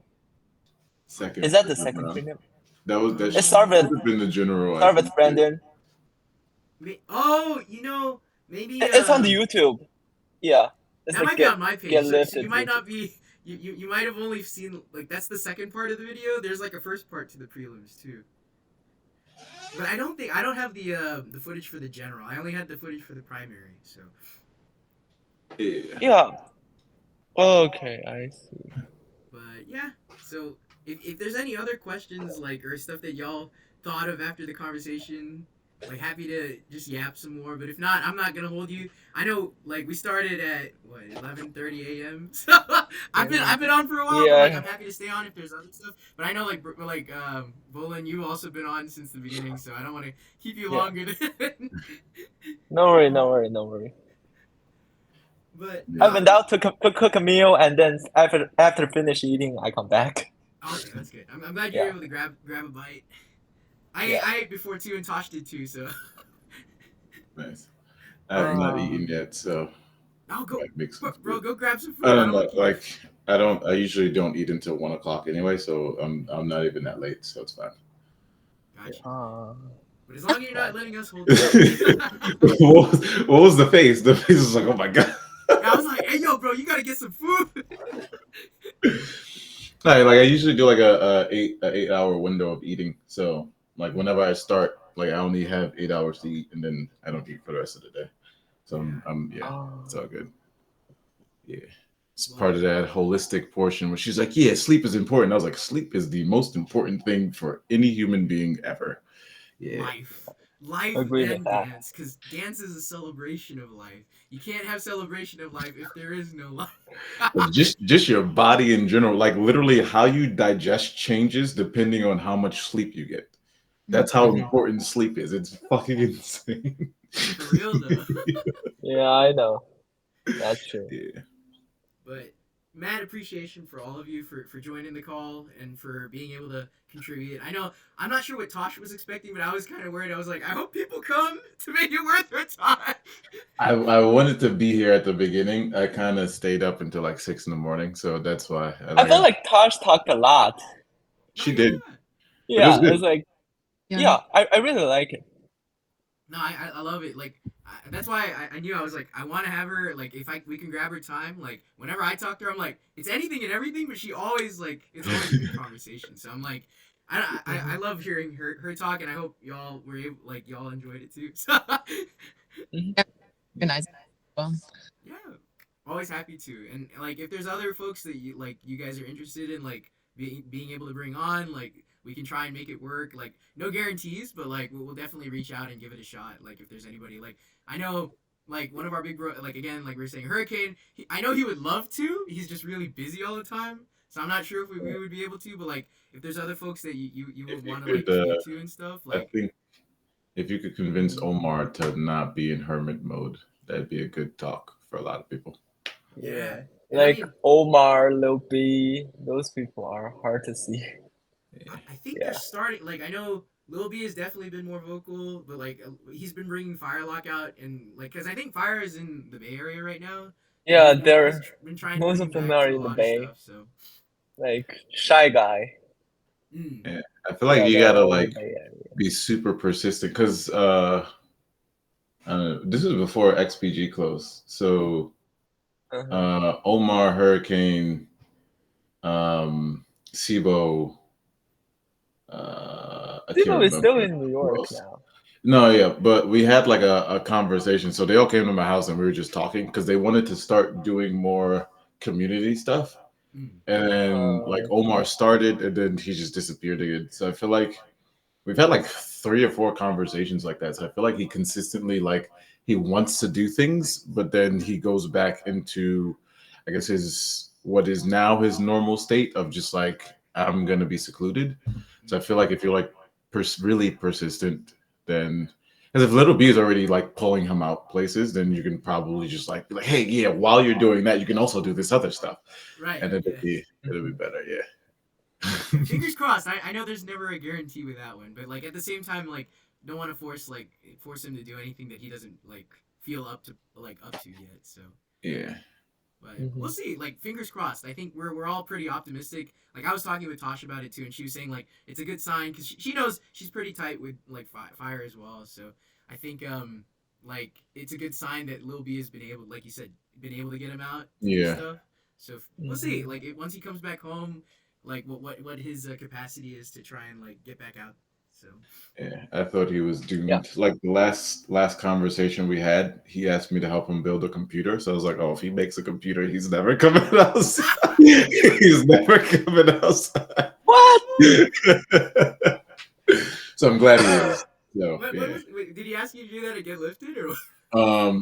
Second. Is that the second prelim? That should have been the general. Start with Brandon. Oh, you know, maybe it's on the YouTube. Yeah, it's that like might be on my page. So you might YouTube. not be. You might have only seen like that's the second part of the video. There's like a first part to the prelims too. But I don't have the footage for the general. I only had the footage for the primary. So. Yeah. Okay, I see. But yeah, so if there's any other questions like or stuff that y'all thought of after the conversation, like happy to just yap some more. But if not, I'm not gonna hold you. I know like we started at what 11:30 a.m. So I've been on for a while. Yeah. But, like I'm happy to stay on if there's other stuff. But I know like Bolin, you've also been on since the beginning, so I don't want to keep you longer than. No worry. But I went out to cook a meal, and then after finish eating, I come back. Okay, that's good. I'm glad you're able to grab a bite. I ate before too, and Tosh did too. So nice. I have not eaten yet, so. I'll go, bro. Go grab some food. I don't know. Like I usually don't eat until 1 o'clock anyway, so I'm not even that late, so it's fine. Gotcha. But as long as you're not letting us hold. What was the face? The face was like, oh my god. I was like, hey yo, bro, you gotta get some food. Like I usually do like a 8-hour window of eating. So like whenever I start, like I only have 8 hours to eat, and then I don't eat for the rest of the day. So it's all good. Yeah, it's part of that holistic portion where she's like, yeah, sleep is important. I was like, sleep is the most important thing for any human being ever. Yeah. Life and dance, because dance is a celebration of life. You can't have celebration of life if there is no life. just your body in general, like literally how you digest changes depending on how much sleep you get. That's how important sleep is. It's fucking insane. For real though. Yeah, I know. That's true. Yeah. But mad appreciation for all of you for joining the call and for being able to contribute. I know I'm not sure what Tash was expecting, but I was kind of worried. I was like, I hope people come to make it worth their time. I wanted to be here at the beginning. I kind of stayed up until like 6 in the morning, so that's why. I felt like Tash talked a lot. She did. Yeah, it was like, I really like it. No, I love it. Like That's why I knew I was like I want to have her like if we can grab her time like whenever I talk to her I'm like it's anything and everything but she always like it's always a good conversation so I'm like I love hearing her talk and I hope y'all were able like y'all enjoyed it too so Organize. Well, yeah always happy to and like if there's other folks that you guys are interested in like being able to bring on like we can try and make it work like no guarantees but like we'll definitely reach out and give it a shot like if there's anybody like I know like one of our big bro like again like we were saying hurricane I know he would love to he's just really busy all the time so I'm not sure if we would be able to but like if there's other folks that you If would you want to could, like speak to and stuff I like think if you could convince Omar to not be in hermit mode, that'd be a good talk for a lot of people. yeah and I Like mean Omar, Lil B, those people are hard to see. I think they're Yeah. starting. Like I know Lil B has definitely been more vocal, but like he's been bringing Firelock out and like because I think Fire is in the Bay Area right now, and Yeah, he's they're been trying to most bring of him them back are to a in the lot of Bay. stuff. So Like Shy Guy. mm. Yeah, I feel like Yeah, you they're gotta all in the like Bay Area. be super persistent because this is before XPG closed. So Omar, Hurricane, Sibo, I can't Sibo is still remember in New who York else. now. No, yeah, but we had like a conversation. So they all came to my house and we were just talking because they wanted to start doing more community stuff. Mm. And then like I Omar see. started and then he just disappeared again. So I feel like we've had like 3 or 4 conversations like that. So I feel like he consistently like he wants to do things, but then he goes back into I guess his what is now his normal state of just like I'm gonna be secluded. So I feel like if you're like really persistent, then because if Little B is already like pulling him out places, then you can probably just like be like, hey, yeah, while you're doing that, you can also do this other stuff, Right. and Yeah. it'll be better, Yeah. yeah. Fingers crossed. I know there's never a guarantee with that one, but like at the same time, like don't want to force him to do anything that he doesn't like feel up to yet. So Yeah. but we'll see. Like fingers crossed. I think we're all pretty optimistic. Like I was talking with Tash about it too, and she was saying like it's a good sign because she knows she's pretty tight with like Fire as well. So I think like it's a good sign that Lil B has been able, like you said, been able to get him out to do Yeah. stuff. So we'll see. Like once he comes back home, like what his capacity is to try and like get back out. So Yeah, I thought he was Yeah. doomed. Like the last conversation we had, he asked me to help him build a computer. So I was like, "Oh, if he makes a computer, he's never coming outside. He's never coming outside." What? So I'm glad he is. So what yeah. was? Wait, did he ask you to do that to get lifted or?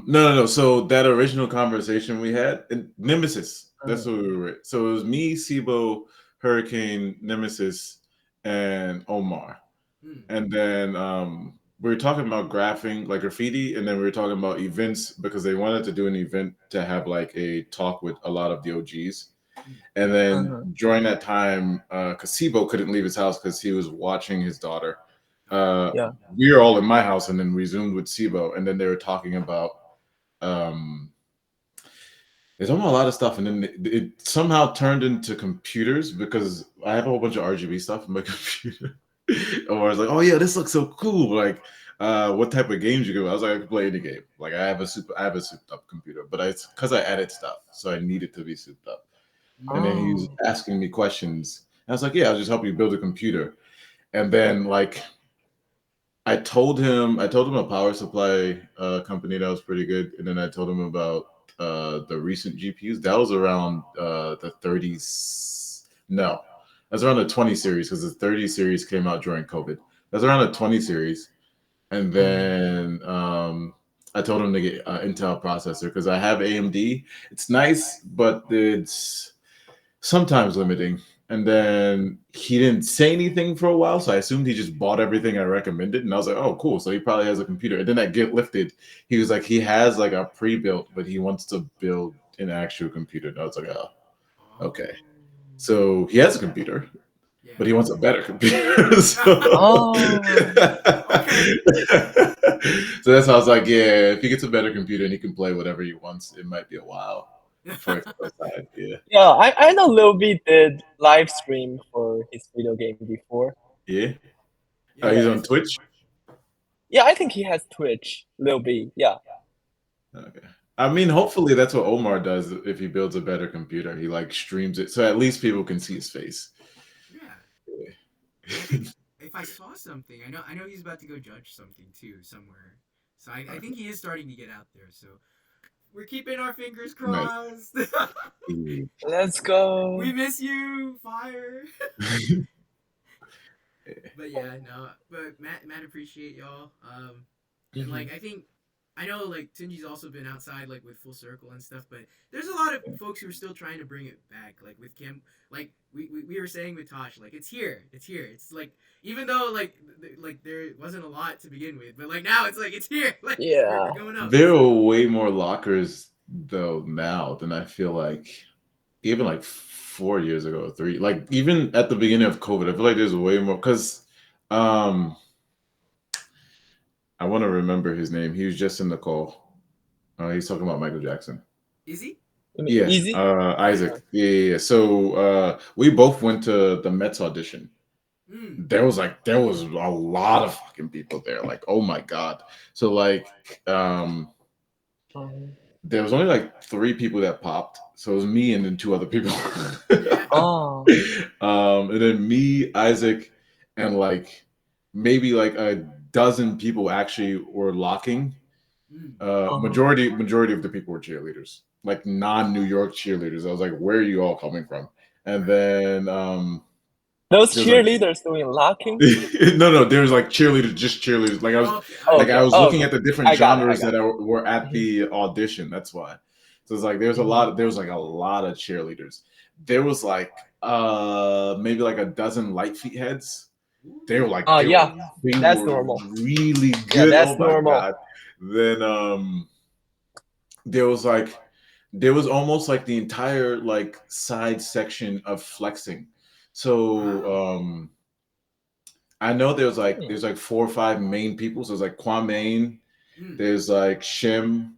No. So that original conversation we had, Nemesis. That's what we were. So it was me, Sibo, Hurricane, Nemesis, and Omar. And then we were talking about graphing, like graffiti, and then we were talking about events because they wanted to do an event to have like a talk with a lot of the OGs. And then during that time, Sibo couldn't leave his house because he was watching his daughter. Yeah. We were all in my house, and then we zoomed with Sibo, and then they were talking about um, they're talking about a lot of stuff, and then it somehow turned into computers because I have a whole bunch of RGB stuff in my computer. Or I was like, "Oh yeah, this looks so cool!" Like, what type of games you can? I was like, "I can play any game." Like, I have a souped up computer, but it's because I added stuff, so I need it to be souped up. And then he was Oh. asking me questions. And I was like, "Yeah, I'll just help you build a computer." And then like I told him a power supply company that was pretty good, and then I told him about the recent GPUs. That was around the 30s. No, that's around the 20 series because the 30 series came out during COVID. That's around the 20 series, and then I told him to get Intel processor because I have AMD. It's nice, but it's sometimes limiting. And then he didn't say anything for a while, so I assumed he just bought everything I recommended. And I was like, "Oh, cool! So he probably has a computer." And then that get lifted, he was like, he has like a pre-built, but he wants to build an actual computer. And I was like, "Oh, okay." So he has a computer, Yeah. but he wants a better computer. So, Okay. so that's how I was like, "Yeah, if he gets a better computer and he can play whatever he wants, it might be a while before it goes outside." Yeah. Yeah, I know Lil B did live stream for his video game before. Yeah. Yeah. He's Yeah. on Twitch. Yeah, I think he has Twitch. Lil B. Yeah. Okay. I mean, hopefully that's what Omar does if he builds a better computer. He like streams it so at least people can see his face. Yeah. I think if I saw something, I know he's about to go judge something too somewhere. So I think he is starting to get out there. So we're keeping our fingers Nice. crossed. Let's go. We miss you, fire. But yeah, no. But Matt appreciate y'all. And like I know like Tunji's also been outside like with Full Circle and stuff, but there's a lot of folks who are still trying to bring it back. Like with Cam, like we were saying with Tosh, like it's here. It's like even though like there wasn't a lot to begin with, but like now it's like it's here. Like Yeah. we're going up. There are way more lockers though now than I feel like even like 4 years ago or 3. Like even at the beginning of COVID, I feel like there's way more because I want to remember his name. He was just in the call. He's talking about Michael Jackson. Is he? Yeah, Easy. Isaac. Yeah. So we both went to the Mets audition. There was a lot of fucking people there. Like, oh my god. So like, there was only like 3 people that popped. So it was me and then 2 other people. Oh. And then me, Isaac, and like maybe like a dozen people actually were locking. Majority of the people were cheerleaders, like non-New York cheerleaders. I was like, where are you all coming from? And then those there's cheerleaders doing locking. no, there's like cheerleaders, just cheerleaders. Like I was I was looking at the different genres that were at the audition. That's why. So it's like there was like a lot of cheerleaders. There was like maybe like a dozen light feet heads. They were like, that's normal. Really good. Yeah, that's oh my normal. god. Then there was almost like the entire like side section of flexing. So I know there's like 4 or 5 main people. So there's like Kwame, there's like Shim,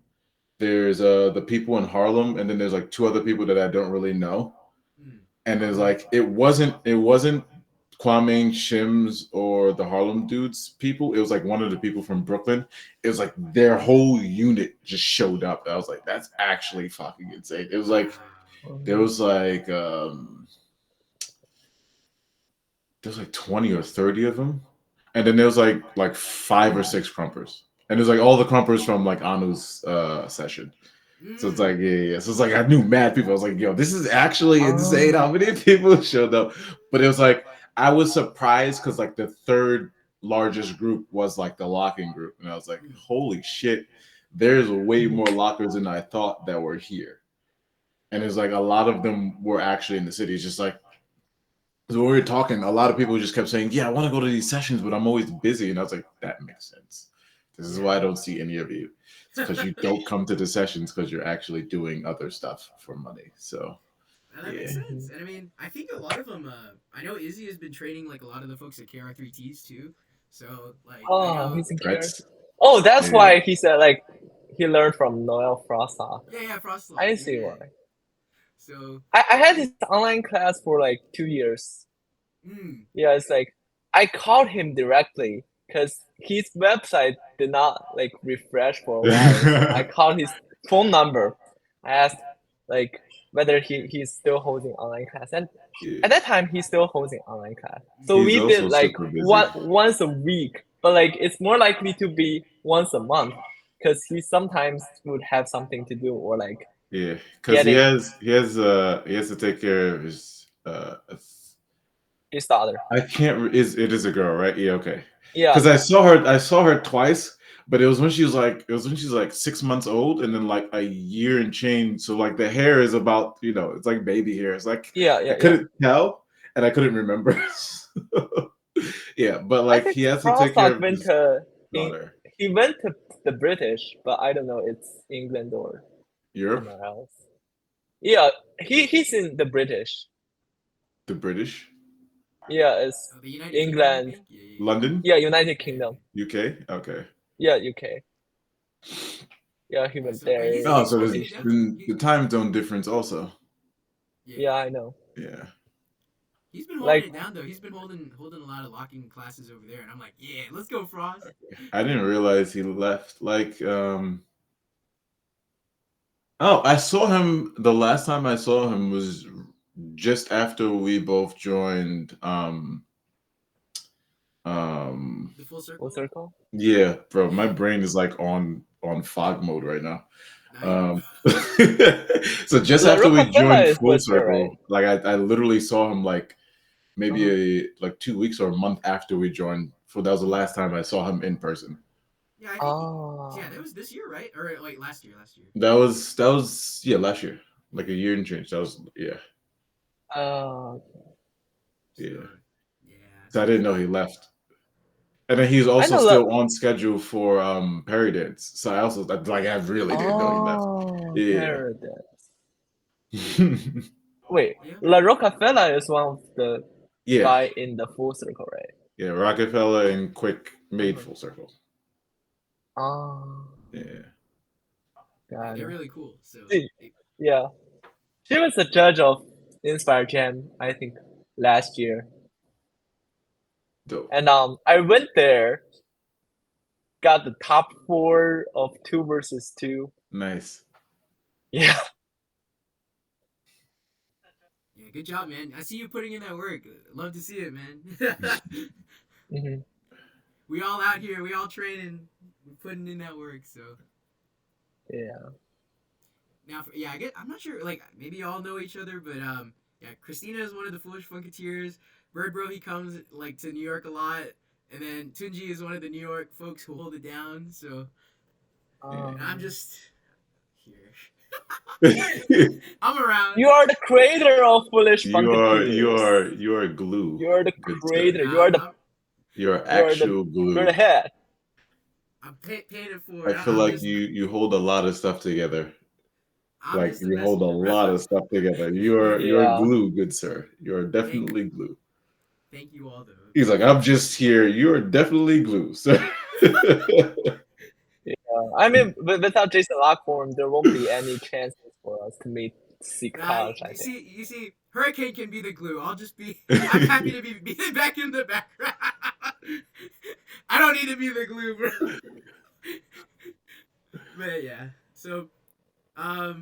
there's the people in Harlem, and then there's like 2 other people that I don't really know. And there's like it wasn't Kwame, Shims, or the Harlem dudes people. It was like one of the people from Brooklyn. It was like their whole unit just showed up. I was like, that's actually fucking insane. It was like there was like 20 or 30 of them. And then there was like 5 or 6 crumpers. And there's like all the crumpers from like Anu's session. So it's like, yeah. So it's like I knew mad people. I was like, yo, this is actually insane how many people showed up. But it was like I was surprised because like the 3rd largest group was like the locking group. And I was like, holy shit, there's way more lockers than I thought that were here. And it's like a lot of them were actually in the city. It's just like, because when we were talking, a lot of people just kept saying, yeah, I want to go to these sessions, but I'm always busy. And I was like, that makes sense. This is why I don't see any of you. It's because you don't come to the sessions because you're actually doing other stuff for money. So that makes sense. And I mean, I think a lot of them. I know Izzy has been training like a lot of the folks at KR3Ts too. So like, he's in KR. That's why he said like he learned from Noel Frostoff. Yeah, Frostoff. I see why. So I had this online class for like 2 years. Yeah, it's like I called him directly because his website did not like refresh for a while. So I called his phone number. I asked like whether he's still holding online class, and at that time he's still holding online class. So we did like once a week, but like it's more likely to be once a month because he sometimes would have something to do or like. Yeah, because he has to take care of his daughter. I can't. It is a girl, right? Yeah, okay. Yeah. Because I saw her twice, but it was when she was like 6 months old, and then like a year and change. So like the hair is about it's like baby hair. It's like I couldn't tell, and I couldn't remember. Yeah, but like he has to take care of his daughter. He went to the British, but I don't know it's England or Europe. Somewhere else. Yeah, he's in the British. The British. Yeah, it's England. Kingdom, London. Yeah, United Kingdom. UK. Okay. Yeah, UK. Yeah, he went there. Oh, so there's the time zone difference also. Yeah, I know. Yeah. He's been holding Like, it down though. He's been holding a lot of locking classes over there, and I'm like, yeah, let's go, Frost. I didn't realize he left. Like, oh, I saw him. The last time I saw him was just after we both joined. The full circle. full circle. Yeah, bro, my Yeah. brain is like on fog mode right now. Nice. So just La after we Rockefeller joined is Full with her, Circle, right? like I literally saw him like maybe Uh-huh. like 2 weeks or a month after we joined. For that was the last time I saw him in person. Yeah, I think. Oh. Yeah, that was this year, right? Or like last year. Last year. That was yeah, last year, like a year and change. That was yeah. Oh. So, Yeah. yeah. So I didn't know he left. And then he's I also know. still on schedule for Perry Dance. So I also like I really didn't know he left. Oh, Yeah. paradise. Wait, Yeah. La Rockefeller is one of the Yeah. guy in the full circle, right? Yeah, Rockefeller and Quick made Uh-huh. Full Circle. Oh, Yeah. got They're it. really cool. So. See, yeah, she was the judge of Inspire Jam, I think, last year, Dope. and I went there, got the top 4 of 2 versus 2. Nice. Yeah. Yeah, good job, man. I see you putting in that work. Love to see it, man. Hmm. We all out here. We all training. We're putting in that work. So Yeah. now, I'm not sure. Like, maybe you all know each other, but yeah, Christina is one of the Foolish Funketeers. Bird Bro, he comes like to New York a lot, and then Tunji is one of the New York folks who hold it down. So and I'm just here. I'm around. You are the creator of Foolish Funketeers. You are glue. You are the good creator. sir. You are the You're actual glue. you're the head. I'm paid it I forward. feel like you hold a lot of stuff together. I'm Like just the you hold a messenger, bro. lot of stuff together. You're Yeah. glue, good sir. You're definitely glue. Thank you all, though. He's like, I'm just here. You're definitely glue, sir. I mean, without Jason Lockform, there won't be any chances for us to meet Sikaj, I think. You see, Hurricane can be the glue. I'll just be. I'm happy to be back in the background. I don't need to be the glue, bro. But yeah, so I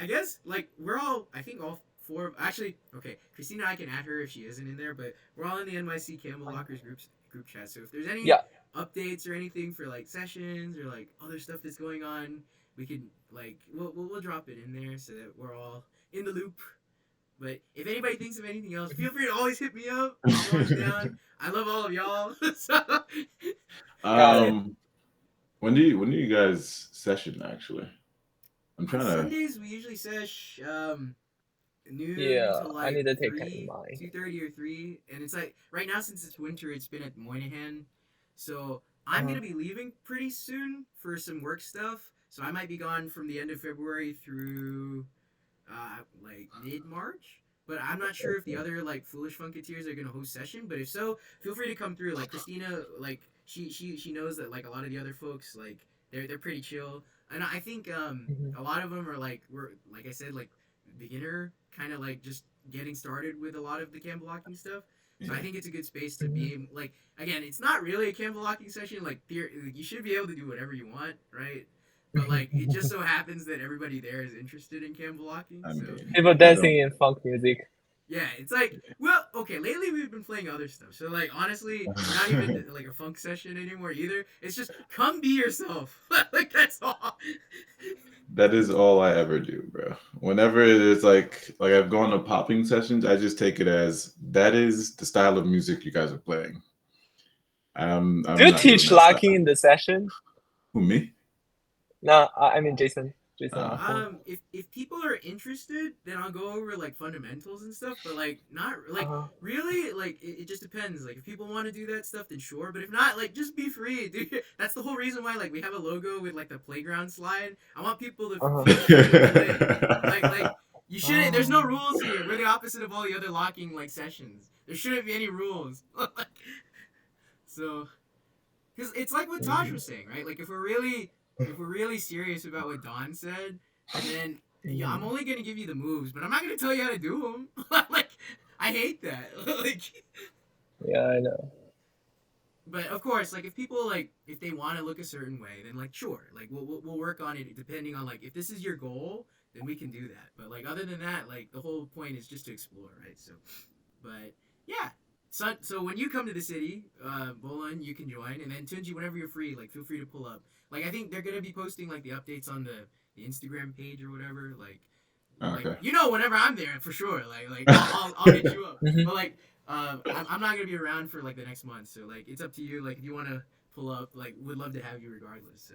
guess like we're all. I think all 4. Actually, okay. Christina, I can add her if she isn't in there, but we're all in the NYC Campbellockers group chat. So if there's any Yeah. updates or anything for like sessions or like other stuff that's going on, we can like we'll drop it in there so that we're all in the loop. But if anybody thinks of anything else, feel free to always hit me up. I'm always down. I love all of y'all. So, when do you guys session actually? I'm trying to. Sundays we usually sesh noon Yeah, to like I need to take 3, that in mind. 2:30 or 3, and it's like right now since it's winter, it's been at Moynihan, so I'm gonna be leaving pretty soon for some work stuff. So I might be gone from the end of February through like mid-March. But I'm not sure if the other like Foolish Funketeers are gonna host session. But if so, feel free to come through. Like Christina, like she knows that like a lot of the other folks like they're pretty chill, and I think a lot of them are like like I said like beginner kind of like just getting started with a lot of the Campbellocking stuff. So I think it's a good space to be like again, it's not really a Campbellocking session. Like you should be able to do whatever you want, right? But like it just so happens that everybody there is interested in Campbellocking. So People dancing in funk music. yeah, it's like well, okay. Lately we've been playing other stuff. So like honestly, we're not even like a funk session anymore either. It's just come be yourself. Like that's all. That is all I ever do, bro. Whenever it is like I've gone to popping sessions, I just take it as that is the style of music you guys are playing. I'm Do you not teach doing that locking style. in the session? Who, me? No, I mean Jason. If people are interested, then I'll go over like fundamentals and stuff. But like not like really like it just depends. Like if people want to do that stuff, then sure. But if not, like just be free, dude. That's the whole reason why like we have a logo with like the playground slide. I want people to like you shouldn't. There's no rules here. We're the opposite of all the other locking like sessions. There shouldn't be any rules. So, because it's like what Tash was saying, right? Like if we're really serious about what Don said, then yeah, I'm only gonna give you the moves, but I'm not gonna tell you how to do them. Like I hate that. Like, Yeah, I know. but of course, like if people like if they want to look a certain way, then like sure, like we'll work on it depending on like if this is your goal, then we can do that. But like other than that, like the whole point is just to explore, right? So, but yeah. So when you come to the city, Bolin, you can join, and then Tunji, whenever you're free, like feel free to pull up. Like I think they're gonna be posting like the updates on the Instagram page or whatever. Okay. Like you know, whenever I'm there for sure. Like I'll hit you up. Mhm. But like I'm not gonna be around for like the next month, so like it's up to you. Like if you want to pull up, like would love to have you regardless. So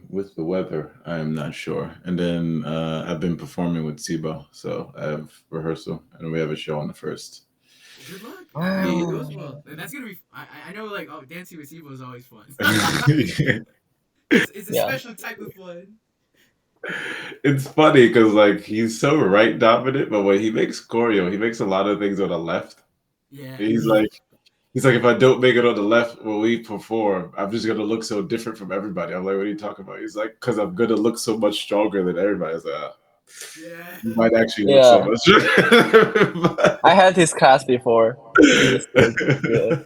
With the weather, I am not sure. And then I've been performing with Sibo, so I have rehearsal, and we have a show on the 1st. good luck. I hope it goes Oh. well. That's gonna be. I know like dancing with Sibo is always fun. Yeah. It's a Yeah. special type of fun. It's funny because like he's so right dominant, but when he makes choreo, he makes a lot of things on the left. Yeah. He's like, if I don't make it on the left when we perform, I'm just gonna look so different from everybody. I'm like, what are you talking about? He's like, because I'm gonna look so much stronger than everybody. I was like, Yeah. you might actually look so Yeah. much. I had his class before. He was so good.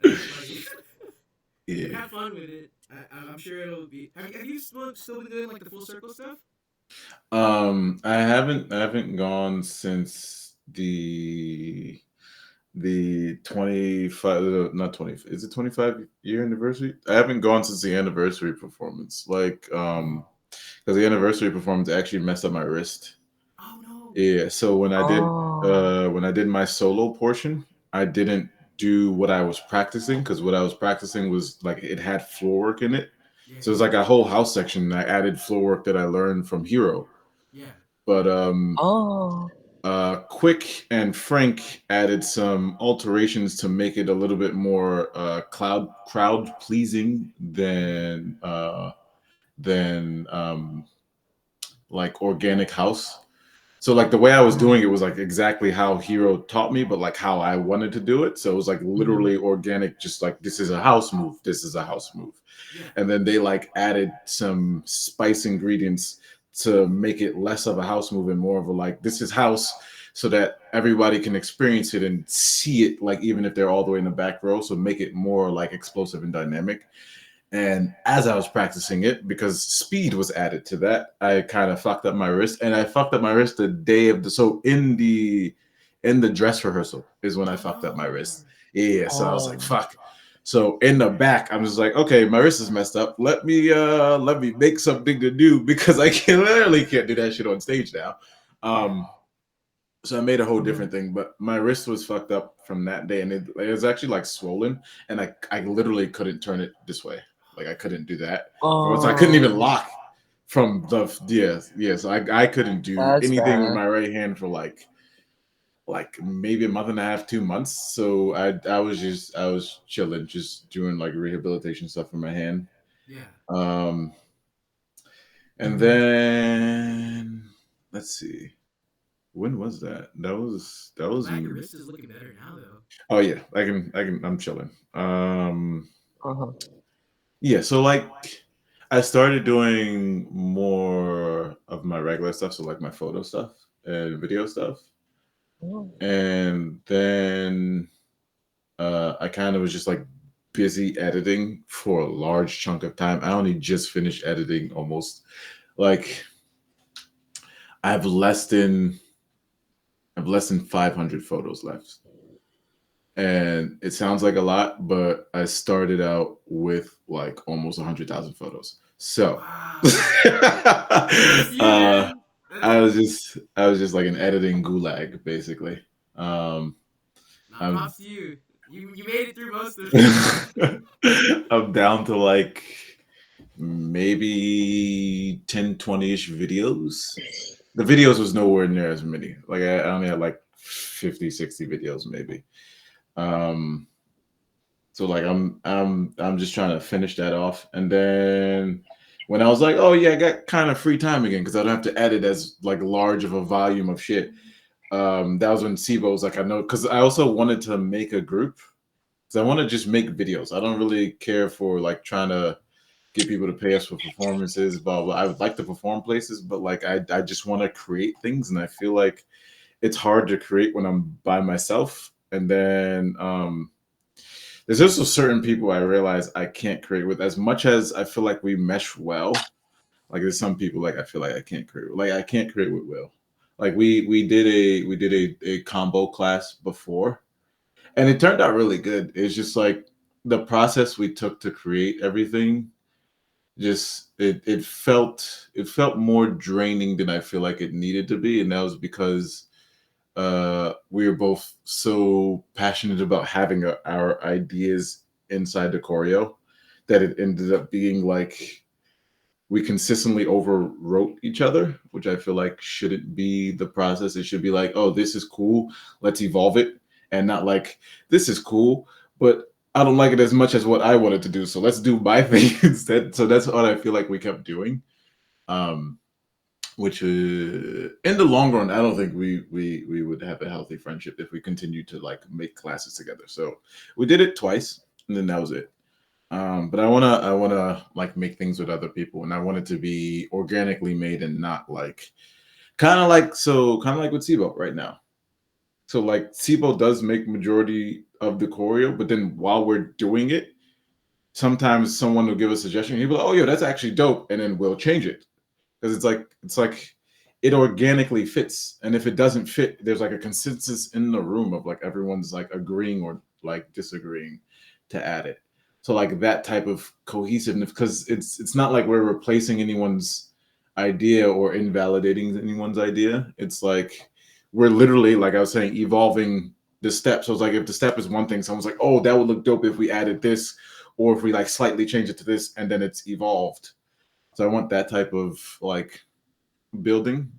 That's funny. Yeah. Have fun with it. I'm sure it'll be. Have you still been doing like the full circle stuff? I haven't gone since the 25 not 20 is it 25-year anniversary. I haven't gone since the anniversary performance, like because the anniversary performance actually messed up my wrist. Oh no. Yeah, so Oh. when I did my solo portion, I didn't do what I was practicing, because what I was practicing was like it had floor work in it. Yeah. So it's like a whole house section, and I added floor work that I learned from Hero. Yeah. But Oh. Quick and Frank added some alterations to make it a little bit more crowd pleasing than like organic house. So like the way I was doing it was like exactly how Hero taught me, but like how I wanted to do it. So it was like literally organic, just like this is a house move, this is a house move. Yeah. And then they like added some spice ingredients to make it less of a house move and more of a like this is house, so that everybody can experience it and see it, like even if they're all the way in the back row. So make it more like explosive and dynamic. And as I was practicing it, because speed was added to that, I kind of fucked up my wrist. And I fucked up my wrist the day of in the dress rehearsal is when I fucked up my wrist. Yeah, so I was like, fuck. So in the back, I'm just like, okay, my wrist is messed up. Let me make something to do, because I literally can't do that shit on stage now. So I made a whole different thing, but my wrist was fucked up from that day, and it was actually like swollen, and I literally couldn't turn it this way. Like I couldn't do that. So I couldn't even lock from the So I couldn't do That's anything with bad. my right hand for like maybe a month and a half, 2 months. So I was chilling, just doing like rehabilitation stuff for my hand. Yeah. And then let's see. When was that? That was Glad your wrist is looking better now though. Oh yeah, I'm chilling. Uh-huh. Yeah, so like I started doing more of my regular stuff, so like my photo stuff and video stuff. Oh. And then I kind of was just like busy editing for a large chunk of time. I only just finished editing almost. Like I have less than 500 photos left. And it sounds like a lot, but I started out with like almost 100,000 photos. So Wow. I was just like an editing gulag, basically. Props to you. You made it through most of it. I'm down to like maybe 10, 20-ish videos. The videos was nowhere near as many. Like I only had like 50, 60 videos maybe. So like I'm just trying to finish that off. And then when I was like, oh yeah, I got kind of free time again because I don't have to edit as like large of a volume of shit. That was when Sibo was like, I know, because I also wanted to make a group, because I want to just make videos. I don't really care for like trying to get people to pay us for performances, blah blah. I would like to perform places, but like I just want to create things, and I feel like it's hard to create when I'm by myself. And then there's also certain people I realize I can't create with as much as I feel like we mesh well. Like there's some people like I feel like I can't create with. Like I can't create with Will. Like we did a combo class before, and it turned out really good. It's just like the process we took to create everything just it felt more draining than I feel like it needed to be, and that was because we were both so passionate about having our ideas inside the choreo that it ended up being like we consistently overwrote each other, which I feel like shouldn't be the process. It should be like, oh, this is cool, let's evolve it, and not like this is cool, but I don't like it as much as what I wanted to do, so let's do my thing instead. So that's what I feel like we kept doing. Um, which in the long run, I don't think we would have a healthy friendship if we continued to like make classes together. So we did it twice, and then that was it. But I wanna like make things with other people, and I want it to be organically made and not like kind of like with Sibo right now. So like Sibo does make majority of the choreo, but then while we're doing it, sometimes someone will give a suggestion. He'll be like, "Oh, yeah, that's actually dope," and then we'll change it because it's like it organically fits, and if it doesn't fit, there's like a consensus in the room of like everyone's like agreeing or like disagreeing to add it. So like that type of cohesiveness, because it's not like we're replacing anyone's idea or invalidating anyone's idea. It's like we're literally, like I was saying, evolving the steps. So it's like if the step is one thing, someone's like, "Oh, that would look dope if we added this," or if we like slightly change it to this, and then it's evolved. So I want that type of like building.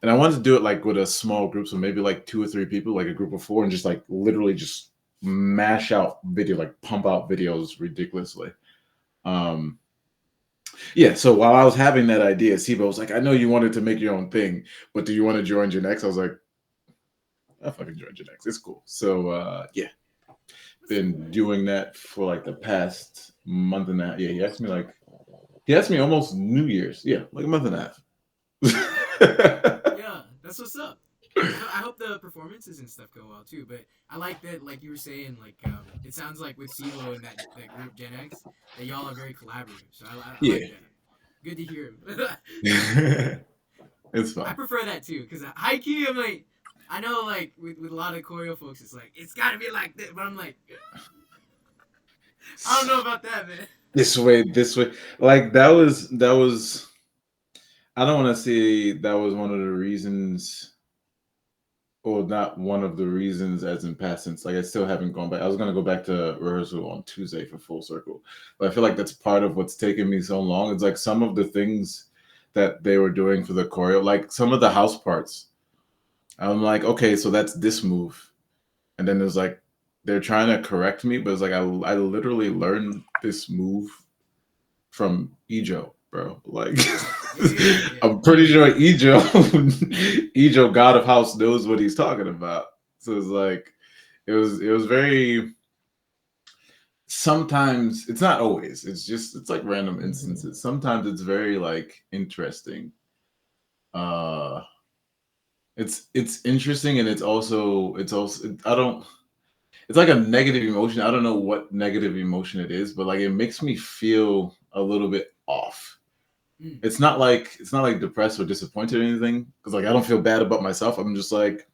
And I wanted to do it like with a small group, so maybe like 2 or 3 people, like a group of four, and just like literally just mash out video, like pump out videos ridiculously. Um, yeah. So while I was having that idea, Sibo was like, "I know you wanted to make your own thing, but do you want to join Gen X?" I was like, "I'll fucking join Gen X. It's cool." So yeah, been doing that for like the past month and a half. Yeah, he asked me almost New Year's. Yeah, like a month and a half. Yeah, that's what's up. I hope the performances and stuff go well too. But I like that, like you were saying, like it sounds like with CeeLo and that group Gen X, that y'all are very collaborative. So I Yeah. like that. Good to hear. It's I fun. prefer that too, cause high key, I'm like, I know like with a lot of choreo folks, it's like it's gotta be like this, but I'm like, I don't know about that, man. This way, this way. Like that was. I don't want to say that was one of the reasons, or not one of the reasons, as in past tense. Like I still haven't gone back. I was gonna go back to rehearsal on Tuesday for full circle, but I feel like that's part of what's taken me so long. It's like some of the things that they were doing for the choreo, like some of the house parts. I'm like, okay, so that's this move, and then there's like they're trying to correct me, but it's like I literally learned this move from Ejo, bro. Like Yeah. I'm pretty sure Ejo Ejo God of House knows what he's talking about. So it's like it was very, sometimes it's not always. It's like random instances. Sometimes it's very like interesting. Uh it's interesting, and it's also I don't, it's like a negative emotion. I don't know what negative emotion it is, but like it makes me feel a little bit off. Mm. It's not like depressed or disappointed or anything, because like I don't feel bad about myself. I'm just like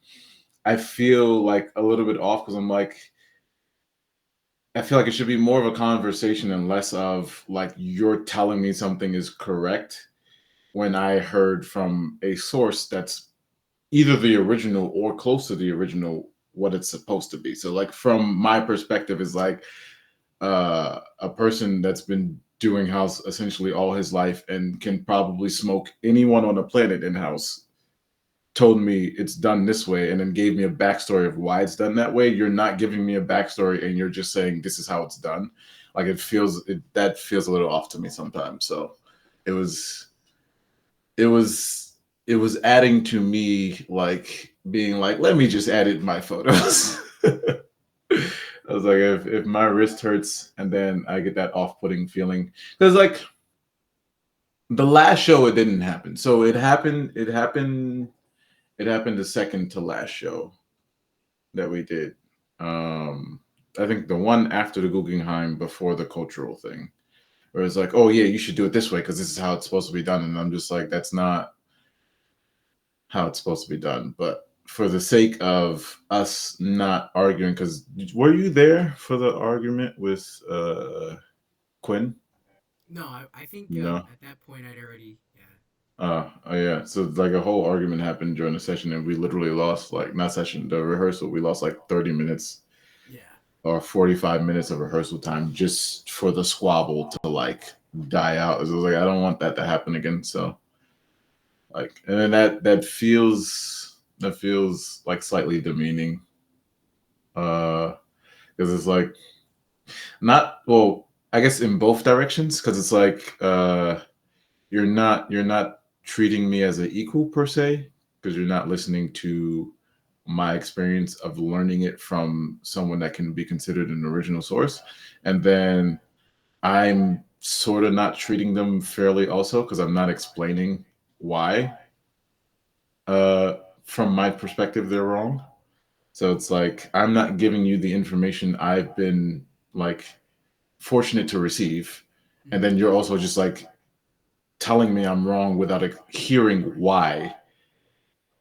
I feel like a little bit off because I'm like I feel like it should be more of a conversation and less of like you're telling me something is correct when I heard from a source that's either the original or close to the original what it's supposed to be. So like from my perspective is like a person that's been doing house essentially all his life and can probably smoke anyone on the planet in house told me it's done this way and then gave me a backstory of why it's done that way. You're not giving me a backstory and you're just saying this is how it's done. Like that feels a little off to me sometimes. So it was it was it was adding to me like being like, let me just edit my photos. I was like, if my wrist hurts and then I get that off-putting feeling, because like the last show it didn't happen, so it happened the second to last show that we did. I think the one after the Guggenheim before the cultural thing, where it's like, oh yeah, you should do it this way because this is how it's supposed to be done, and I'm just like, that's not how it's supposed to be done. But for the sake of us not arguing, because were you there for the argument with Quinn? No, I think No. at that point I'd already Oh yeah. So like a whole argument happened during the session, and we literally lost like not session the rehearsal. We lost like 30 minutes. Yeah. Or 45 minutes of rehearsal time just for the squabble to like die out. It was like I don't want that to happen again. So like, and then that feels like slightly demeaning. Because it's like not well, I guess in both directions. Because it's like you're not treating me as an equal per se, because you're not listening to my experience of learning it from someone that can be considered an original source. And then I'm sort of not treating them fairly also, because I'm not explaining why from my perspective they're wrong. So it's like I'm not giving you the information I've been like fortunate to receive, and then you're also just like telling me I'm wrong without hearing why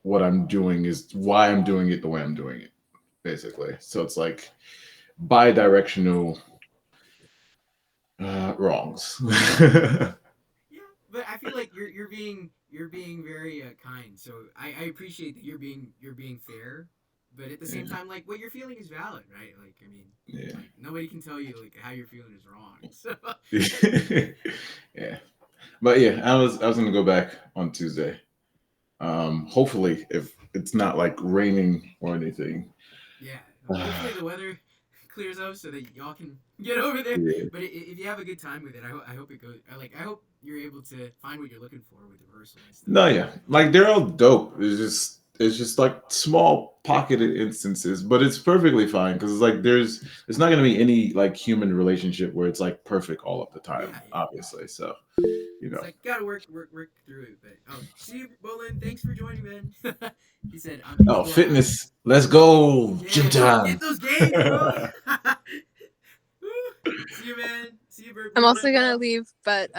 what I'm doing is why I'm doing it the way I'm doing it, basically. So it's like bi-directional wrongs. Yeah, but I feel like you're being very kind. So I appreciate that you're being fair, but at the same time, like what you're feeling is valid, right? Like I mean, Yeah. like nobody can tell you like how you're feeling is wrong. So Yeah, but yeah, I was gonna go back on Tuesday. Hopefully, if it's not like raining or anything. yeah, hopefully the weather clears up so that y'all can get over there. Yeah. But if you have a good time with it, I hope it goes. I hope you're able to find what you're looking for with the rehearsal and stuff. No, yeah, like they're all dope. It's just like small pocketed instances, but it's perfectly fine because it's like there's not gonna be any like human relationship where it's like perfect all of the time, Yeah. obviously. So you know, It's like gotta work through it. But see you, Bolin. Thanks for joining, man. He said, oh fitness, let's go gym time. Get those gains, bro. See you, man. See you, Bert. I'm also gonna leave, but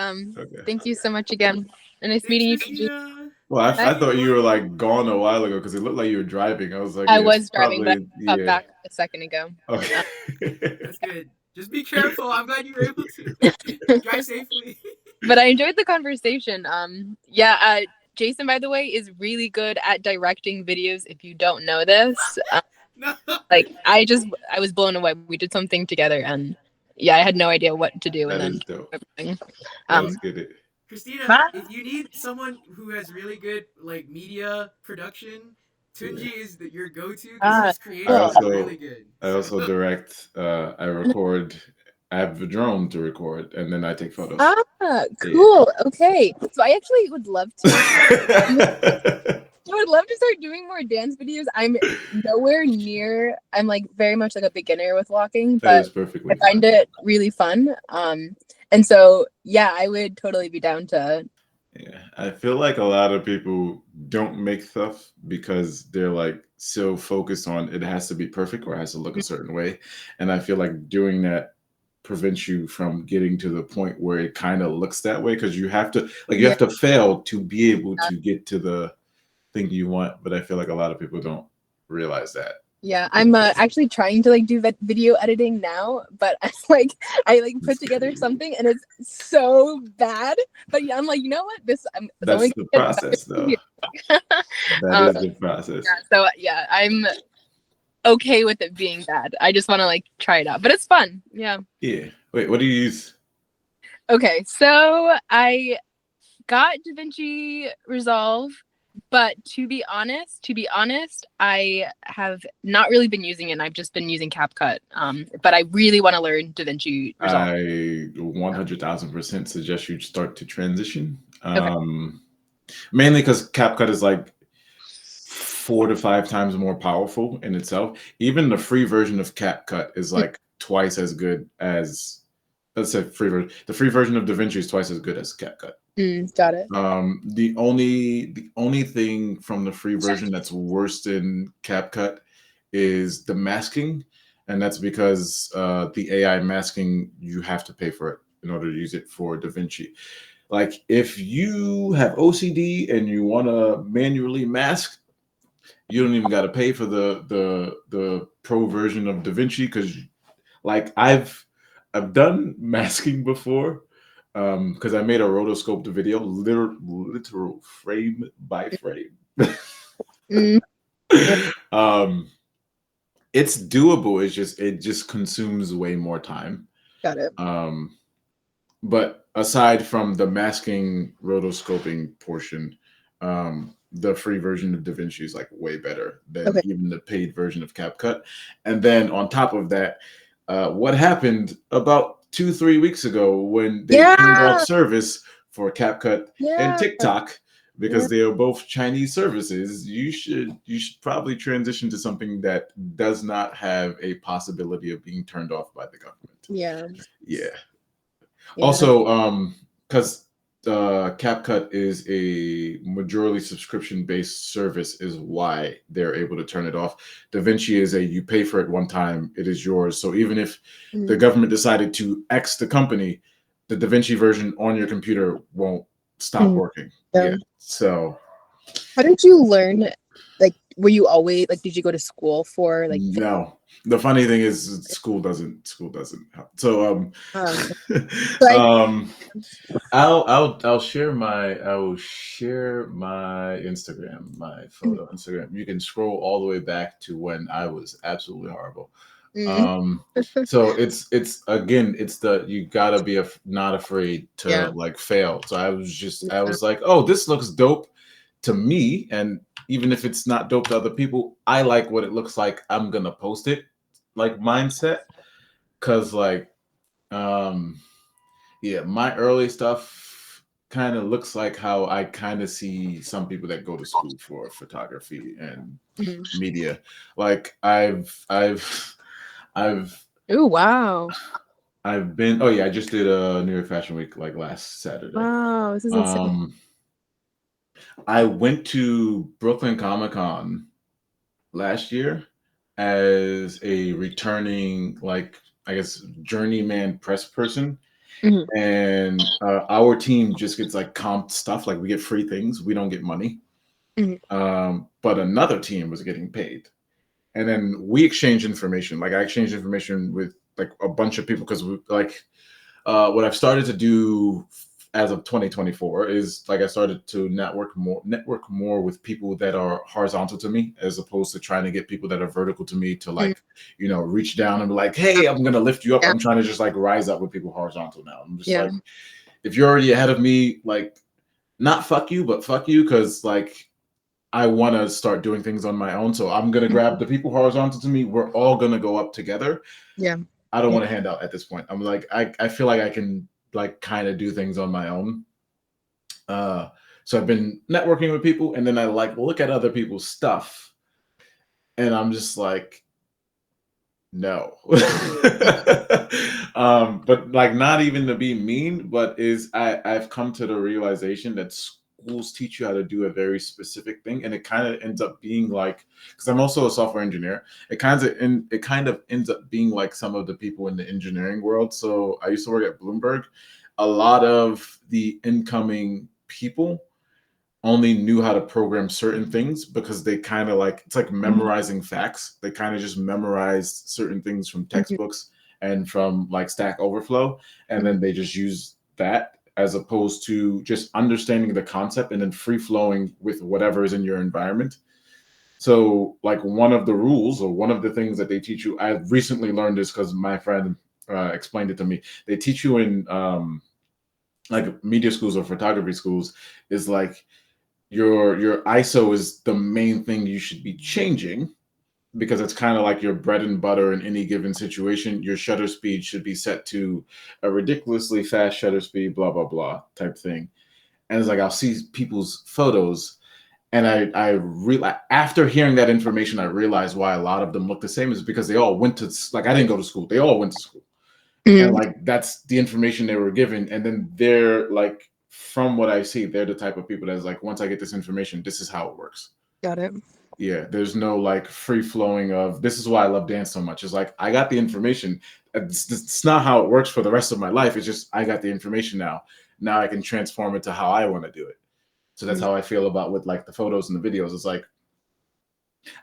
thank you so much again. And nice meeting you, Kenji. Well, I thought you were like gone a while ago because it looked like you were driving. I was like, I yeah, was driving, probably, but I got back a second ago. Okay. That's good. Just be careful. I'm glad you were able to drive safely. But I enjoyed the conversation. Jason, by the way, is really good at directing videos. If you don't know this, No. like I was blown away. We did something together, and yeah, I had no idea what to do. That And is then dope. um, Good. Christina, if you need someone who has really good like media production, Tunji is your go-to because his creative is really good. I also direct. I record. I have a drone to record, and then I take photos. Cool. Yeah. Okay, so I actually would love to. I would love to start doing more dance videos. I'm nowhere near. I'm like very much like a beginner with walking, but I find it really fun. And so yeah, I would totally be down to. Yeah, I feel like a lot of people don't make stuff because they're like so focused on it has to be perfect or it has to look a certain way, and I feel like doing that prevents you from getting to the point where it kind of looks that way because you have to have to fail to be able to get to the thing you want. But I feel like a lot of people don't realize that. Yeah, I'm actually trying to like do video editing now, but I put together something and it's so bad. But yeah, I'm like, you know what? That's the process, though. That is the process. Yeah, so yeah, I'm okay with it being bad. I just want to like try it out, but it's fun. Yeah. Yeah. Wait, what do you use? Okay, so I got DaVinci Resolve. But to be honest, I have not really been using it. And I've just been using CapCut. But I really want to learn DaVinci Resolve. I 100,000% suggest you start to transition. Okay. Mainly because CapCut is like 4 to 5 times more powerful in itself. Even the free version of CapCut is like twice as good as, let's say free version. The free version of DaVinci is twice as good as CapCut. Got it. The only thing from the free version that's worse than CapCut is the masking, and that's because the AI masking, you have to pay for it in order to use it for DaVinci. Like if you have OCD and you want to manually mask, you don't even got to pay for the pro version of DaVinci, because like I've done masking before, because I made a rotoscoped video, literal frame by frame. It's doable. It just consumes way more time. Got it. But aside from the masking rotoscoping portion, the free version of DaVinci is like way better than even the paid version of CapCut. And then on top of that, what happened about 2-3 weeks ago when they turned off service for CapCut and TikTok, because they are both Chinese services, you should probably transition to something that does not have a possibility of being turned off by the government. Yeah. Also, because CapCut is a majority subscription-based service, is why they're able to turn it off. DaVinci is you pay for it one time, it is yours. So even if the government decided to X the company, the DaVinci version on your computer won't stop working. Yeah. So how did you learn? Like, were you always like, did you go to school for like? No. The funny thing is school doesn't help. So I'll share my Instagram, my photo Instagram. You can scroll all the way back to when I was absolutely horrible. So it's again, it's you gotta be not afraid to like fail. So I was like, oh, this looks dope to me, and even if it's not dope to other people, I like what it looks like. I'm gonna post it, like mindset, because like my early stuff kind of looks like how I kind of see some people that go to school for photography and media. Like I've Oh wow! I've been. Oh yeah, I just did a New York Fashion Week like last Saturday. Wow, this is insane. I went to Brooklyn Comic Con last year as a returning, like, I guess, journeyman press person. And our team just gets like comped stuff, like we get free things, we don't get money. But another team was getting paid, and then we exchange information. Like I exchanged information with like a bunch of people, because what I've started to do as of 2024 is like I started to network more with people that are horizontal to me, as opposed to trying to get people that are vertical to me to like, reach down and be like, hey, I'm going to lift you up. I'm trying to just like rise up with people horizontal now. I'm just like, if you're already ahead of me, like not fuck you, but fuck you. Cause like, I want to start doing things on my own. So I'm going to grab the people horizontal to me. We're all going to go up together. Yeah. I don't want to hand out at this point. I'm like, I feel like I can like kind of do things on my own. So I've been networking with people, and then I like look at other people's stuff, and I'm just like, no. But like not even to be mean, but I've come to the realization that schools teach you how to do a very specific thing, and it kind of ends up being like, because I'm also a software engineer, it kind of ends up being like some of the people in the engineering world. So I used to work at Bloomberg. A lot of the incoming people only knew how to program certain things because they kind of like, it's like memorizing facts. They kind of just memorized certain things from textbooks and from like Stack Overflow, and then they just use that, as opposed to just understanding the concept and then free flowing with whatever is in your environment. So like one of the rules, or one of the things that they teach you, I recently learned this because my friend explained it to me. They teach you in like media schools or photography schools, is like your ISO is the main thing you should be changing, because it's kind of like your bread and butter in any given situation. Your shutter speed should be set to a ridiculously fast shutter speed, blah, blah, blah type thing. And it's like, I'll see people's photos And after hearing that information, I realized why a lot of them look the same is because they all went to, like, I didn't go to school. They all went to school. And like, that's the information they were given. And then they're like, from what I see, they're the type of people that's like, once I get this information, this is how it works. Got it. Yeah, there's no like free flowing of, this is why I love dance so much. It's like, I got the information. It's not how it works for the rest of my life. It's just, I got the information now. Now I can transform it to how I want to do it. So that's how I feel about with like the photos and the videos. It's like,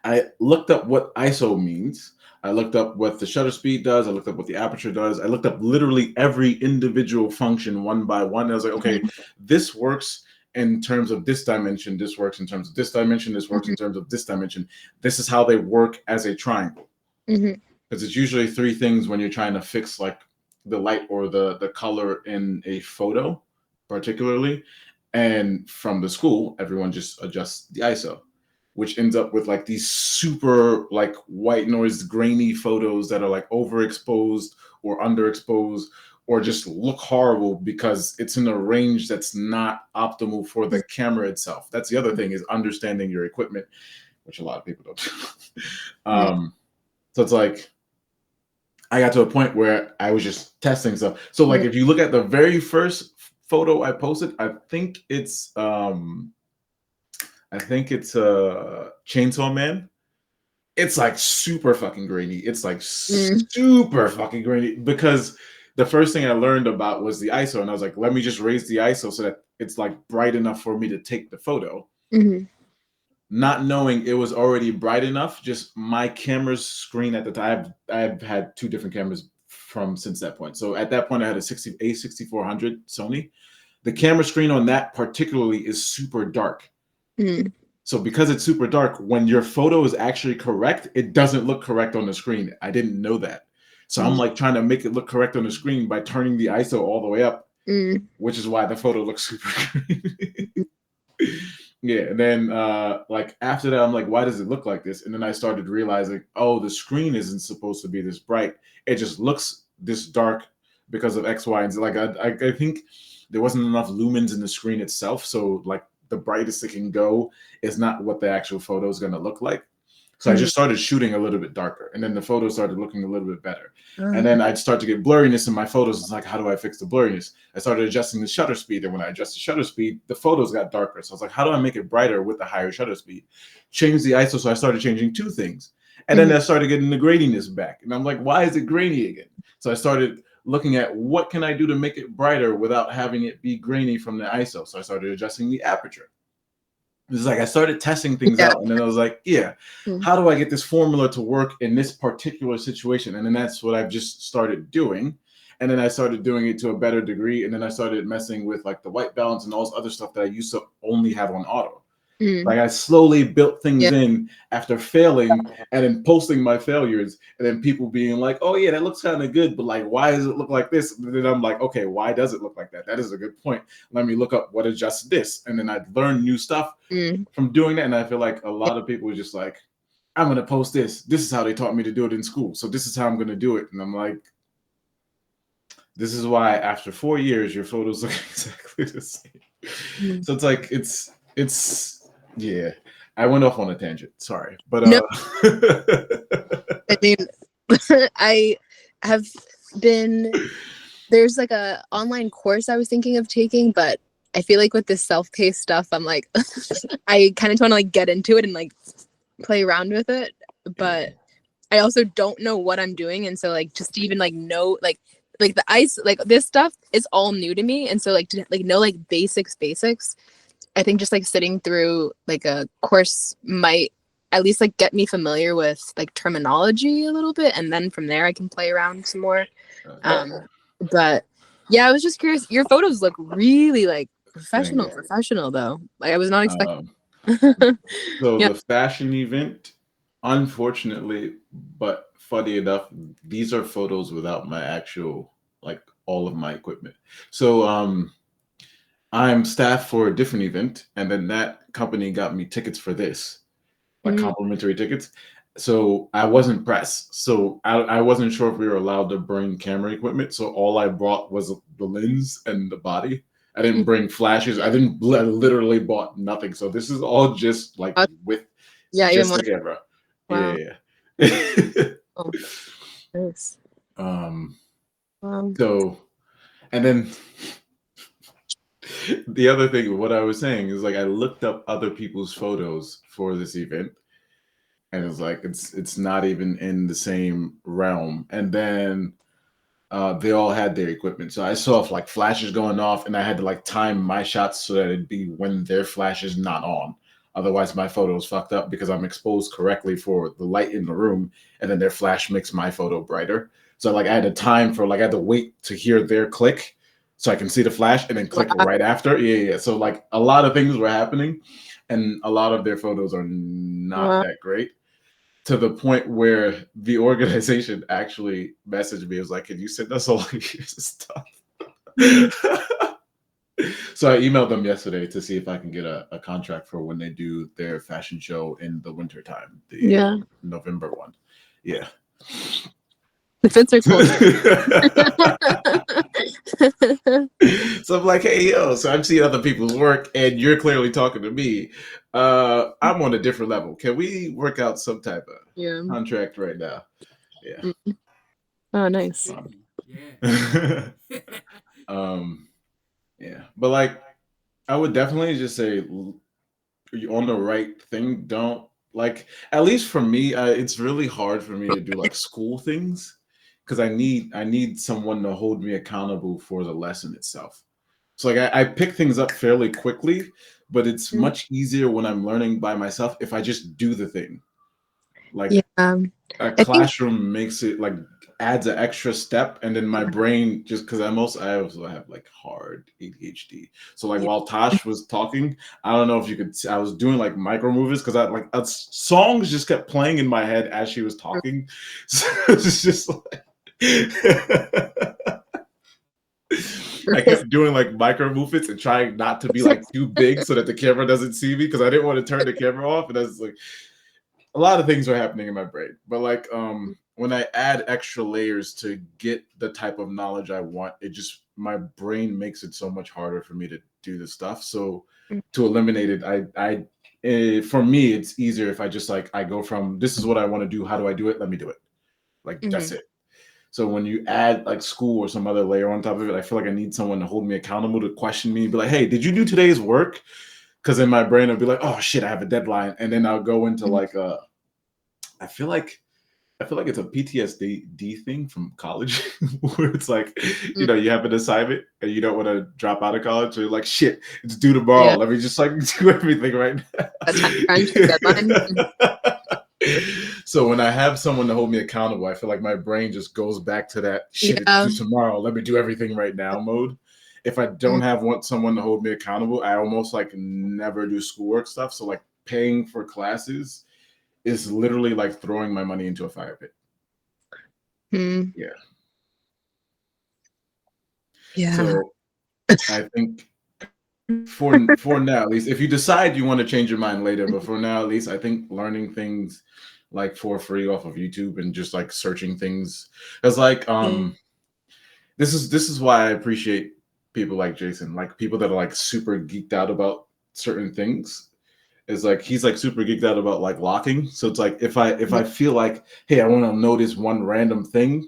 I looked up what ISO means. I looked up what the shutter speed does. I looked up what the aperture does. I looked up literally every individual function one by one. And I was like, okay, this works in terms of this dimension. This works in terms of this dimension. This works in terms of this dimension. This is how they work as a triangle. Because it's usually three things when you're trying to fix like the light or the color in a photo, particularly. And from the school, everyone just adjusts the ISO, which ends up with like these super like white noise, grainy photos that are like overexposed or underexposed or just look horrible because it's in a range that's not optimal for the camera itself. That's the other thing, is understanding your equipment, which a lot of people don't do. So it's like, I got to a point where I was just testing stuff. So like, if you look at the very first photo I posted, I think it's Chainsaw Man. It's like super fucking grainy. It's like super fucking grainy because the first thing I learned about was the ISO, and I was like, let me just raise the ISO so that it's like bright enough for me to take the photo. Not knowing it was already bright enough. Just my camera's screen at the time, I've had two different cameras since that point. So at that point, I had a 6400 Sony. The camera screen on that particularly is super dark. So because it's super dark, when your photo is actually correct, it doesn't look correct on the screen. I didn't know that. So I'm like trying to make it look correct on the screen by turning the ISO all the way up, which is why the photo looks super green. Yeah, and then like after that, I'm like, why does it look like this? And then I started realizing, oh, the screen isn't supposed to be this bright. It just looks this dark because of X, Y, and Z. Like I think there wasn't enough lumens in the screen itself, so like the brightest it can go is not what the actual photo is going to look like. So I just started shooting a little bit darker, and then the photos started looking a little bit better. And then I'd start to get blurriness in my photos. It's like, how do I fix the blurriness? I started adjusting the shutter speed, and when I adjusted the shutter speed, the photos got darker. So I was like, how do I make it brighter with the higher shutter speed? Change the ISO, so I started changing two things. And then I started getting the graininess back. And I'm like, why is it grainy again? So I started looking at what can I do to make it brighter without having it be grainy from the ISO. So I started adjusting the aperture. It's like I started testing things out, and then I was like, yeah, how do I get this formula to work in this particular situation? And then that's what I've just started doing. And then I started doing it to a better degree. And then I started messing with like the white balance and all this other stuff that I used to only have on auto. Like I slowly built things in after failing and then posting my failures, and then people being like, oh yeah, that looks kind of good, but like, why does it look like this? And then I'm like, okay, why does it look like that? That is a good point. Let me look up what adjusts this. And then I'd learn new stuff from doing that. And I feel like a lot of people are just like, I'm going to post this. This is how they taught me to do it in school. So this is how I'm going to do it. And I'm like, this is why after 4 years, your photos look exactly the same. So it's like, it's, yeah, I went off on a tangent. Sorry, but no. I mean, I have been. There's like a online course I was thinking of taking, but I feel like with this self-paced stuff, I'm like, I kind of want to like get into it and like play around with it, but I also don't know what I'm doing, and so like just to even like know like the ice like this stuff is all new to me, and so like to like know like basics. I think just like sitting through like a course might at least like get me familiar with like terminology a little bit, and then from there I can play around some more. But yeah, I was just curious. Your photos look really like professional though. Like I was not expecting. So the fashion event, unfortunately, but funny enough, these are photos without my actual like all of my equipment. So I'm staff for a different event, and then that company got me tickets for this, like complimentary tickets. So I wasn't pressed. So I wasn't sure if we were allowed to bring camera equipment. So all I brought was the lens and the body. I didn't bring flashes. I didn't literally bought nothing. So this is all just like with just the camera. Wow. Yeah. Oh, nice. So, and then the other thing, what I was saying is like I looked up other people's photos for this event, and it's like it's not even in the same realm. And then they all had their equipment, so I saw like flashes going off, and I had to like time my shots so that it'd be when their flash is not on. Otherwise, my photo is fucked up because I'm exposed correctly for the light in the room, and then their flash makes my photo brighter. So like I had to time for like I had to wait to hear their click so I can see the flash and then click right after. Yeah. So like a lot of things were happening, and a lot of their photos are not that great. To the point where the organization actually messaged me. It was like, "Can you send us all your stuff?" So I emailed them yesterday to see if I can get a contract for when they do their fashion show in the wintertime, the November one. Yeah. The fits are cool. So I'm like, hey, yo, so I'm seeing other people's work and you're clearly talking to me. I'm on a different level. Can we work out some type of contract right now? Yeah. Oh, nice. Yeah. But like, I would definitely just say on the right thing, don't like, at least for me, it's really hard for me to do like school things because I need someone to hold me accountable for the lesson itself. So like I pick things up fairly quickly, but it's much easier when I'm learning by myself if I just do the thing. Like a classroom makes it like adds an extra step, and then my brain just because I also have like hard ADHD. So like while Tash was talking, I don't know if you could. I was doing like micro movies because I like songs just kept playing in my head as she was talking. So it's just like. I kept doing like micro movements and trying not to be like too big so that the camera doesn't see me because I didn't want to turn the camera off. And that's like a lot of things were happening in my brain. But like when I add extra layers to get the type of knowledge I want, it just my brain makes it so much harder for me to do this stuff. So to eliminate it, for me, it's easier if I just like I go from this is what I want to do. How do I do it? Let me do it. Like that's it. So when you add like school or some other layer on top of it, I feel like I need someone to hold me accountable, to question me, be like, hey, did you do today's work? Because in my brain, I'll be like, oh shit, I have a deadline. And then I'll go into like I feel like it's a PTSD thing from college where it's like, you know, you have an assignment and you don't want to drop out of college. So you're like, shit, it's due tomorrow. Let me just like do everything right now. So when I have someone to hold me accountable, I feel like my brain just goes back to that shit, it's due tomorrow. Let me do everything right now mode. If I don't want someone to hold me accountable, I almost like never do schoolwork stuff. So like paying for classes is literally like throwing my money into a fire pit. Yeah. So I think for now, at least, if you decide you want to change your mind later, but for now, at least, I think learning things like for free off of YouTube and just like searching things, because like this is why I appreciate people like Jason, like people that are like super geeked out about certain things. Is like he's like super geeked out about like locking. So it's like if I feel like, hey, I want to know this one random thing,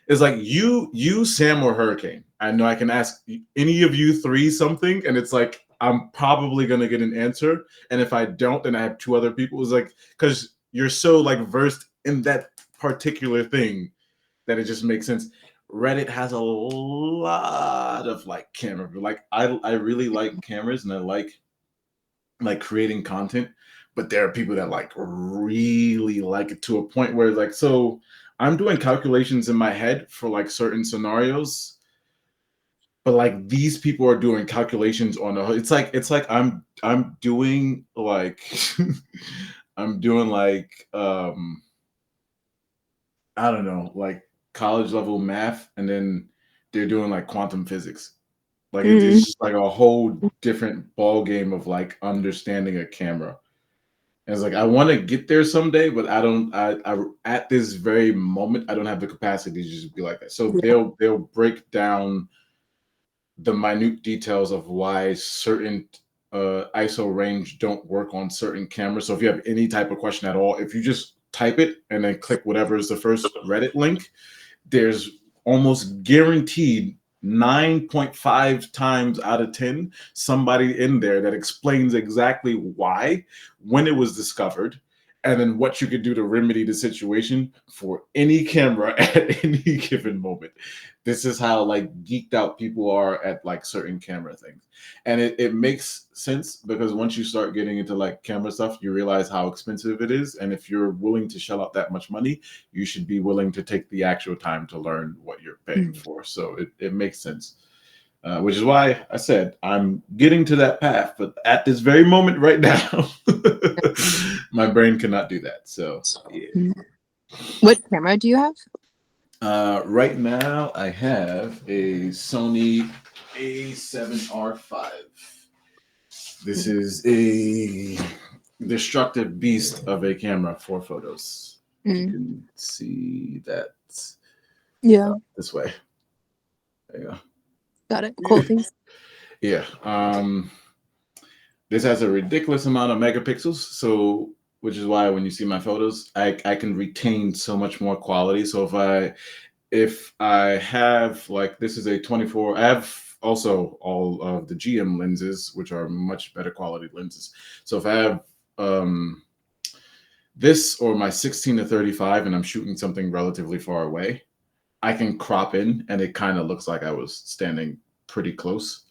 it's like you, Sam, or Hurricane. I know I can ask any of you three something, and it's like I'm probably gonna get an answer. And if I don't, then I have two other people. It's like because you're so like versed in that particular thing that it just makes sense. Reddit has a lot of like camera. Like I really like cameras and I like creating content, but there are people that like really like it to a point where like, so I'm doing calculations in my head for like certain scenarios, but like these people are doing calculations on it's like I'm doing like I'm doing like I don't know, like college level math, and then they're doing like quantum physics. Like it's just like a whole different ball game of like understanding a camera. And it's like I want to get there someday, but I don't. I at this very moment I don't have the capacity to just be like that. So they'll break down the minute details of why certain ISO range don't work on certain cameras. So if you have any type of question at all, if you just type it and then click whatever is the first Reddit link, there's almost guaranteed 9.5 times out of 10 somebody in there that explains exactly why, when it was discovered, and then what you could do to remedy the situation for any camera at any given moment. This is how like geeked out people are at like certain camera things. And it makes sense because once you start getting into like camera stuff, you realize how expensive it is. And if you're willing to shell out that much money, you should be willing to take the actual time to learn what you're paying for. So it makes sense. Which is why I said I'm getting to that path, but at this very moment right now, my brain cannot do that. So yeah. What camera do you have? Right now I have a Sony A7R5. This is a destructive beast of a camera for photos. You can see that. Yeah. This way. There you go. Got it. Cool. Thanks. Yeah. This has a ridiculous amount of megapixels, so which is why when you see my photos, I can retain so much more quality. So if I have like this is a 24, I have also all of the GM lenses, which are much better quality lenses. So if I have this or my 16-35 and I'm shooting something relatively far away, I can crop in and it kind of looks like I was standing pretty close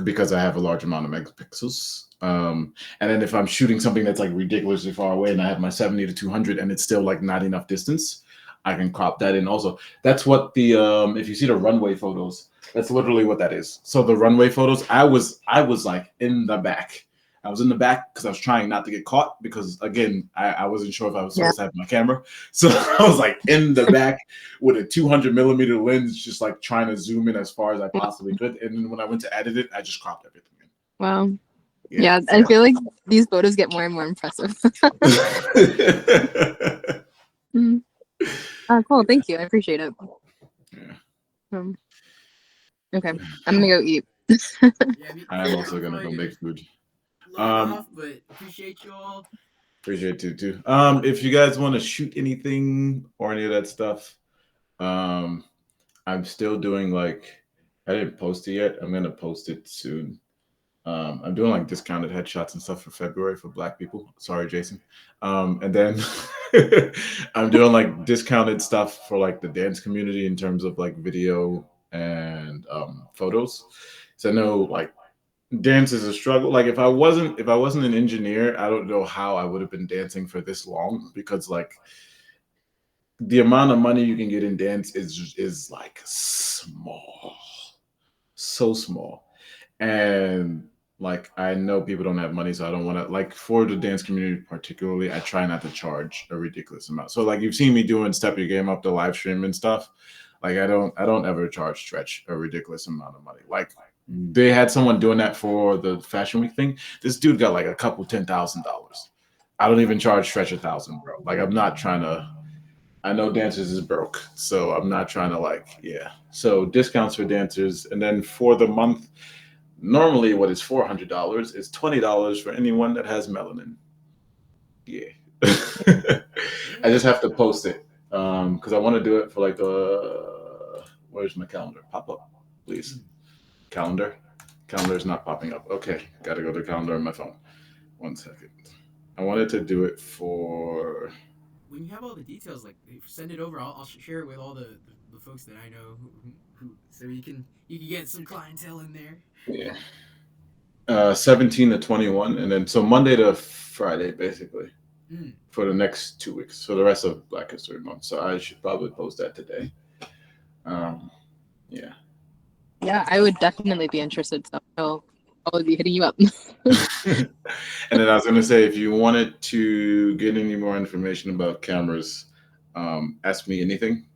because I have a large amount of megapixels. And then if I'm shooting something that's like ridiculously far away and I have my 70-200 and it's still like not enough distance, I can crop that in also. That's what the if you see the runway photos, that's literally what that is. So the runway photos, I was like in the back. I was in the back because I was trying not to get caught because again, I wasn't sure if I was supposed to have my camera. So I was like in the back with a 200mm lens, just like trying to zoom in as far as I possibly could. And then when I went to edit it, I just cropped everything in. Wow. Yeah, I feel like these photos get more and more impressive. Cool. Thank you. I appreciate it. Yeah. Okay. I'm gonna go eat. I'm also gonna go make food. But appreciate you all. Appreciate it too. If you guys want to shoot anything or any of that stuff, I'm still doing like I didn't post it yet. I'm gonna post it soon. I'm doing like discounted headshots and stuff for February for Black people. Sorry, Jason. And then I'm doing like discounted stuff for like the dance community in terms of like video and photos. So I know like dance is a struggle. Like if I wasn't an engineer, I don't know how I would have been dancing for this long because like the amount of money you can get in dance is like small, so small. And like I know people don't have money, so I don't want to like for the dance community particularly, I try not to charge a ridiculous amount. So like you've seen me doing Step Your Game Up the live stream and stuff. Like I don't ever charge Stretch a ridiculous amount of money. Like they had someone doing that for the Fashion Week thing. This dude got like a couple $10,000. I don't even charge Stretch $1,000, bro. Like I'm not trying to. I know dancers is broke, so I'm not trying to like So discounts for dancers, and then for the month. Normally, what is $400 is $20 for anyone that has melanin. Yeah, I just have to post it because I want to do it for like where's my calendar? Pop up, please. Calendar is not popping up. Okay, got to go to calendar on my phone. 1 second. I wanted to do it for. When you have all the details, like send it over. I'll share it with all the folks that I know who so you can get some clientele in there. Yeah. 17 to 21, and then so Monday to Friday, basically, for the next 2 weeks. So the rest of Black History Month. So I should probably post that today. Yeah. Yeah, I would definitely be interested. So I'll be hitting you up. And then I was going to say, if you wanted to get any more information about cameras, ask me anything.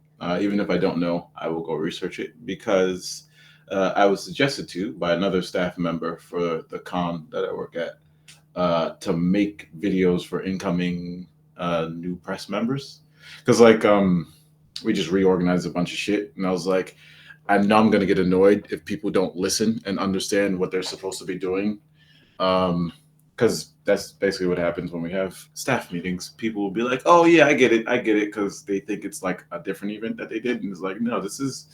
Even if I don't know, I will go research it because I was suggested to by another staff member for the con that I work at to make videos for incoming new press members. Because like we just reorganized a bunch of shit, and I was like, I know I'm going to get annoyed if people don't listen and understand what they're supposed to be doing. Because that's basically what happens when we have staff meetings. People will be like, "Oh yeah, I get it, because they think it's like a different event that they did, and it's like, no, this is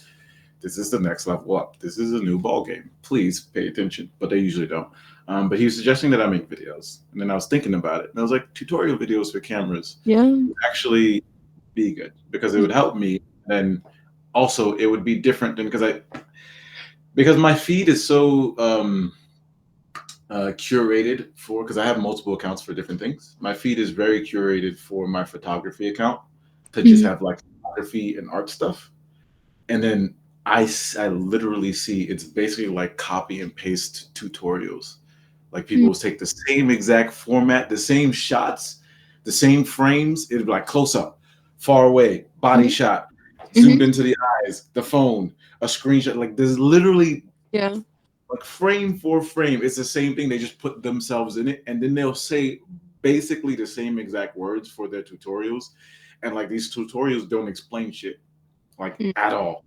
the next level up. This is a new ball game. Please pay attention." But they usually don't. But he was suggesting that I make videos, and then I was thinking about it, and I was like, tutorial videos for cameras would actually be good because it would help me, and also it would be different than because my feed is so curated for, because I have multiple accounts for different things. My feed is very curated for my photography account to just have like photography and art stuff, and then I literally see it's basically like copy and paste tutorials. Like people will take the same exact format, the same shots, the same frames. It'd be like close up, far away, body shot, zoomed into the eyes, the phone, a screenshot. Like there's literally like frame for frame. It's the same thing. They just put themselves in it, and then they'll say basically the same exact words for their tutorials. And like these tutorials don't explain shit like at all.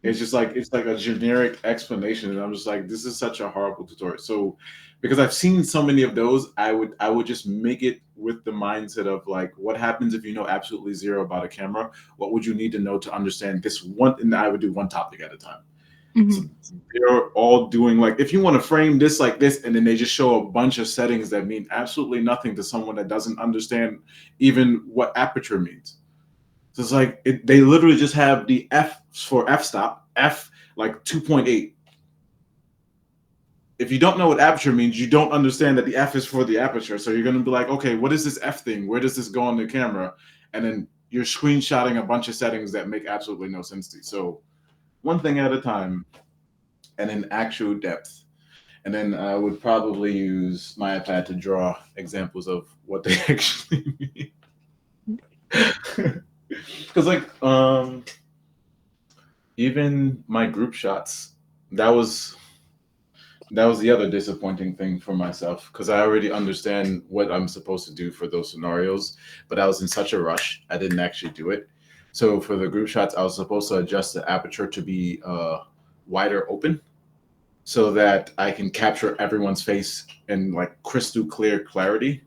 It's like a generic explanation, and I'm just like, this is such a horrible tutorial. So, because I've seen so many of those, I would just make it with the mindset of like, what happens if you know absolutely zero about a camera? What would you need to know to understand this one? And I would do one topic at a time. So they're all doing like, if you want to frame this like this, and then they just show a bunch of settings that mean absolutely nothing to someone that doesn't understand even what aperture means. So it's like they literally just have the F for f-stop, F like 2.8. If you don't know what aperture means, you don't understand that the F is for the aperture. So you're going to be like, okay, what is this F thing? Where does this go on the camera? And then you're screenshotting a bunch of settings that make absolutely no sense to you. So one thing at a time, and in actual depth. And then I would probably use my iPad to draw examples of what they actually mean. Because like even my group shots, that was the other disappointing thing for myself, because I already understand what I'm supposed to do for those scenarios, but I was in such a rush I didn't actually do it. So for the group shots, I was supposed to adjust the aperture to be wider open, so that I can capture everyone's face in like crystal clear clarity.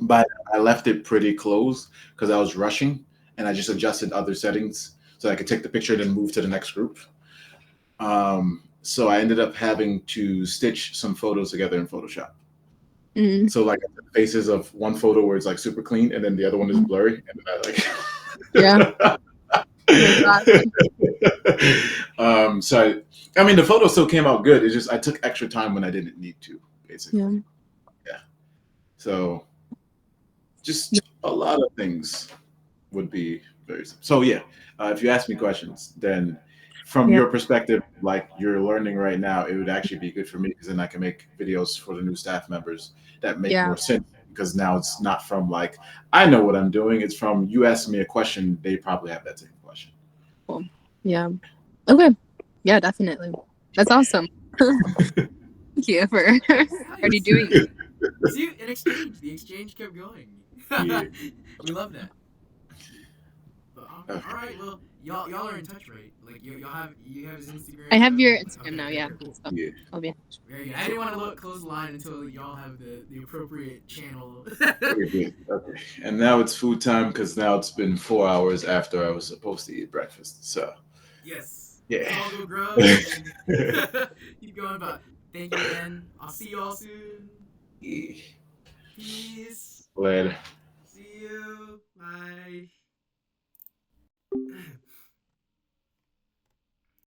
But I left it pretty close because I was rushing, and I just adjusted other settings so I could take the picture and then move to the next group. So I ended up having to stitch some photos together in Photoshop. So like the faces of one photo where it's like super clean, and then the other one is blurry, and then I like so I mean the photo still came out good. It's just I took extra time when I didn't need to, basically. Yeah. So just a lot of things would be very so yeah. If you ask me questions, then from your perspective, like you're learning right now, it would actually be good for me, because then I can make videos for the new staff members that make more sense. Because now it's not from like I know what I'm doing. It's from you ask me a question, they probably have that same question. Cool. Yeah. Okay. Yeah, definitely. That's awesome. Thank you for already doing it. See, an exchange. The exchange kept going. We love that. But, all right, well, y'all are in touch, right? Like you have his Instagram. I have your Instagram now. Yeah. Cool. So I'll be. Very good. I didn't want to close the line until y'all have the appropriate channel. Okay. And now it's food time, because now it's been 4 hours after I was supposed to eat breakfast. So yes. Yeah. Let's all go grub and keep going. But thank you again. I'll see y'all soon. Peace. Later. See you. Bye.